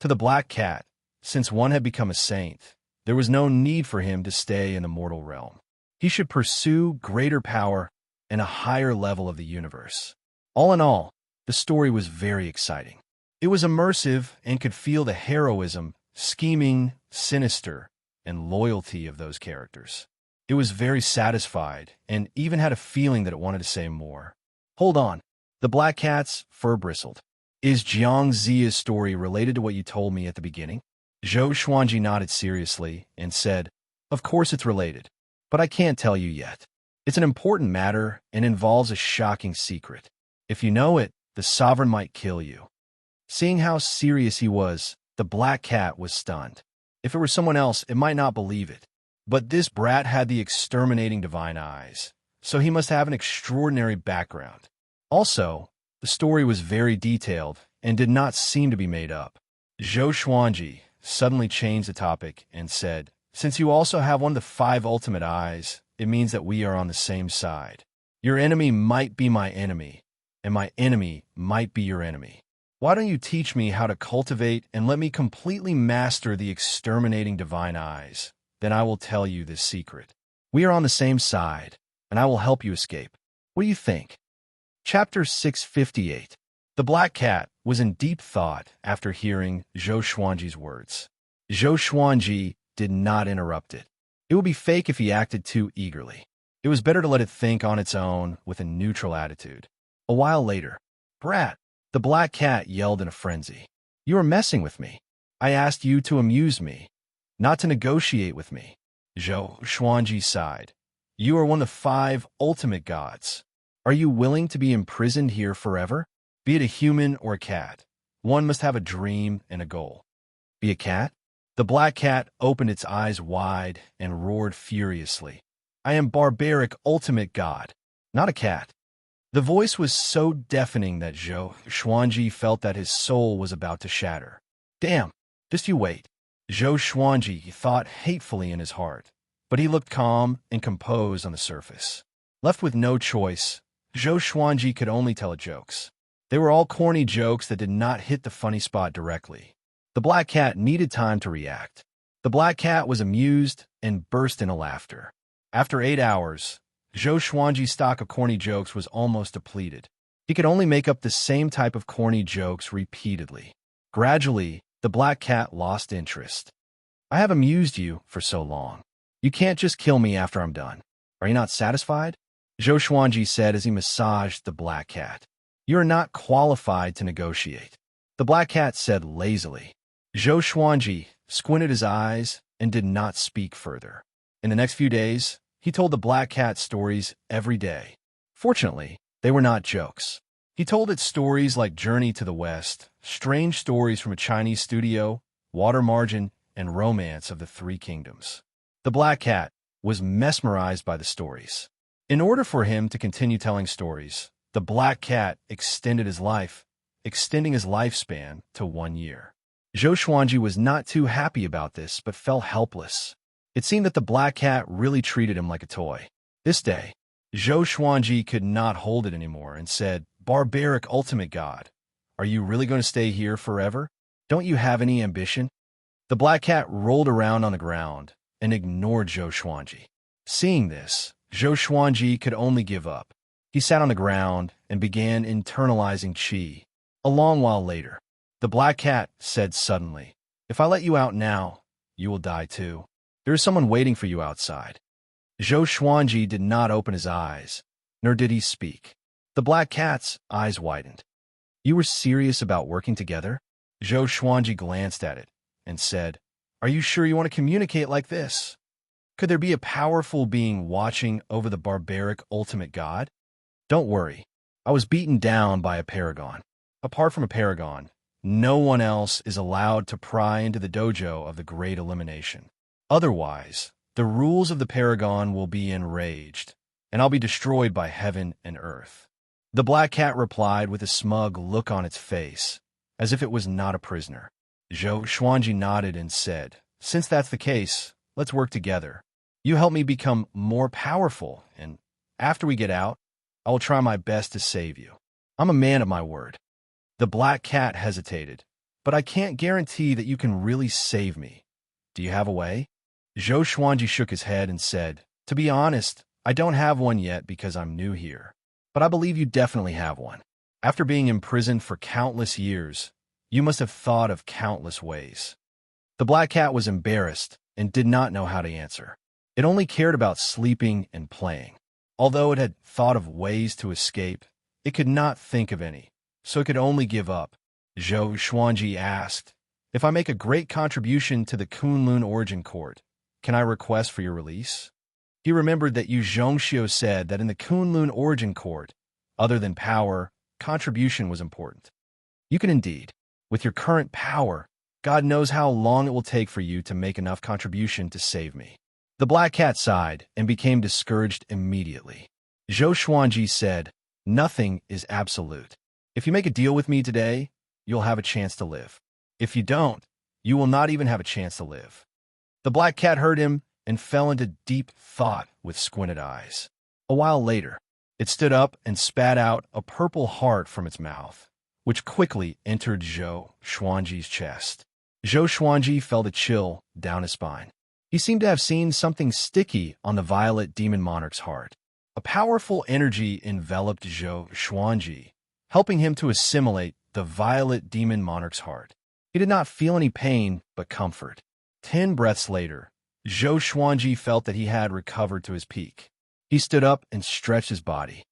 To the black cat, since one had become a saint, there was no need for him to stay in the mortal realm. He should pursue greater power and a higher level of the universe. All in all, the story was very exciting. It was immersive and could feel the heroism, scheming, sinister, and loyalty of those characters. It was very satisfied and even had a feeling that it wanted to say more. Hold on. The black cat's fur bristled. Is Xianxia's story related to what you told me at the beginning? Zhou Xuanji nodded seriously and said, Of course it's related, but I can't tell you yet. It's an important matter and involves a shocking secret. If you know it, the sovereign might kill you. Seeing how serious he was, the black cat was stunned. If it were someone else, it might not believe it. But this brat had the exterminating divine eyes, so he must have an extraordinary background. Also, the story was very detailed and did not seem to be made up. Zhou Xuanji suddenly changed the topic and said, Since you also have one of the 5 ultimate eyes, it means that we are on the same side. Your enemy might be my enemy, and my enemy might be your enemy. Why don't you teach me how to cultivate and let me completely master the exterminating divine eyes? Then I will tell you this secret. We are on the same side, and I will help you escape. What do you think? Chapter 658. The black cat was in deep thought after hearing Zhou Xuanji's words. Zhou Xuanji did not interrupt it. It would be fake if he acted too eagerly. It was better to let it think on its own with a neutral attitude. A while later, Brat, the black cat yelled in a frenzy. You are messing with me. I asked you to amuse me, not to negotiate with me. Zhou Xuanji sighed. You are one of the 5 ultimate gods. Are you willing to be imprisoned here forever? Be it a human or a cat, one must have a dream and a goal. Be a cat? The black cat opened its eyes wide and roared furiously. I am barbaric ultimate god, not a cat. The voice was so deafening that Zhou Xuanji felt that his soul was about to shatter. Damn, just you wait. Zhou Xuanji thought hatefully in his heart, but he looked calm and composed on the surface. Left with no choice, Zhou Xuanji could only tell jokes. They were all corny jokes that did not hit the funny spot directly. The black cat needed time to react. The black cat was amused and burst into laughter. After 8 hours, Zhou Xuanji's stock of corny jokes was almost depleted. He could only make up the same type of corny jokes repeatedly. Gradually, the black cat lost interest. I have amused you for so long. You can't just kill me after I'm done. Are you not satisfied? Zhou Xuanji said as he massaged the black cat. You are not qualified to negotiate. The black cat said lazily. Zhou Xuanji squinted his eyes and did not speak further. In the next few days, he told the black cat stories every day. Fortunately, they were not jokes. He told it stories like Journey to the West, strange stories from a Chinese studio, water margin, and romance of the 3 kingdoms. The black cat was mesmerized by the stories. In order for him to continue telling stories, the black cat extended his life, extending his lifespan to 1 year. Zhou Xuanji was not too happy about this, but felt helpless. It seemed that the black cat really treated him like a toy. This day, Zhou Xuanji could not hold it anymore and said, Barbaric ultimate god, are you really going to stay here forever? Don't you have any ambition? The black cat rolled around on the ground and ignored Zhou Xuanji. Seeing this, Zhou Xuanji could only give up. He sat on the ground and began internalizing qi. A long while later, the black cat said suddenly, If I let you out now, you will die too. There is someone waiting for you outside. Zhou Xuanji did not open his eyes, nor did he speak. The black cat's eyes widened. You were serious about working together? Zhou Xuanji glanced at it and said, Are you sure you want to communicate like this? Could there be a powerful being watching over the barbaric ultimate god? Don't worry. I was beaten down by a paragon. Apart from a paragon, no one else is allowed to pry into the dojo of the Great Elimination. Otherwise, the rules of the paragon will be enraged, and I'll be destroyed by heaven and earth. The black cat replied with a smug look on its face, as if it was not a prisoner. Xianxia nodded and said, "Since that's the case, let's work together. You help me become more powerful, and after we get out, I will try my best to save you. I'm a man of my word." The black cat hesitated, "But I can't guarantee that you can really save me. Do you have a way?" Xianxia shook his head and said, "To be honest, I don't have one yet because I'm new here. But I believe you definitely have one. After being imprisoned for countless years, you must have thought of countless ways." The black cat was embarrassed and did not know how to answer. It only cared about sleeping and playing. Although it had thought of ways to escape, it could not think of any, so it could only give up. Xianxia asked, "If I make a great contribution to the Kunlun Origin Court, can I request for your release?" He remembered that Xianxia said that in the Kunlun Origin Court, other than power, contribution was important. "You can indeed. With your current power, God knows how long it will take for you to make enough contribution to save me." The black cat sighed and became discouraged immediately. Xianxia said, "Nothing is absolute. If you make a deal with me today, you'll have a chance to live. If you don't, you will not even have a chance to live." The black cat heard him and fell into deep thought with squinted eyes. A while later, it stood up and spat out a purple heart from its mouth, which quickly entered Xianxia's chest. Xianxia felt a chill down his spine. He seemed to have seen something sticky on the violet demon monarch's heart. A powerful energy enveloped Xianxia, helping him to assimilate the violet demon monarch's heart. He did not feel any pain, but comfort. 10 breaths later, Xianxia felt that he had recovered to his peak. He stood up and stretched his body.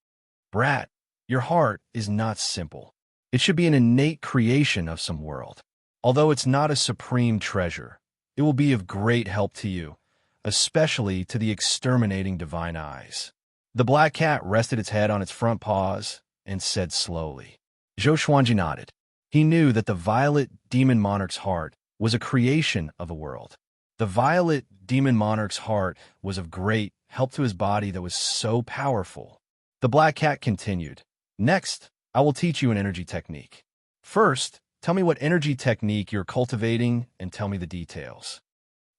"Brat, your heart is not simple. It should be an innate creation of some world. Although it's not a supreme treasure, it will be of great help to you, especially to the exterminating divine eyes." The black cat rested its head on its front paws and said slowly. Xianxia nodded. He knew that the violet demon monarch's heart was a creation of the world. The violet demon monarch's heart was of great help to his body that was so powerful. The black cat continued, "Next, I will teach you an energy technique. First, tell me what energy technique you're cultivating and tell me the details."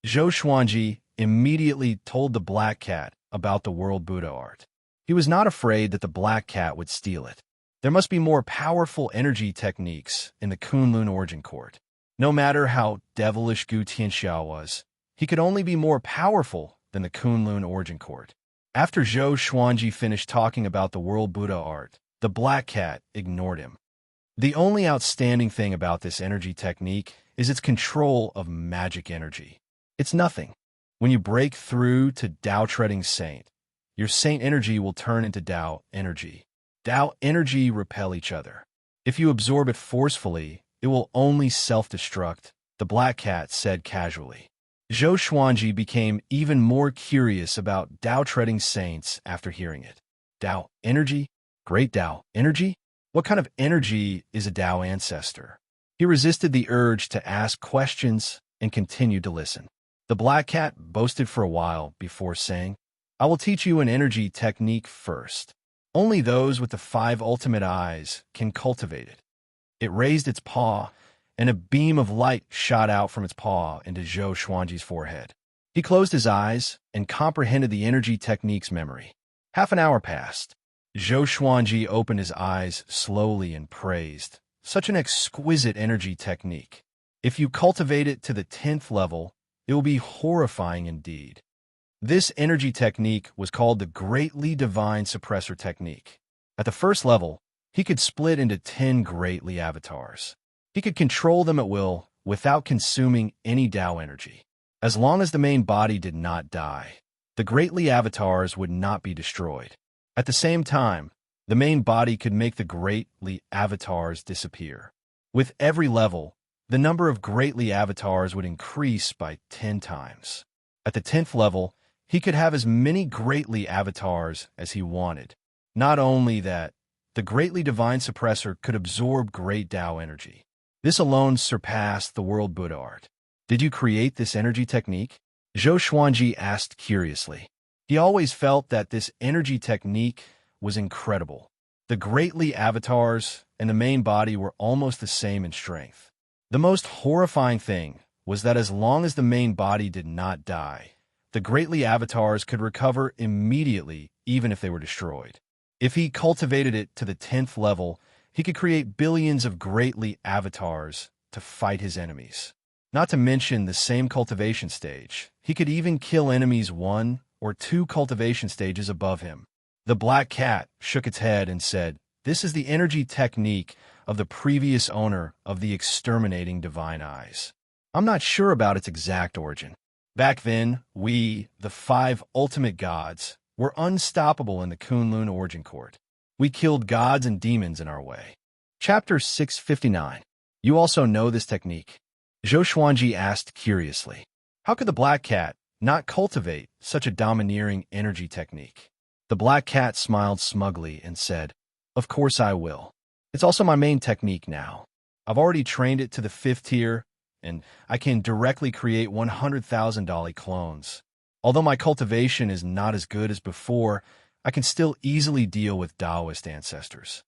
Xianxia immediately told the black cat about the World Buddha art. He was not afraid that the black cat would steal it. There must be more powerful energy techniques in the Kunlun Origin Court. No matter how devilish Xianxia was, he could only be more powerful than the Kunlun Origin Court. After Xianxia finished talking about the World Buddha art, the black cat ignored him. The only outstanding thing about this energy technique is its control of magic energy. It's nothing. When you break through to Tao Treading Saint, your saint energy will turn into Tao energy. Tao energy repel each other. If you absorb it forcefully, it will only self-destruct, the black cat said casually. Xianxia became even more curious about Tao Treading Saints after hearing it. Tao energy? Great Tao energy? What kind of energy is a Tao ancestor? He resisted the urge to ask questions and continued to listen. The black cat boasted for a while before saying, "I will teach you an energy technique first. Only those with the 5 ultimate eyes can cultivate it." It raised its paw, and a beam of light shot out from its paw into Xianxia's forehead. He closed his eyes and comprehended the energy technique's memory. Half an hour passed. Xianxia opened his eyes slowly and praised, "Such an exquisite energy technique. If you cultivate it to the 10th level, it will be horrifying indeed." This energy technique was called the Greatly Divine Suppressor Technique. At the first level, he could split into 10 Greatly avatars. He could control them at will without consuming any Tao energy. As long as the main body did not die, the Greatly avatars would not be destroyed. At the same time, the main body could make the Greatly avatars disappear. With every level, the number of Greatly avatars would increase by 10 times. At the 10th level, He could have as many greatly avatars as he wanted. Not only that, the greatly divine suppressor could absorb great Tao energy. This alone surpassed the world Buddha art. Did you create this energy technique? Zhou Xuanji asked curiously. He always felt that this energy technique was incredible. The greatly avatars and the main body were almost the same in strength. The most horrifying thing was that as long as the main body did not die, the greatly avatars could recover immediately even if they were destroyed. If he cultivated it to the 10th level, he could create billions of greatly avatars to fight his enemies. Not to mention the same cultivation stage. He could even kill enemies 1 or 2 cultivation stages above him. The black cat shook its head and said, "This is the energy technique of the previous owner of the exterminating divine eyes. I'm not sure about its exact origin. Back then, we, the 5 ultimate gods, were unstoppable in the Kunlun origin court. We killed gods and demons in our way." Chapter 659. You also know this technique? Zhou Xuanji asked curiously. How could the black cat not cultivate such a domineering energy technique? The black cat smiled smugly and said, "Of course I will. It's also my main technique now. I've already trained it to the 5th tier, and I can directly create 100,000 Dali clones. Although my cultivation is not as good as before, I can still easily deal with Taoist ancestors."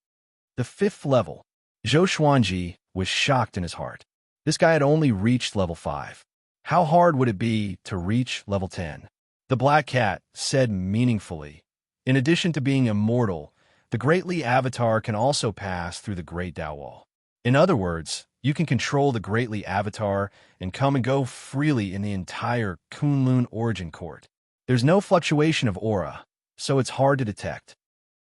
The 5th level. Zhou Xuanji was shocked in his heart. This guy had only reached level 5. How hard would it be to reach level 10? The black cat said meaningfully, in addition to being immortal, the greatly avatar can also pass through the Great Tao Wall. In other words, you can control the greatly avatar and come and go freely in the entire Kunlun origin court. There's no fluctuation of aura, so it's hard to detect.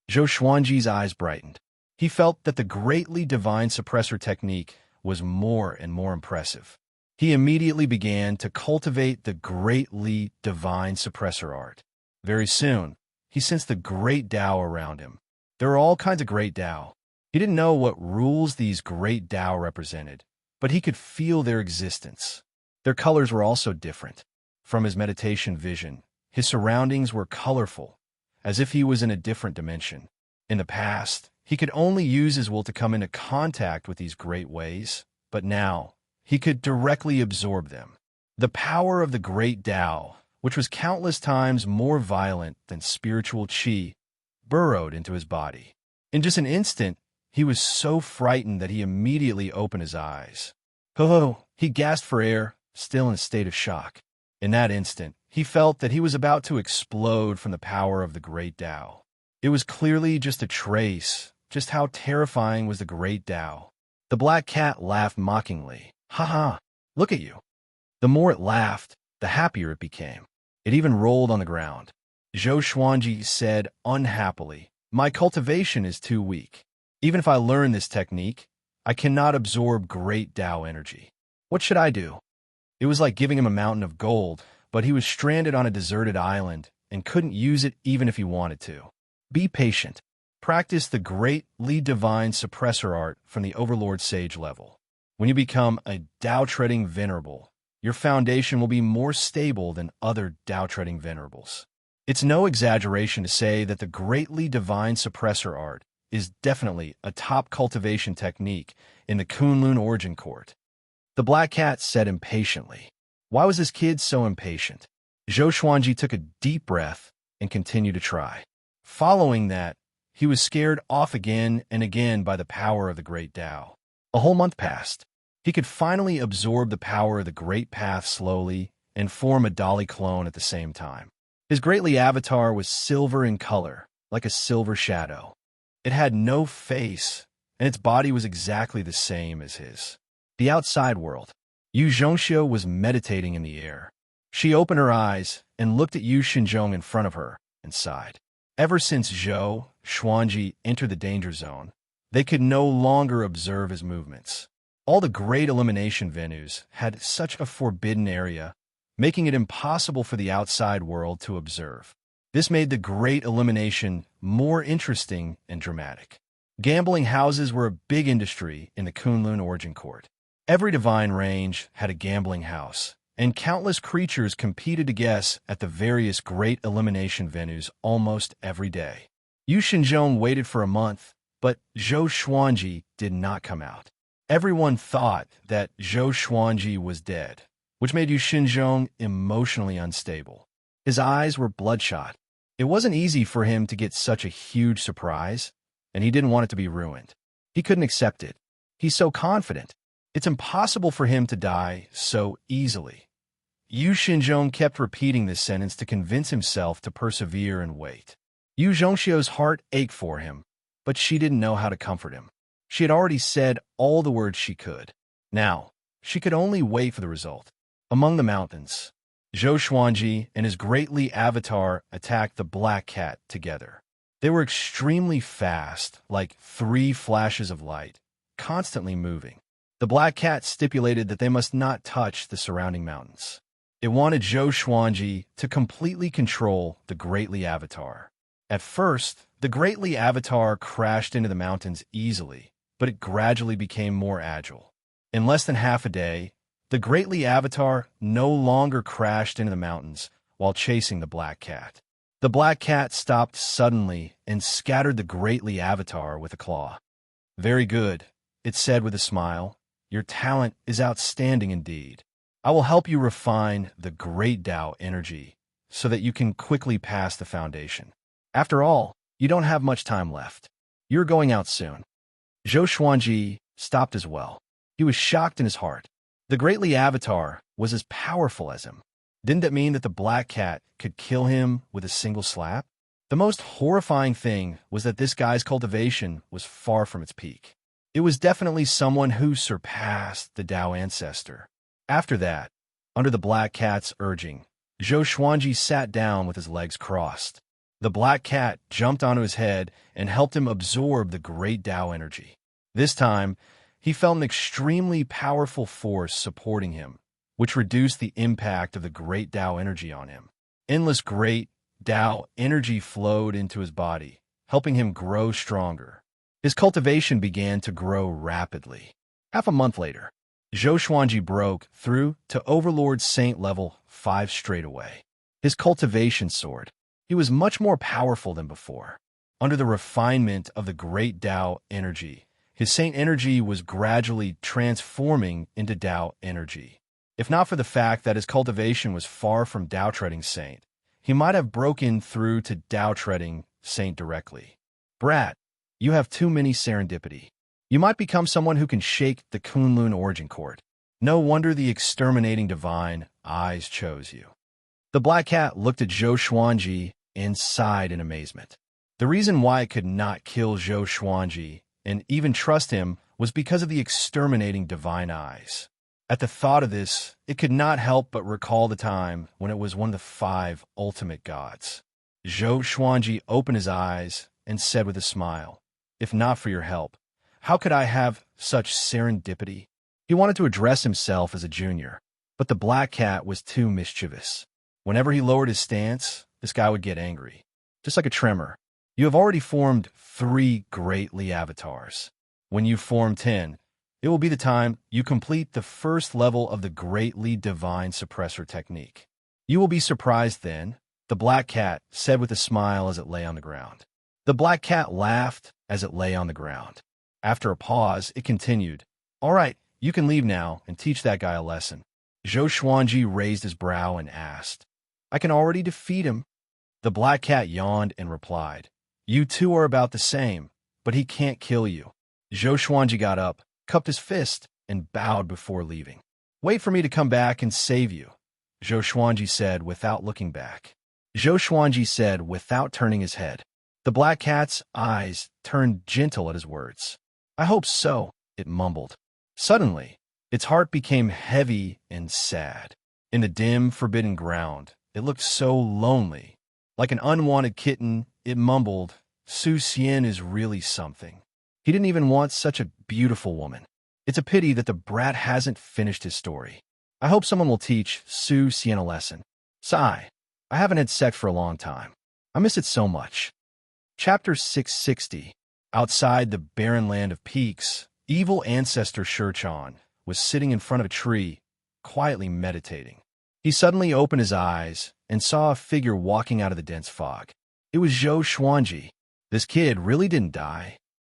Zhou Xuanji's eyes brightened. He felt that the greatly divine suppressor technique was more and more impressive. He immediately began to cultivate the greatly divine suppressor art. Very soon, he sensed the great Tao around him. There were all kinds of great Tao. He didn't know what rules these great Tao represented, but he could feel their existence. Their colors were also different. From his meditation vision, his surroundings were colorful, as if he was in a different dimension. In the past, he could only use his will to come into contact with these great ways, but now he could directly absorb them. The power of the great Tao, which was countless times more violent than spiritual qi, burrowed into his body. In just an instant, he was so frightened that he immediately opened his eyes. "Oh!" He gasped for air, still in a state of shock. In that instant, he felt that he was about to explode from the power of the great Tao. It was clearly just a trace. Just how terrifying was the great Tao? The black cat laughed mockingly. "Ha ha! Look at you!" The more it laughed, the happier it became. It even rolled on the ground. Zhou Xuanji said unhappily, "My cultivation is too weak. Even if I learn this technique, I cannot absorb great Tao energy. What should I do?" It was like giving him a mountain of gold, but he was stranded on a deserted island and couldn't use it even if he wanted to. Be patient. Practice the greatly divine suppressor art from the Overlord Sage level. When you become a Tao-treading venerable, your foundation will be more stable than other Tao-treading venerables. It's no exaggeration to say that the greatly divine suppressor art is definitely a top cultivation technique in the Kunlun origin court. The black cat said impatiently. Why was this kid so impatient? Zhou Xuanji took a deep breath and continued to try. Following that, he was scared off again and again by the power of the great Tao. A whole month passed. He could finally absorb the power of the great path slowly and form a Dali clone at the same time. His greatly avatar was silver in color, like a silver shadow. It had no face, and its body was exactly the same as his. The outside world. Xianxia was meditating in the air. She opened her eyes and looked at Yu Xinzhong in front of her and sighed. Ever since Zhou Xuanji entered the danger zone, they could no longer observe his movements. All the great elimination venues had such a forbidden area, making it impossible for the outside world to observe. This made the great elimination more interesting and dramatic. Gambling houses were a big industry in the Kunlun origin court. Every divine range had a gambling house, and countless creatures competed to guess at the various great elimination venues almost every day. Yu Xinzhong waited for a month, but Zhou Xuanji did not come out. Everyone thought that Zhou Xuanji was dead, which made Yu Xinzhong emotionally unstable. His eyes were bloodshot. It wasn't easy for him to get such a huge surprise, and he didn't want it to be ruined. He couldn't accept it. He's so confident. It's impossible for him to die so easily. Yu Xinzhong kept repeating this sentence to convince himself to persevere and wait. Yu Zhongxia's heart ached for him, but she didn't know how to comfort him. She had already said all the words she could. Now, she could only wait for the result. Among the mountains, Zhou Xuanji and his greatly avatar attacked the black cat together. They were extremely fast, like 3 flashes of light, constantly moving. The black cat stipulated that they must not touch the surrounding mountains. It wanted Zhou Xuanji to completely control the greatly avatar. At first, the greatly avatar crashed into the mountains easily, but it gradually became more agile. In less than half a day, the greatly avatar no longer crashed into the mountains while chasing the black cat. The black cat stopped suddenly and scattered the greatly avatar with a claw. "Very good," it said with a smile. "Your talent is outstanding indeed. I will help you refine the great Tao energy so that you can quickly pass the foundation. After all, you don't have much time left. You're going out soon." Zhou Xuanji stopped as well. He was shocked in his heart. The greatly avatar was as powerful as him. Didn't that mean that the black cat could kill him with a single slap? The most horrifying thing was that this guy's cultivation was far from its peak. It was definitely someone who surpassed the Tao ancestor. After that, under the black cat's urging, Zhou Xuanji sat down with his legs crossed. The black cat jumped onto his head and helped him absorb the great Tao energy. This time, he felt an extremely powerful force supporting him, which reduced the impact of the great Tao energy on him. Endless great Tao energy flowed into his body, helping him grow stronger. His cultivation began to grow rapidly. Half a month later, Zhou Xuanji broke through to Overlord Saint level 5 straight away. His cultivation soared. He was much more powerful than before. Under the refinement of the great Tao energy, his Saint energy was gradually transforming into Tao energy. If not for the fact that his cultivation was far from Tao Treading Saint, he might have broken through to Tao Treading Saint directly. "Brat, you have too many serendipity. You might become someone who can shake the Kunlun origin court. No wonder the exterminating divine eyes chose you." The black cat looked at Zhou Xuanji and sighed in amazement. The reason why it could not kill Zhou Xuanji and even trust him was because of the exterminating divine eyes. At the thought of this, it could not help but recall the time when it was one of the 5 ultimate gods. Zhou Xuanji opened his eyes and said with a smile, "If not for your help, how could I have such serendipity?" He wanted to address himself as a junior, but the black cat was too mischievous. Whenever he lowered his stance, this guy would get angry. Just like a tremor. You have already formed 3 greatly avatars. When you form 10, it will be the time you complete the first level of the greatly divine suppressor technique. You will be surprised then, the black cat said with a smile as it lay on the ground. The black cat laughed as it lay on the ground. After a pause, it continued, "All right, you can leave now and teach that guy a lesson." Zhou Xuanji raised his brow and asked, "I can already defeat him." The black cat yawned and replied, "You two are about the same, but he can't kill you." Zhou Xuanji got up, cupped his fist, and bowed before leaving. "Wait for me to come back and save you," Zhou Xuanji said without looking back. Zhou Xuanji said without turning his head. The black cat's eyes turned gentle at his words. "I hope so," it mumbled. Suddenly, its heart became heavy and sad. In the dim, forbidden ground, it looked so lonely. Like an unwanted kitten, it mumbled, "Su Xian is really something. He didn't even want such a beautiful woman. It's a pity that the brat hasn't finished his story. I hope someone will teach Su Xian a lesson. Sigh, I haven't had sex for a long time. I miss it so much." Chapter 660. Outside the barren land of peaks, evil ancestor Shichan was sitting in front of a tree, quietly meditating. He suddenly opened his eyes and saw a figure walking out of the dense fog. It was Zhou Xuanji. This kid really didn't die.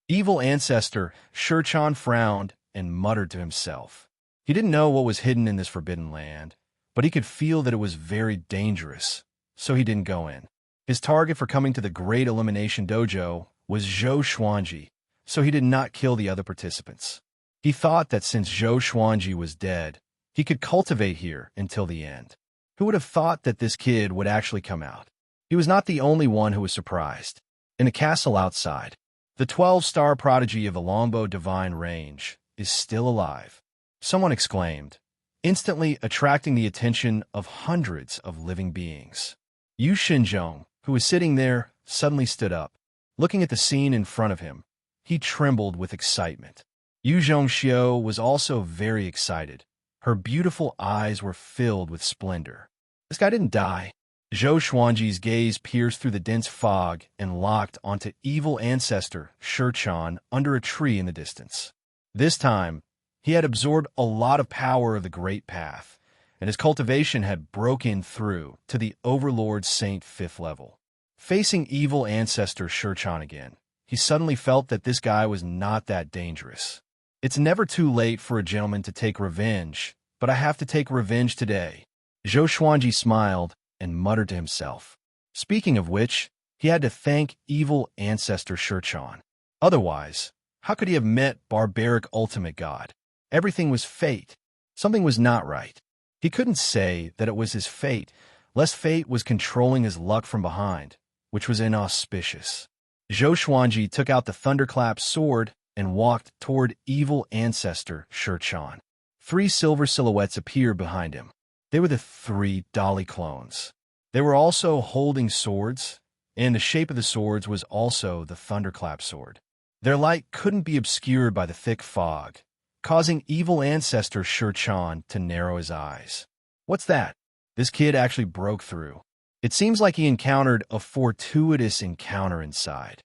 Evil ancestor Shichan frowned and muttered to himself. He didn't know what was hidden in this forbidden land, but he could feel that it was very dangerous, so he didn't go in. His target for coming to the Great Elimination Dojo was Zhou Xuanji, so he did not kill the other participants. He thought that since Zhou Xuanji was dead, he could cultivate here until the end. Who would have thought that this kid would actually come out? He was not the only one who was surprised. In the castle outside, the 12-star prodigy of the longbow divine range is still alive. Someone exclaimed, instantly attracting the attention of hundreds of living beings. Yu Xinzhong, who was sitting there, suddenly stood up. Looking at the scene in front of him, he trembled with excitement. Yu Zhongxiu was also very excited. Her beautiful eyes were filled with splendor. This guy didn't die. Zhou Xuanji's gaze pierced through the dense fog and locked onto evil ancestor Shichan under a tree in the distance. This time, he had absorbed a lot of power of the Great Path, and his cultivation had broken through to the Overlord Saint 5th level. Facing evil ancestor Shichan again, he suddenly felt that this guy was not that dangerous. It's never too late for a gentleman to take revenge, but I have to take revenge today. Zhou Xuanji smiled and muttered to himself. Speaking of which, he had to thank evil ancestor Shichan. Otherwise, how could he have met barbaric ultimate god? Everything was fate. Something was not right. He couldn't say that it was his fate, lest fate was controlling his luck from behind, which was inauspicious. Zhou Xuanji took out the thunderclap sword and walked toward evil ancestor Shichan. 3 silver silhouettes appeared behind him. They were the 3 Dolly clones. They were also holding swords, and the shape of the swords was also the thunderclap sword. Their light couldn't be obscured by the thick fog, causing evil ancestor Shichan to narrow his eyes. What's that? This kid actually broke through. It seems like he encountered a fortuitous encounter inside.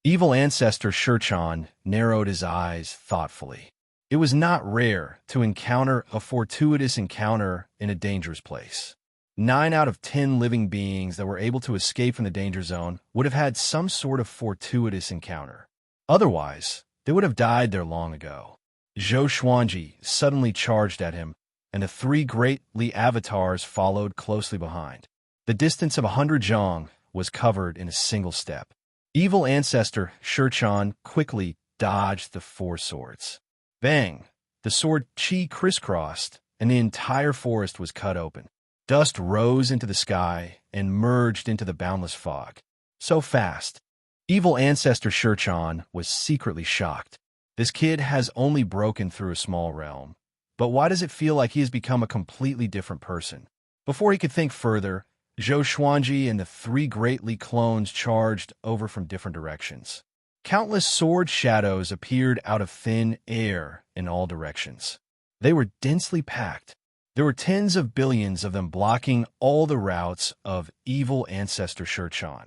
Evil ancestor Shichan narrowed his eyes thoughtfully. It was not rare to encounter a fortuitous encounter in a dangerous place. 9 out of 10 living beings that were able to escape from the danger zone would have had some sort of fortuitous encounter. Otherwise, they would have died there long ago. Zhou Xuanji suddenly charged at him, and the 3 great Li avatars followed closely behind. The distance of 100 zhang was covered in a single step. Evil ancestor Shichan quickly dodged the 4 swords. Bang! The sword chi crisscrossed, and the entire forest was cut open. Dust rose into the sky and merged into the boundless fog. So fast. Evil ancestor Shichan was secretly shocked. This kid has only broken through a small realm, but why does it feel like he has become a completely different person? Before he could think further, Zhou Xuanji and the 3 great Li clones charged over from different directions. Countless sword shadows appeared out of thin air in all directions. They were densely packed. There were tens of billions of them blocking all the routes of evil ancestor Shichan,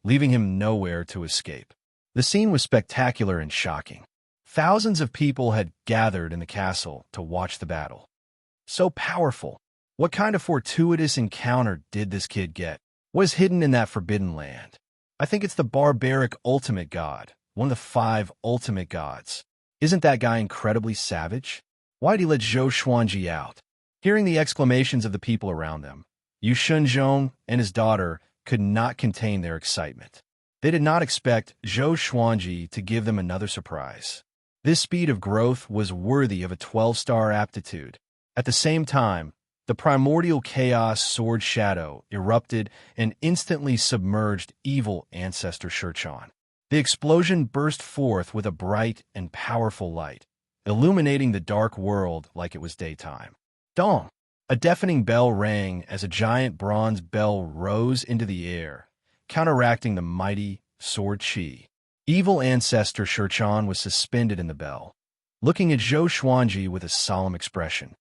leaving him nowhere to escape. The scene was spectacular and shocking. Thousands of people had gathered in the castle to watch the battle. So powerful. What kind of fortuitous encounter did this kid get? What is hidden in that forbidden land? I think it's the barbaric ultimate god, one of the 5 ultimate gods. Isn't that guy incredibly savage? Why'd he let Zhou Xuanji out? Hearing the exclamations of the people around them, Yu Xinzhong and his daughter could not contain their excitement. They did not expect Zhou Xuanji to give them another surprise. This speed of growth was worthy of a 12-star aptitude. At the same time, the primordial chaos sword shadow erupted and instantly submerged evil ancestor Shichan. The explosion burst forth with a bright and powerful light, illuminating the dark world like it was daytime. Dong! A deafening bell rang as a giant bronze bell rose into the air, counteracting the mighty sword chi. Evil ancestor Shichan was suspended in the bell, looking at Zhou Xuanji with a solemn expression.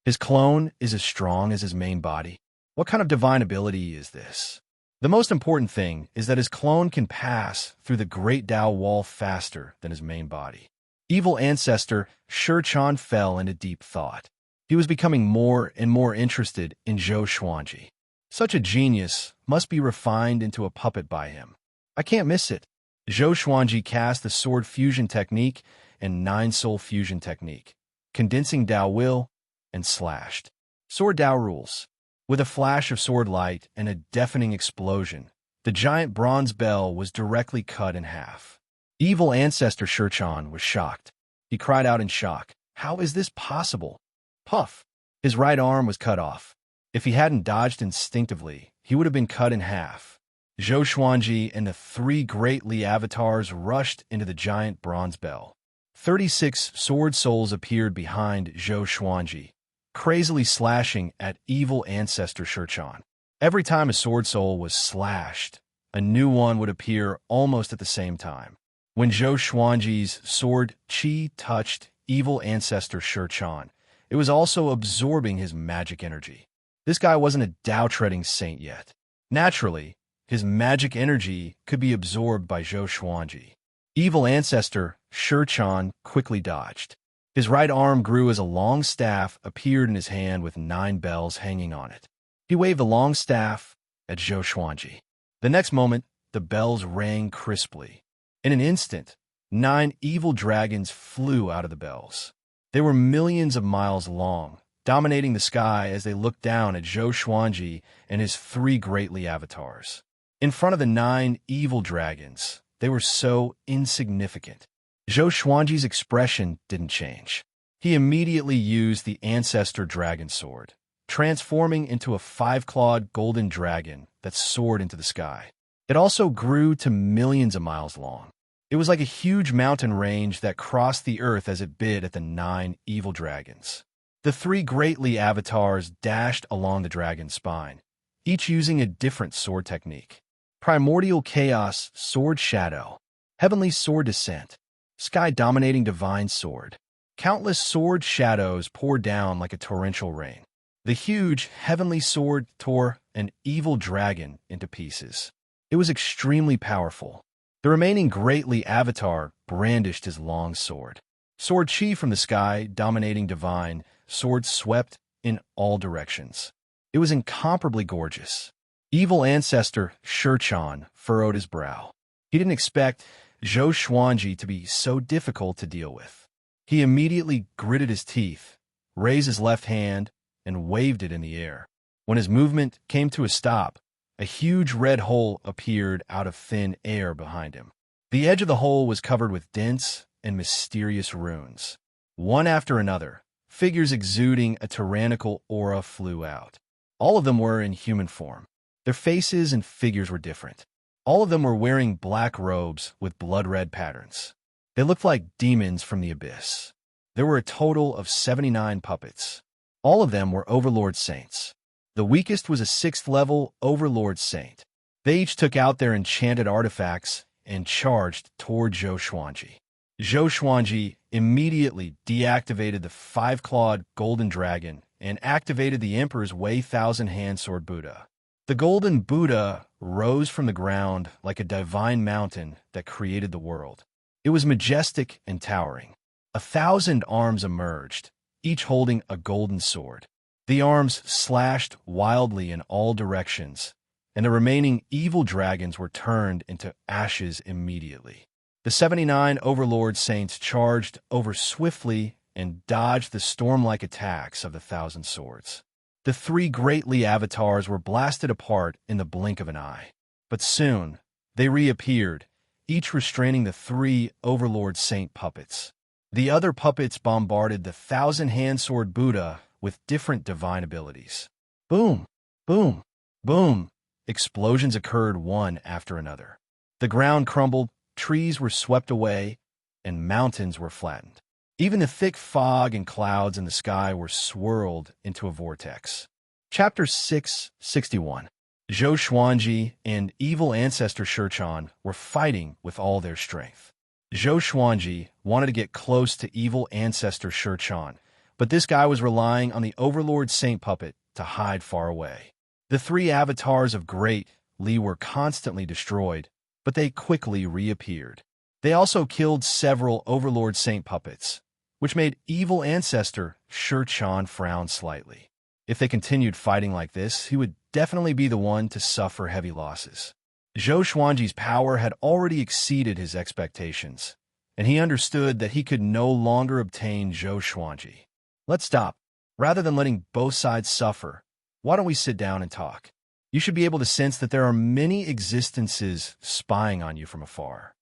His clone is as strong as his main body. What kind of divine ability is this? The most important thing is that his clone can pass through the Great Tao Wall faster than his main body. Evil ancestor Shichan fell into deep thought. He was becoming more and more interested in Zhou Xuanji. Such a genius must be refined into a puppet by him. I can't miss it. Zhou Xuanji cast the Sword Fusion Technique and Nine Soul Fusion Technique, condensing Dao Will, and slashed. Sword Dao rules. With a flash of sword light and a deafening explosion, the giant bronze bell was directly cut in half. Evil Ancestor Xianxia was shocked. He cried out in shock, "How is this possible?" Puff! His right arm was cut off. If he hadn't dodged instinctively, he would have been cut in half. Zhou Xuanji and the three great Li avatars rushed into the giant bronze bell. 36 sword souls appeared behind Zhou Xuanji, crazily slashing at evil ancestor Xianxia. Every time a sword soul was slashed, a new one would appear almost at the same time. When Zhou Xuanji's sword qi touched evil ancestor Xianxia, it was also absorbing his magic energy. This guy wasn't a Dao-treading saint yet. Naturally, his magic energy could be absorbed by Zhou Xuanji. Evil ancestor Xianxia quickly dodged. His right arm grew as a long staff appeared in his hand with 9 bells hanging on it. He waved the long staff at Zhou Xuanji. The next moment, the bells rang crisply. In an instant, 9 evil dragons flew out of the bells. They were millions of miles long, dominating the sky as they looked down at Zhou Xuanji and his 3 greatly avatars. In front of the 9 evil dragons, they were so insignificant. Zhou Xuanji's expression didn't change. He immediately used the Ancestor Dragon Sword, transforming into a 5-clawed golden dragon that soared into the sky. It also grew to millions of miles long. It was like a huge mountain range that crossed the earth as it bit at the 9 evil dragons. The 3 greatly avatars dashed along the dragon's spine, each using a different sword technique. Primordial Chaos Sword Shadow, Heavenly Sword Descent, Sky Dominating Divine Sword. Countless sword shadows poured down like a torrential rain. The huge heavenly sword tore an evil dragon into pieces. It was extremely powerful. The remaining greatly avatar brandished his long sword. Sword chi from the sky, dominating divine, sword swept in all directions. It was incomparably gorgeous. Evil ancestor Xianxia furrowed his brow. He didn't expect Zhou Xuanji to be so difficult to deal with. He immediately gritted his teeth, raised his left hand, and waved it in the air. When his movement came to a stop, a huge red hole appeared out of thin air behind him. The edge of the hole was covered with dense and mysterious runes. One after another, figures exuding a tyrannical aura flew out. All of them were in human form. Their faces and figures were different. All of them were wearing black robes with blood-red patterns. They looked like demons from the abyss. There were a total of 79 puppets. All of them were Overlord Saints. The weakest was a 6th-level Overlord Saint. They each took out their enchanted artifacts and charged toward Zhou Xuanji. Zhou Xuanji immediately deactivated the 5-clawed golden dragon and activated the Emperor's Wei Thousand Hand Sword Buddha. The golden Buddha rose from the ground like a divine mountain that created the world. It was majestic and towering. 1,000 arms emerged, each holding a golden sword. The arms slashed wildly in all directions, and the remaining evil dragons were turned into ashes immediately. The 79 Overlord Saints charged over swiftly and dodged the storm-like attacks of the 1,000 swords. The 3 greatly avatars were blasted apart in the blink of an eye. But soon, they reappeared, each restraining the 3 Overlord Saint puppets. The other puppets bombarded the 1,000-hand sword Buddha with different divine abilities. Boom! Boom! Boom! Explosions occurred one after another. The ground crumbled, trees were swept away, and mountains were flattened. Even the thick fog and clouds in the sky were swirled into a vortex. Chapter 661. Zhou Xuanji and evil ancestor Xianxia were fighting with all their strength. Zhou Xuanji wanted to get close to evil ancestor Xianxia, but this guy was relying on the Overlord Saint puppet to hide far away. The 3 avatars of Great Li were constantly destroyed, but they quickly reappeared. They also killed several Overlord Saint puppets, which made evil ancestor Xianxia frown slightly. If they continued fighting like this, he would definitely be the one to suffer heavy losses. Zhou Xuanji's power had already exceeded his expectations, and he understood that he could no longer obtain Zhou Xuanji. Let's stop. Rather than letting both sides suffer, why don't we sit down and talk? You should be able to sense that there are many existences spying on you from afar.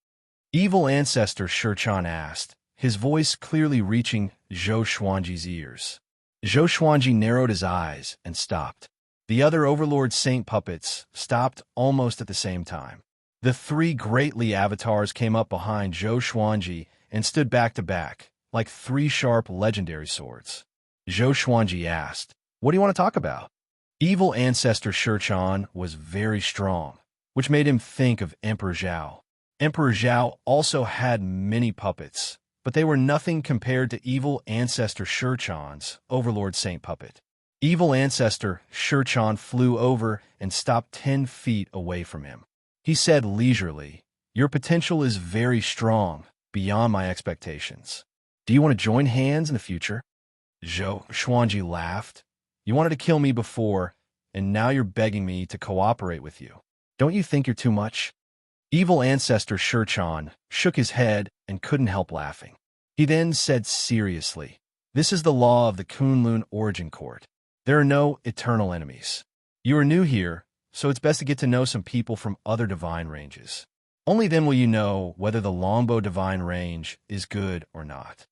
Evil ancestor Xianxia asked, his voice clearly reaching Zhou Xuanji's ears. Zhou Xuanji narrowed his eyes and stopped. The other Overlord Saint puppets stopped almost at the same time. The three greatly avatars came up behind Zhou Xuanji and stood back to back, like three sharp legendary swords. Zhou Xuanji asked, "What do you want to talk about?" Evil ancestor Xianxia was very strong, which made him think of Emperor Zhao. Emperor Zhao also had many puppets, but they were nothing compared to evil ancestor Xianxia's Overlord Saint puppet. Evil ancestor Xianxia flew over and stopped 10 feet away from him. He said leisurely, "Your potential is very strong, beyond my expectations. Do you want to join hands in the future?" Zhou Xuanji laughed. "You wanted to kill me before, and now you're begging me to cooperate with you. Don't you think you're too much?" Evil ancestor Xianxia shook his head and couldn't help laughing. He then said seriously, "This is the law of the Kunlun Origin Court. There are no eternal enemies. You are new here, so it's best to get to know some people from other divine ranges. Only then will you know whether the longbow divine range is good or not."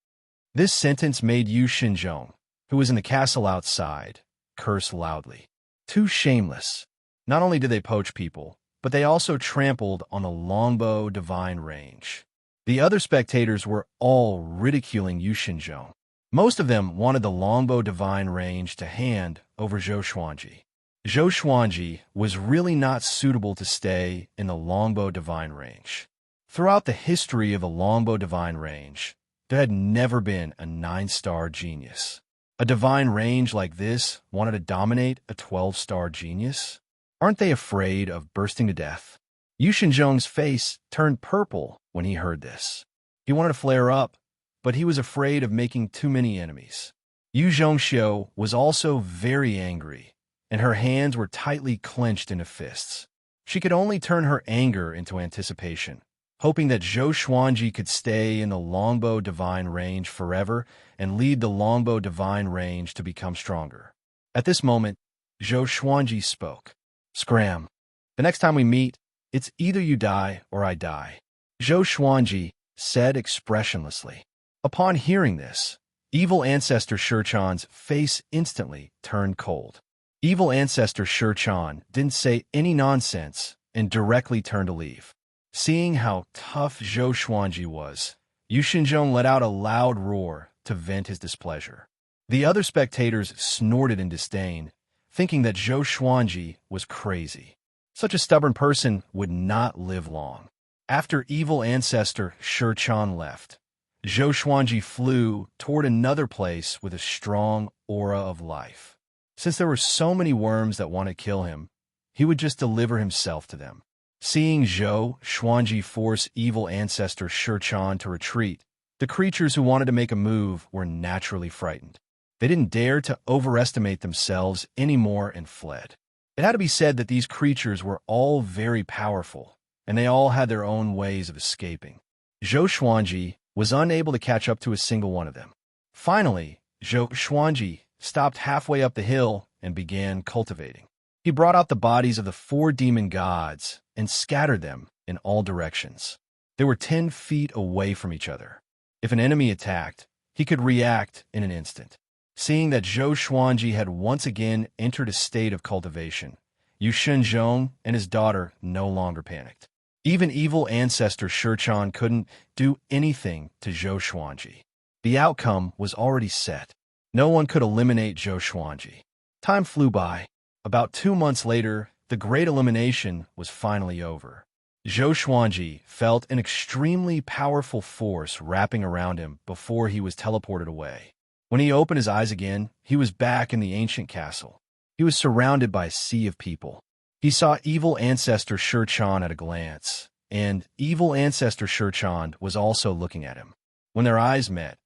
This sentence made Yu Xinzhong, who was in the castle outside, curse loudly. Too shameless. Not only did they poach people, but they also trampled on the longbow divine range. The other spectators were all ridiculing Yu Xinzhong. Most of them wanted the longbow divine range to hand over Zhou Xuanji. Zhou Xuanji was really not suitable to stay in the longbow divine range. Throughout the history of the longbow divine range, there had never been a 9-star genius. A divine range like this wanted to dominate a 12-star genius? Aren't they afraid of bursting to death? Yu Xinzhong's face turned purple when he heard this. He wanted to flare up, but he was afraid of making too many enemies. Yu Zhongxiu was also very angry, and her hands were tightly clenched into fists. She could only turn her anger into anticipation, hoping that Zhou Xuanji could stay in the longbow divine range forever and lead the longbow divine range to become stronger. At this moment, Zhou Xuanji spoke. "Scram. The next time we meet, it's either you die or I die," Zhou Xuanji said expressionlessly. Upon hearing this, evil ancestor Xianxia's face instantly turned cold. Evil ancestor Xianxia didn't say any nonsense and directly turned to leave. Seeing how tough Zhou Xuanji was, Yu Xinzhong let out a loud roar to vent his displeasure. The other spectators snorted in disdain, thinking that Zhou Xuanji was crazy. Such a stubborn person would not live long. After evil ancestor Xianxia left, Zhou Xuanji flew toward another place with a strong aura of life. Since there were so many worms that wanted to kill him, he would just deliver himself to them. Seeing Zhou Xuanji force evil ancestor Xianxia to retreat, the creatures who wanted to make a move were naturally frightened. They didn't dare to overestimate themselves anymore and fled. It had to be said that these creatures were all very powerful, and they all had their own ways of escaping. Zhou Xuanji was unable to catch up to a single one of them. Finally, Zhou Xuanji stopped halfway up the hill and began cultivating. He brought out the bodies of the 4 demon gods and scattered them in all directions. They were 10 feet away from each other. If an enemy attacked, he could react in an instant. Seeing that Zhou Xuanji had once again entered a state of cultivation, Yu Xinzhong and his daughter no longer panicked. Even evil ancestor Xianxia couldn't do anything to Zhou Xuanji. The outcome was already set. No one could eliminate Zhou Xuanji. Time flew by. About 2 months later, the great elimination was finally over. Zhou Xuanji felt an extremely powerful force wrapping around him before he was teleported away. When he opened his eyes again, he was back in the ancient castle. He was surrounded by a sea of people. He saw evil ancestor Xianxia at a glance, and evil ancestor Xianxia was also looking at him. When their eyes met,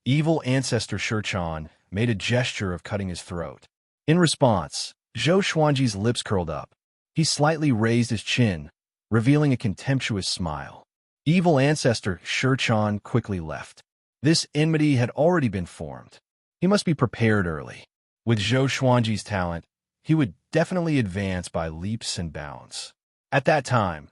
Evil ancestor Shichan made a gesture of cutting his throat. In response, Zhou Xuanji's lips curled up. He slightly raised his chin, revealing a contemptuous smile. Evil ancestor Shichan quickly left. This enmity had already been formed. He must be prepared early. With Zhou Xuanji's talent, he would definitely advance by leaps and bounds. At that time,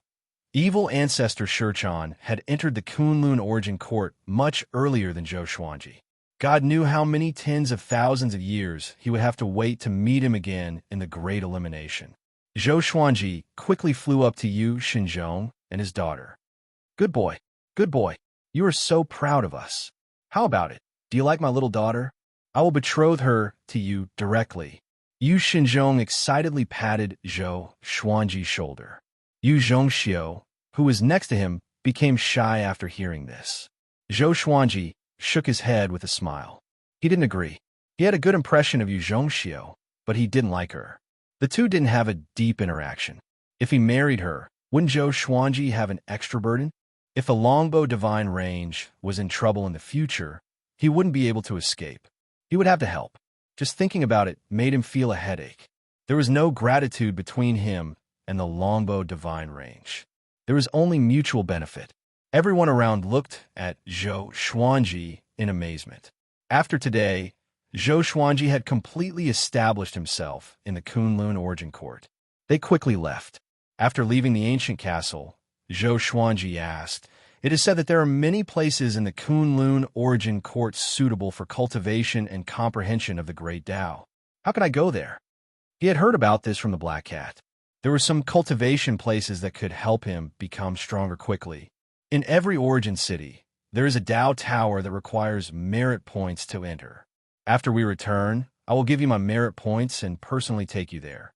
evil ancestor Shichan had entered the Kunlun origin court much earlier than Zhou Xuanji. God knew how many tens of thousands of years he would have to wait to meet him again in the Great Elimination. Zhou Xuanji quickly flew up to Yu Xinzhong and his daughter. Good boy, good boy. You are so proud of us. How about it? Do you like my little daughter? I will betroth her to you directly. Yu Xinzhong excitedly patted Zhou Xuanji's shoulder. Yu Xianxia, who was next to him, became shy after hearing this. Zhou Xuanji shook his head with a smile. He didn't agree. He had a good impression of Yu Xianxia, but he didn't like her. The two didn't have a deep interaction. If he married her, wouldn't Zhou Xuanji have an extra burden? If the longbow divine range was in trouble in the future, he wouldn't be able to escape. He would have to help. Just thinking about it made him feel a headache. There was no gratitude between him and the longbow divine range. There was only mutual benefit. Everyone around looked at Zhou Xuanji in amazement. After today, Zhou Xuanji had completely established himself in the Kunlun origin court. They quickly left. After leaving the ancient castle, Zhou Xuanji asked, "It is said that there are many places in the Kunlun origin court suitable for cultivation and comprehension of the great Tao. How can I go there?" He had heard about this from the Black Cat. There were some cultivation places that could help him become stronger quickly. In every origin city, there is a Tao tower that requires merit points to enter. After we return, I will give you my merit points and personally take you there.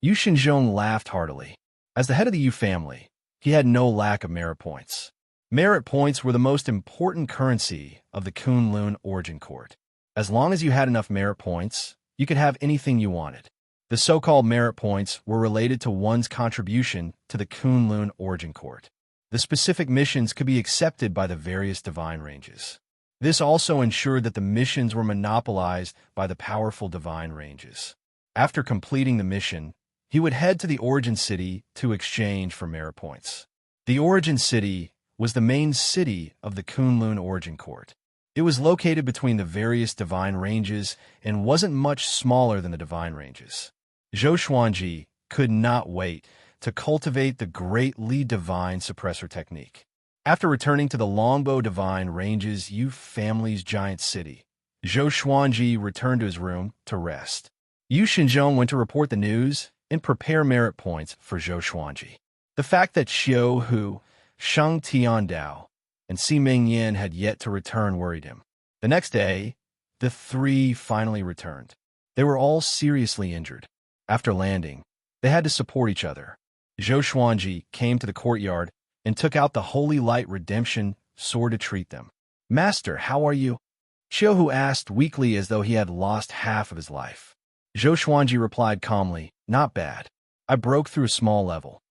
Yu Xinzhong laughed heartily. As the head of the Yu family, he had no lack of merit points. Merit points were the most important currency of the Kunlun origin court. As long as you had enough merit points, you could have anything you wanted. The so-called merit points were related to one's contribution to the Kunlun origin court. The specific missions could be accepted by the various divine ranges. This also ensured that the missions were monopolized by the powerful divine ranges. After completing the mission, he would head to the origin city to exchange for merit points. The origin city was the main city of the Kunlun origin court. It was located between the various divine ranges and wasn't much smaller than the divine ranges. Zhou Xuanji could not wait to cultivate the greatly divine suppressor technique. After returning to the Longbow Divine Ranges Yu family's giant city, Zhou Xuanji returned to his room to rest. Yu Xinzhong went to report the news and prepare merit points for Zhou Xuanji. The fact that Xiao Hu, Shang Tiandao, and Si Mingyan had yet to return worried him. The next day, the three finally returned. They were all seriously injured. After landing, they had to support each other. Zhou Xuanji came to the courtyard and took out the Holy Light Redemption sword to treat them. "Master, how are you?" Xiao Hu asked weakly as though he had lost half of his life. Zhou Xuanji replied calmly, "Not bad. I broke through a small level."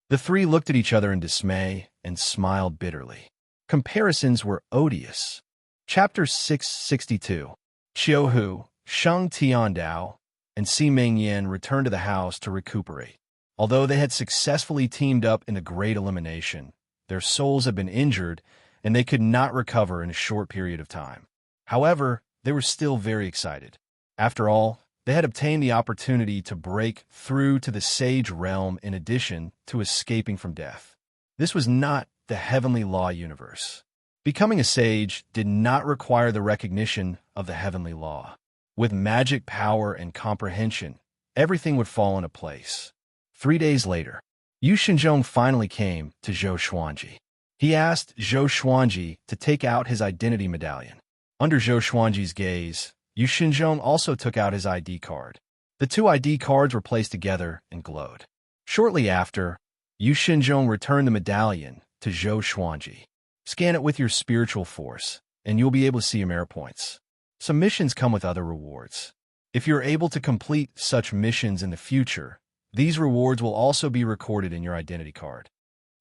The three looked at each other in dismay and smiled bitterly. Comparisons were odious. Chapter 662. Xiao Hu, Shang Tiandao, and Si Mingyan returned to the house to recuperate. Although they had successfully teamed up in the Great Elimination, their souls had been injured and they could not recover in a short period of time. However, they were still very excited. After all, they had obtained the opportunity to break through to the Sage Realm in addition to escaping from death. This was not the heavenly law universe. Becoming a sage did not require the recognition of the heavenly law. With magic power and comprehension, everything would fall into place. 3 days later, Yu Xinzhong finally came to Zhou Xuanji. He asked Zhou Xuanji to take out his identity medallion. Under Zhou Xuanji's gaze, Yu Xinzhong also took out his ID card. The two ID cards were placed together and glowed. Shortly after, Yu Xinzhong returned the medallion to Zhou Xuanji. "Scan it with your spiritual force, and you'll be able to see your merit points. Some missions come with other rewards. If you're able to complete such missions in the future, these rewards will also be recorded in your identity card."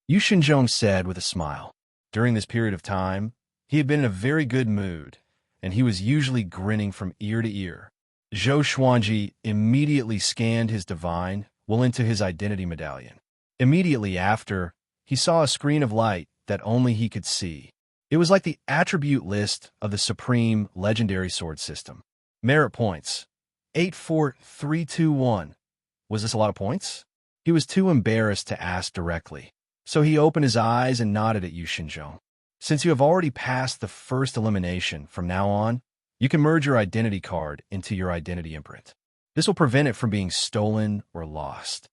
Yu Xinzhong said with a smile. During this period of time, he had been in a very good mood, and he was usually grinning from ear to ear. Zhou Xuanji immediately scanned his divine will into his identity medallion. Immediately after, he saw a screen of light that only he could see. It was like the attribute list of the Supreme Legendary Sword System. Merit points. 84321. Was this a lot of points? He was too embarrassed to ask directly, so he opened his eyes and nodded at Yu Xinzhong. Since you have already passed the first elimination, from now on, you can merge your identity card into your identity imprint. This will prevent it from being stolen or lost.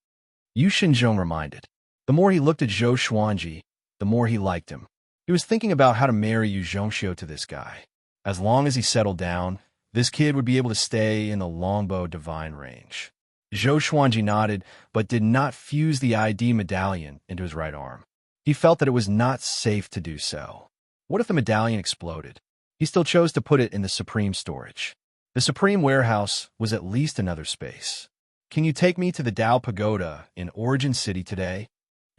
Yu Xinzhong reminded. The more he looked at Zhou Xuanji, the more he liked him. He was thinking about how to marry Yu Xianxia to this guy. As long as he settled down, this kid would be able to stay in the longbow divine range. Zhou Xuanji nodded, but did not fuse the ID medallion into his right arm. He felt that it was not safe to do so. What if the medallion exploded? He still chose to put it in the Supreme Storage. The Supreme Warehouse was at least another space. Can you take me to the Dao Pagoda in Origin City today?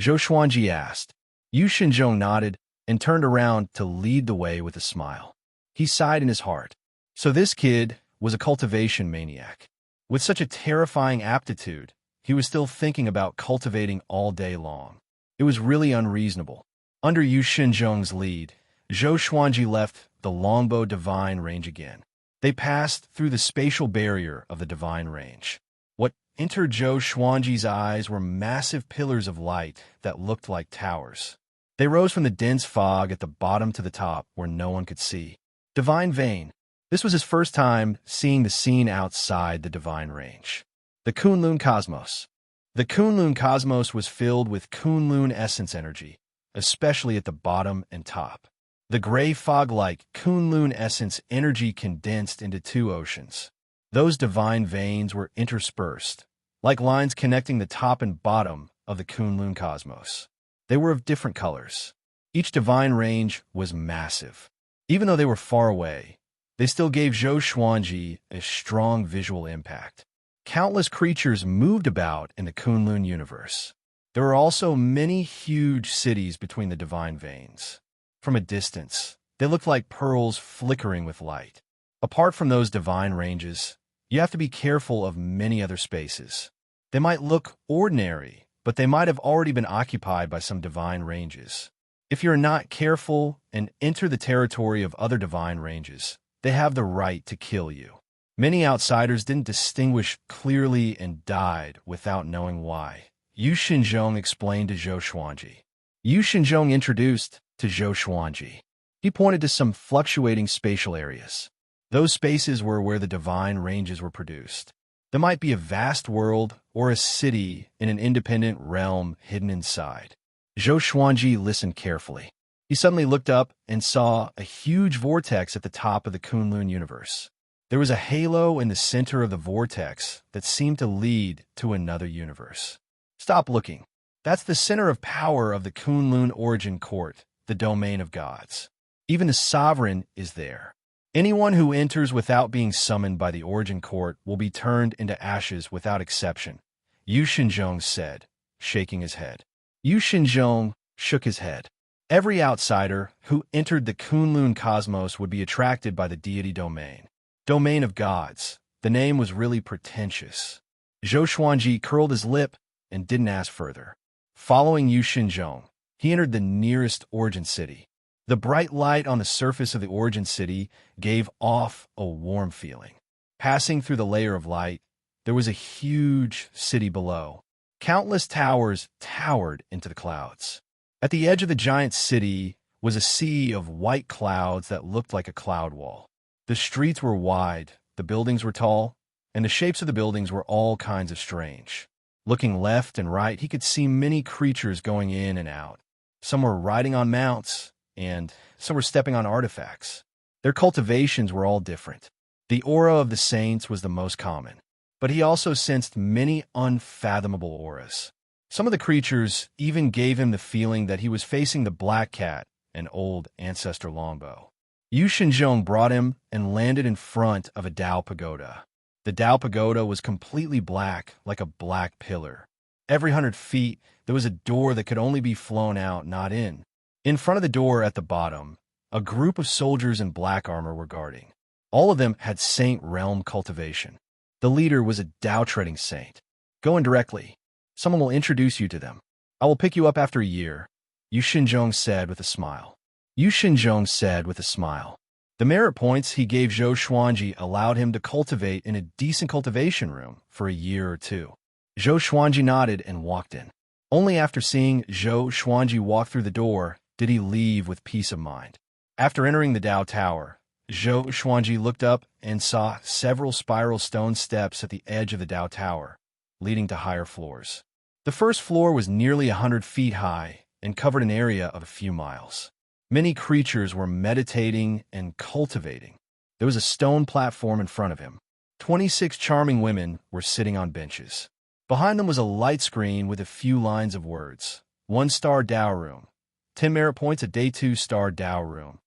Zhou Xuanji asked. Yu Xinzhong nodded and turned around to lead the way with a smile. He sighed in his heart. So this kid was a cultivation maniac. With such a terrifying aptitude, he was still thinking about cultivating all day long. It was really unreasonable. Under Yu Xinzhong's lead, Zhou Xuanji left the longbow divine range again. They passed through the spatial barrier of the divine range. What entered Zhou Xuanji's eyes were massive pillars of light that looked like towers. They rose from the dense fog at the bottom to the top where no one could see. Divine Vein. This was his first time seeing the scene outside the divine range. The Kunlun Cosmos. The Kunlun Cosmos was filled with Kunlun essence energy, especially at the bottom and top. The gray fog-like Kunlun essence energy condensed into two oceans. Those divine veins were interspersed, like lines connecting the top and bottom of the Kunlun Cosmos. They were of different colors. Each divine range was massive. Even though they were far away, they still gave Zhou Xuanji a strong visual impact. Countless creatures moved about in the Kunlun universe. There were also many huge cities between the divine veins. From a distance, they looked like pearls flickering with light. Apart from those divine ranges, you have to be careful of many other spaces. They might look ordinary, but they might have already been occupied by some divine ranges. If you're not careful and enter the territory of other divine ranges, they have the right to kill you. Many outsiders didn't distinguish clearly and died without knowing why. Yu Xinzhong explained to Zhou Xuanji. Yu Xinzhong introduced to Zhou Xuanji. He pointed to some fluctuating spatial areas. Those spaces were where the divine ranges were produced. There might be a vast world or a city in an independent realm hidden inside. Zhou Xuanji listened carefully. He suddenly looked up and saw a huge vortex at the top of the Kunlun universe. There was a halo in the center of the vortex that seemed to lead to another universe. Stop looking. That's the center of power of the Kunlun Origin Court, the domain of gods. Even the sovereign is there. Anyone who enters without being summoned by the Origin Court will be turned into ashes without exception, Yu Xinzhong said, shaking his head. Yu Xinzhong shook his head. Every outsider who entered the Kunlun cosmos would be attracted by the deity domain. Domain of gods. The name was really pretentious. Zhou Xuanji curled his lip and didn't ask further. Following Yu Xinzhong, he entered the nearest origin city. The bright light on the surface of the origin city gave off a warm feeling. Passing through the layer of light, there was a huge city below. Countless towers towered into the clouds. At the edge of the giant city was a sea of white clouds that looked like a cloud wall. The streets were wide, the buildings were tall, and the shapes of the buildings were all kinds of strange. Looking left and right, he could see many creatures going in and out. Some were riding on mounts, and some were stepping on artifacts. Their cultivations were all different. The aura of the saints was the most common, but he also sensed many unfathomable auras. Some of the creatures even gave him the feeling that he was facing the Black Cat, an old ancestor longbow. Yu Xinzhong brought him and landed in front of a Dao pagoda. The Dao pagoda was completely black, like a black pillar. Every 100 feet, there was a door that could only be flown out, not in. In front of the door at the bottom, A group of soldiers in black armor were guarding. All of them had Saint Realm cultivation. The leader was a Dao-treading saint. Go in directly. Someone will introduce you to them. I will pick you up after a year, Yu Xinzhong said with a smile. Yu Xinzhong said with a smile. The merit points he gave Zhou Xuanji allowed him to cultivate in a decent cultivation room for a year or two. Zhou Xuanji nodded and walked in. Only after seeing Zhou Xuanji walk through the door did he leave with peace of mind. After entering the Dao Tower, Zhou Xuanji looked up and saw several spiral stone steps at the edge of the Dao Tower, leading to higher floors. The first floor was nearly 100 feet high and covered an area of a few miles. Many creatures were meditating and cultivating. There was a stone platform in front of him. 26 charming women were sitting on benches. Behind them was a light screen with a few lines of words. 1-star Dao Room. 10 merit points a day 2-star Dao Room.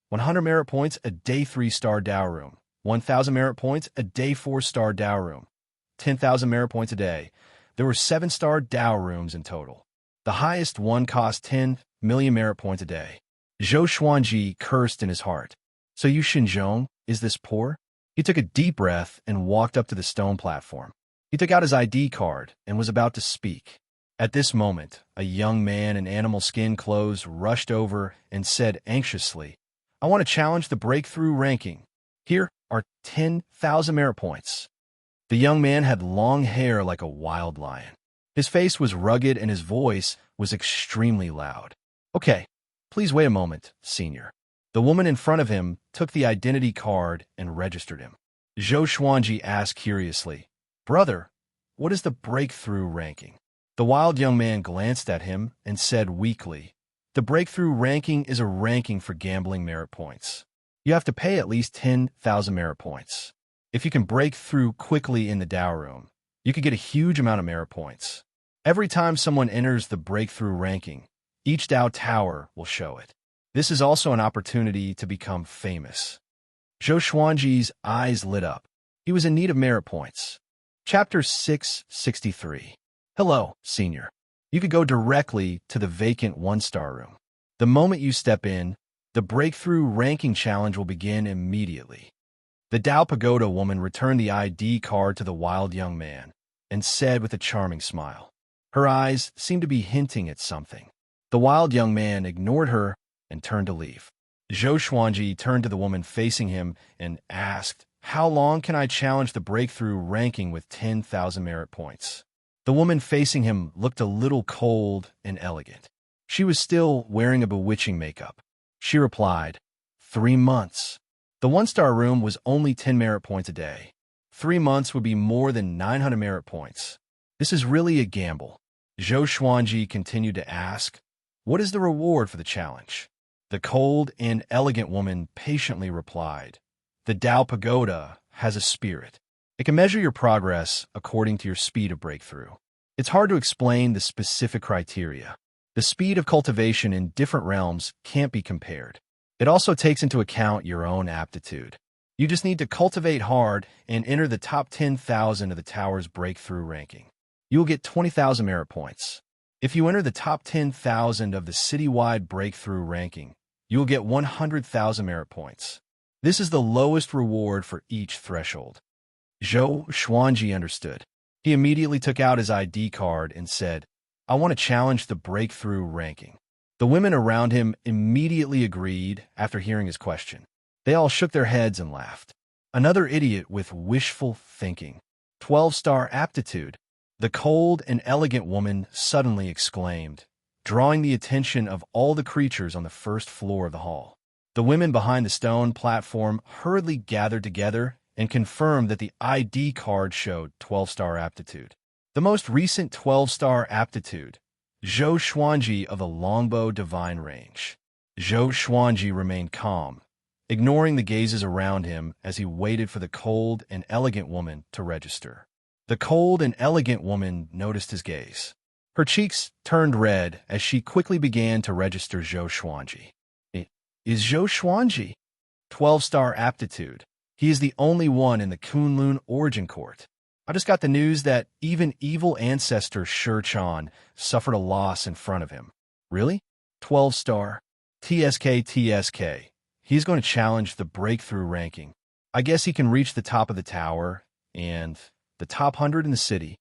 100 merit points a day 3-star Dao Room. 1,000 merit points a day 4-star Dao Room. 10,000 merit points a day. There were 7-star Dao Rooms in total. The highest one cost 10 million merit points a day. Zhou Xuanji cursed in his heart. So Yu Xinzhong, is this poor? He took a deep breath and walked up to the stone platform. He took out his ID card and was about to speak. At this moment, a young man in animal skin clothes rushed over and said anxiously, I want to challenge the breakthrough ranking. Here are 10,000 merit points. The young man had long hair like a wild lion. His face was rugged and his voice was extremely loud. Okay, please wait a moment, senior. The woman in front of him took the identity card and registered him. Zhou Xuanji asked curiously, Brother, what is the breakthrough ranking? The wild young man glanced at him and said weakly, The breakthrough ranking is a ranking for gambling merit points. You have to pay at least 10,000 merit points. If you can break through quickly in the Dao Room, you could get a huge amount of merit points. Every time someone enters the breakthrough ranking, each Dao Tower will show it. This is also an opportunity to become famous. Zhou Xuanji's eyes lit up. He was in need of merit points. Chapter 663. Hello, senior. You could go directly to the vacant 1-star room. The moment you step in, the breakthrough ranking challenge will begin immediately. The Dao Pagoda woman returned the ID card to the wild young man and said with a charming smile. Her eyes seemed to be hinting at something. The wild young man ignored her and turned to leave. Zhou Xuanji turned to the woman facing him and asked, How long can I challenge the breakthrough ranking with 10,000 merit points? The woman facing him looked a little cold and elegant. She was still wearing a bewitching makeup. She replied, 3 months. The 1-star room was only 10 merit points a day. 3 months would be more than 900 merit points. This is really a gamble. Zhou Xuanji continued to ask, What is the reward for the challenge? The cold and elegant woman patiently replied, The Dao Pagoda has a spirit. It can measure your progress according to your speed of breakthrough. It's hard to explain the specific criteria. The speed of cultivation in different realms can't be compared. It also takes into account your own aptitude. You just need to cultivate hard and enter the top 10,000 of the tower's breakthrough ranking. You will get 20,000 merit points. If you enter the top 10,000 of the citywide breakthrough ranking, you will get 100,000 merit points. This is the lowest reward for each threshold. Zhou Xuanji understood. He immediately took out his ID card and said, I want to challenge the breakthrough ranking. The women around him immediately agreed after hearing his question. They all shook their heads and laughed. Another idiot with wishful thinking. 12-star aptitude. The cold and elegant woman suddenly exclaimed, drawing the attention of all the creatures on the first floor of the hall. The women behind the stone platform hurriedly gathered together and confirmed that the ID card showed 12-star aptitude. The most recent 12-star aptitude, Zhou Xuanji of the Longbow Divine Range. Zhou Xuanji remained calm, ignoring the gazes around him as he waited for the cold and elegant woman to register. The cold and elegant woman noticed his gaze. Her cheeks turned red as she quickly began to register Zhou Xuanji. It is Zhou Xuanji. 12-star aptitude. He is the only one in the Kunlun Origin Court. I just got the news that even evil ancestor Shi Chan suffered a loss in front of him. Really? 12-star. TSK. He's going to challenge the breakthrough ranking. I guess he can reach the top of the tower and the top 100 in the city.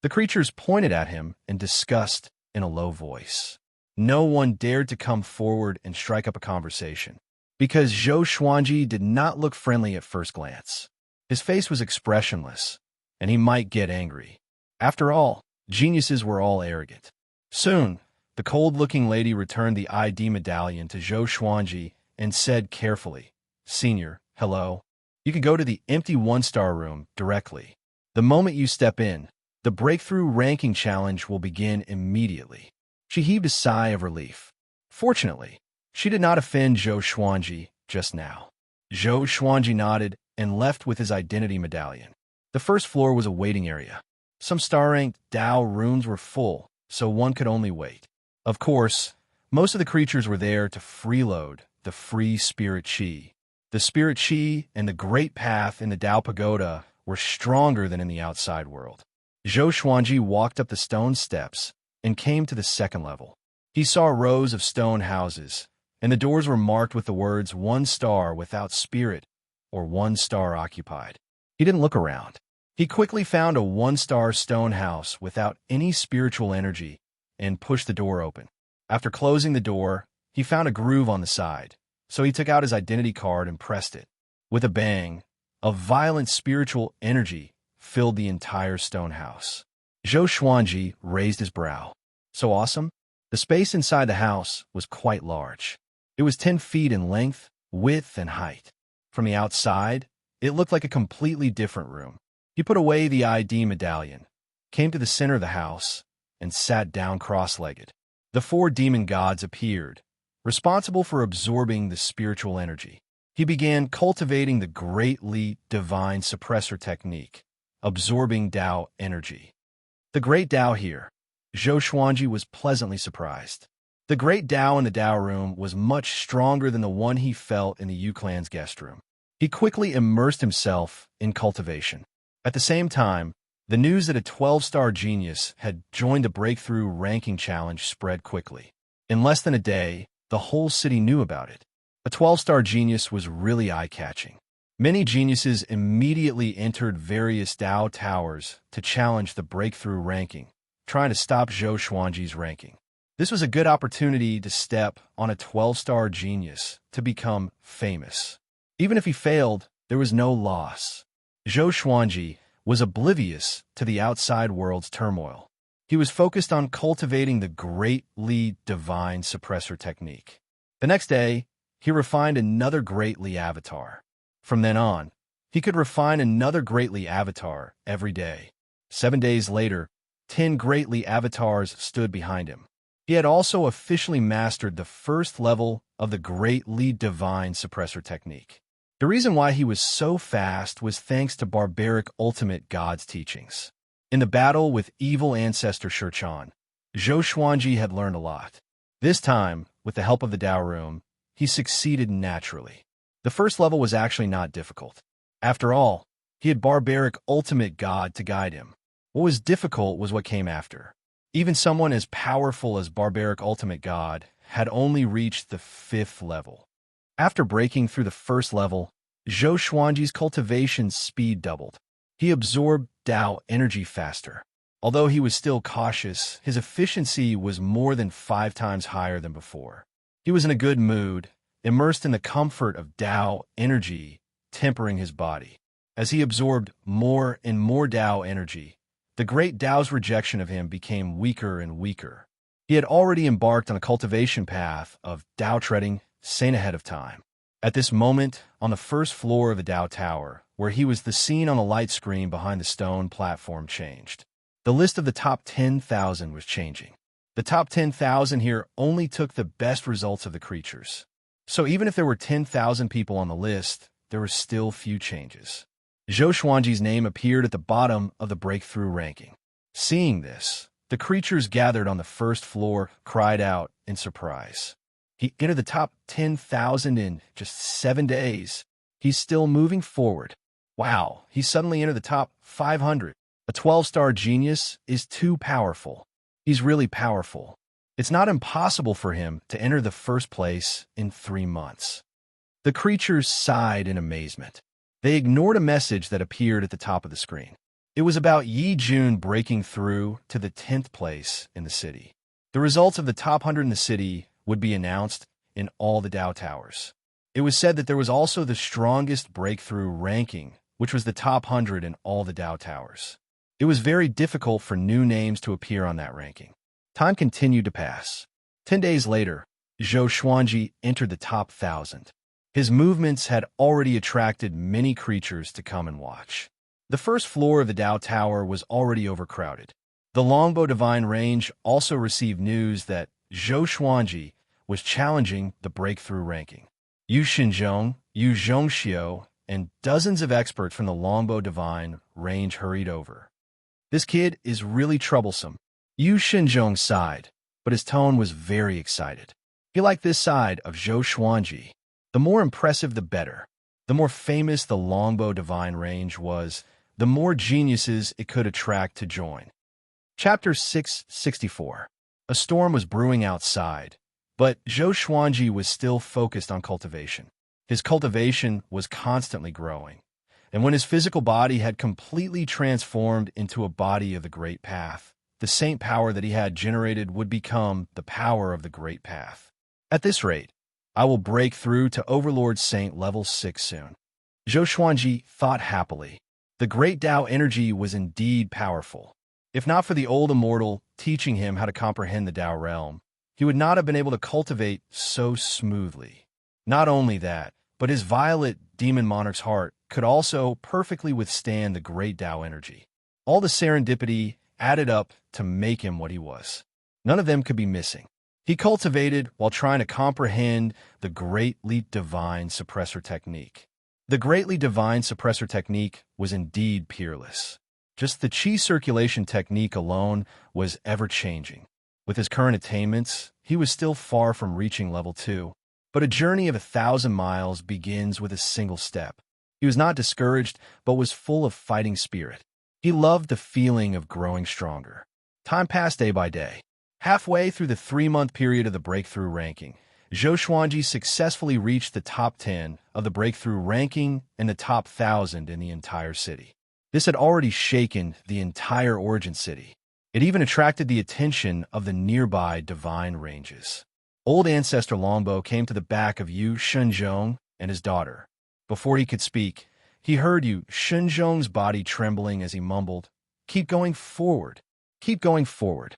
The creatures pointed at him in disgust in a low voice. No one dared to come forward and strike up a conversation, because Zhou Xuanji did not look friendly at first glance. His face was expressionless, and he might get angry. After all, geniuses were all arrogant. Soon, the cold-looking lady returned the ID medallion to Zhou Xuanji and said carefully, "Senior, hello. You can go to the empty one-star room directly. The moment you step in, the breakthrough ranking challenge will begin immediately." She heaved a sigh of relief. Fortunately, she did not offend Zhou Xuanji just now. Zhou Xuanji nodded and left with his identity medallion. The first floor was a waiting area. Some star-ranked Dao rooms were full, so one could only wait. Of course, most of the creatures were there to freeload the free spirit chi. The spirit chi and the great path in the Dao Pagoda were stronger than in the outside world. Zhou Xuanji walked up the stone steps and came to the second level. He saw rows of stone houses, and the doors were marked with the words 1 star without spirit or 1 star occupied. He didn't look around. He quickly found a 1-star stone house without any spiritual energy and pushed the door open. After closing the door, he found a groove on the side, so he took out his identity card and pressed it. With a bang, a violent spiritual energy filled the entire stone house. Zhou Xuanji raised his brow. So awesome? The space inside the house was quite large. It was 10 feet in length, width, and height. From the outside, it looked like a completely different room. He put away the ID medallion, came to the center of the house, and sat down cross-legged. The 4 demon gods appeared, responsible for absorbing the spiritual energy. He began cultivating the Great Li Divine Suppressor technique, absorbing Dao energy. The Great Dao here. Zhou Xuanji was pleasantly surprised. The Great Dao in the Dao room was much stronger than the one he felt in the Yu clan's guest room. He quickly immersed himself in cultivation. At the same time, the news that a 12-star genius had joined the Breakthrough Ranking Challenge spread quickly. In less than a day, the whole city knew about it. A 12-star genius was really eye-catching. Many geniuses immediately entered various Dao towers to challenge the Breakthrough Ranking, trying to stop Zhou Xuanji's ranking. This was a good opportunity to step on a 12-star genius to become famous. Even if he failed, there was no loss. Zhou Xuanji was oblivious to the outside world's turmoil. He was focused on cultivating the Great Li Divine Suppressor technique. The next day, he refined another Great Li avatar. From then on, he could refine another Great Li avatar every day. 7 days later, 10 Great Li avatars stood behind him. He had also officially mastered the first level of the Great Li Divine Suppressor technique. The reason why he was so fast was thanks to barbaric ultimate God's teachings. In the battle with evil ancestor Shichan, Zhou Xuanji had learned a lot. This time, with the help of the Dao room, he succeeded naturally. The first level was actually not difficult. After all, he had barbaric ultimate God to guide him. What was difficult was what came after. Even someone as powerful as barbaric ultimate God had only reached the 5th level. After breaking through the first level, Zhou Xuanji's cultivation speed doubled. He absorbed Dao energy faster. Although he was still cautious, his efficiency was more than 5 times higher than before. He was in a good mood, immersed in the comfort of Dao energy, tempering his body. As he absorbed more and more Dao energy, the great Dao's rejection of him became weaker and weaker. He had already embarked on a cultivation path of Dao treading, sane ahead of time. At this moment, on the first floor of the Dao Tower, where he was, the scene on the light screen behind the stone platform changed. The list of the top 10,000 was changing. The top 10,000 here only took the best results of the creatures. So even if there were 10,000 people on the list, there were still few changes. Zhou Xuanji's name appeared at the bottom of the breakthrough ranking. Seeing this, the creatures gathered on the first floor cried out in surprise. He entered the top 10,000 in just 7 days. He's still moving forward. Wow, he suddenly entered the top 500. A 12-star genius is too powerful. He's really powerful. It's not impossible for him to enter the first place in 3 months. The creatures sighed in amazement. They ignored a message that appeared at the top of the screen. It was about Yi Jun breaking through to the 10th place in the city. The results of the top 100 in the city would be announced in all the Dao Towers. It was said that there was also the strongest breakthrough ranking, which was the top 100 in all the Dao Towers. It was very difficult for new names to appear on that ranking. Time continued to pass. 10 days later, Zhou Xuanji entered the top 1,000. His movements had already attracted many creatures to come and watch. The first floor of the Dao Tower was already overcrowded. The Longbow Divine Range also received news that Zhou Xuanji was challenging the breakthrough ranking. Yu Xinzhong, Yu Xianxia, and dozens of experts from the Longbow Divine Range hurried over. This kid is really troublesome. Yu Xinzhong sighed, but his tone was very excited. He liked this side of Zhou Xuanji. The more impressive, the better. The more famous the Longbow Divine Range was, the more geniuses it could attract to join. Chapter 664. A storm was brewing outside, but Zhou Xuanji was still focused on cultivation. His cultivation was constantly growing, and when his physical body had completely transformed into a body of the Great Path, the saint power that he had generated would become the power of the Great Path. At this rate, I will break through to Overlord Saint level 6 soon. Zhou Xuanji thought happily. The great Tao energy was indeed powerful. If not for the old immortal teaching him how to comprehend the Tao realm, he would not have been able to cultivate so smoothly. Not only that, but his violet demon monarch's heart could also perfectly withstand the great Tao energy. All the serendipity added up to make him what he was. None of them could be missing. He cultivated while trying to comprehend the Greatly Divine Suppressor Technique. The Greatly Divine Suppressor Technique was indeed peerless. Just the Qi circulation technique alone was ever-changing. With his current attainments, he was still far from reaching level 2. But a journey of 1,000 miles begins with a single step. He was not discouraged, but was full of fighting spirit. He loved the feeling of growing stronger. Time passed day by day. Halfway through the 3-month period of the breakthrough ranking, Zhou Xuanji successfully reached the top 10 of the breakthrough ranking and the top 1,000 in the entire city. This had already shaken the entire Origin City. It even attracted the attention of the nearby divine ranges. Old Ancestor Longbow came to the back of Yu Xinzhong and his daughter. Before he could speak, he heard Yu Xinzhong's body trembling as he mumbled, "Keep going forward. Keep going forward."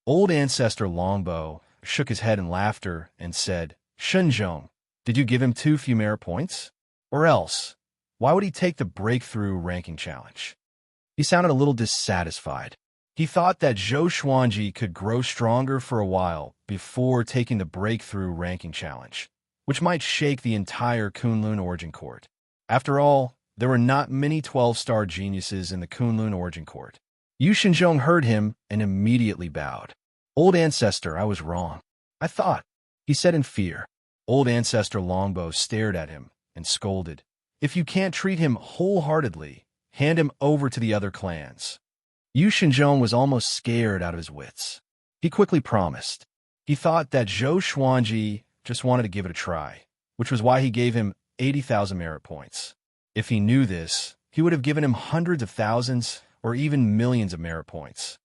Old Ancestor Longbow shook his head in laughter and said, "Xinzhong, did you give him too few merit points? Or else, why would he take the breakthrough ranking challenge?" He sounded a little dissatisfied. He thought that Zhou Xuanji could grow stronger for a while before taking the breakthrough ranking challenge, which might shake the entire Kunlun Origin Court. After all, there were not many 12-star geniuses in the Kunlun Origin Court. Yu Xinzhong heard him and immediately bowed. "Old Ancestor, I was wrong. I thought," he said in fear. Old Ancestor Longbow stared at him and scolded, "If you can't treat him wholeheartedly, hand him over to the other clans." Yu Xinzhong was almost scared out of his wits. He quickly promised. He thought that Zhou Xuanji just wanted to give it a try, which was why he gave him 80,000 merit points. If he knew this, he would have given him hundreds of thousands or even millions of merit points.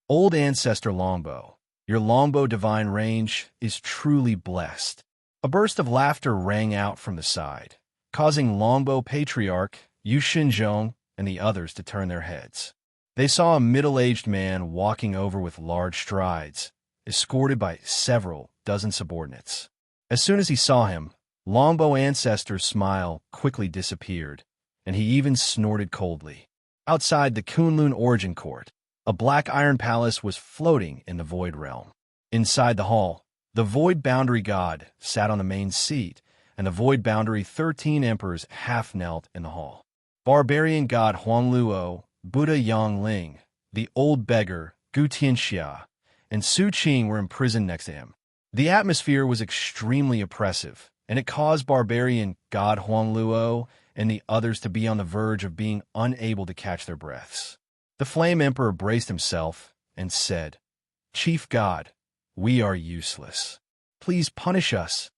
"Old Ancestor Longbow, your Longbow Divine Range is truly blessed." A burst of laughter rang out from the side, causing Longbow Patriarch, Yu Xinzhong, and the others to turn their heads. They saw a middle-aged man walking over with large strides, escorted by several dozen subordinates. As soon as he saw him, Longbow Ancestor's smile quickly disappeared, and he even snorted coldly. Outside the Kunlun Origin Court, a black iron palace was floating in the Void Realm. Inside the hall, the Void Boundary God sat on the main seat, and the Void Boundary 13 emperors half-knelt in the hall. Barbarian God Huangluo, Buddha Yangling, the old beggar Gu Tianxia, and Su Qing were imprisoned next to him. The atmosphere was extremely oppressive, and it caused Barbarian God Huangluo and the others to be on the verge of being unable to catch their breaths. The Flame Emperor braced himself and said, "Chief God, we are useless. Please punish us."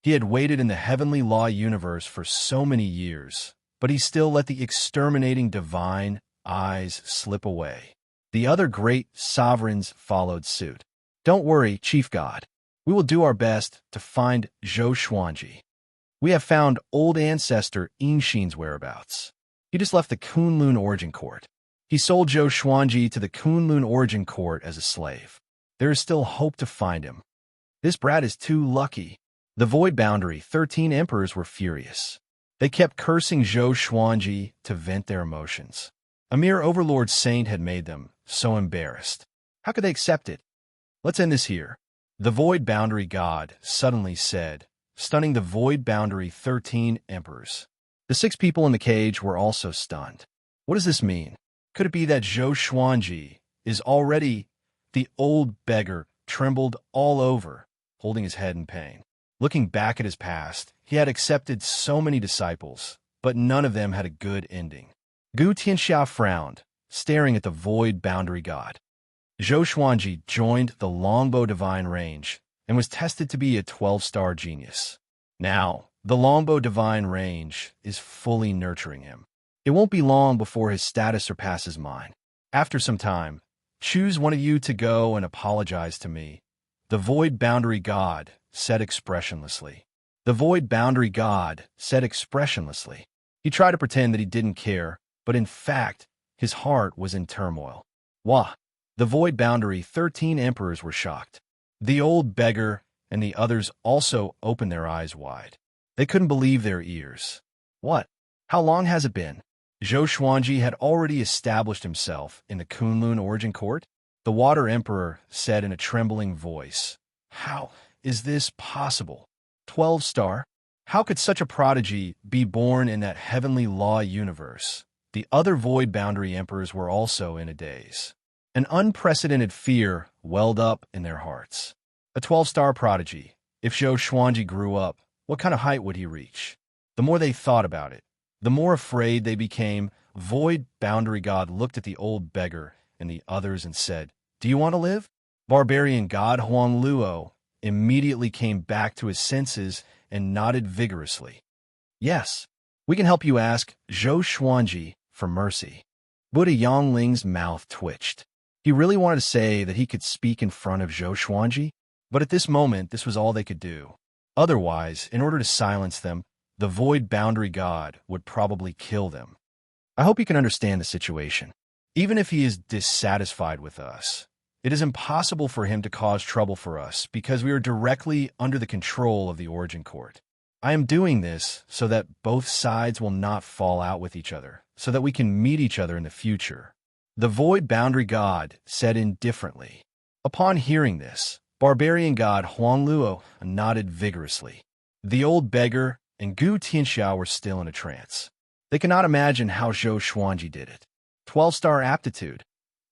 He had waited in the heavenly law universe for so many years, but he still let the exterminating divine eyes slip away. The other great sovereigns followed suit. Don't worry, Chief God. We will do our best to find Zhou Xuanji. We have found old ancestor Yinxin's whereabouts. He just left the Kunlun Origin Court. He sold Zhou Xuanji to the Kunlun Origin Court as a slave. There is still hope to find him. This brat is too lucky. The Void Boundary 13 emperors were furious. They kept cursing Zhou Xuanji to vent their emotions. A mere overlord saint had made them so embarrassed. How could they accept it? Let's end this here. The Void Boundary God suddenly said, stunning the Void Boundary 13 emperors. The 6 people in the cage were also stunned. What does this mean? Could it be that Zhou Xuanji is already... The old beggar trembled all over, holding his head in pain. Looking back at his past, he had accepted so many disciples, but none of them had a good ending. Xianxia frowned, staring at the Void Boundary God. Zhou Xuanji joined the Longbow Divine Range and was tested to be a 12-star genius. Now, the Longbow Divine Range is fully nurturing him. It won't be long before his status surpasses mine. After some time, choose one of you to go and apologize to me, the Void Boundary God said expressionlessly. The Void Boundary God said expressionlessly. He tried to pretend that he didn't care, but in fact, his heart was in turmoil. Wah! The Void Boundary 13 emperors were shocked. The old beggar and the others also opened their eyes wide. They couldn't believe their ears. What? How long has it been? Zhou Xuanji had already established himself in the Kunlun Origin Court? The Water Emperor said in a trembling voice. How is this possible? 12-star? How could such a prodigy be born in that heavenly law universe? The other Void Boundary Emperors were also in a daze. An unprecedented fear welled up in their hearts. A 12-star prodigy. If Zhou Xuanji grew up, what kind of height would he reach? The more they thought about it, the more afraid they became. Void Boundary God looked at the old beggar and the others and said, "Do you want to live?" Barbarian God Huang Luo immediately came back to his senses and nodded vigorously. "Yes, we can help you ask Zhou Xuanji for mercy." Buddha Yongling's mouth twitched. He really wanted to say that he could speak in front of Zhou Xuanji, but at this moment this was all they could do. Otherwise, in order to silence them, the Void Boundary God would probably kill them. I hope you can understand the situation. Even if he is dissatisfied with us, it is impossible for him to cause trouble for us because we are directly under the control of the Origin Court. I am doing this so that both sides will not fall out with each other, so that we can meet each other in the future. The Void Boundary God said indifferently. Upon hearing this, Barbarian God Huang Luo nodded vigorously. The old beggar and Xianxia were still in a trance. They could not imagine how Zhou Xuanji did it. 12-star aptitude.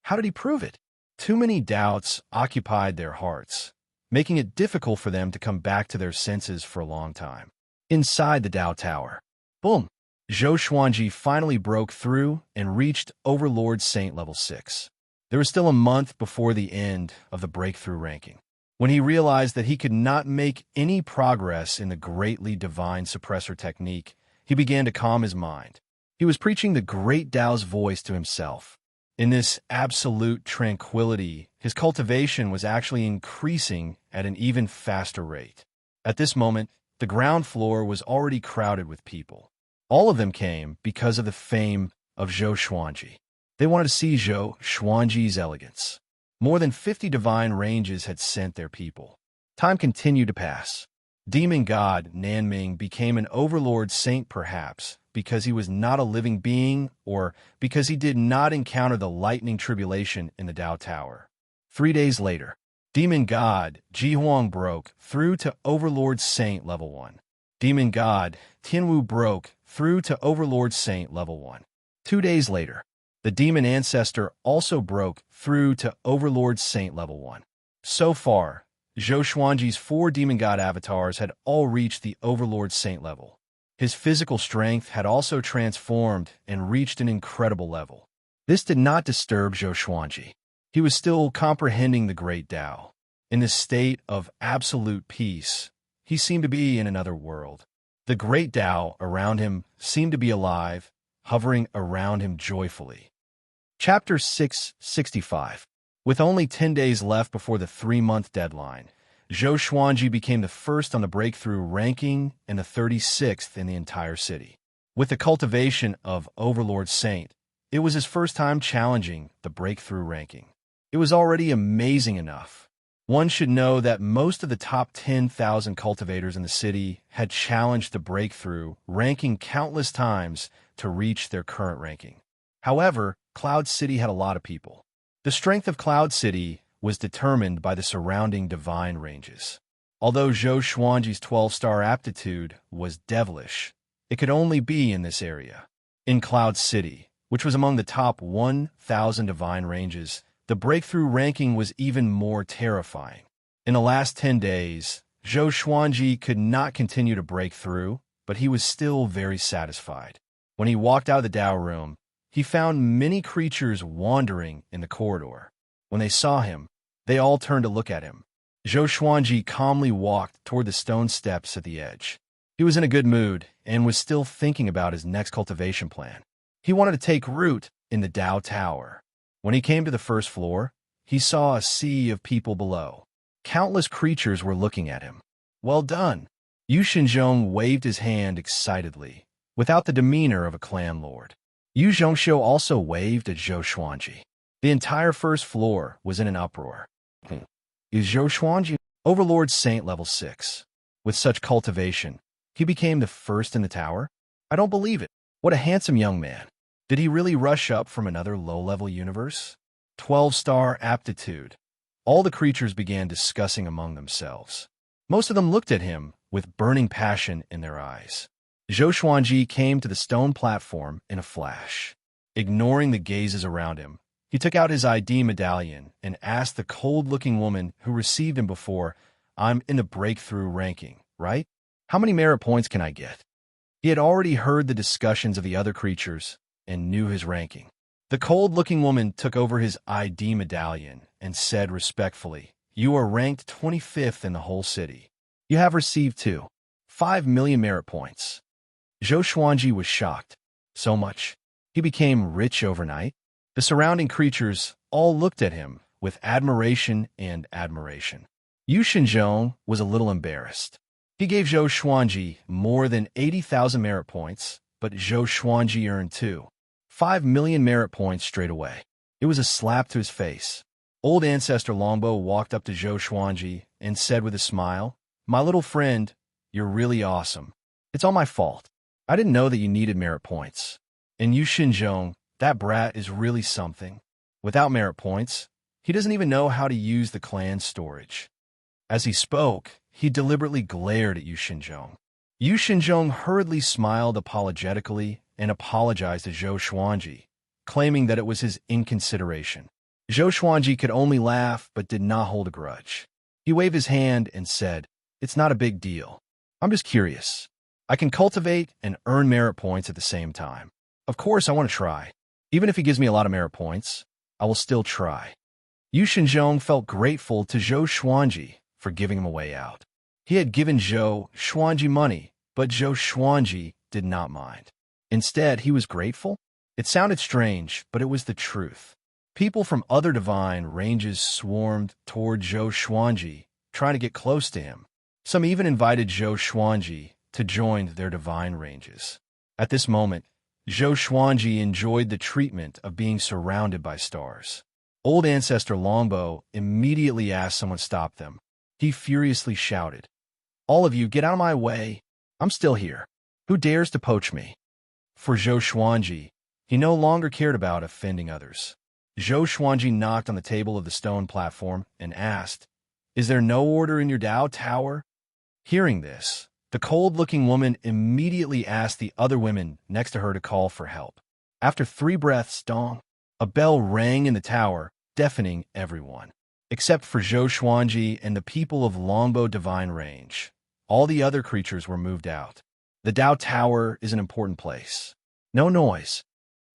How did he prove it? Too many doubts occupied their hearts, making it difficult for them to come back to their senses for a long time. Inside the Dao Tower. Boom! Zhou Xuanji finally broke through and reached Overlord Saint level 6. There was still a month before the end of the breakthrough ranking. When he realized that he could not make any progress in the greatly divine suppressor technique, he began to calm his mind. He was preaching the great Tao's voice to himself. In this absolute tranquility, his cultivation was actually increasing at an even faster rate. At this moment, the ground floor was already crowded with people. All of them came because of the fame of Zhou Xuanji. They wanted to see Zhou Xuanji's elegance. More than 50 divine ranges had sent their people. Time continued to pass. Demon God Nanming became an overlord saint perhaps because he was not a living being or because he did not encounter the lightning tribulation in the Dao Tower. 3 days later, Demon God Jihuang broke through to Overlord Saint level 1. Demon God Tianwu broke through to Overlord Saint level 1. 2 days later, the Demon Ancestor also broke through to Overlord Saint level 1. So far, Zhou Xuanji's 4 Demon God avatars had all reached the Overlord Saint level. His physical strength had also transformed and reached an incredible level. This did not disturb Zhou Xuanji. He was still comprehending the great Tao. In this state of absolute peace, He seemed to be in another world. The great Tao around him seemed to be alive, hovering around him joyfully. Chapter 665. With only 10 days left before the 3-month deadline, Zhou Xuanji became the first on the breakthrough ranking and the 36th in the entire city. With the cultivation of Overlord Saint, it was his first time challenging the breakthrough ranking. It was already amazing enough. One should know that most of the top 10,000 cultivators in the city had challenged the breakthrough ranking countless times to reach their current ranking. However, Cloud City had a lot of people. The strength of Cloud City was determined by the surrounding divine ranges. Although Zhou Xuanji's 12-star aptitude was devilish, it could only be in this area. In Cloud City, which was among the top 1,000 divine ranges, the breakthrough ranking was even more terrifying. In the last 10 days, Zhou Xuanji could not continue to break through, but he was still very satisfied. When he walked out of the Tao room, he found many creatures wandering in the corridor. When they saw him, they all turned to look at him. Zhou Xuanji calmly walked toward the stone steps at the edge. He was in a good mood and was still thinking about his next cultivation plan. He wanted to take root in the Tao Tower. When he came to the first floor, he saw a sea of people below. Countless creatures were looking at him. Well done! Yu Xinzhong waved his hand excitedly, without the demeanor of a clan lord. Yu Xianxia also waved at Zhou Xuanji. The entire first floor was in an uproar. Is Zhou Xuanji Overlord Saint level 6? With such cultivation, he became the first in the tower? I don't believe it. What a handsome young man. Did he really rush up from another low-level universe? 12-star aptitude. All the creatures began discussing among themselves. Most of them looked at him with burning passion in their eyes. Zhou Xuanji came to the stone platform in a flash. Ignoring the gazes around him, he took out his ID medallion and asked the cold-looking woman who received him before, "I'm in the breakthrough ranking, right? How many merit points can I get?" He had already heard the discussions of the other creatures and knew his ranking. The cold-looking woman took over his ID medallion and said respectfully, "You are ranked 25th in the whole city. You have received 5 million merit points." Zhou Xuanji was shocked. So much. He became rich overnight. The surrounding creatures all looked at him with admiration and admiration. Yu Xinzhong was a little embarrassed. He gave Zhou Xuanji more than 80,000 merit points, but Zhou Xuanji earned 5 million merit points straight away. It was a slap to his face. Old Ancestor Longbow walked up to Zhou Xuanji and said with a smile, "My little friend, you're really awesome. It's all my fault. I didn't know that you needed merit points. And Yu Xinzhong, that brat is really something. Without merit points, he doesn't even know how to use the clan storage." As he spoke, he deliberately glared at Yu Xinzhong. Yu Xinzhong hurriedly smiled apologetically and apologized to Zhou Xuanji, claiming that it was his inconsideration. Zhou Xuanji could only laugh but did not hold a grudge. He waved his hand and said, "It's not a big deal. I'm just curious. I can cultivate and earn merit points at the same time. Of course, I want to try. Even if he gives me a lot of merit points, I will still try." Yu Xinzhong felt grateful to Zhou Xuanji for giving him a way out. He had given Zhou Xuanji money, but Zhou Xuanji did not mind. Instead, he was grateful. It sounded strange, but it was the truth. People from other divine ranges swarmed toward Zhou Xuanji, trying to get close to him. Some even invited Zhou Xuanji to join their divine ranges. At this moment, Zhou Xuanji enjoyed the treatment of being surrounded by stars. Old Ancestor Longbow immediately asked someone to stop them. He furiously shouted, "All of you, get out of my way. I'm still here. Who dares to poach me?" For Zhou Xuanji, he no longer cared about offending others. Zhou Xuanji knocked on the table of the stone platform and asked, "Is there no order in your Tao Tower?" Hearing this, the cold-looking woman immediately asked the other women next to her to call for help. After 3 breaths, dong, a bell rang in the tower, deafening everyone. Except for Zhou Xuanji and the people of Longbow Divine Range, all the other creatures were moved out. The Tao Tower is an important place. No noise.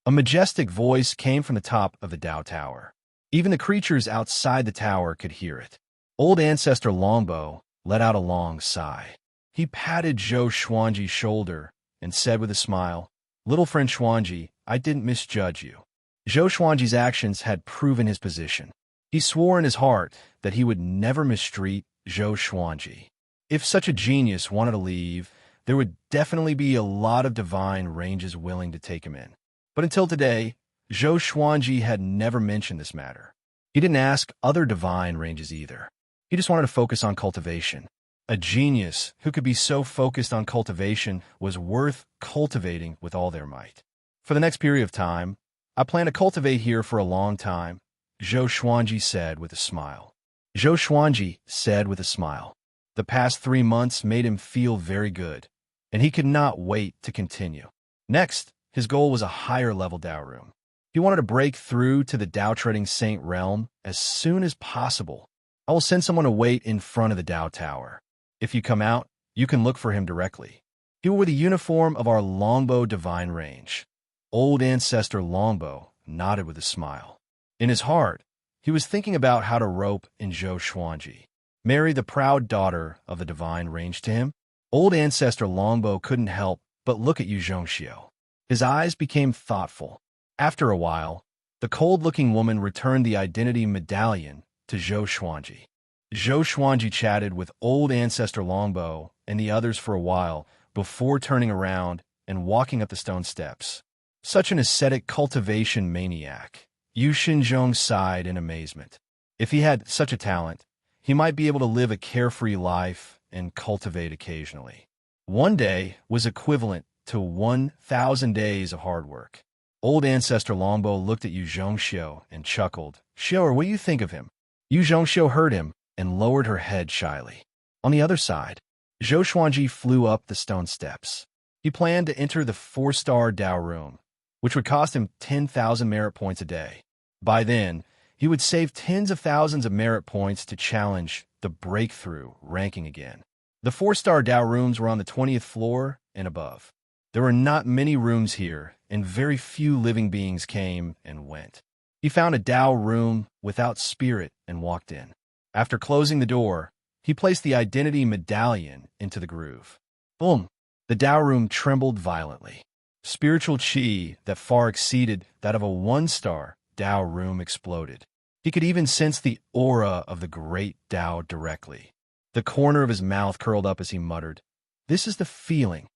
A majestic voice came from the top of the Tao Tower. Even the creatures outside the tower could hear it. Old Ancestor Longbow let out a long sigh. He patted Zhou Xuanji's shoulder and said with a smile, "Little friend Xuanji, I didn't misjudge you." Zhou Xuanji's actions had proven his position. He swore in his heart that he would never mistreat Zhou Xuanji. If such a genius wanted to leave, there would definitely be a lot of divine ranges willing to take him in. But until today, Zhou Xuanji had never mentioned this matter. He didn't ask other divine ranges either. He just wanted to focus on cultivation. A genius who could be so focused on cultivation was worth cultivating with all their might. For the next period of time, I plan to cultivate here for a long time, Zhou Xuanji said with a smile. Zhou Xuanji said with a smile. The past 3 months made him feel very good, and he could not wait to continue. Next, his goal was a higher-level Dao room. He wanted to break through to the Dao-treading Saint realm as soon as possible. I will send someone to wait in front of the Dao Tower. If you come out, you can look for him directly. He will wear the uniform of our Longbow divine range. Old Ancestor Longbow nodded with a smile. In his heart, he was thinking about how to rope in Zhou Xuanji, marry the proud daughter of the divine range to him. Old Ancestor Longbow couldn't help but look at Xianxia. His eyes became thoughtful. After a while, the cold-looking woman returned the identity medallion to Zhou Xuanji. Zhou Xuanji chatted with Old Ancestor Longbow and the others for a while before turning around and walking up the stone steps. Such an ascetic cultivation maniac. Yu Xinzhong sighed in amazement. If he had such a talent, he might be able to live a carefree life and cultivate occasionally. One day was equivalent to 1,000 days of hard work. Old Ancestor Longbow looked at Yu Zhongxiu and chuckled. "Xiu, what do you think of him?" Yu Zhongxiu heard him and lowered her head shyly. On the other side, Zhou Xuanji flew up the stone steps. He planned to enter the 4-star Dao room, which would cost him 10,000 merit points a day. By then, he would save tens of thousands of merit points to challenge the breakthrough ranking again. The 4-star Dao rooms were on the 20th floor and above. There were not many rooms here, and very few living beings came and went. He found a Dao room without spirit and walked in. After closing the door, he placed the identity medallion into the groove. Boom! The Dao room trembled violently. Spiritual chi that far exceeded that of a 1-star Dao room exploded. He could even sense the aura of the great Dao directly. The corner of his mouth curled up as he muttered, "This is the feeling."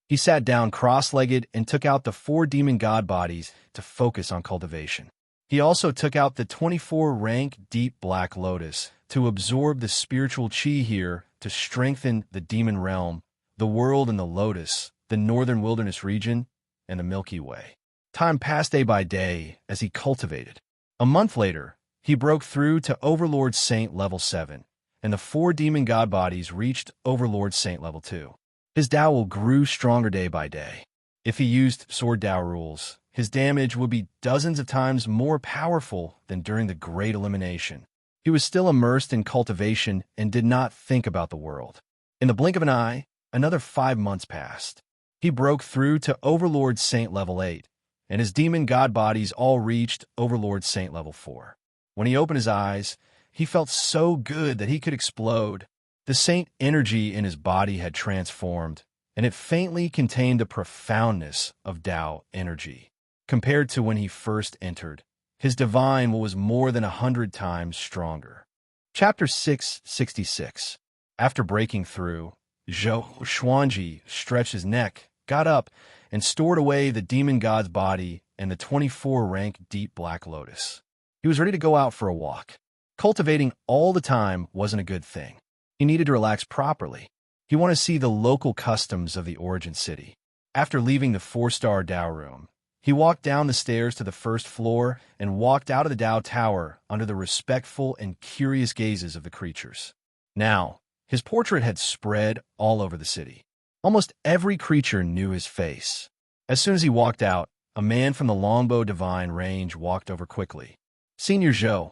He sat down cross-legged and took out the 4 demon god bodies to focus on cultivation. He also took out the 24-rank deep black lotus to absorb the spiritual chi here to strengthen the demon realm, the world and the lotus, the northern wilderness region, and the Milky Way. Time passed day by day as he cultivated. A month later, he broke through to Overlord Saint level 7, and the 4 demon god bodies reached Overlord Saint level 2. His Dao grew stronger day by day. If he used Sword Dao rules, his damage would be dozens of times more powerful than during the Great Elimination. He was still immersed in cultivation and did not think about the world. In the blink of an eye, another 5 months passed. He broke through to Overlord Saint level 8, and his demon god bodies all reached Overlord Saint level 4. When he opened his eyes, he felt so good that he could explode. The saint energy in his body had transformed, and it faintly contained the profoundness of Dao energy. Compared to when he first entered, his divine was more than 100 times stronger. Chapter 666. After breaking through, Zhou Xuanji stretched his neck, got up, and stored away the demon god's body and the 24-rank deep black lotus. He was ready to go out for a walk. Cultivating all the time wasn't a good thing. He needed to relax properly. He wanted to see the local customs of the origin city. After leaving the 4-star Dao room, he walked down the stairs to the 1st floor and walked out of the Dao tower under the respectful and curious gazes of the creatures. Now, his portrait had spread all over the city. Almost every creature knew his face. As soon as he walked out, a man from the Longbow Divine range walked over quickly. "Senior Zhou,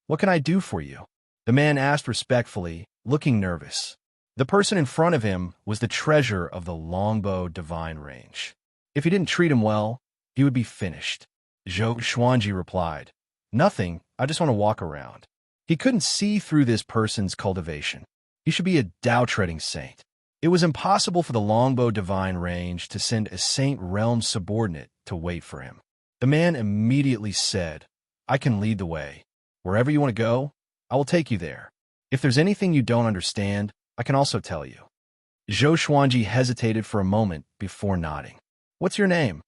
what can I do for you?" The man asked respectfully, looking nervous. The person in front of him was the treasurer of the Longbow Divine range. If he didn't treat him well, he would be finished. Zhou Xuanji replied, "Nothing, I just want to walk around." He couldn't see through this person's cultivation. He should be a Dao-treading saint. It was impossible for the longbow divine range to send a Saint Realm subordinate to wait for him. The man immediately said, "I can lead the way. Wherever you want to go, I will take you there. If there's anything you don't understand, I can also tell you." Zhou Xuanji hesitated for a moment before nodding. "What's your name?"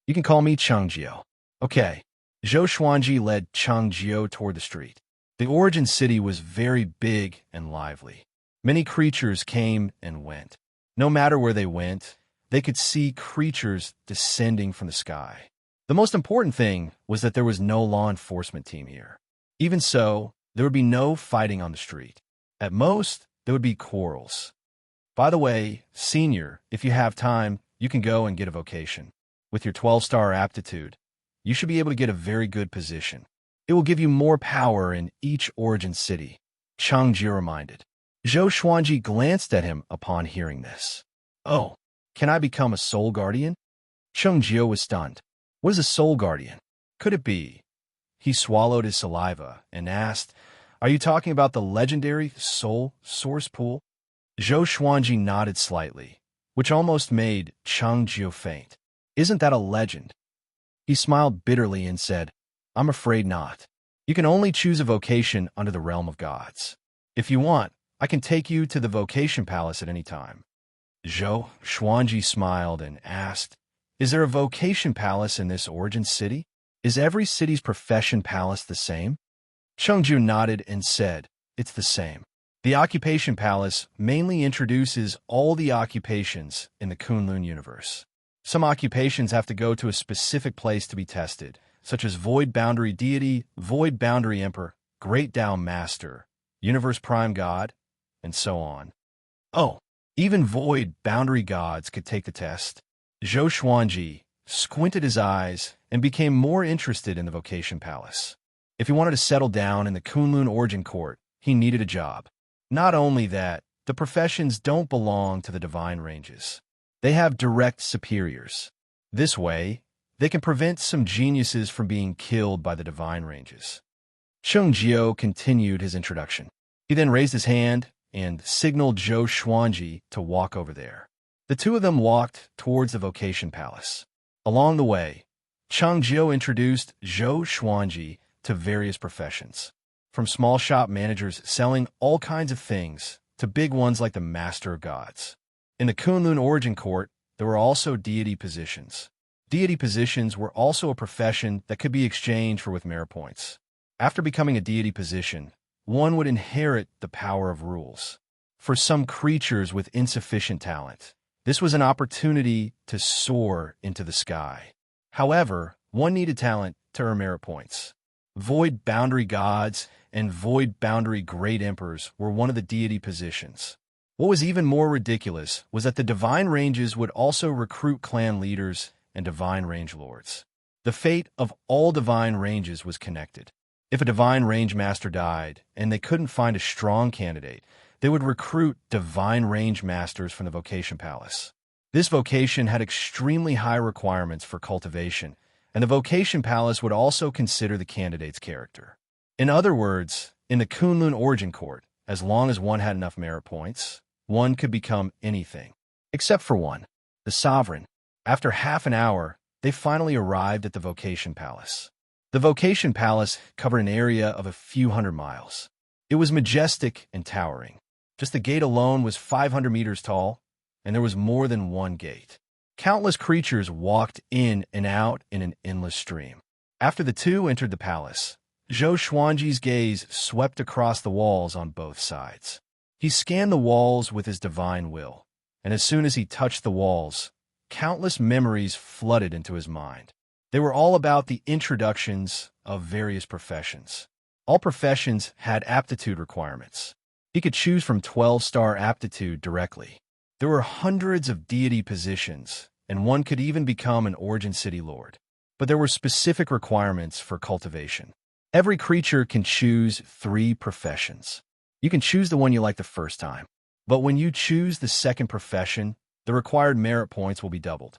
"You can call me Xianxia." "Okay." Zhou Xuanji led Xianxia toward the street. The origin city was very big and lively. Many creatures came and went. No matter where they went, they could see creatures descending from the sky. The most important thing was that there was no law enforcement team here. Even so, there would be no fighting on the street. At most, there would be quarrels. By the way, Senior, if you have time, you can go and get a vocation. With your 12-star aptitude, you should be able to get a very good position. It will give you more power in each origin city, Xianxia reminded. Zhou Xuanji glanced at him upon hearing this. "Oh, can I become a soul guardian?" Xianxia was stunned. "What is a soul guardian? Could it be?" He swallowed his saliva and asked, "Are you talking about the legendary soul source pool?" Zhou Xuanji nodded slightly, which almost made Xianxia faint. "Isn't that a legend?" He smiled bitterly and said, "I'm afraid not. You can only choose a vocation under the realm of gods. If you want, I can take you to the vocation palace at any time." Zhou Xuanji smiled and asked, "Is there a vocation palace in this origin city? Is every city's profession palace the same?" Xianxia nodded and said, "It's the same. The occupation palace mainly introduces all the occupations in the Kunlun universe. Some occupations have to go to a specific place to be tested, such as Void Boundary Deity, Void Boundary Emperor, Great Tao Master, Universe Prime God, and so on. Oh, even Void Boundary Gods could take the test." Zhou Xuanji squinted his eyes and became more interested in the vocation palace. If he wanted to settle down in the Kunlun Origin Court, he needed a job. Not only that, the professions don't belong to the divine ranges. They have direct superiors. This way, they can prevent some geniuses from being killed by the divine ranges. Xianxia continued his introduction. He then raised his hand and signaled Zhou Xuanji to walk over there. The two of them walked towards the vocation palace. Along the way, Xianxia introduced Zhou Xuanji to various professions, from small shop managers selling all kinds of things to big ones like the Master of Gods. In the Kunlun Origin Court, there were also deity positions. Deity positions were also a profession that could be exchanged for with merit points. After becoming a deity position, one would inherit the power of rules. For some creatures with insufficient talent, this was an opportunity to soar into the sky. However, one needed talent to earn merit points. Void Boundary Gods and Void Boundary Great Emperors were one of the deity positions. What was even more ridiculous was that the divine ranges would also recruit clan leaders and divine range lords. The fate of all divine ranges was connected. If a divine range master died and they couldn't find a strong candidate, they would recruit divine range masters from the vocation palace. This vocation had extremely high requirements for cultivation, and the vocation palace would also consider the candidate's character. In other words, in the Kunlun Origin Court, as long as one had enough merit points, one could become anything. Except for one, the sovereign. After half an hour, they finally arrived at the vocation palace. The vocation palace covered an area of a few hundred miles. It was majestic and towering. Just the gate alone was 500 meters tall, and there was more than one gate. Countless creatures walked in and out in an endless stream. After the two entered the palace, Zhou Xuanji's gaze swept across the walls on both sides. He scanned the walls with his divine will, and as soon as he touched the walls, countless memories flooded into his mind. They were all about the introductions of various professions. All professions had aptitude requirements. He could choose from 12-star aptitude directly. There were hundreds of deity positions, and one could even become an Origin City Lord. But there were specific requirements for cultivation. Every creature can choose 3 professions. You can choose the one you like the first time, but when you choose the second profession, the required merit points will be doubled.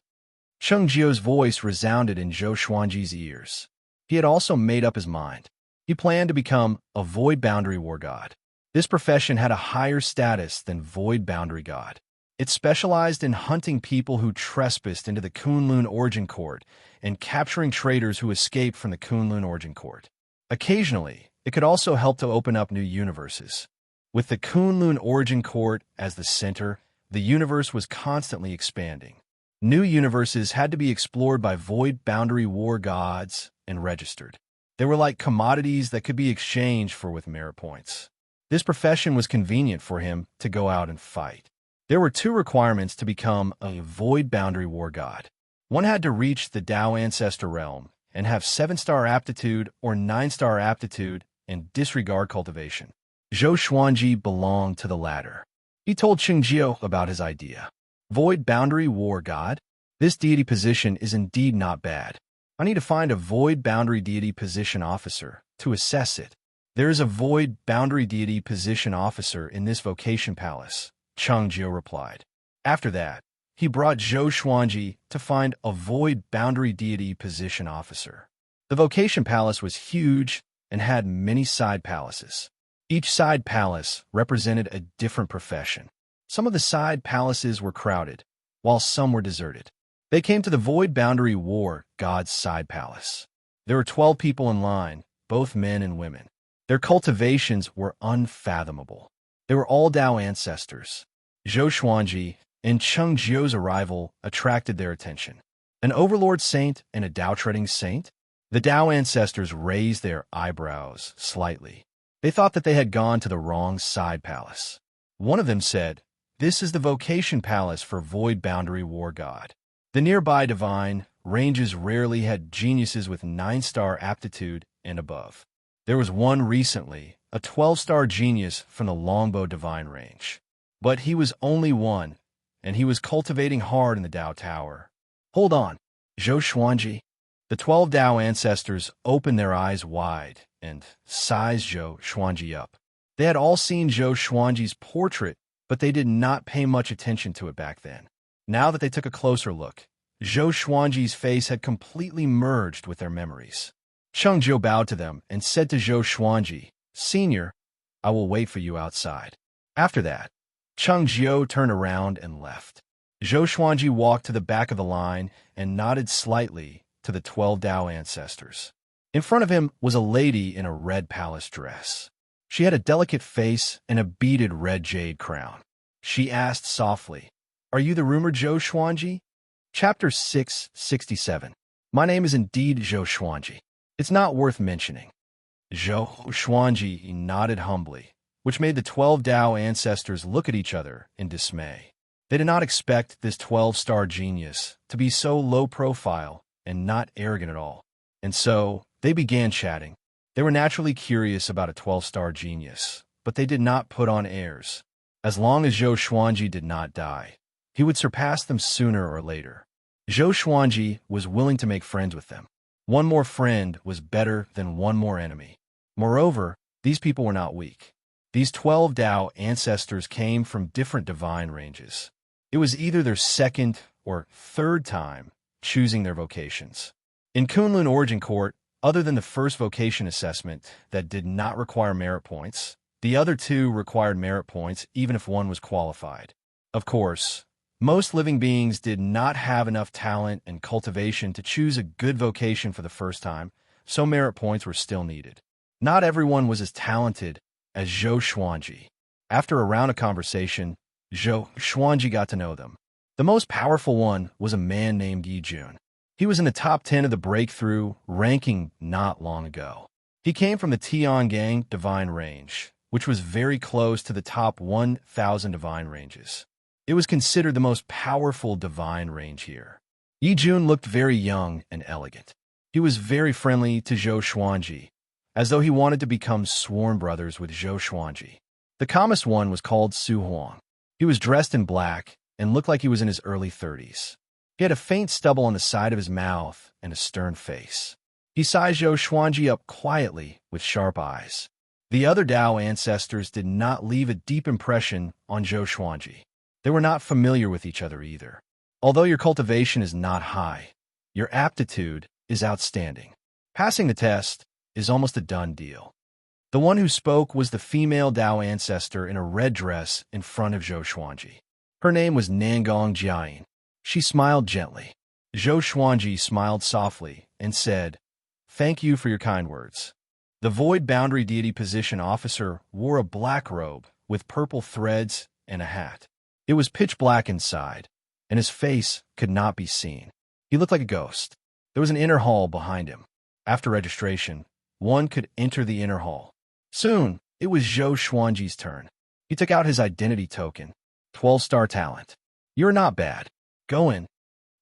Xianxia's voice resounded in Zhou Xuanji's ears. He had also made up his mind. He planned to become a Void Boundary War God. This profession had a higher status than Void Boundary God. It specialized in hunting people who trespassed into the Kunlun Origin Court and capturing traders who escaped from the Kunlun Origin Court. Occasionally, it could also help to open up new universes. With the Kunlun Origin Court as the center, the universe was constantly expanding. New universes had to be explored by void boundary war gods and registered. They were like commodities that could be exchanged for with merit points. This profession was convenient for him to go out and fight. There were 2 requirements to become a void boundary war god. One had to reach the Tao Ancestor realm and have 7-star aptitude or 9-star aptitude and disregard cultivation. Zhou Xuanji belonged to the latter. He told Xianxia about his idea. Void boundary war god? This deity position is indeed not bad. I need to find a void boundary deity position officer to assess it. There is a void boundary deity position officer in this vocation palace, Xianxia replied. After that, he brought Zhou Xuanji to find a void boundary deity position officer. The vocation palace was huge and had many side palaces. Each side palace represented a different profession. Some of the side palaces were crowded, while some were deserted. They came to the void boundary war god's side palace. There were 12 people in line, both men and women. Their cultivations were unfathomable. They were all Tao ancestors. Zhou Xuanji and Cheng Jiu's arrival attracted their attention. An overlord saint and a Tao-treading saint? The Tao ancestors raised their eyebrows slightly. They thought that they had gone to the wrong side palace. One of them said, "This is the vocation palace for void boundary war god." The nearby divine ranges rarely had geniuses with 9-star aptitude and above. There was one recently, a 12-star genius from the longbow divine range. But he was only one, and he was cultivating hard in the Tao Tower. Hold on, Zhou Xuanji. The 12 Tao ancestors opened their eyes wide and sized Zhou Xuanji up. They had all seen Zhou Xuanji's portrait, but they did not pay much attention to it back then. Now that they took a closer look, Zhou Xuanji's face had completely merged with their memories. Cheng Jiu bowed to them and said to Zhou Xuanji, "Senior, I will wait for you outside." After that, Cheng Jiu turned around and left. Zhou Xuanji walked to the back of the line and nodded slightly to the 12 Tao ancestors. In front of him was a lady in a red palace dress. She had a delicate face and a beaded red jade crown. She asked softly, "Are you the rumored Zhou Xuanji?" Chapter 667. My name is indeed Zhou Xuanji. It's not worth mentioning. Zhou Xuanji nodded humbly, which made the 12 Tao ancestors look at each other in dismay. They did not expect this 12-star genius to be so low profile and not arrogant at all. And so, they began chatting. They were naturally curious about a 12-star genius, but they did not put on airs. As long as Zhou Xuanji did not die, he would surpass them sooner or later. Zhou Xuanji was willing to make friends with them. One more friend was better than one more enemy. Moreover, these people were not weak. These 12 Tao ancestors came from different divine ranges. It was either their second or third time choosing their vocations. In Kunlun Origin Court, other than the first vocation assessment that did not require merit points, the other 2 required merit points even if one was qualified. Of course, most living beings did not have enough talent and cultivation to choose a good vocation for the first time, so merit points were still needed. Not everyone was as talented as Zhou Xuanji. After a round of conversation, Zhou Xuanji got to know them. The most powerful one was a man named Yi Jun. He was in the top 10 of the breakthrough ranking not long ago. He came from the Tiangang divine range, which was very close to the top 1,000 divine ranges. It was considered the most powerful divine range here. Yi Jun looked very young and elegant. He was very friendly to Zhou Xuanji, as though he wanted to become sworn brothers with Zhou Xuanji. The calmest one was called Su Huang. He was dressed in black and looked like he was in his early 30s. He had a faint stubble on the side of his mouth and a stern face. He sized Zhou Xuanji up quietly with sharp eyes. The other Tao ancestors did not leave a deep impression on Zhou Xuanji. They were not familiar with each other either. Although your cultivation is not high, your aptitude is outstanding. Passing the test is almost a done deal. The one who spoke was the female Tao ancestor in a red dress in front of Zhou Xuanji. Her name was Nangong Jiayin. She smiled gently. Zhou Xuanji smiled softly and said, "Thank you for your kind words." The Void Boundary Deity Position officer wore a black robe with purple threads and a hat. It was pitch black inside, and his face could not be seen. He looked like a ghost. There was an inner hall behind him. After registration, one could enter the inner hall. Soon, it was Zhou Xuanji's turn. He took out his identity token. 12-star talent. "You're not bad. Go in."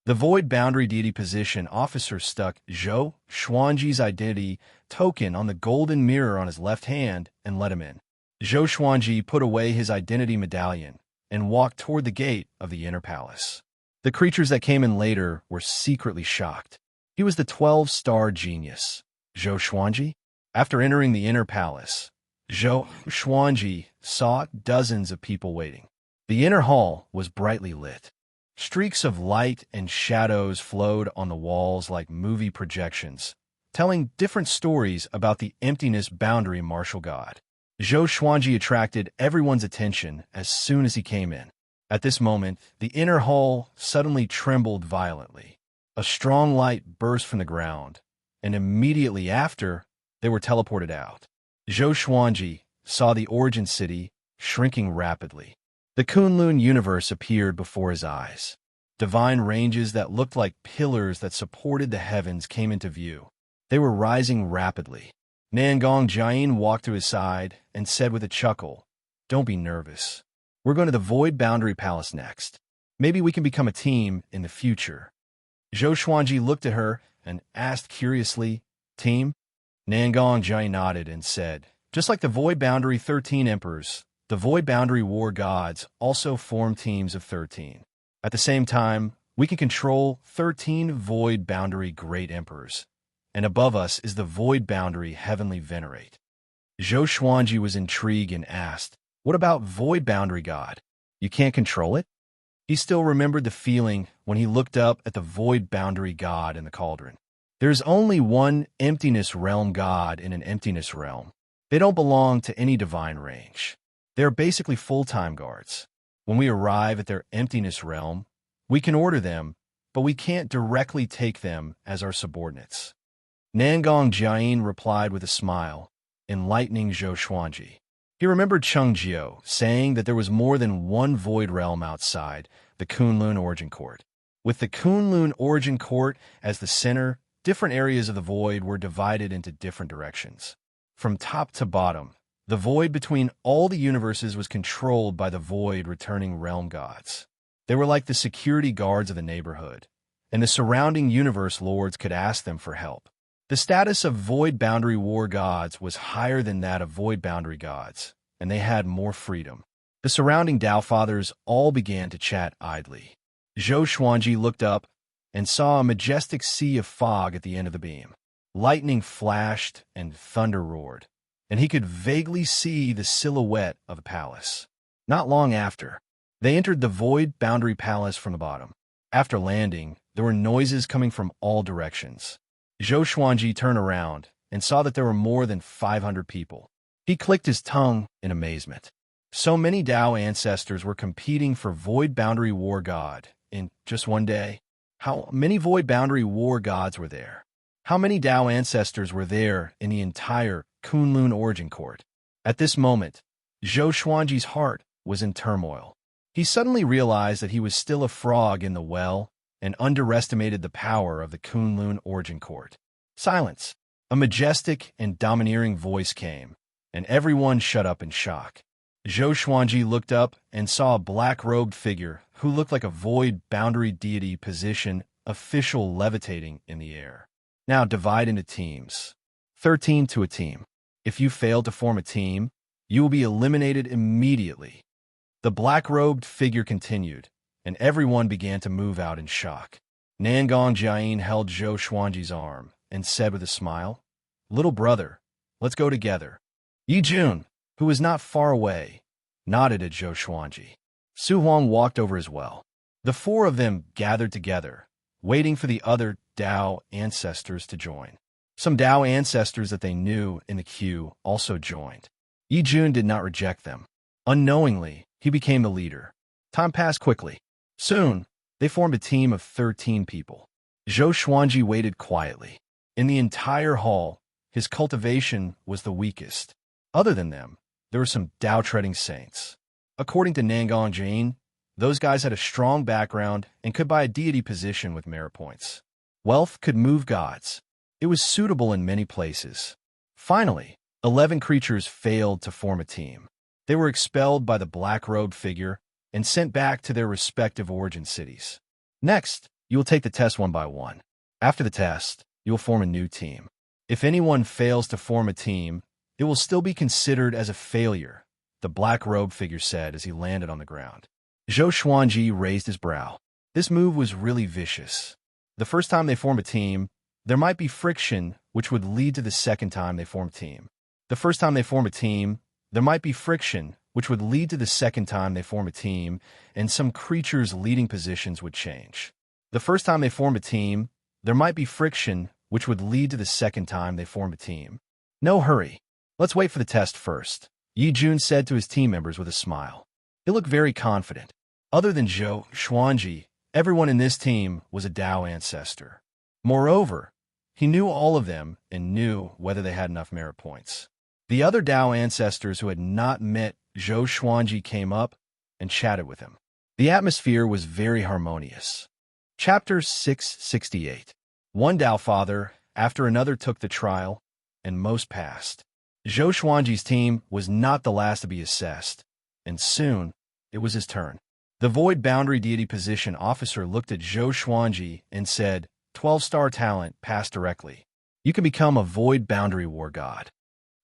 The Void Boundary Deity Position officer stuck Zhou Xuanji's identity token on the golden mirror on his left hand and let him in. Zhou Xuanji put away his identity medallion and walked toward the gate of the inner palace. The creatures that came in later were secretly shocked. He was the 12-star genius, Zhou Xuanji. After entering the inner palace, Zhou Xuanji saw dozens of people waiting. The inner hall was brightly lit. Streaks of light and shadows flowed on the walls like movie projections, telling different stories about the emptiness boundary martial god. Zhou Xuanji attracted everyone's attention as soon as he came in. At this moment, the inner hall suddenly trembled violently. A strong light burst from the ground, and immediately after, they were teleported out. Zhou Xuanji saw the origin city shrinking rapidly. The Kunlun universe appeared before his eyes. Divine ranges that looked like pillars that supported the heavens came into view. They were rising rapidly. Nangong Jiayin walked to his side and said with a chuckle, "Don't be nervous. We're going to the Void Boundary Palace next. Maybe we can become a team in the future." Zhou Xuanji looked at her and asked curiously, "Team?" Nangong Jiayin nodded and said, "Just like the Void Boundary 13 Emperors, the Void Boundary War Gods also form teams of 13. At the same time, we can control 13 Void Boundary Great Emperors, and above us is the Void Boundary Heavenly Venerate." Zhou Xuanji was intrigued and asked, "What about Void Boundary God? You can't control it?" He still remembered the feeling when he looked up at the Void Boundary God in the cauldron. There's only one Emptiness Realm God in an Emptiness Realm. They don't belong to any divine range. They're basically full-time guards. When we arrive at their Emptiness Realm, we can order them, but we can't directly take them as our subordinates. Nangong Jiayin replied with a smile, enlightening Zhou Xuanji. He remembered Xianxia saying that there was more than one void realm outside the Kunlun Origin Court. With the Kunlun Origin Court as the center, different areas of the void were divided into different directions. From top to bottom, the void between all the universes was controlled by the void returning realm gods. They were like the security guards of the neighborhood, and the surrounding universe lords could ask them for help. The status of Void Boundary War Gods was higher than that of Void Boundary Gods, and they had more freedom. The surrounding Dao Fathers all began to chat idly. Zhou Xuanji looked up and saw a majestic sea of fog at the end of the beam. Lightning flashed and thunder roared, and he could vaguely see the silhouette of the palace. Not long after, they entered the Void Boundary Palace from the bottom. After landing, there were noises coming from all directions. Zhou Xuanji turned around and saw that there were more than 500 people. He clicked his tongue in amazement. So many Dao ancestors were competing for Void Boundary War God in just one day. How many Void Boundary War Gods were there? How many Dao ancestors were there in the entire Kunlun Origin Court? At this moment, Zhou Xuanji's heart was in turmoil. He suddenly realized that he was still a frog in the well and underestimated the power of the Kunlun Origin Court. Silence. A majestic and domineering voice came, and everyone shut up in shock. Zhou Xuanji looked up and saw a black-robed figure who looked like a Void Boundary Deity Position official levitating in the air. "Now divide into teams. 13 to a team. If you fail to form a team, you will be eliminated immediately." The black-robed figure continued, and everyone began to move out in shock. Nangong Jiayin held Zhou Xuanji's arm and said with a smile, "Little brother, let's go together." Yi Jun, who was not far away, nodded at Zhou Xuanji. Su Huang walked over as well. The four of them gathered together, waiting for the other Dao ancestors to join. Some Dao ancestors that they knew in the queue also joined. Yi Jun did not reject them. Unknowingly, he became the leader. Time passed quickly. Soon, they formed a team of 13 people. Zhou Xuanji waited quietly. In the entire hall, his cultivation was the weakest. Other than them, there were some Tao-treading saints. According to Nangong Jane, those guys had a strong background and could buy a deity position with merit points. Wealth could move gods. It was suitable in many places. Finally, 11 creatures failed to form a team. They were expelled by the black-robed figure and sent back to their respective origin cities. Next, you will take the test one by one. After the test, you will form a new team. If anyone fails to form a team, it will still be considered as a failure, the black-robed figure said as he landed on the ground. Zhou Xuanji raised his brow. This move was really vicious. The first time they form a team, there might be friction, which would lead to the second time they form a team. The first time they form a team, there might be friction, which would lead to the second time they form a team, and some creatures' leading positions would change. The first time they form a team, there might be friction, which would lead to the second time they form a team. No hurry. Let's wait for the test first, Yi Jun said to his team members with a smile. He looked very confident. Other than Zhou Xuanji, everyone in this team was a Tao ancestor. Moreover, he knew all of them and knew whether they had enough merit points. The other Tao ancestors who had not met Zhou Xuanji came up and chatted with him. The atmosphere was very harmonious. Chapter 668. One Tao father after another took the trial, and most passed. Zhou Xuanji's team was not the last to be assessed, and soon it was his turn. The Void Boundary Deity position officer looked at Zhou Xuanji and said, 12-star talent passed directly. You can become a Void Boundary War God.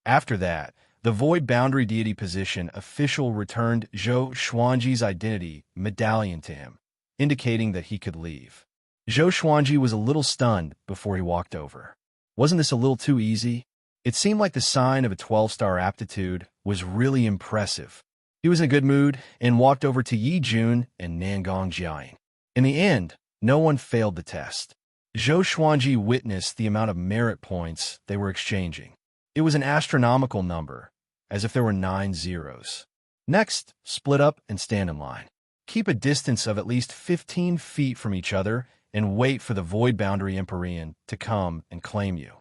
After that, the Void Boundary Deity position official returned Zhou Xuanji's identity medallion to him, indicating that he could leave. Zhou Xuanji was a little stunned before he walked over. Wasn't this a little too easy? It seemed like the sign of a 12-star aptitude was really impressive. He was in a good mood and walked over to Yi Jun and Nangong Jiang. In the end, no one failed the test. Zhou Xuanji witnessed the amount of merit points they were exchanging. It was an astronomical number, as if there were 9 zeros. Next, split up and stand in line. Keep a distance of at least 15 feet from each other and wait for the Void Boundary Empyrean to come and claim you.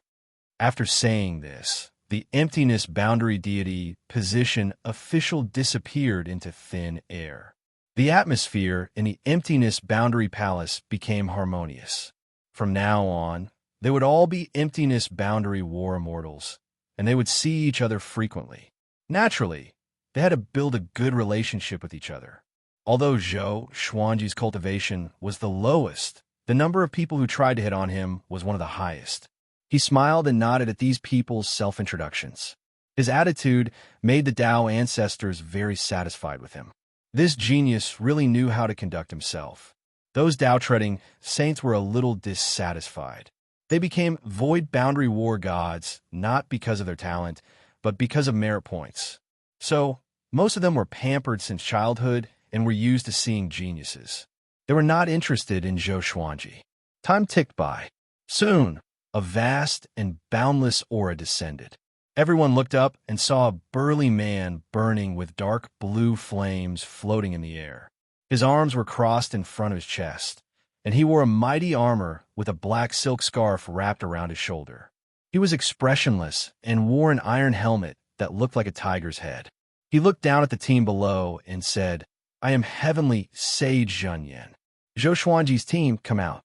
After saying this, the Emptiness Boundary Deity position official disappeared into thin air. The atmosphere in the Emptiness Boundary Palace became harmonious. From now on, they would all be Emptiness Boundary War Immortals, and they would see each other frequently. Naturally, they had to build a good relationship with each other. Although Zhou Xuanji's cultivation was the lowest, the number of people who tried to hit on him was one of the highest. He smiled and nodded at these people's self-introductions. His attitude made the Tao ancestors very satisfied with him. This genius really knew how to conduct himself. Those Tao-treading saints were a little dissatisfied. They became Void Boundary War gods not because of their talent, but because of merit points. So, most of them were pampered since childhood and were used to seeing geniuses. They were not interested in Zhou Xuanji. Time ticked by. Soon, a vast and boundless aura descended. Everyone looked up and saw a burly man burning with dark blue flames floating in the air. His arms were crossed in front of his chest, and he wore a mighty armor with a black silk scarf wrapped around his shoulder. He was expressionless and wore an iron helmet that looked like a tiger's head. He looked down at the team below and said, I am Heavenly Sage Zhenyan. Zhou Xuanji's team, come out.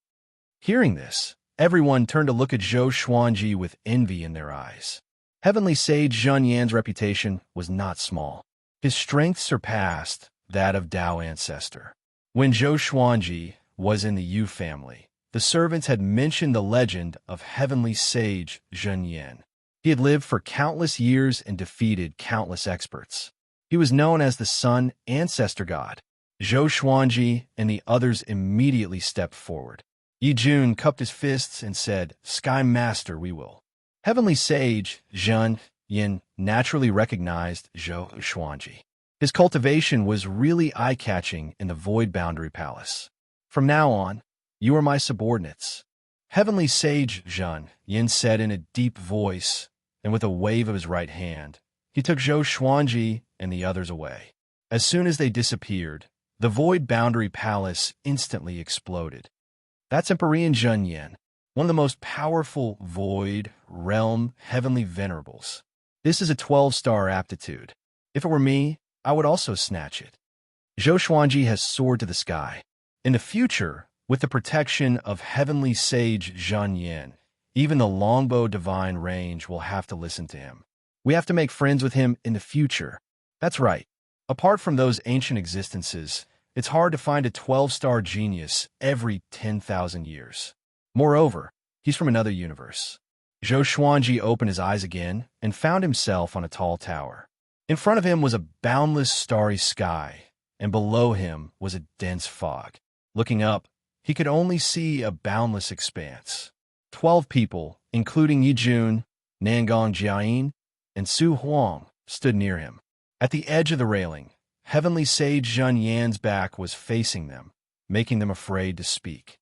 Hearing this, everyone turned to look at Zhou Xuanji with envy in their eyes. Heavenly Sage Zhenyan's reputation was not small. His strength surpassed that of Tao ancestor. When Zhou Xuanji was in the Yu family, the servants had mentioned the legend of Heavenly Sage Zhenyan. He had lived for countless years and defeated countless experts. He was known as the Sun Ancestor God. Zhou Xuanji and the others immediately stepped forward. Yi Jun cupped his fists and said, Sky Master, we will. Heavenly Sage Zhenyan naturally recognized Zhou Xuanji. His cultivation was really eye-catching in the Void Boundary Palace. From now on, you are my subordinates. Heavenly Sage Zhenyan said in a deep voice, and with a wave of his right hand, he took Zhou Xuanji and the others away. As soon as they disappeared, The Void Boundary Palace instantly exploded. That's Empyrean Zhenyan, one of the most powerful Void, Realm, Heavenly Venerables. This is a 12-star aptitude. If it were me, I would also snatch it. Zhou Xuanji has soared to the sky. In the future, with the protection of Heavenly Sage Zhenyan, even the Longbow Divine Range will have to listen to him. We have to make friends with him in the future. That's right. Apart from those ancient existences, it's hard to find a 12-star genius every 10,000 years. Moreover, he's from another universe. Zhou Xuanji opened his eyes again and found himself on a tall tower. In front of him was a boundless starry sky, and below him was a dense fog. Looking up, he could only see a boundless expanse. 12 people, including Yi Jun, Nangong Jiayin, and Su Huang, stood near him. At the edge of the railing, Heavenly Sage Zhen Yan's back was facing them, making them afraid to speak.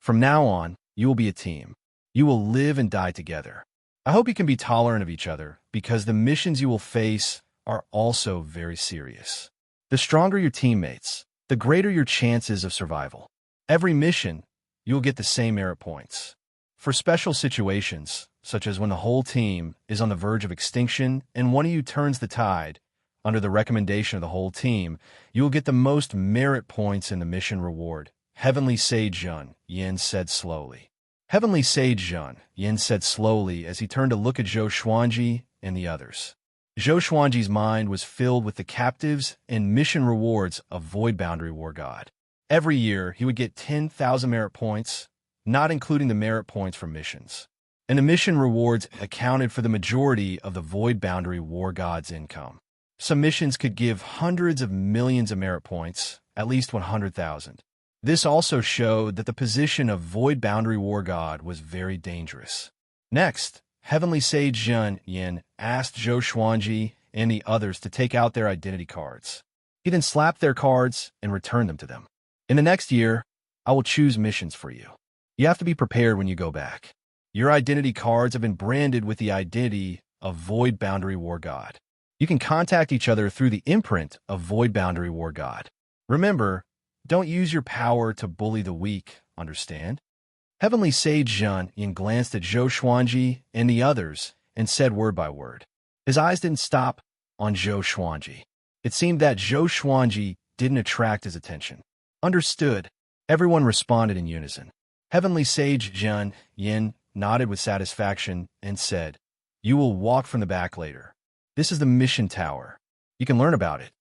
From now on, you will be a team. You will live and die together. I hope you can be tolerant of each other, because the missions you will face are also very serious. The stronger your teammates, the greater your chances of survival. Every mission, you will get the same merit points. For special situations, such as when the whole team is on the verge of extinction and one of you turns the tide, under the recommendation of the whole team, you will get the most merit points in the mission reward. Heavenly Sage Zhen Yin said slowly. Heavenly Sage Zhen Yin said slowly as he turned to look at Zhou Xuanji and the others. Zhou Xuanji's mind was filled with the captives and mission rewards of Void Boundary War God. Every year, he would get 10,000 merit points, not including the merit points from missions. And the mission rewards accounted for the majority of the Void Boundary War God's income. Some missions could give hundreds of millions of merit points, at least 100,000. This also showed that the position of Void Boundary War God was very dangerous. Next, Heavenly Sage Zhen Yin asked Zhou Xuanji and the others to take out their identity cards. He then slapped their cards and returned them to them. In the next year, I will choose missions for you. You have to be prepared when you go back. Your identity cards have been branded with the identity of Void Boundary War God. You can contact each other through the imprint of Void Boundary War God. Remember, don't use your power to bully the weak, understand? Heavenly Sage Zhen Yin glanced at Zhou Xuanji and the others and said word by word. His eyes didn't stop on Zhou Xuanji. It seemed that Zhou Xuanji didn't attract his attention. Understood. Everyone responded in unison. Heavenly Sage Zhen Yin nodded with satisfaction and said, "You will walk from the back later. This is the mission tower. You can learn about it.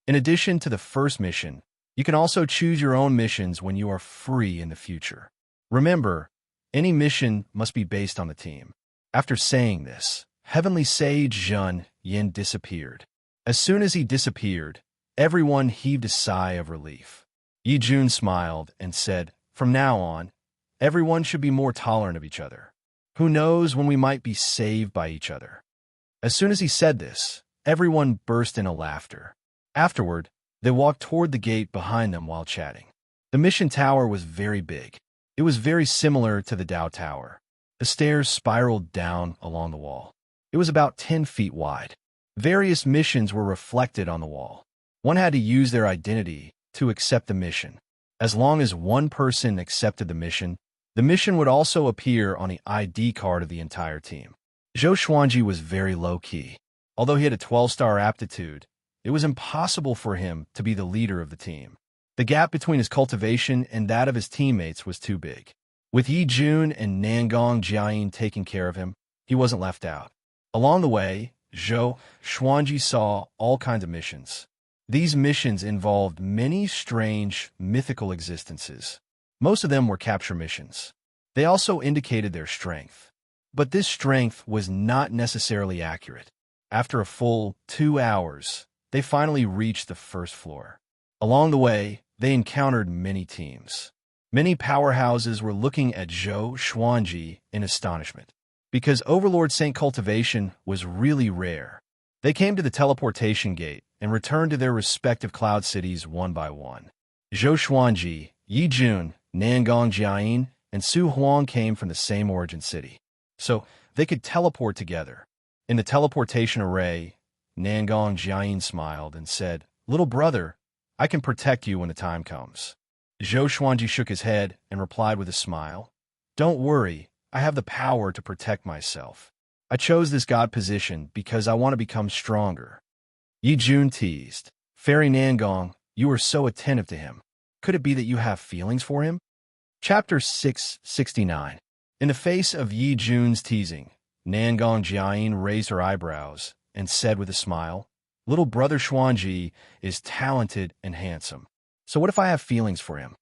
In addition to the first mission, you can also choose your own missions when you are free in the future. Remember, any mission must be based on the team." After saying this, Heavenly Sage Zhen Yin disappeared. As soon as he disappeared, everyone heaved a sigh of relief. Yi Jun smiled and said, "From now on, everyone should be more tolerant of each other. Who knows when we might be saved by each other?" As soon as he said this, everyone burst into laughter. Afterward, they walked toward the gate behind them while chatting. The mission tower was very big. It was very similar to the Dao Tower. The stairs spiraled down along the wall. It was about 10 feet wide. Various missions were reflected on the wall. One had to use their identity to accept the mission. As long as one person accepted the mission would also appear on the ID card of the entire team. Zhou Xuanji was very low-key. Although he had a 12-star aptitude, it was impossible for him to be the leader of the team. The gap between his cultivation and that of his teammates was too big. With Yi Jun and Nangong Jiayin taking care of him, he wasn't left out. Along the way, Zhou Xuanji saw all kinds of missions. These missions involved many strange, mythical existences. Most of them were capture missions. They also indicated their strength. But this strength was not necessarily accurate. After a full 2 hours, they finally reached the first floor. Along the way, they encountered many teams. Many powerhouses were looking at Zhou Xuanji in astonishment. Because Overlord Saint Cultivation was really rare, they came to the teleportation gate and returned to their respective cloud cities one by one. Zhou Xuanji, Yi Jun, Nangong Jiayin, and Su Huang came from the same origin city, so they could teleport together. In the teleportation array, Nangong Jiayin smiled and said, "Little brother, I can protect you when the time comes. Zhou Xuanji shook his head and replied with a smile. Don't worry, I have the power to protect myself. I chose this god position because I want to become stronger. Yi Jun teased. Fairy Nangong, you are so attentive to him. Could it be that you have feelings for him? Chapter 669. In the face of Yi Jun's teasing, Nangong Jiayin raised her eyebrows and said with a smile, Little brother Xuanji is talented and handsome. So what if I have feelings for him?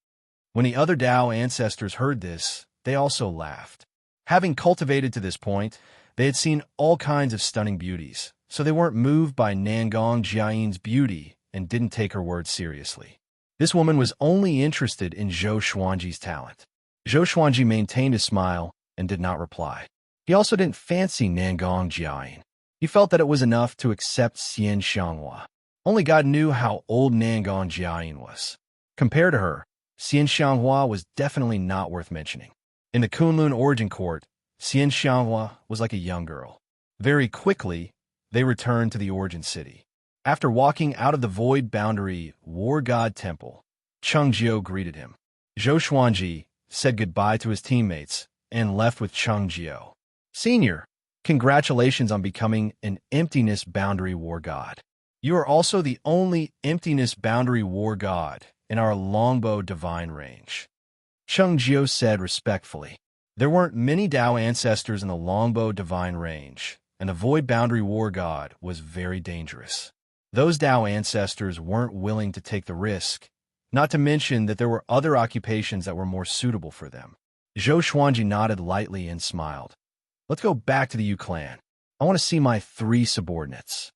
When the other Dao ancestors heard this, they also laughed. Having cultivated to this point, they had seen all kinds of stunning beauties, so they weren't moved by Nangong Jiayin's beauty and didn't take her words seriously. This woman was only interested in Zhou Xuanji's talent. Zhou Xuanji maintained a smile and did not reply. He also didn't fancy Nangong Jiayin. He felt that it was enough to accept Xianxia. Only God knew how old Nangong Jiayin was. Compared to her, Xianxia was definitely not worth mentioning. In the Kunlun Origin Court, Xianxia was like a young girl. Very quickly, they returned to the Origin City. After walking out of the Void Boundary War God Temple, Cheng Jiu greeted him. Zhou Xuanji said goodbye to his teammates and left with Cheng Jiu. Senior, congratulations on becoming an Emptiness Boundary War God. You are also the only Emptiness Boundary War God in our Longbow Divine range. Cheng Jiu said respectfully. There weren't many Dao ancestors in the Longbow Divine range, and the Void Boundary War God was very dangerous. Those Dao ancestors weren't willing to take the risk, not to mention that there were other occupations that were more suitable for them. Zhou Xuanji nodded lightly and smiled. Let's go back to the Yu clan. I want to see my 3 subordinates.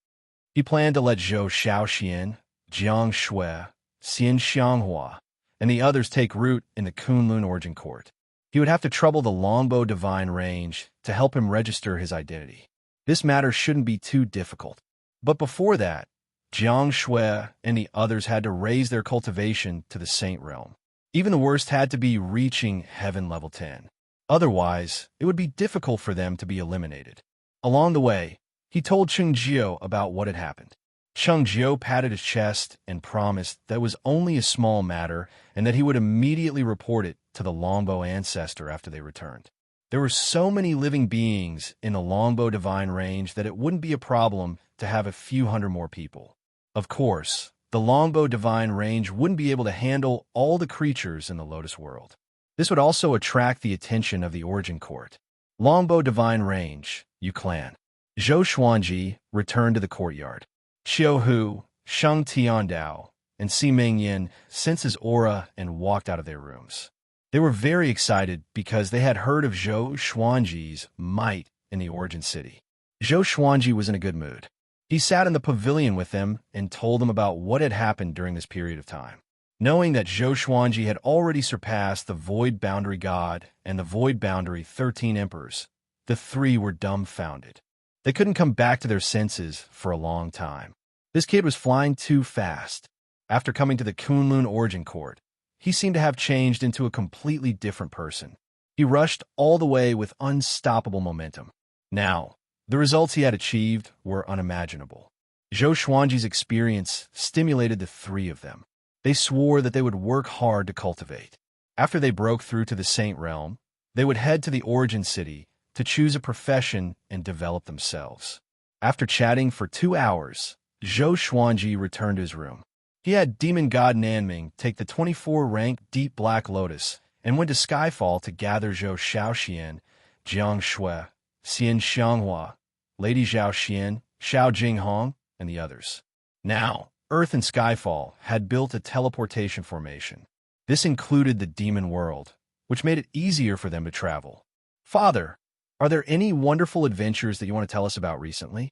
He planned to let Zhou Xiaoxian, Jiang Shui, Xianxia, and the others take root in the Kunlun Origin Court. He would have to trouble the Longbow Divine range to help him register his identity. This matter shouldn't be too difficult. But before that, Jiang Shui and the others had to raise their cultivation to the Saint Realm. Even the worst had to be reaching Heaven Level 10. Otherwise, it would be difficult for them to be eliminated. Along the way, he told Cheng Jiu about what had happened. Cheng Jiu patted his chest and promised that it was only a small matter and that he would immediately report it to the Longbow ancestor after they returned. There were so many living beings in the Longbow Divine range that it wouldn't be a problem to have a few hundred more people. Of course, the Longbow Divine range wouldn't be able to handle all the creatures in the Lotus world. This would also attract the attention of the Origin Court. Longbow Divine range, Yu clan. Zhou Xuanji returned to the courtyard. Qiu Hu, Sheng Tiandao, and Si Mingyin sensed his aura and walked out of their rooms. They were very excited because they had heard of Zhou Xuanji's might in the Origin City. Zhou Xuanji was in a good mood. He sat in the pavilion with them and told them about what had happened during this period of time. Knowing that Zhou Xuanji had already surpassed the Void Boundary God and the Void Boundary 13 Emperors, the 3 were dumbfounded. They couldn't come back to their senses for a long time. This kid was flying too fast. After coming to the Kunlun Origin Court, he seemed to have changed into a completely different person. He rushed all the way with unstoppable momentum. Now, the results he had achieved were unimaginable. Zhou Xuanji's experience stimulated the 3 of them. They swore that they would work hard to cultivate. After they broke through to the Saint Realm, they would head to the Origin City to choose a profession and develop themselves. After chatting for 2 hours, Zhou Xuanji returned to his room. He had Demon God Nanming take the 24-rank Deep Black Lotus and went to Skyfall to gather Zhou Xiaoxian, Jiang Shui, Xianxia, Lady Xiaoxian, Xiao Jinghong, and the others. Now, Earth and Skyfall had built a teleportation formation. This included the demon world, which made it easier for them to travel. Father, are there any wonderful adventures that you want to tell us about recently?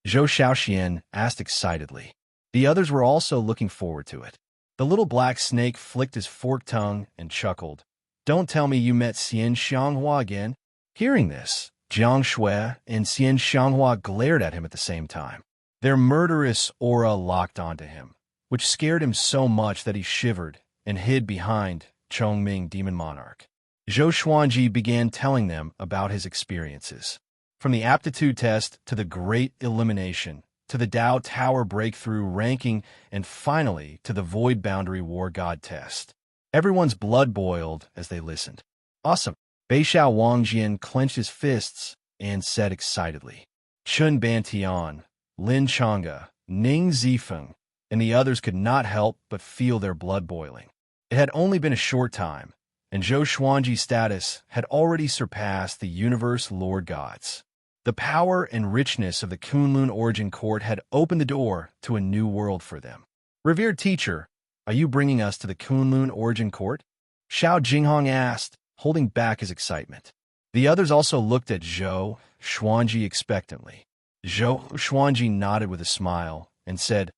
Zhou Xiaoxian asked excitedly. The others were also looking forward to it. The little black snake flicked his forked tongue and chuckled. Don't tell me you met Xianxia again. Hearing this, Jiang Shui and Xianxia glared at him at the same time. Their murderous aura locked onto him, which scared him so much that he shivered and hid behind Chongming Demon Monarch. Zhou Xuanji began telling them about his experiences. From the aptitude test to the great elimination, to the Tao Tower breakthrough ranking, and finally to the Void Boundary War God test. Everyone's blood boiled as they listened. Awesome. Beixiao Wangjian clenched his fists and said excitedly. Chun Bantian, Lin Chang'e, Ning Zifeng, and the others could not help but feel their blood boiling. It had only been a short time, and Zhou Xuanji's status had already surpassed the universe Lord Gods. The power and richness of the Kunlun Origin Court had opened the door to a new world for them. Revered teacher, are you bringing us to the Kunlun Origin Court? Xiao Jinghong asked, holding back his excitement. The others also looked at Zhou Xuanji expectantly. Zhou Xuanji nodded with a smile and said,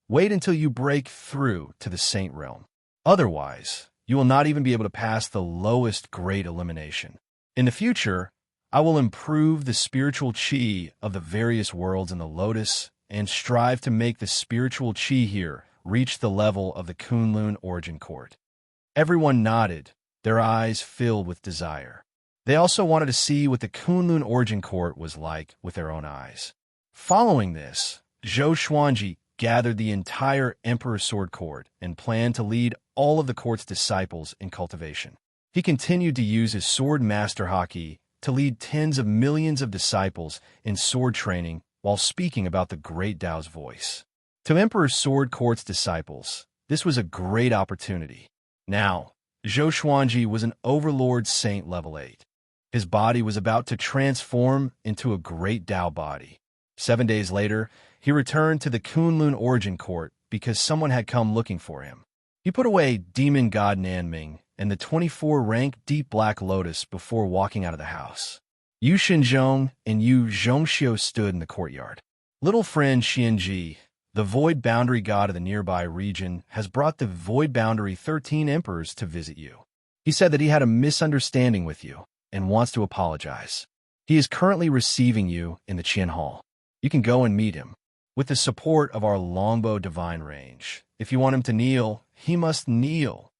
wait until you break through to the Saint Realm. Otherwise, you will not even be able to pass the lowest grade elimination. In the future, I will improve the spiritual qi of the various worlds in the Lotus and strive to make the spiritual qi here reach the level of the Kunlun Origin Court. Everyone nodded, their eyes filled with desire. They also wanted to see what the Kunlun Origin Court was like with their own eyes. Following this, Zhou Xuanji gathered the entire Emperor's Sword Court and planned to lead all of the court's disciples in cultivation. He continued to use his sword master haki to lead tens of millions of disciples in sword training while speaking about the great Tao's voice. To Emperor's Sword Court's disciples, this was a great opportunity. Now, Zhou Xuanji was an Overlord Saint level 8. His body was about to transform into a great Tao body. 7 days later, he returned to the Kunlun Origin Court because someone had come looking for him. He put away Demon God Nanming and the 24-rank Deep Black Lotus before walking out of the house. Yu Xinzhong and Yu Zhongxiu stood in the courtyard. Little friend Xianxia, the Void Boundary God of the nearby region, has brought the Void Boundary 13 Emperors to visit you. He said that he had a misunderstanding with you and wants to apologize. He is currently receiving you in the Qian Hall. You can go and meet him. With the support of our longbow divine range, if you want him to kneel, he must kneel.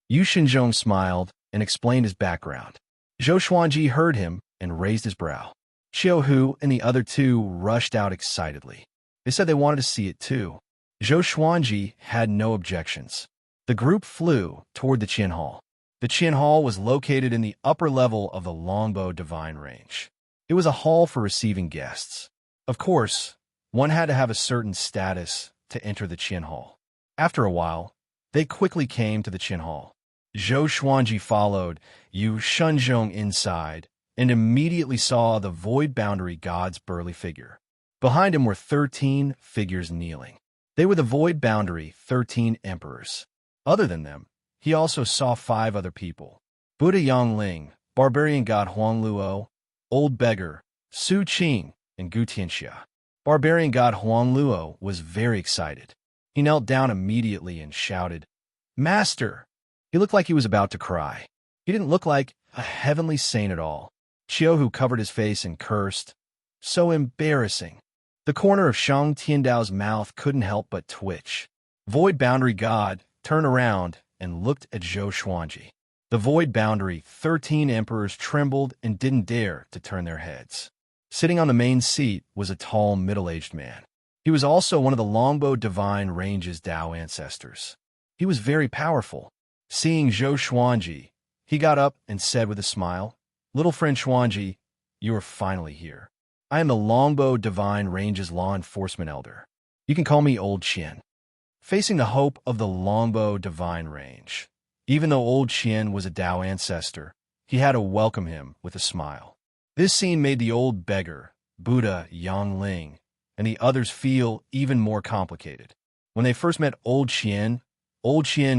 Yu Xinzhong smiled and explained his background. Zhou Xuanji heard him and raised his brow. Xiao Hu and the other two rushed out excitedly. They said they wanted to see it too. Zhou Xuanji had no objections. The group flew toward the Qian Hall. The Qian Hall was located in the upper level of the longbow divine range. It was a hall for receiving guests. Of course, one had to have a certain status to enter the Qian Hall. After a while, they quickly came to the Qian Hall. Zhou Xuanji followed Yu Shenzhong inside and immediately saw the Void Boundary God's burly figure. Behind him were 13 figures kneeling. They were the Void Boundary 13 Emperors. Other than them, he also saw 5 other people. Buddha Yangling, Barbarian God Huangluo, Old Beggar, Su Qing, and Gu Tianxia. Barbarian God Huangluo was very excited. He knelt down immediately and shouted, Master! He looked like he was about to cry. He didn't look like a heavenly saint at all. Xiaohu covered his face and cursed. So embarrassing. The corner of Shang Tiandao's mouth couldn't help but twitch. Void Boundary God turned around and looked at Zhou Xuanji. The Void Boundary 13 Emperors trembled and didn't dare to turn their heads. Sitting on the main seat was a tall, middle-aged man. He was also one of the Longbow Divine Range's Tao ancestors. He was very powerful. Seeing Zhou Xuanji, he got up and said with a smile, Little friend Xuanji, you are finally here. I am the Longbow Divine Range's law enforcement elder. You can call me Old Qian. Facing the hope of the Longbow Divine Range, even though Old Qian was a Tao ancestor, he had to welcome him with a smile. This scene made the old beggar, Buddha Yangling, and the others feel even more complicated. When they first met Old Qian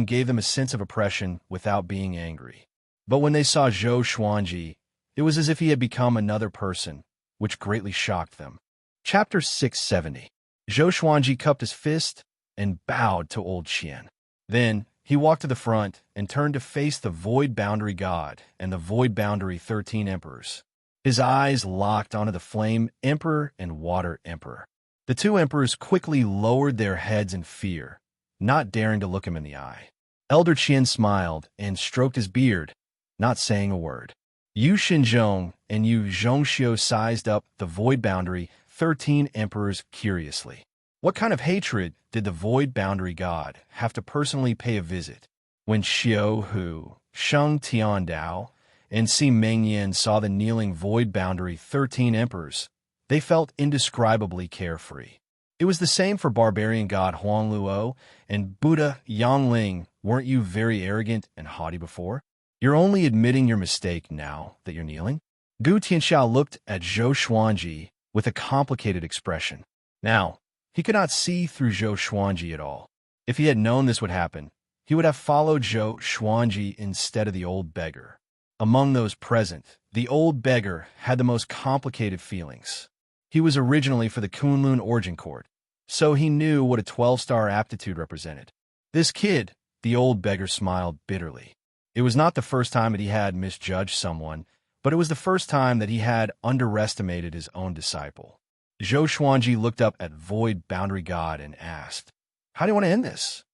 gave them a sense of oppression without being angry. But when they saw Zhou Xuanji, it was as if he had become another person, which greatly shocked them. Chapter 670. Zhou Xuanji cupped his fist and bowed to Old Qian. Then he walked to the front and turned to face the Void Boundary God and the Void Boundary 13 Emperors. His eyes locked onto the Flame Emperor and Water Emperor. The 2 emperors quickly lowered their heads in fear, not daring to look him in the eye. Elder Qian smiled and stroked his beard, not saying a word. Yu Xinzhong and Yu Zhongxiu sized up the Void Boundary 13 emperors curiously. What kind of hatred did the Void Boundary God have to personally pay a visit? When Xiao Hu, Sheng Tiandao, and Si Mengyan saw the kneeling Void Boundary 13 emperors, they felt indescribably carefree. It was the same for barbarian god Huang Luo and Buddha Yangling. Weren't you very arrogant and haughty before? You're only admitting your mistake now that you're kneeling? Gu Tianxiao looked at Zhou Xuanji with a complicated expression. Now, he could not see through Zhou Xuanji at all. If he had known this would happen, he would have followed Zhou Xuanji instead of the old beggar. Among those present, the old beggar had the most complicated feelings. He was originally for the Kunlun Origin Court, so he knew what a 12-star aptitude represented. This kid, the old beggar smiled bitterly. It was not the first time that he had misjudged someone, but it was the first time that he had underestimated his own disciple. Zhou Xuanji looked up at Void Boundary God and asked, "How do you want to end this?"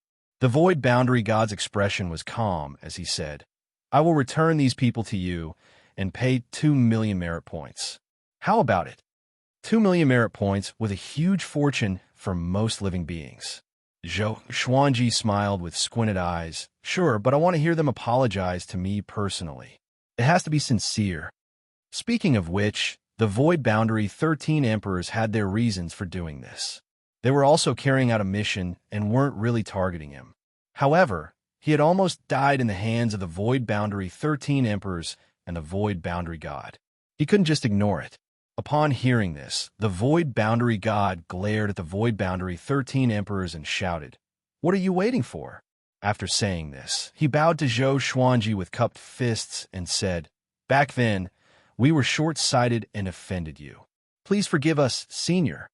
The Void Boundary God's expression was calm as he said, "I will return these people to you and pay 2 million merit points." How about it? 2 million merit points with a huge fortune for most living beings. Zhou Xuanji smiled with squinted eyes. "Sure, but I want to hear them apologize to me personally. It has to be sincere." Speaking of which, the Void Boundary 13 emperors had their reasons for doing this. They were also carrying out a mission and weren't really targeting him. However, he had almost died in the hands of the Void Boundary 13 emperors and the Void Boundary God. He couldn't just ignore it. Upon hearing this, the Void Boundary God glared at the Void Boundary 13 emperors and shouted, "What are you waiting for?" After saying this, he bowed to Zhou Xuanji with cupped fists and said, "Back then, we were short-sighted and offended you. Please forgive us, Senior.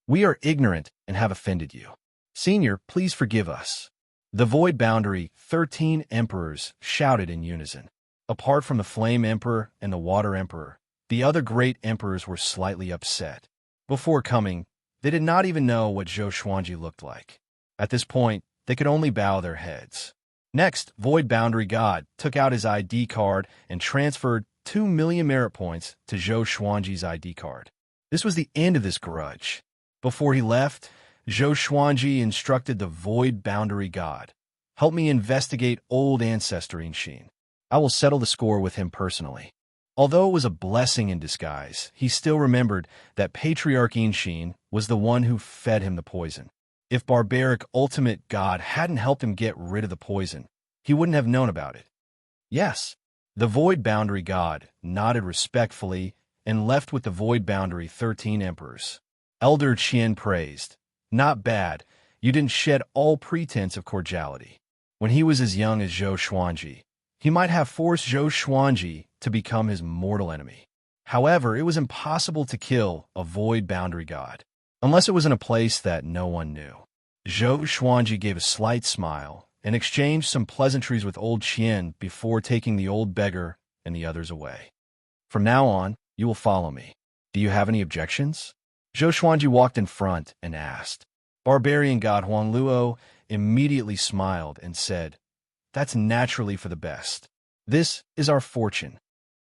We are ignorant and have offended you. Senior, please forgive us." The Void Boundary 13 emperors shouted in unison. Apart from the Flame Emperor and the Water Emperor, the other great emperors were slightly upset. Before coming, they did not even know what Zhou Xuanji looked like. At this point, they could only bow their heads. Next, Void Boundary God took out his ID card and transferred 2 million merit points to Zhou Xuanji's ID card. This was the end of this grudge. Before he left, Zhou Xuanji instructed the Void Boundary God, "Help me investigate old ancestry in Xin. I will settle the score with him personally." Although it was a blessing in disguise, he still remembered that Patriarch Xin was the one who fed him the poison. If Barbaric Ultimate God hadn't helped him get rid of the poison, he wouldn't have known about it. Yes, the Void Boundary God nodded respectfully and left with the Void Boundary 13 emperors. Elder Qian praised, "Not bad, you didn't shed all pretense of cordiality." When he was as young as Zhou Xuanji, he might have forced Zhou Xuanji to become his mortal enemy. However, it was impossible to kill a Void Boundary God, unless it was in a place that no one knew. Zhou Xuanji gave a slight smile and exchanged some pleasantries with old Qian before taking the old beggar and the others away. "From now on, you will follow me. Do you have any objections?" Zhou Xuanji walked in front and asked. Barbarian God Huang Luo immediately smiled and said, "That's naturally for the best. This is our fortune."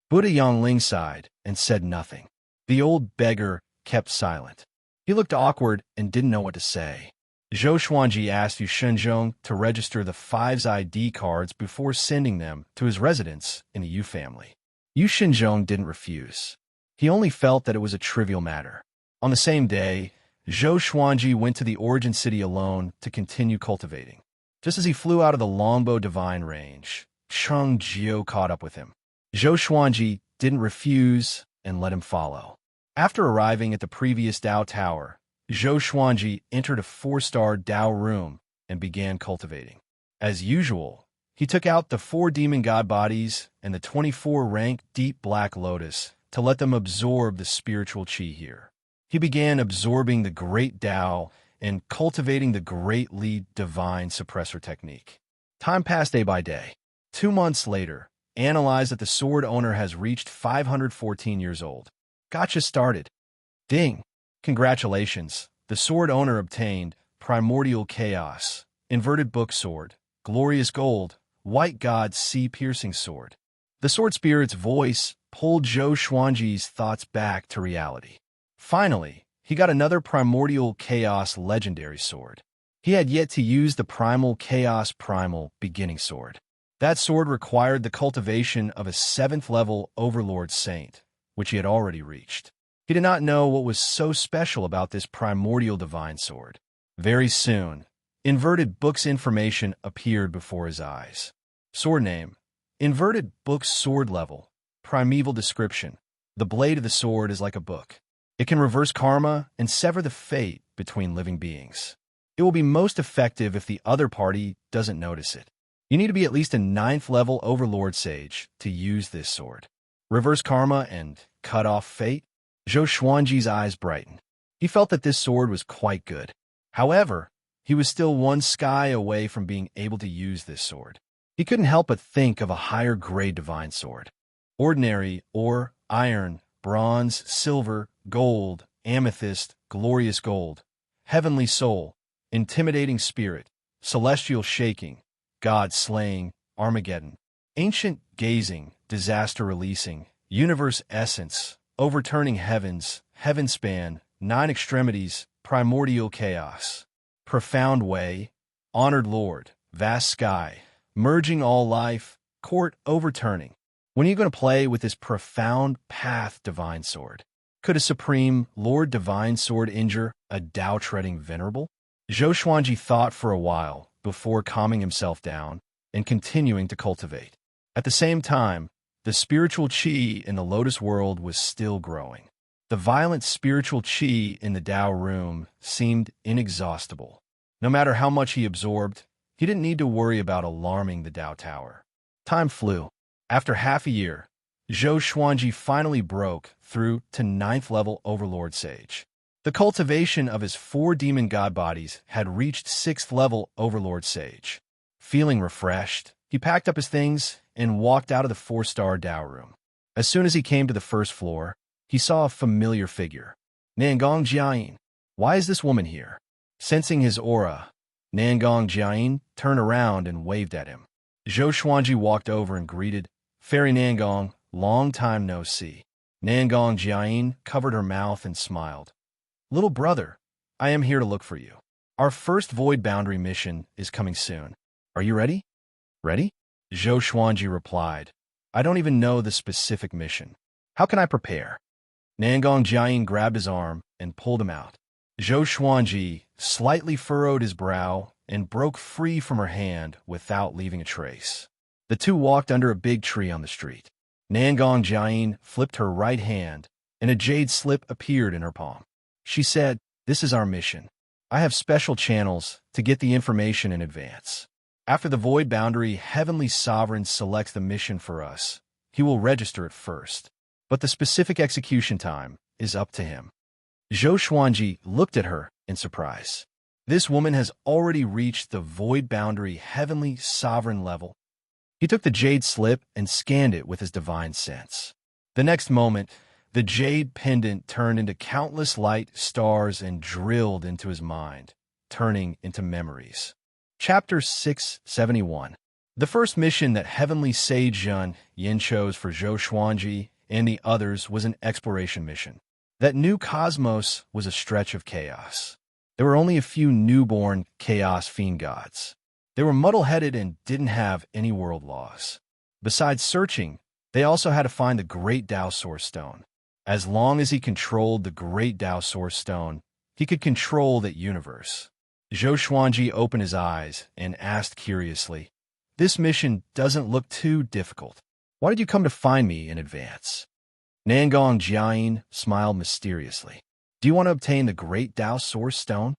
Buddha Yangling sighed and said nothing. The old beggar kept silent. He looked awkward and didn't know what to say. Zhou Xuanji asked Yu Shenzhong to register the 5's ID cards before sending them to his residence in the Yu family. Yu Shenzhong didn't refuse. He only felt that it was a trivial matter. On the same day, Zhou Xuanji went to the Origin City alone to continue cultivating. Just as he flew out of the Longbow Divine Range, Cheng Jiu caught up with him. Zhou Xuanji didn't refuse and let him follow. After arriving at the previous Dao Tower, Zhou Xuanji entered a 4-star Dao room and began cultivating. As usual, he took out the 4 demon god bodies and the 24-rank Deep Black Lotus to let them absorb the spiritual qi here. He began absorbing the Great Dao and cultivating the Great Lead Divine Suppressor technique. Time passed day by day. 2 months later, analyze that the sword owner has reached 514 years old. Gotcha started. Ding! Congratulations, the sword owner obtained Primordial Chaos, Inverted Book Sword, Glorious Gold, White God Sea Piercing Sword. The sword spirit's voice pulled Zhou Xuanji's thoughts back to reality. Finally, he got another Primordial Chaos Legendary Sword. He had yet to use the Primal Chaos Primal Beginning Sword. That sword required the cultivation of a 7th-level Overlord Saint, which he had already reached. He did not know what was so special about this Primordial Divine Sword. Very soon, Inverted Book's information appeared before his eyes. Sword name: Inverted Book's sword level. Primeval description: the blade of the sword is like a book. It can reverse karma and sever the fate between living beings. It will be most effective if the other party doesn't notice it. You need to be at least a 9th-level Overlord Sage to use this sword. Reverse karma and cut off fate? Zhou Xuanji's eyes brightened. He felt that this sword was quite good. However, he was still one sky away from being able to use this sword. He couldn't help but think of a higher-grade divine sword. Ordinary, ore, iron, bronze, silver, gold, amethyst, glorious gold, heavenly soul, intimidating spirit, celestial shaking, God slaying, Armageddon, ancient gazing, disaster releasing, universe essence, overturning heavens, heaven span, 9 extremities, primordial chaos, profound way, honored lord, vast sky, merging all life, court overturning. When are you going to play with this profound path divine sword? Could a supreme Lord divine sword injure a Tao-treading venerable? Zhou Xuanji thought for a while before calming himself down and continuing to cultivate. At the same time, the spiritual qi in the Lotus world was still growing. The violent spiritual qi in the Tao room seemed inexhaustible. No matter how much he absorbed, he didn't need to worry about alarming the Tao Tower. Time flew. After half a year, Zhou Xuanji finally broke through to 9th-level Overlord Sage. The cultivation of his 4 demon god bodies had reached 6th-level Overlord Sage. Feeling refreshed, he packed up his things and walked out of the 4-star Tao room. As soon as he came to the first floor, he saw a familiar figure. Nangong Jiayin. Why is this woman here? Sensing his aura, Nangong Jiayin turned around and waved at him. Zhou Xuanji walked over and greeted, "Fairy Nangong, long time no see." Nangong Jiayin covered her mouth and smiled. "Little brother, I am here to look for you. Our first void boundary mission is coming soon. Are you ready?" "Ready?" Zhou Xuanji replied. "I don't even know the specific mission. How can I prepare?" Nangong Jiayin grabbed his arm and pulled him out. Zhou Xuanji slightly furrowed his brow and broke free from her hand without leaving a trace. The two walked under a big tree on the street. Nangong Jiayin flipped her right hand, and a jade slip appeared in her palm. She said, "This is our mission. I have special channels to get the information in advance. After the void boundary Heavenly Sovereign selects the mission for us, he will register it first. But the specific execution time is up to him." Zhou Xuanji looked at her in surprise. This woman has already reached the void boundary Heavenly Sovereign level. He took the jade slip and scanned it with his divine sense. The next moment, the jade pendant turned into countless light stars and drilled into his mind, turning into memories. Chapter 671. The first mission that Heavenly Sage Zhen Yin chose for Zhou Xuanji and the others was an exploration mission. That new cosmos was a stretch of chaos. There were only a few newborn chaos fiend gods. They were muddle-headed and didn't have any world laws. Besides searching, they also had to find the Great Tao Source Stone. As long as he controlled the Great Tao Source Stone, he could control that universe. Zhou Xuanji opened his eyes and asked curiously, "This mission doesn't look too difficult. Why did you come to find me in advance?" Nangong Jiayin smiled mysteriously. "Do you want to obtain the Great Tao Source Stone?"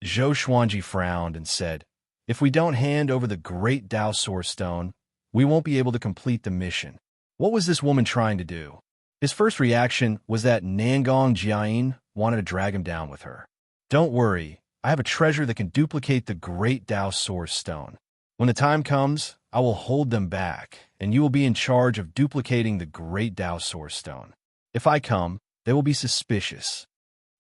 Zhou Xuanji frowned and said, "If we don't hand over the Great Tao Source Stone, we won't be able to complete the mission." What was this woman trying to do? His first reaction was that Nangong Jiayin wanted to drag him down with her. "Don't worry, I have a treasure that can duplicate the Great Tao Source Stone. When the time comes, I will hold them back, and you will be in charge of duplicating the Great Tao Source Stone. If I come, they will be suspicious."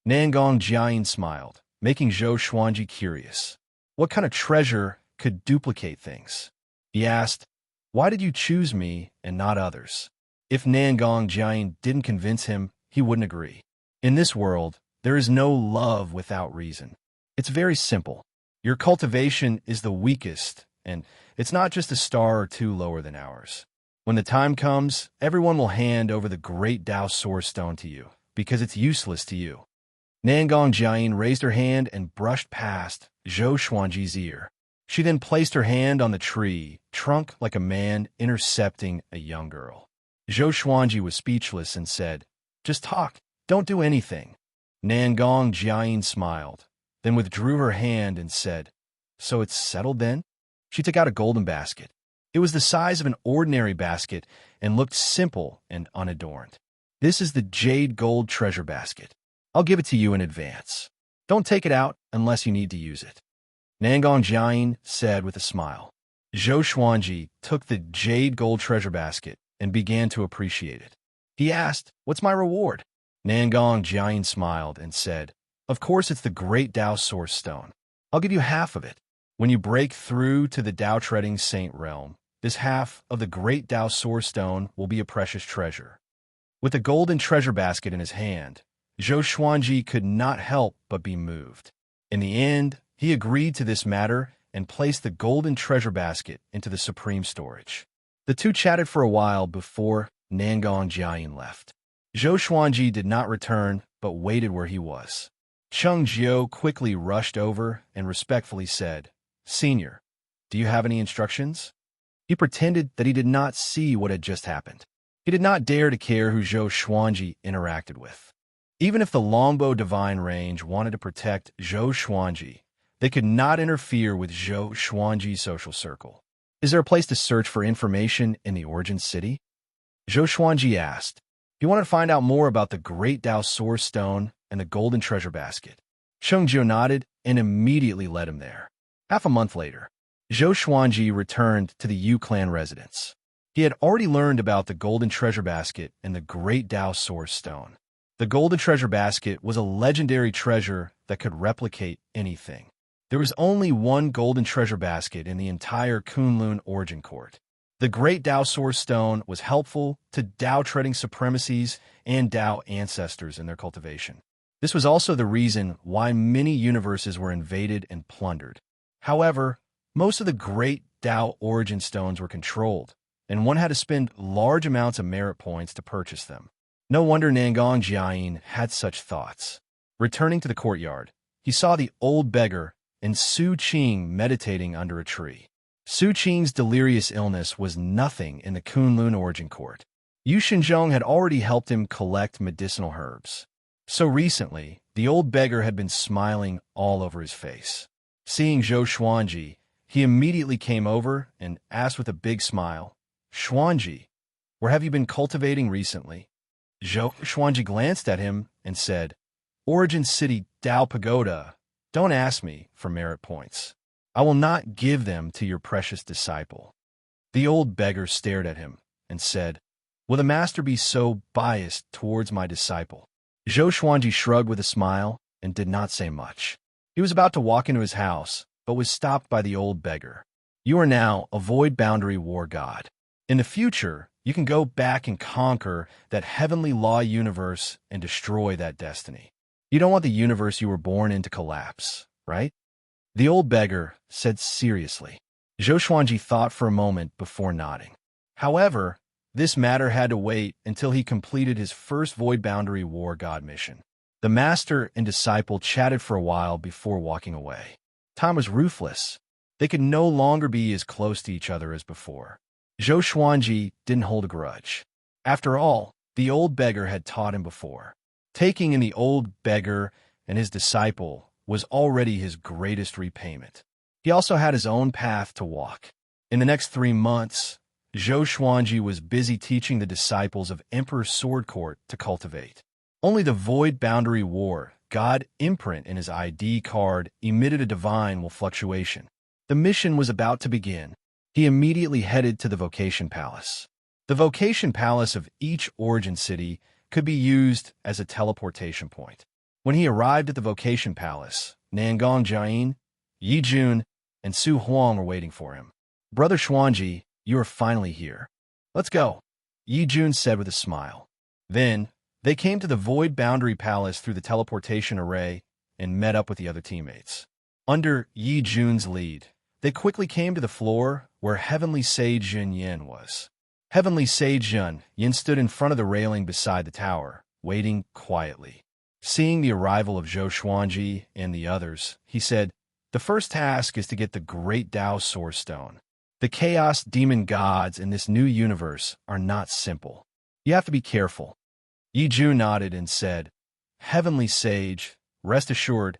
Nangong Jiayin smiled, making Zhou Xuanji curious. What kind of treasure could duplicate things? He asked, "Why did you choose me and not others?" If Nangong Jiayin didn't convince him, he wouldn't agree. In this world, There is no love without reason. It's very simple. Your cultivation is the weakest, and it's not just a star or two lower than ours. When the time comes, everyone will hand over the great Tao Source Stone to you, because it's useless to you. Nangong Jiayin raised her hand and brushed past Zhou Xuanji's ear. She then placed her hand on the tree, trunk like a man intercepting a young girl. Zhou Xuanji was speechless and said, "Just talk, don't do anything." Nangong Jiayin smiled, then withdrew her hand and said, "So it's settled then?" She took out a golden basket. It was the size of an ordinary basket and looked simple and unadorned. "This is the jade gold treasure basket. I'll give it to you in advance. Don't take it out unless you need to use it," Nangong Jiayin said with a smile. Zhou Xuanji took the jade gold treasure basket and began to appreciate it. He asked, "What's my reward?" Nangong Jiayin smiled and said, "Of course it's the great Tao Source Stone. I'll give you half of it. When you break through to the Tao Treading Saint realm, this half of the great Tao Source Stone will be a precious treasure." With the golden treasure basket in his hand, Zhou Xuanji could not help but be moved. In the end, he agreed to this matter and placed the golden treasure basket into the supreme storage. The two chatted for a while before Nangong Jiayin left. Zhou Xuanji did not return, but waited where he was. Cheng Jiu quickly rushed over and respectfully said, "Senior, do you have any instructions?" He pretended that he did not see what had just happened. He did not dare to care who Zhou Xuanji interacted with. Even if the Longbow Divine Range wanted to protect Zhou Xuanji, they could not interfere with Zhou Xuanji's social circle. "Is there a place to search for information in the Origin City?" Zhou Xuanji asked. He wanted to find out more about the Great Tao Source Stone and the Golden Treasure Basket. Cheng Jiu nodded and immediately led him there. Half a month later, Zhou Xuanji returned to the Yu clan residence. He had already learned about the Golden Treasure Basket and the Great Tao Source Stone. The Golden Treasure Basket was a legendary treasure that could replicate anything. There was only one Golden Treasure Basket in the entire Kunlun Origin Court. The Great Tao Source Stone was helpful to Tao Treading Supremacies and Tao Ancestors in their cultivation. This was also the reason why many universes were invaded and plundered. However, most of the Great Tao Origin Stones were controlled, and one had to spend large amounts of merit points to purchase them. No wonder Nangong Jiayin had such thoughts. Returning to the courtyard, he saw the old beggar and Su Qing meditating under a tree. Su Qing's delirious illness was nothing in the Kunlun Origin Court. Yu Xinzhong had already helped him collect medicinal herbs. So recently, the old beggar had been smiling all over his face. Seeing Zhou Xuanji, he immediately came over and asked with a big smile, "Xuanji, where have you been cultivating recently?" Zhou Xuanji glanced at him and said, "Origin City Tao Pagoda. Don't ask me for merit points. I will not give them to your precious disciple." The old beggar stared at him and said, "Will the master be so biased towards my disciple?" Zhou Xuanji shrugged with a smile and did not say much. He was about to walk into his house, but was stopped by the old beggar. "You are now a void boundary war god. In the future, you can go back and conquer that heavenly law universe and destroy that destiny. You don't want the universe you were born in to collapse, right?" The old beggar said seriously. Zhou Xuanji thought for a moment before nodding. However, this matter had to wait until he completed his first Void Boundary War God mission. The master and disciple chatted for a while before walking away. Time was ruthless. They could no longer be as close to each other as before. Zhou Xuanji didn't hold a grudge. After all, the old beggar had taught him before. Taking in the old beggar and his disciple was already his greatest repayment. He also had his own path to walk. In the next 3 months, Zhou Xuanji was busy teaching the disciples of Emperor Sword Court to cultivate. Only the Void Boundary War God imprint in his ID card emitted a divine fluctuation. The mission was about to begin. He immediately headed to the Vocation Palace. The Vocation Palace of each Origin City could be used as a teleportation point. When he arrived at the Vocation Palace, Nangong Jiayin, Yi Jun, and Su Huang were waiting for him. "Brother Xuanji, you are finally here. Let's go," Yi Jun said with a smile. Then They came to the Void Boundary Palace through the teleportation array and met up with the other teammates. Under Yi Jun's lead, they quickly came to the floor where Heavenly Sage Yin was. Heavenly Sage Yin stood in front of the railing beside the tower, waiting quietly. Seeing the arrival of Zhou Xuanji and the others, he said, "The first task is to get the Great Tao Source Stone. The Chaos Demon Gods in this new universe are not simple. You have to be careful." Yi Jun nodded and said, "Heavenly Sage, rest assured,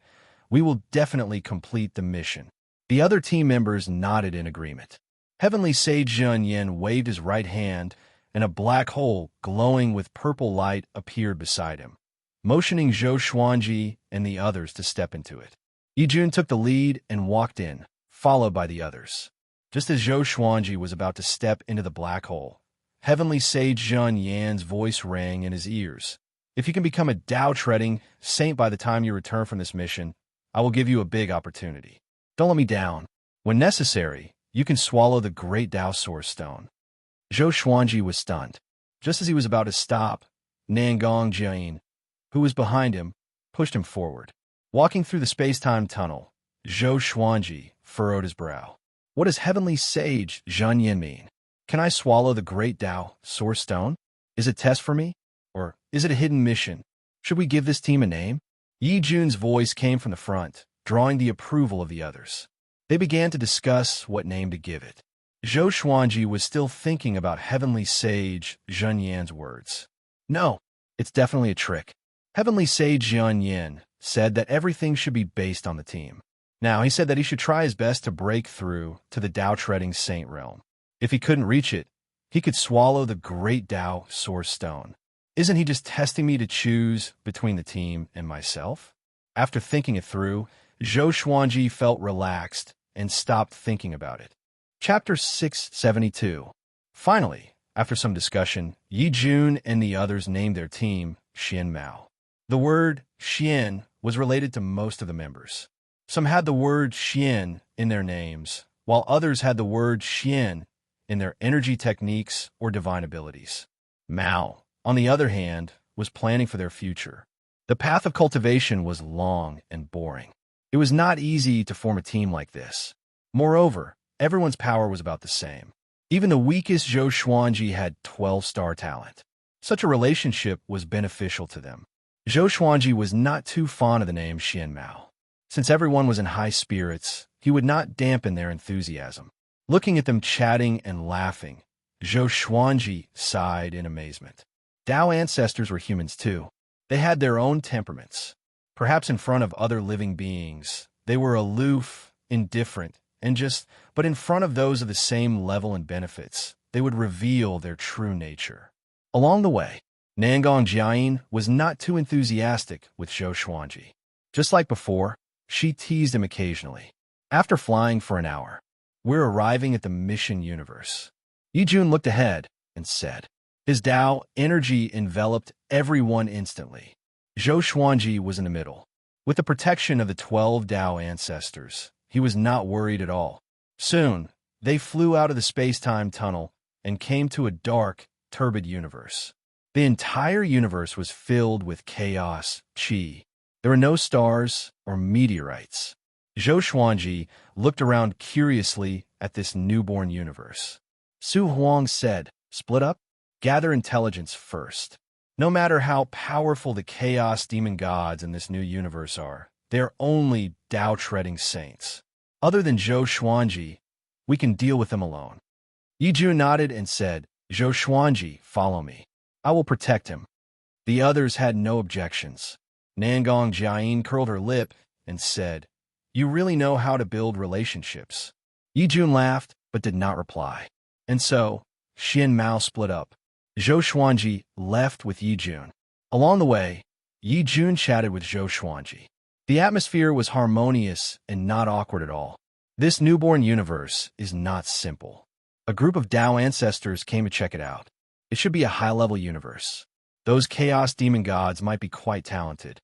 we will definitely complete the mission." The other team members nodded in agreement. Heavenly Sage Yin waved his right hand, and a black hole glowing with purple light appeared beside him, motioning Zhou Xuanji and the others to step into it. Yi Jun took the lead and walked in, followed by the others. Just as Zhou Xuanji was about to step into the black hole, Heavenly Sage Yan's voice rang in his ears. "If you can become a Tao-treading saint by the time you return from this mission, I will give you a big opportunity. Don't let me down. When necessary, you can swallow the Great Tao Source Stone." Zhou Xuanji was stunned. Just as he was about to stop, Nangong Jian, who was behind him, pushed him forward. Walking through the space-time tunnel, Zhou Xuanji furrowed his brow. "What does Heavenly Sage Yin mean? Can I swallow the Great Tao Source Stone? Is it a test for me? Or is it a hidden mission? Should we give this team a name?" Yi Jun's voice came from the front, drawing the approval of the others. They began to discuss what name to give it. Zhou Xuanji was still thinking about Heavenly Sage Yan's words. "No, it's definitely a trick." Heavenly Sage Yin said that everything should be based on the team. Now, he said that he should try his best to break through to the Tao-treading saint realm. If he couldn't reach it, he could swallow the Great Tao Source Stone. Isn't he just testing me to choose between the team and myself? After thinking it through, Zhou Xuanji felt relaxed and stopped thinking about it. Chapter 672. Finally, after some discussion, Yi Jun and the others named their team Xian Mao. The word Xian was related to most of the members. Some had the word Xian in their names, while others had the word Xian in their energy techniques or divine abilities. Mao, on the other hand, was planning for their future. The path of cultivation was long and boring. It was not easy to form a team like this. Moreover, everyone's power was about the same. Even the weakest Zhou Xuanji had 12-star talent. Such a relationship was beneficial to them. Zhou Xuanji was not too fond of the name Xian Mao. Since everyone was in high spirits, he would not dampen their enthusiasm. Looking at them chatting and laughing, Zhou Xuanji sighed in amazement. Tao ancestors were humans too. They had their own temperaments. Perhaps in front of other living beings, they were aloof, indifferent, but in front of those of the same level and benefits, they would reveal their true nature. Along the way, Nangong Jian was not too enthusiastic with Zhou Xuanji. Just like before, she teased him occasionally. After flying for an hour, "We're arriving at the mission universe." Yi Jun looked ahead and said. His Tao energy enveloped everyone instantly. Zhou Xuanji was in the middle. With the protection of the 12 Tao ancestors, he was not worried at all. Soon, they flew out of the space-time tunnel and came to a dark, turbid universe. The entire universe was filled with chaos, qi. There were no stars or meteorites. Zhou Xuanji looked around curiously at this newborn universe. Su Huang said, "Split up? Gather intelligence first. No matter how powerful the chaos demon gods in this new universe are, they're only Tao-treading saints. Other than Zhou Xuanji, we can deal with them alone." Yi Jun nodded and said, "Zhou Xuanji, follow me. I will protect him." The others had no objections. Nangong Jian curled her lip and said, "You really know how to build relationships." Yi Jun laughed but did not reply. And so, Xian Mao split up. Zhou Xuanji left with Yi Jun. Along the way, Yi Jun chatted with Zhou Xuanji. The atmosphere was harmonious and not awkward at all. This newborn universe is not simple. A group of Tao ancestors came to check it out. It should be a high-level universe. Those chaos demon gods might be quite talented.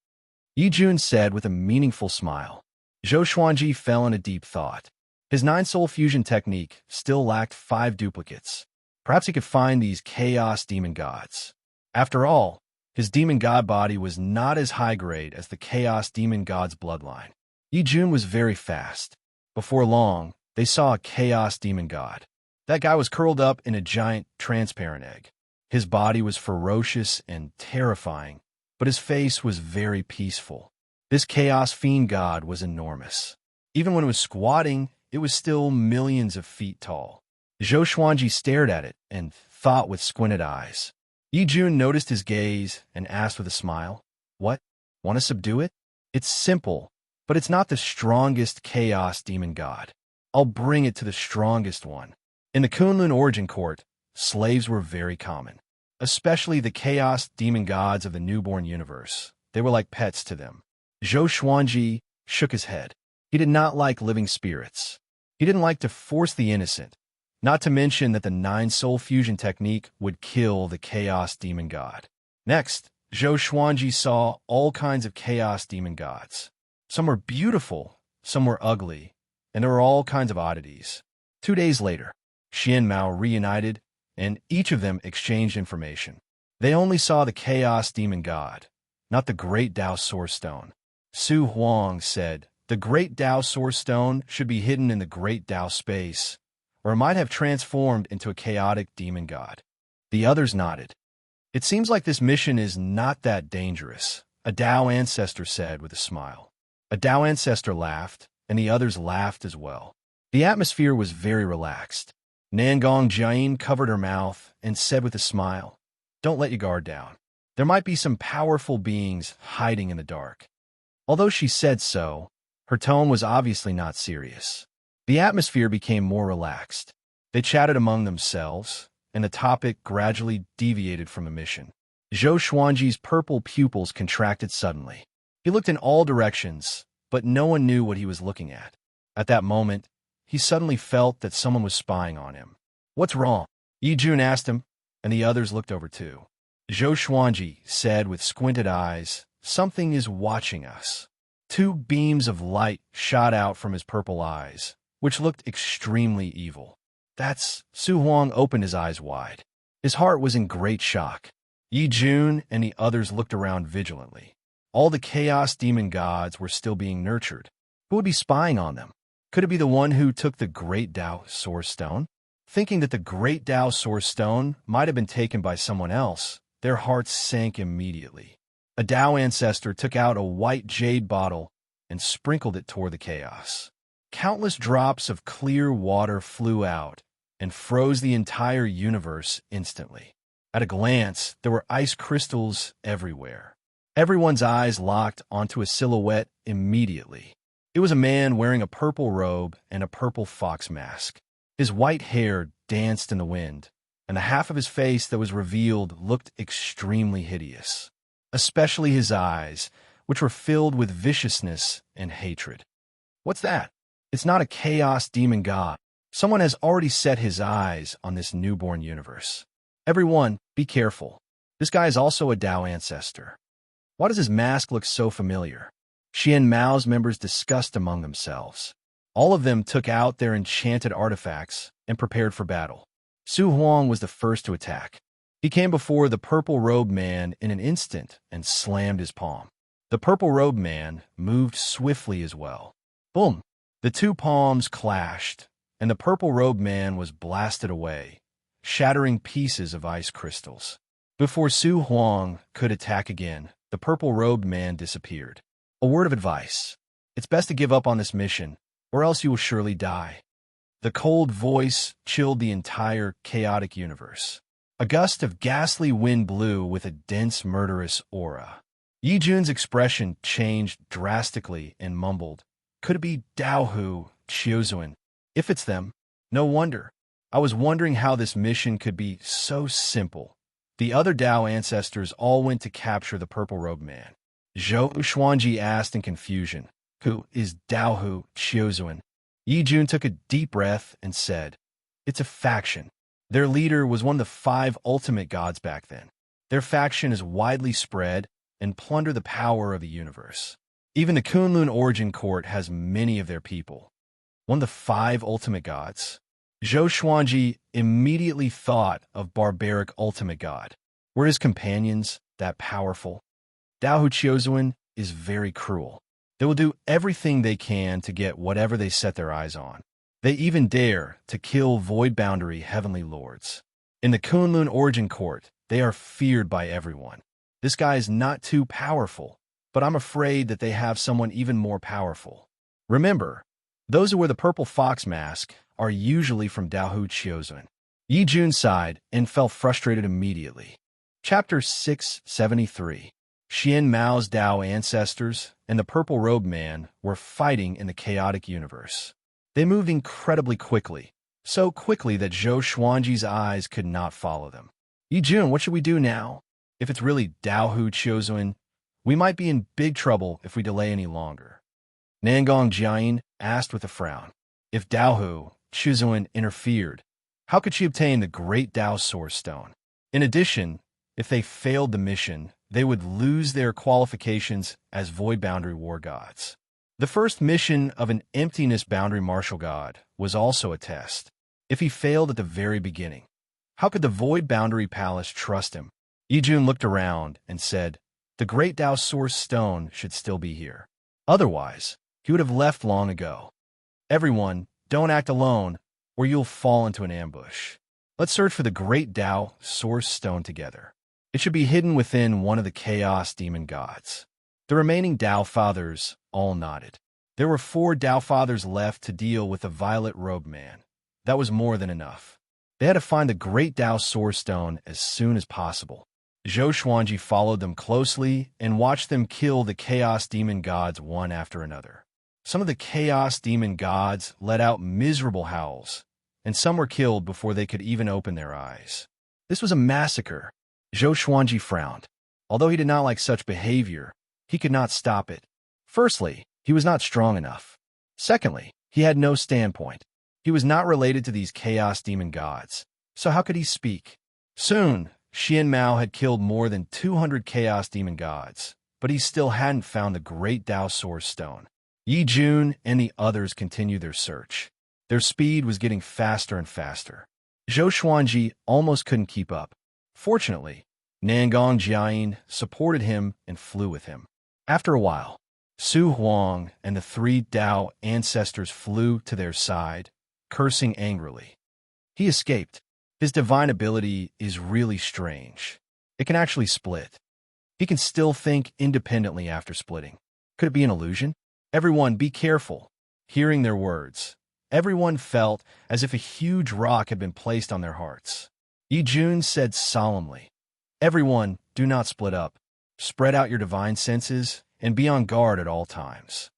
Yi Jun said with a meaningful smile. Zhou Xuanji fell in a deep thought. His 9-soul fusion technique still lacked 5 duplicates. Perhaps he could find these chaos demon gods. After all, His demon god body was not as high-grade as the Chaos Demon God's bloodline. Yi Jun was very fast. Before long, they saw a Chaos Demon God. That guy was curled up in a giant, transparent egg. His body was ferocious and terrifying, but his face was very peaceful. This Chaos Fiend God was enormous. Even when it was squatting, it was still millions of feet tall. Zhou Xuanji stared at it and thought with squinted eyes. Yi Jun noticed his gaze and asked with a smile, "What? Want to subdue it? It's simple, but it's not the strongest Chaos Demon God. I'll bring it to the strongest one." In the Kunlun origin court, slaves were very common, especially the Chaos Demon Gods of the newborn universe. They were like pets to them. Zhou Xuanji shook his head. He did not like living spirits. He didn't like to force the innocent, not to mention that the 9-soul fusion technique would kill the Chaos Demon God. Next, Zhou Xuanji saw all kinds of Chaos Demon Gods. Some were beautiful, some were ugly, and there were all kinds of oddities. 2 days later, Xian Mao reunited, and each of them exchanged information. They only saw the Chaos Demon God, not the Great Dao Source Stone. Su Huang said, "The Great Dao Source Stone should be hidden in the Great Dao space, or it might have transformed into a chaotic demon god." The others nodded. "It seems like this mission is not that dangerous," a Dao ancestor said with a smile. A Dao ancestor laughed, and the others laughed as well. The atmosphere was very relaxed. Nangong Jian covered her mouth and said with a smile, "Don't let your guard down. There might be some powerful beings hiding in the dark." Although she said so, her tone was obviously not serious. The atmosphere became more relaxed. They chatted among themselves, and the topic gradually deviated from the mission. Zhou Xuanji's purple pupils contracted suddenly. He looked in all directions, but no one knew what he was looking at. At that moment, he suddenly felt that someone was spying on him. "What's wrong?" Yi Jun asked him, and the others looked over too. Zhou Xuanji said with squinted eyes, "Something is watching us." 2 beams of light shot out from his purple eyes, which looked extremely evil. Su Huang opened his eyes wide. His heart was in great shock. Yi Jun and the others looked around vigilantly. All the Chaos Demon Gods were still being nurtured. Who would be spying on them? Could it be the one who took the Great Dao Source Stone? Thinking that the Great Dao Source Stone might have been taken by someone else, their hearts sank immediately. A Dao ancestor took out a white jade bottle and sprinkled it toward the chaos. Countless drops of clear water flew out and froze the entire universe instantly. At a glance, there were ice crystals everywhere. Everyone's eyes locked onto a silhouette immediately. It was a man wearing a purple robe and a purple fox mask. His white hair danced in the wind, and the half of his face that was revealed looked extremely hideous, especially his eyes, which were filled with viciousness and hatred. "What's that?" "It's not a Chaos Demon God. Someone has already set his eyes on this newborn universe. Everyone, be careful. This guy is also a Dao ancestor. Why does his mask look so familiar?" Xian Mao's members discussed among themselves. All of them took out their enchanted artifacts and prepared for battle. Su Huang was the first to attack. He came before the purple-robed man in an instant and slammed his palm. The purple-robed man moved swiftly as well. Boom! The 2 palms clashed, and the purple-robed man was blasted away, shattering pieces of ice crystals. Before Su Huang could attack again, the purple-robed man disappeared. A word of advice. It's best to give up on this mission, or else you will surely die. The cold voice chilled the entire chaotic universe. A gust of ghastly wind blew with a dense, murderous aura. Yi Jun's expression changed drastically and mumbled, "Could it be Daohu, Qiuzuan? If it's them, no wonder. I was wondering how this mission could be so simple." The other Dao ancestors all went to capture the purple-robed man. Zhou Xuanji asked in confusion, "Who is Daohu, Qiuzuan?" Yi Jun took a deep breath and said, "It's a faction. Their leader was one of the 5 ultimate gods back then. Their faction is widely spread and plunder the power of the universe. Even the Kunlun Origin Court has many of their people. One of the 5 ultimate gods?" Zhou Xuanji immediately thought of barbaric ultimate god. Were his companions that powerful? Dao Hu Chiozuan is very cruel. They will do everything they can to get whatever they set their eyes on. They even dare to kill Void Boundary Heavenly Lords. In the Kunlun Origin Court, they are feared by everyone. This guy is not too powerful, but I'm afraid that they have someone even more powerful. Remember, those who wear the purple fox mask are usually from Dao Hu Chiozuan. Yi Jun sighed and felt frustrated immediately. Chapter 673. Xian Mao's Dao ancestors and the Purple Robe Man were fighting in the chaotic universe. They moved incredibly quickly, so quickly that Zhou Xuanji's eyes could not follow them. Yi Jun, what should we do now? If it's really Dao Hu Chiozuan, we might be in big trouble if we delay any longer. Nangong Jiayin asked with a frown. If Dao Hu Chiozuan interfered, how could she obtain the Great Dao Source Stone? In addition, if they failed the mission, they would lose their qualifications as Void Boundary War Gods. The first mission of an Emptiness Boundary Martial God was also a test. If he failed at the very beginning, how could the Void Boundary Palace trust him? Yi Jun looked around and said, the Great Dao Source Stone should still be here. Otherwise, he would have left long ago. Everyone, don't act alone, or you'll fall into an ambush. Let's search for the Great Dao Source Stone together. It should be hidden within one of the Chaos Demon Gods. The remaining Dao Fathers all nodded. There were 4 Dao Fathers left to deal with the Violet Robe Man. That was more than enough. They had to find the Great Dao Source Stone as soon as possible. Zhou Xuanji followed them closely and watched them kill the Chaos Demon Gods one after another. Some of the Chaos Demon Gods let out miserable howls, and some were killed before they could even open their eyes. This was a massacre. Zhou Xuanji frowned. Although he did not like such behavior, he could not stop it. Firstly, he was not strong enough. Secondly, he had no standpoint. He was not related to these Chaos Demon Gods, so how could he speak? Soon, Xian Mao had killed more than 200 Chaos Demon Gods, but he still hadn't found the Great Dao Source Stone. Yi Jun and the others continued their search. Their speed was getting faster and faster. Zhou Xuanji almost couldn't keep up. Fortunately, Nangong Jiayin supported him and flew with him. After a while, Su Huang and the 3 Dao ancestors flew to their side, cursing angrily. He escaped. His divine ability is really strange. It can actually split. He can still think independently after splitting. Could it be an illusion? Everyone, be careful. Hearing their words, everyone felt as if a huge rock had been placed on their hearts. Yi Jun said solemnly, everyone, do not split up. Spread out your divine senses and be on guard at all times.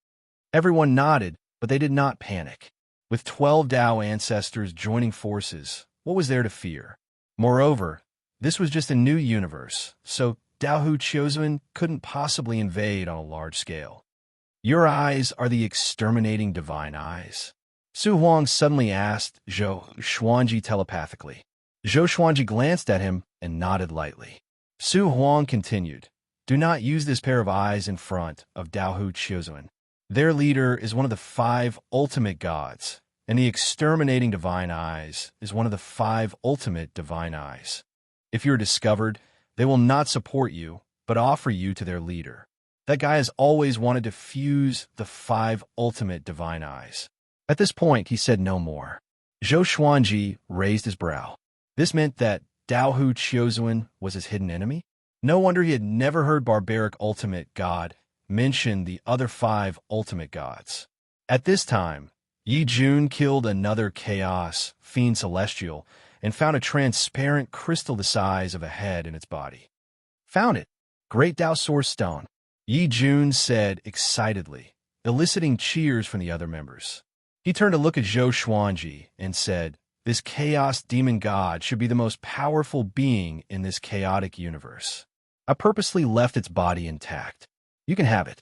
Everyone nodded, but they did not panic. With 12 Dao ancestors joining forces, what was there to fear? Moreover, this was just a new universe, so Dao Hu Chiozuan couldn't possibly invade on a large scale. Your eyes are the exterminating divine eyes? Su Huang suddenly asked Zhou Xuanji telepathically. Zhou Xuanji glanced at him and nodded lightly. Su Huang continued, do not use this pair of eyes in front of Dao Hu Chiozuan. Their leader is one of the 5 ultimate gods, and the exterminating divine eyes is one of the 5 ultimate divine eyes. If you're discovered, they will not support you, but offer you to their leader. That guy has always wanted to fuse the 5 ultimate divine eyes. At this point, he said no more. Zhou Xuanji raised his brow. This meant that Dao Hu Chiozuan was his hidden enemy? No wonder he had never heard barbaric ultimate god mention the other 5 ultimate gods. At this time, Yi Jun killed another chaos fiend celestial and found a transparent crystal the size of a head in its body. Found it! Great Dao Source Stone. Yi Jun said excitedly, eliciting cheers from the other members. He turned to look at Zhou Xuanji and said, this chaos demon god should be the most powerful being in this chaotic universe. I purposely left its body intact. You can have it.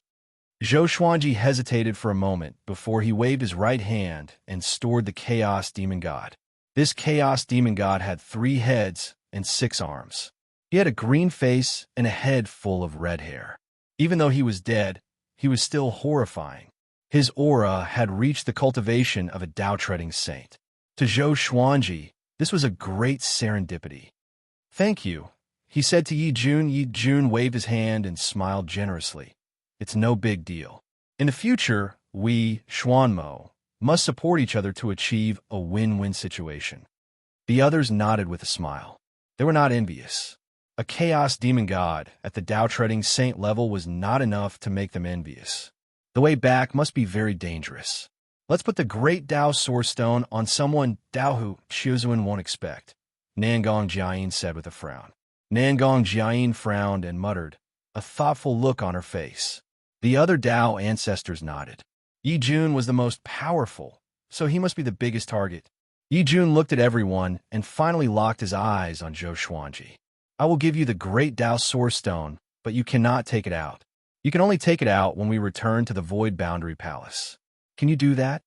Zhou Xuanji hesitated for a moment before he waved his right hand and stored the chaos demon god. This chaos demon god had 3 heads and 6 arms. He had a green face and a head full of red hair. Even though he was dead, he was still horrifying. His aura had reached the cultivation of a Dao-treading saint. To Zhou Xuanji, this was a great serendipity. Thank you. He said to Yi Jun. Yi Jun waved his hand and smiled generously. It's no big deal. In the future, we, Xuanmo, must support each other to achieve a win-win situation. The others nodded with a smile. They were not envious. A chaos demon god at the Dao-treading saint level was not enough to make them envious. The way back must be very dangerous. Let's put the great Dao Source Stone on someone Dao who Xiuzhen won't expect, Nangong Jiayin said with a frown. Nangong Jiayin frowned and muttered, a thoughtful look on her face. The other Dao ancestors nodded. Yi Jun was the most powerful, so he must be the biggest target. Yi Jun looked at everyone and finally locked his eyes on Zhou Xuanji. I will give you the great Dao Source Stone, but you cannot take it out. You can only take it out when we return to the Void Boundary Palace. Can you do that?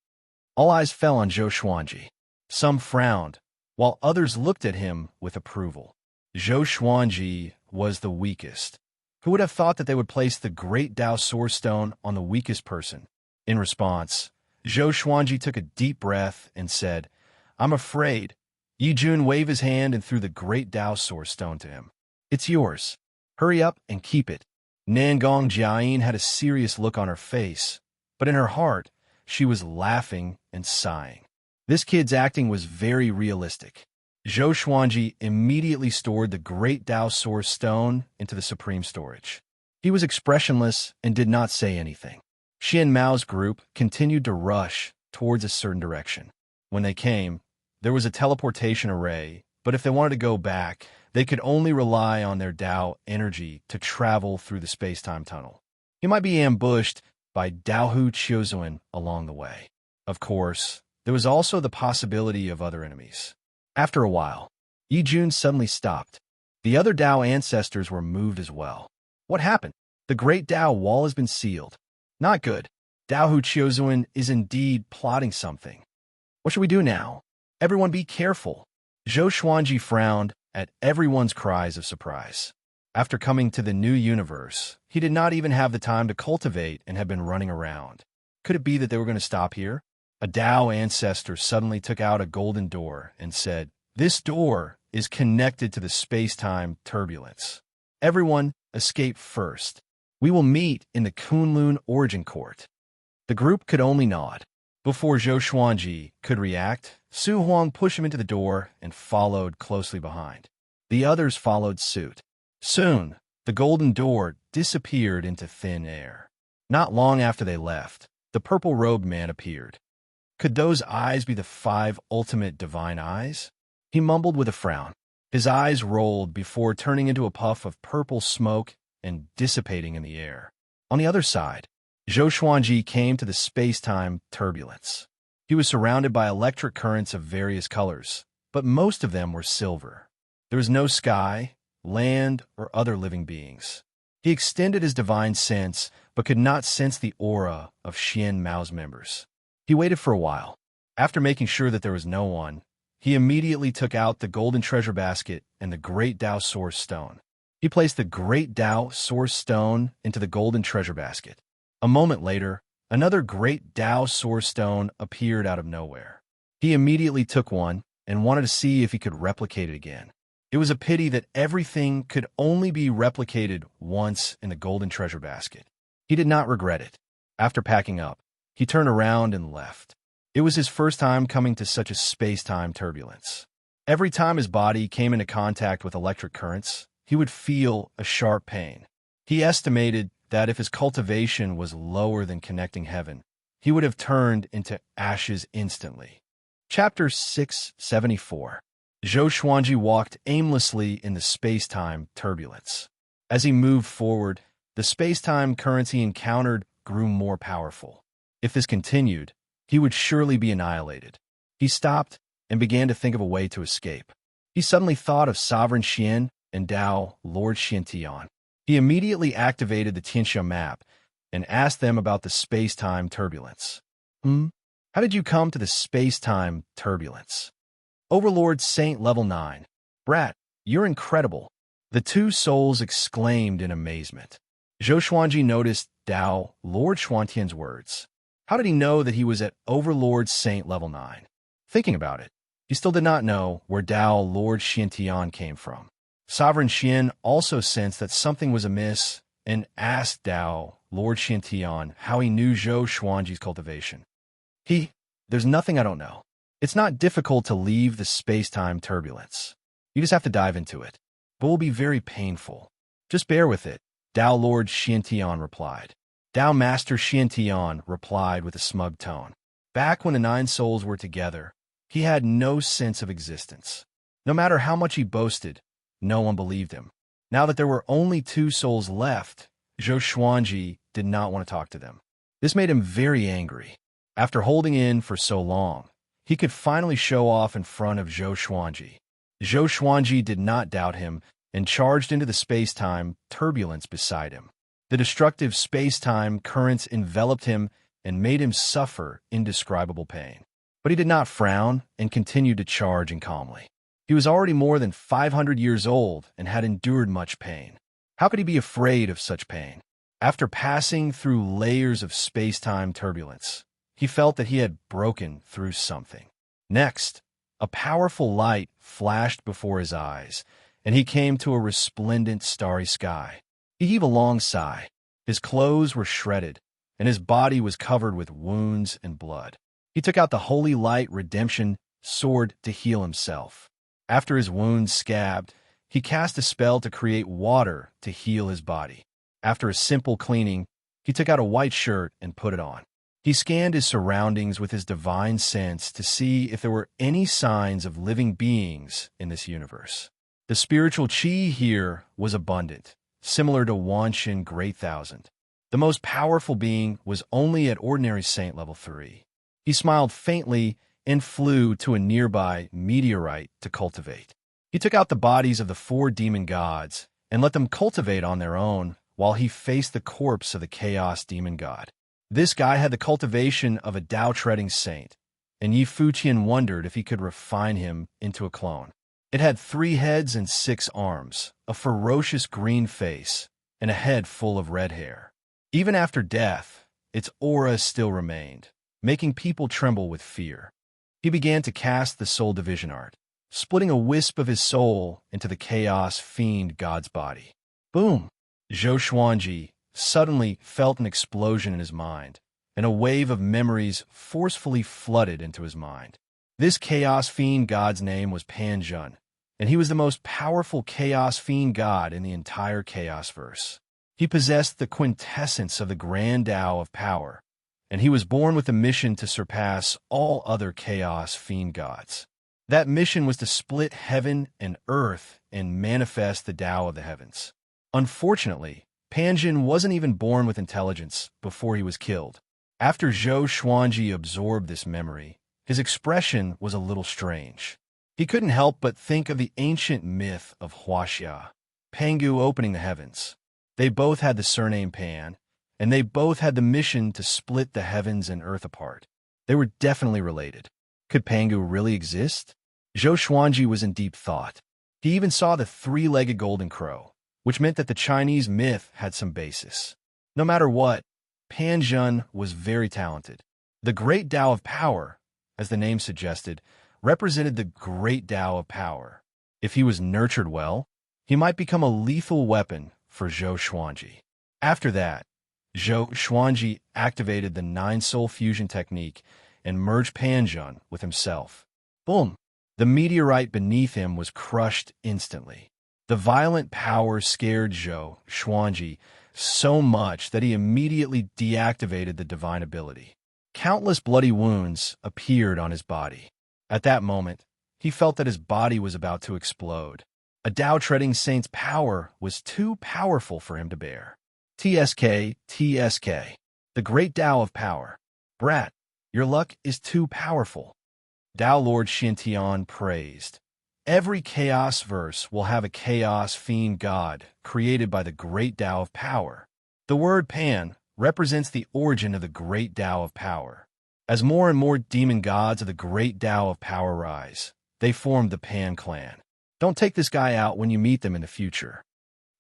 All eyes fell on Zhou Xuanji. Some frowned, while others looked at him with approval. Zhou Xuanji was the weakest. Who would have thought that they would place the great Dao Source Stone on the weakest person? In response, Zhou Xuanji took a deep breath and said, I'm afraid. Yi Jun waved his hand and threw the great Dao Source Stone to him. It's yours. Hurry up and keep it. Nangong Jiayin had a serious look on her face, but in her heart, she was laughing and sighing. This kid's acting was very realistic. Zhou Xuanji immediately stored the great Dao Source Stone into the supreme storage. He was expressionless and did not say anything. Xian Mao's group continued to rush towards a certain direction. When they came, there was a teleportation array, but if they wanted to go back, they could only rely on their Dao energy to travel through the space-time tunnel. He might be ambushed by Daohu Qiuzhen along the way. Of course, there was also the possibility of other enemies. After a while, Yi Jun suddenly stopped. The other Dao ancestors were moved as well. What happened? The great Dao wall has been sealed. Not good. Daohu Qiuzhen is indeed plotting something. What should we do now? Everyone be careful. Zhou Xuanji frowned at everyone's cries of surprise. After coming to the new universe, he did not even have the time to cultivate and had been running around. Could it be that they were going to stop here? A Dao ancestor suddenly took out a golden door and said, This door is connected to the space-time turbulence. Everyone, escape first. We will meet in the Kunlun Origin Court. The group could only nod. Before Zhou Xuanji could react, Su Huang pushed him into the door and followed closely behind. The others followed suit. Soon, the golden door disappeared into thin air. Not long after they left, the purple-robed man appeared. Could those eyes be the 5 ultimate divine eyes? He mumbled with a frown. His eyes rolled before turning into a puff of purple smoke and dissipating in the air. On the other side, Zhou Xuanji came to the space-time turbulence. He was surrounded by electric currents of various colors, but most of them were silver. There was no sky, land, or other living beings. He extended his divine sense, but could not sense the aura of Xian Mao's members. He waited for a while. After making sure that there was no one, he immediately took out the golden treasure basket and the great Dao Source Stone. He placed the great Dao Source Stone into the golden treasure basket. A moment later, another great Dao Source Stone appeared out of nowhere. He immediately took one and wanted to see if he could replicate it again. It was a pity that everything could only be replicated once in the golden treasure basket. He did not regret it. After packing up, he turned around and left. It was his first time coming to such a space-time turbulence. Every time his body came into contact with electric currents, he would feel a sharp pain. He estimated that if his cultivation was lower than connecting heaven, he would have turned into ashes instantly. Chapter 674. Zhou Xuanji walked aimlessly in the space-time turbulence. As he moved forward, the space-time currents he encountered grew more powerful. If this continued, he would surely be annihilated. He stopped and began to think of a way to escape. He suddenly thought of Sovereign Xian and Dao Lord Xiantian. He immediately activated the Xianxia map and asked them about the space-time turbulence. How did you come to the space-time turbulence? Overlord Saint Level 9. Brat, you're incredible. The two souls exclaimed in amazement. Zhou Xuanji noticed Dao Lord Xuantian's words. How did he know that he was at Overlord Saint Level 9? Thinking about it, he still did not know where Dao Lord Xiantian came from. Sovereign Xian also sensed that something was amiss and asked Dao, Lord Xiantian, how he knew Zhou Xuanji's cultivation. There's nothing I don't know. It's not difficult to leave the space-time turbulence. You just have to dive into it. But it will be very painful. Just bear with it, Dao Lord Xiantian replied. Dao Master Xiantian replied with a smug tone. Back when the 9 souls were together, he had no sense of existence. No matter how much he boasted, no one believed him. Now that there were only 2 souls left, Zhou Xuanji did not want to talk to them. This made him very angry. After holding in for so long, he could finally show off in front of Zhou Xuanji. Zhou Xuanji did not doubt him and charged into the space-time turbulence beside him. The destructive space-time currents enveloped him and made him suffer indescribable pain. But he did not frown and continued to charge in calmly. He was already more than 500 years old and had endured much pain. How could he be afraid of such pain? After passing through layers of space-time turbulence, he felt that he had broken through something. Next, a powerful light flashed before his eyes, and he came to a resplendent starry sky. He heaved a long sigh. His clothes were shredded, and his body was covered with wounds and blood. He took out the Holy Light Redemption sword to heal himself. After his wounds scabbed, he cast a spell to create water to heal his body. After a simple cleaning, he took out a white shirt and put it on. He scanned his surroundings with his divine sense to see if there were any signs of living beings in this universe. The spiritual qi here was abundant, similar to Wanxin Great Thousand. The most powerful being was only at ordinary saint level 3. He smiled faintly and flew to a nearby meteorite to cultivate. He took out the bodies of the 4 demon gods and let them cultivate on their own while he faced the corpse of the chaos demon god. This guy had the cultivation of a Tao-treading saint, and Yi Fuqian wondered if he could refine him into a clone. It had 3 heads and 6 arms, a ferocious green face, and a head full of red hair. Even after death, its aura still remained, making people tremble with fear. He began to cast the soul division art, splitting a wisp of his soul into the chaos fiend god's body. Boom! Zhou Xuanji suddenly felt an explosion in his mind, and a wave of memories forcefully flooded into his mind. This chaos fiend god's name was Panjun, and he was the most powerful chaos fiend god in the entire chaos-verse. He possessed the quintessence of the grand Tao of power, and he was born with a mission to surpass all other chaos fiend gods. That mission was to split heaven and earth and manifest the Tao of the heavens. Unfortunately, Panjin wasn't even born with intelligence before he was killed. After Zhou Xuanji absorbed this memory, his expression was a little strange. He couldn't help but think of the ancient myth of Wuxia, Pangu opening the heavens. They both had the surname Pan, and they both had the mission to split the heavens and earth apart. They were definitely related. Could Pangu really exist? Zhou Xuanji was in deep thought. He even saw the 3-legged golden crow, which meant that the Chinese myth had some basis. No matter what, Panjun was very talented. The Great Tao of Power, as the name suggested, represented the Great Tao of Power. If he was nurtured well, he might become a lethal weapon for Zhou Xuanji. After that, Zhou Xuanji activated the 9-soul fusion technique and merged Panjun with himself. Boom! The meteorite beneath him was crushed instantly. The violent power scared Zhou Xuanji so much that he immediately deactivated the divine ability. Countless bloody wounds appeared on his body. At that moment, he felt that his body was about to explode. A Tao-treading saint's power was too powerful for him to bear. TSK, TSK, the Great Tao of Power. Brat, your luck is too powerful. Tao Lord Xiantian praised. Every chaos verse will have a chaos fiend god created by the Great Tao of Power. The word Pan represents the origin of the Great Tao of Power. As more and more demon gods of the Great Tao of Power rise, they form the Pan clan. Don't take this guy out when you meet them in the future.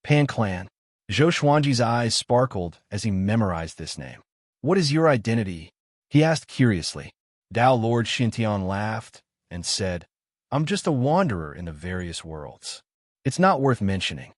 Pan clan. Zhou Xuanji's eyes sparkled as he memorized this name. What is your identity? He asked curiously. Tao Lord Xiantian laughed and said, I'm just a wanderer in the various worlds. It's not worth mentioning.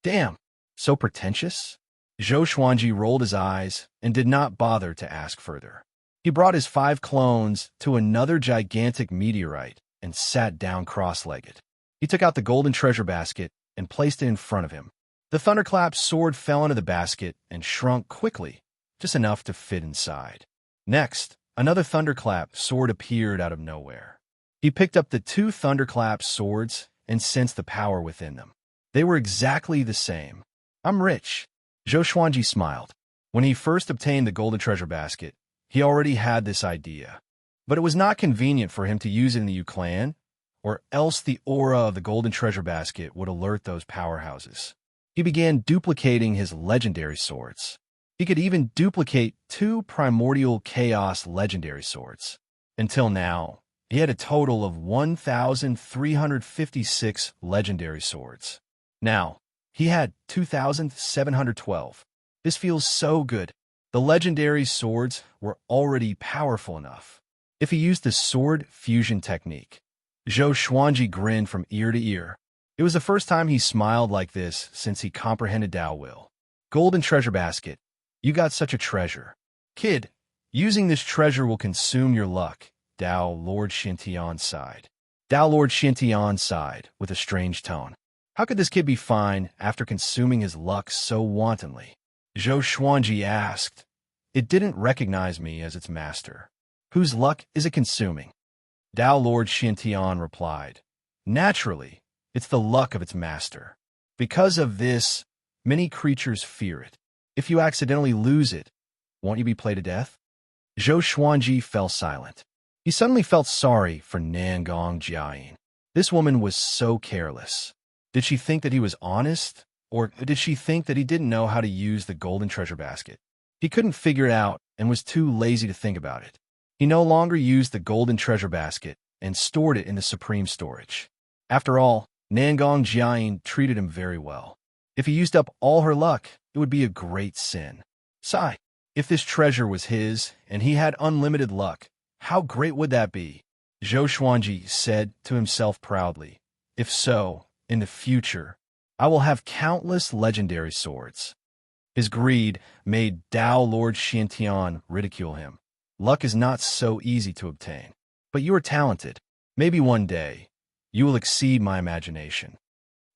Damn, so pretentious? Zhou Xuanji rolled his eyes and did not bother to ask further. He brought his 5 clones to another gigantic meteorite and sat down cross-legged. He took out the golden treasure basket and placed it in front of him. The thunderclap's sword fell into the basket and shrunk quickly, just enough to fit inside. Next, another thunderclap sword appeared out of nowhere. He picked up the 2 thunderclap swords and sensed the power within them. They were exactly the same. I'm rich. Zhou Xuanji smiled. When he first obtained the golden treasure basket, he already had this idea. But it was not convenient for him to use it in the Yu clan, or else the aura of the golden treasure basket would alert those powerhouses. He began duplicating his legendary swords. He could even duplicate 2 primordial chaos legendary swords. Until now, he had a total of 1,356 legendary swords. Now, he had 2,712. This feels so good. The legendary swords were already powerful enough. If he used the sword fusion technique, Zhou Xuanji grinned from ear to ear. It was the first time he smiled like this since he comprehended Dao will. Golden treasure basket. You got such a treasure. Kid, using this treasure will consume your luck, Dao Lord Xianxia sighed. Dao Lord Xianxia sighed with a strange tone. How could this kid be fine after consuming his luck so wantonly? Zhou Xuanji asked. It didn't recognize me as its master. Whose luck is it consuming? Dao Lord Xianxia replied. Naturally, it's the luck of its master. Because of this, many creatures fear it. If you accidentally lose it, won't you be played to death? Zhou Xuanji fell silent. He suddenly felt sorry for Nangong Jiayin. This woman was so careless. Did she think that he was honest? Or did she think that he didn't know how to use the golden treasure basket? He couldn't figure it out and was too lazy to think about it. He no longer used the golden treasure basket and stored it in the supreme storage. After all, Nangong Jiayin treated him very well. If he used up all her luck, it would be a great sin. Sigh, if this treasure was his and he had unlimited luck, how great would that be? Zhou Xuanji said to himself proudly. If so, in the future, I will have countless legendary swords. His greed made Dao Lord Xiantian ridicule him. Luck is not so easy to obtain. But you are talented. Maybe one day, you will exceed my imagination.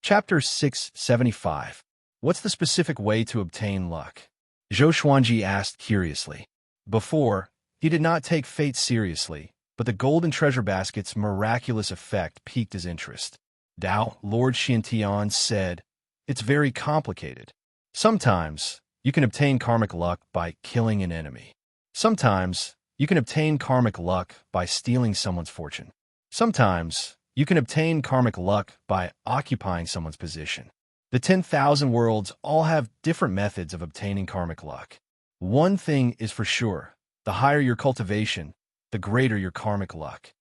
Chapter 675. What's the specific way to obtain luck? Zhou Xuanji asked curiously. Before, he did not take fate seriously, but the golden treasure basket's miraculous effect piqued his interest. Dao Lord Xiantian said, it's very complicated. Sometimes, you can obtain karmic luck by killing an enemy. Sometimes, you can obtain karmic luck by stealing someone's fortune. Sometimes, you can obtain karmic luck by occupying someone's position. The 10,000 worlds all have different methods of obtaining karmic luck. One thing is for sure, the higher your cultivation, the greater your karmic luck.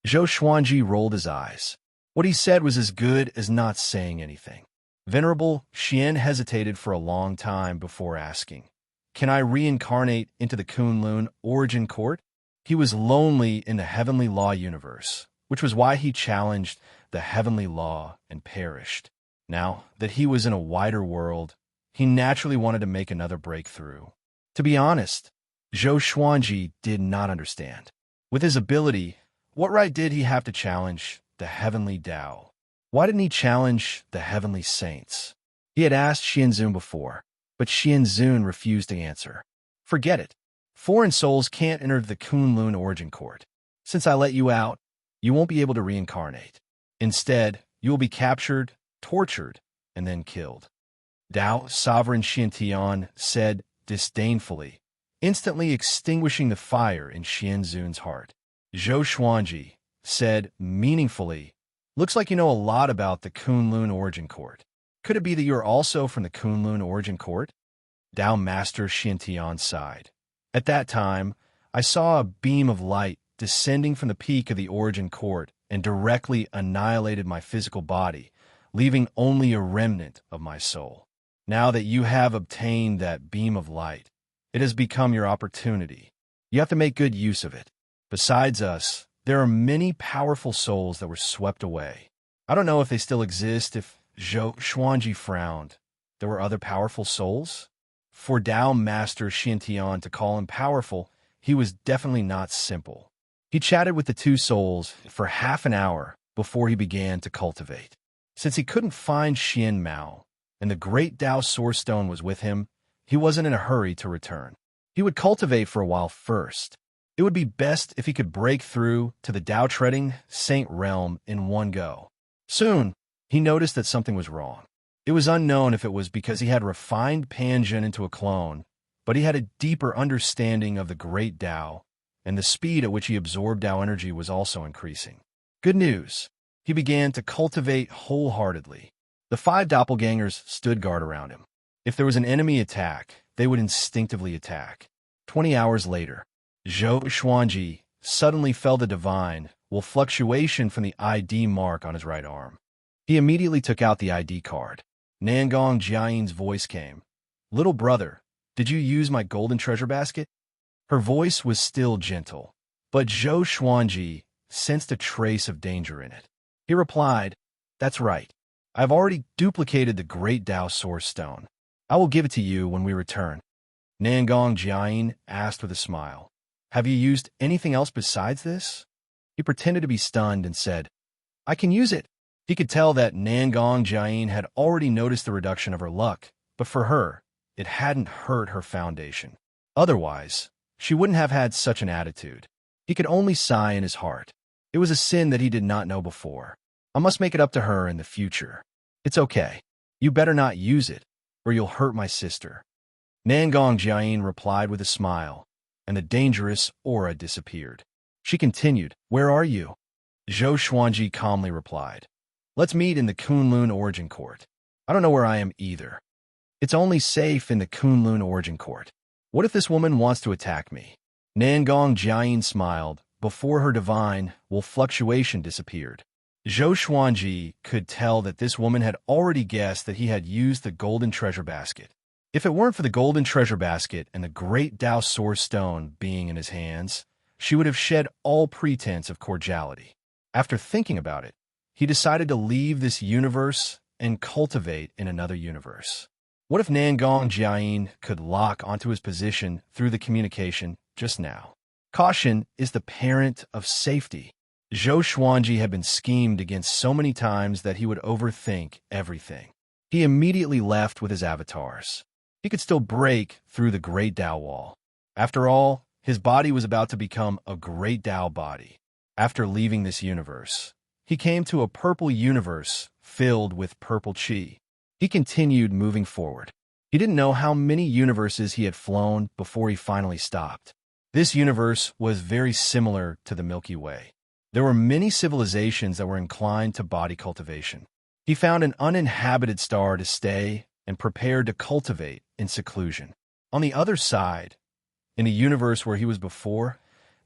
Zhou Xuanji rolled his eyes. What he said was as good as not saying anything. Venerable Xian hesitated for a long time before asking, can I reincarnate into the Kunlun origin court? He was lonely in the heavenly law universe, which was why he challenged the heavenly law and perished. Now that he was in a wider world, he naturally wanted to make another breakthrough. To be honest, Zhou Xuanji did not understand. With his ability, what right did he have to challenge the heavenly Tao? Why didn't he challenge the heavenly saints? He had asked Xianzun before, but Xianzun refused to answer. Forget it. Foreign souls can't enter the Kunlun origin court. Since I let you out, you won't be able to reincarnate. Instead, you will be captured, tortured, and then killed. Dao Sovereign Xiantian said disdainfully, instantly extinguishing the fire in Xianzun's heart. Zhou Xuanji said meaningfully, looks like you know a lot about the Kunlun origin court. Could it be that you are also from the Kunlun origin court? Dao Master Xiantian sighed. At that time, I saw a beam of light descending from the peak of the origin court and directly annihilated my physical body, leaving only a remnant of my soul. Now that you have obtained that beam of light, it has become your opportunity. You have to make good use of it. Besides us, there are many powerful souls that were swept away. I don't know if they still exist, if Xuanji frowned. There were other powerful souls? For Tao Master Xianxia to call him powerful, he was definitely not simple. He chatted with the two souls for half an hour before he began to cultivate. Since he couldn't find Xian Mao, and the great Tao Source Stone was with him, he wasn't in a hurry to return. He would cultivate for a while first. It would be best if he could break through to the Tao-treading Saint realm in one go. Soon, he noticed that something was wrong. It was unknown if it was because he had refined Panjin into a clone, but he had a deeper understanding of the great Tao, and the speed at which he absorbed Tao energy was also increasing. Good news. He began to cultivate wholeheartedly. The 5 doppelgangers stood guard around him. If there was an enemy attack, they would instinctively attack. 20 hours later, Zhou Xuanji suddenly felt the divine fluctuation from the ID mark on his right arm. He immediately took out the ID card. Nangong Jiayin's voice came. "Little brother, did you use my golden treasure basket?" Her voice was still gentle, but Zhou Xuanji sensed a trace of danger in it. He replied, "That's right. I've already duplicated the great Tao Source Stone. I will give it to you when we return." Nangong Jiayin asked with a smile, "Have you used anything else besides this?" He pretended to be stunned and said, "I can use it." He could tell that Nangong Jiayin had already noticed the reduction of her luck, but for her, it hadn't hurt her foundation. Otherwise, she wouldn't have had such an attitude. He could only sigh in his heart. It was a sin that he did not know before. I must make it up to her in the future. It's okay. You better not use it, or you'll hurt my sister. Nangong Jiayin replied with a smile, and the dangerous aura disappeared. She continued, "Where are you?" Zhou Xuanji calmly replied, "Let's meet in the Kunlun Origin Court." "I don't know where I am either." "It's only safe in the Kunlun Origin Court. What if this woman wants to attack me?" Nangong Jiayin smiled before her divine fluctuation disappeared. Zhou Xuanji could tell that this woman had already guessed that he had used the golden treasure basket. If it weren't for the golden treasure basket and the great Tao Source Stone being in his hands, she would have shed all pretense of cordiality. After thinking about it, he decided to leave this universe and cultivate in another universe. What if Nangong Jiayin could lock onto his position through the communication just now? Caution is the parent of safety. Zhou Xuanji had been schemed against so many times that he would overthink everything. He immediately left with his avatars. He could still break through the great Tao wall. After all, his body was about to become a great Tao body. After leaving this universe, he came to a purple universe filled with purple chi. He continued moving forward. He didn't know how many universes he had flown before he finally stopped. This universe was very similar to the Milky Way. There were many civilizations that were inclined to body cultivation. He found an uninhabited star to stay and prepared to cultivate in seclusion. On the other side, in a universe where he was before,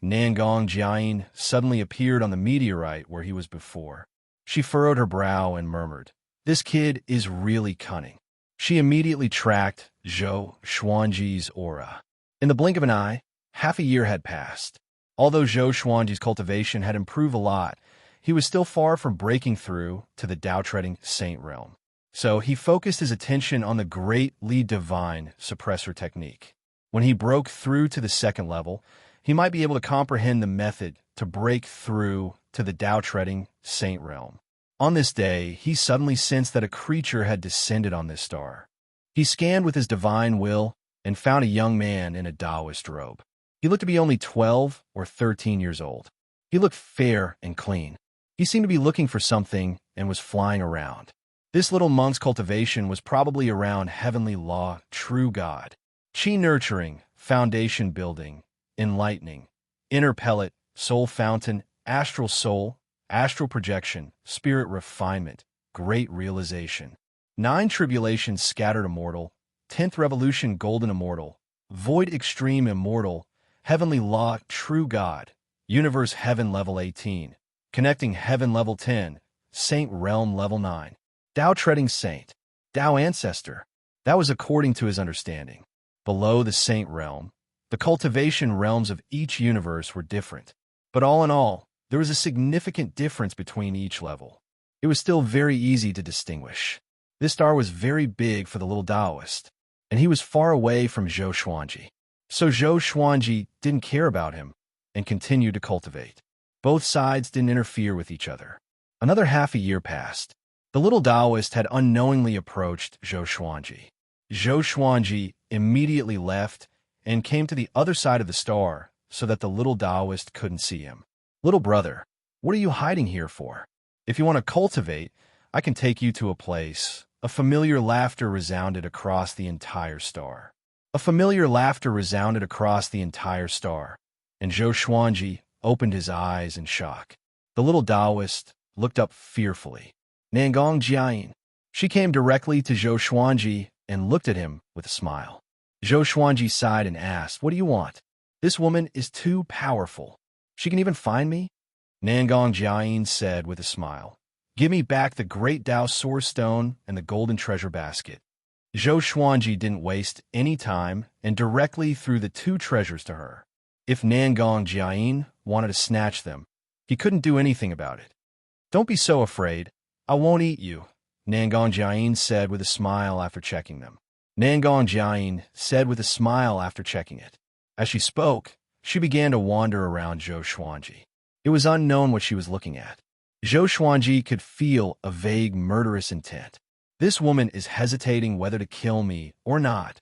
Nangong Jiayin suddenly appeared on the meteorite where he was before. She furrowed her brow and murmured, "This kid is really cunning." She immediately tracked Zhou Xuanji's aura. In the blink of an eye, half a year had passed. Although Zhou Xuanji's cultivation had improved a lot, he was still far from breaking through to the Tao-treading Saint realm. So he focused his attention on the Great Li Divine suppressor technique. When he broke through to the second level, he might be able to comprehend the method to break through to the Tao-treading Saint realm. On this day, he suddenly sensed that a creature had descended on this star. He scanned with his divine will and found a young man in a Taoist robe. He looked to be only 12 or 13 years old. He looked fair and clean. He seemed to be looking for something and was flying around. This little monk's cultivation was probably around heavenly law, true God, chi nurturing, foundation building, enlightening, inner pellet, soul fountain, astral soul, astral projection, spirit refinement, great realization. 9 tribulations scattered immortal, 10th revolution golden immortal, void extreme immortal, heavenly law true God, universe heaven level 18, connecting heaven level 10, saint realm level 9, Tao treading saint, Tao ancestor. That was according to his understanding. Below the saint realm, the cultivation realms of each universe were different. But all in all, there was a significant difference between each level. it was still very easy to distinguish. This star was very big for the little Taoist, and he was far away from Zhou Xuanji. So Zhou Xuanji didn't care about him and continued to cultivate. Both sides didn't interfere with each other. Another half a year passed. The little Taoist had unknowingly approached Zhou Xuanji. Zhou Xuanji immediately left and came to the other side of the star so that the little Taoist couldn't see him. "Little brother, what are you hiding here for? If you want to cultivate, I can take you to a place." A familiar laughter resounded across the entire star. A familiar laughter resounded across the entire star, and Zhou Xuanji opened his eyes in shock. The little Taoist looked up fearfully. "Nangong Jiayin." She came directly to Zhou Xuanji and looked at him with a smile. Zhou Xuanji sighed and asked, "What do you want? This woman is too powerful. She can even find me?" Nangong Jiayin said with a smile, "Give me back the great Tao Source Stone and the golden treasure basket." Zhou Xuanji didn't waste any time and directly threw the two treasures to her. If Nangong Jiayin wanted to snatch them, he couldn't do anything about it. "Don't be so afraid. I won't eat you," Nangong Jiayin said with a smile after checking them. Nangong Jiayin said with a smile after checking it. As she spoke, she began to wander around Zhou Xuanji. It was unknown what she was looking at. Zhou Xuanji could feel a vague murderous intent. "This woman is hesitating whether to kill me or not,"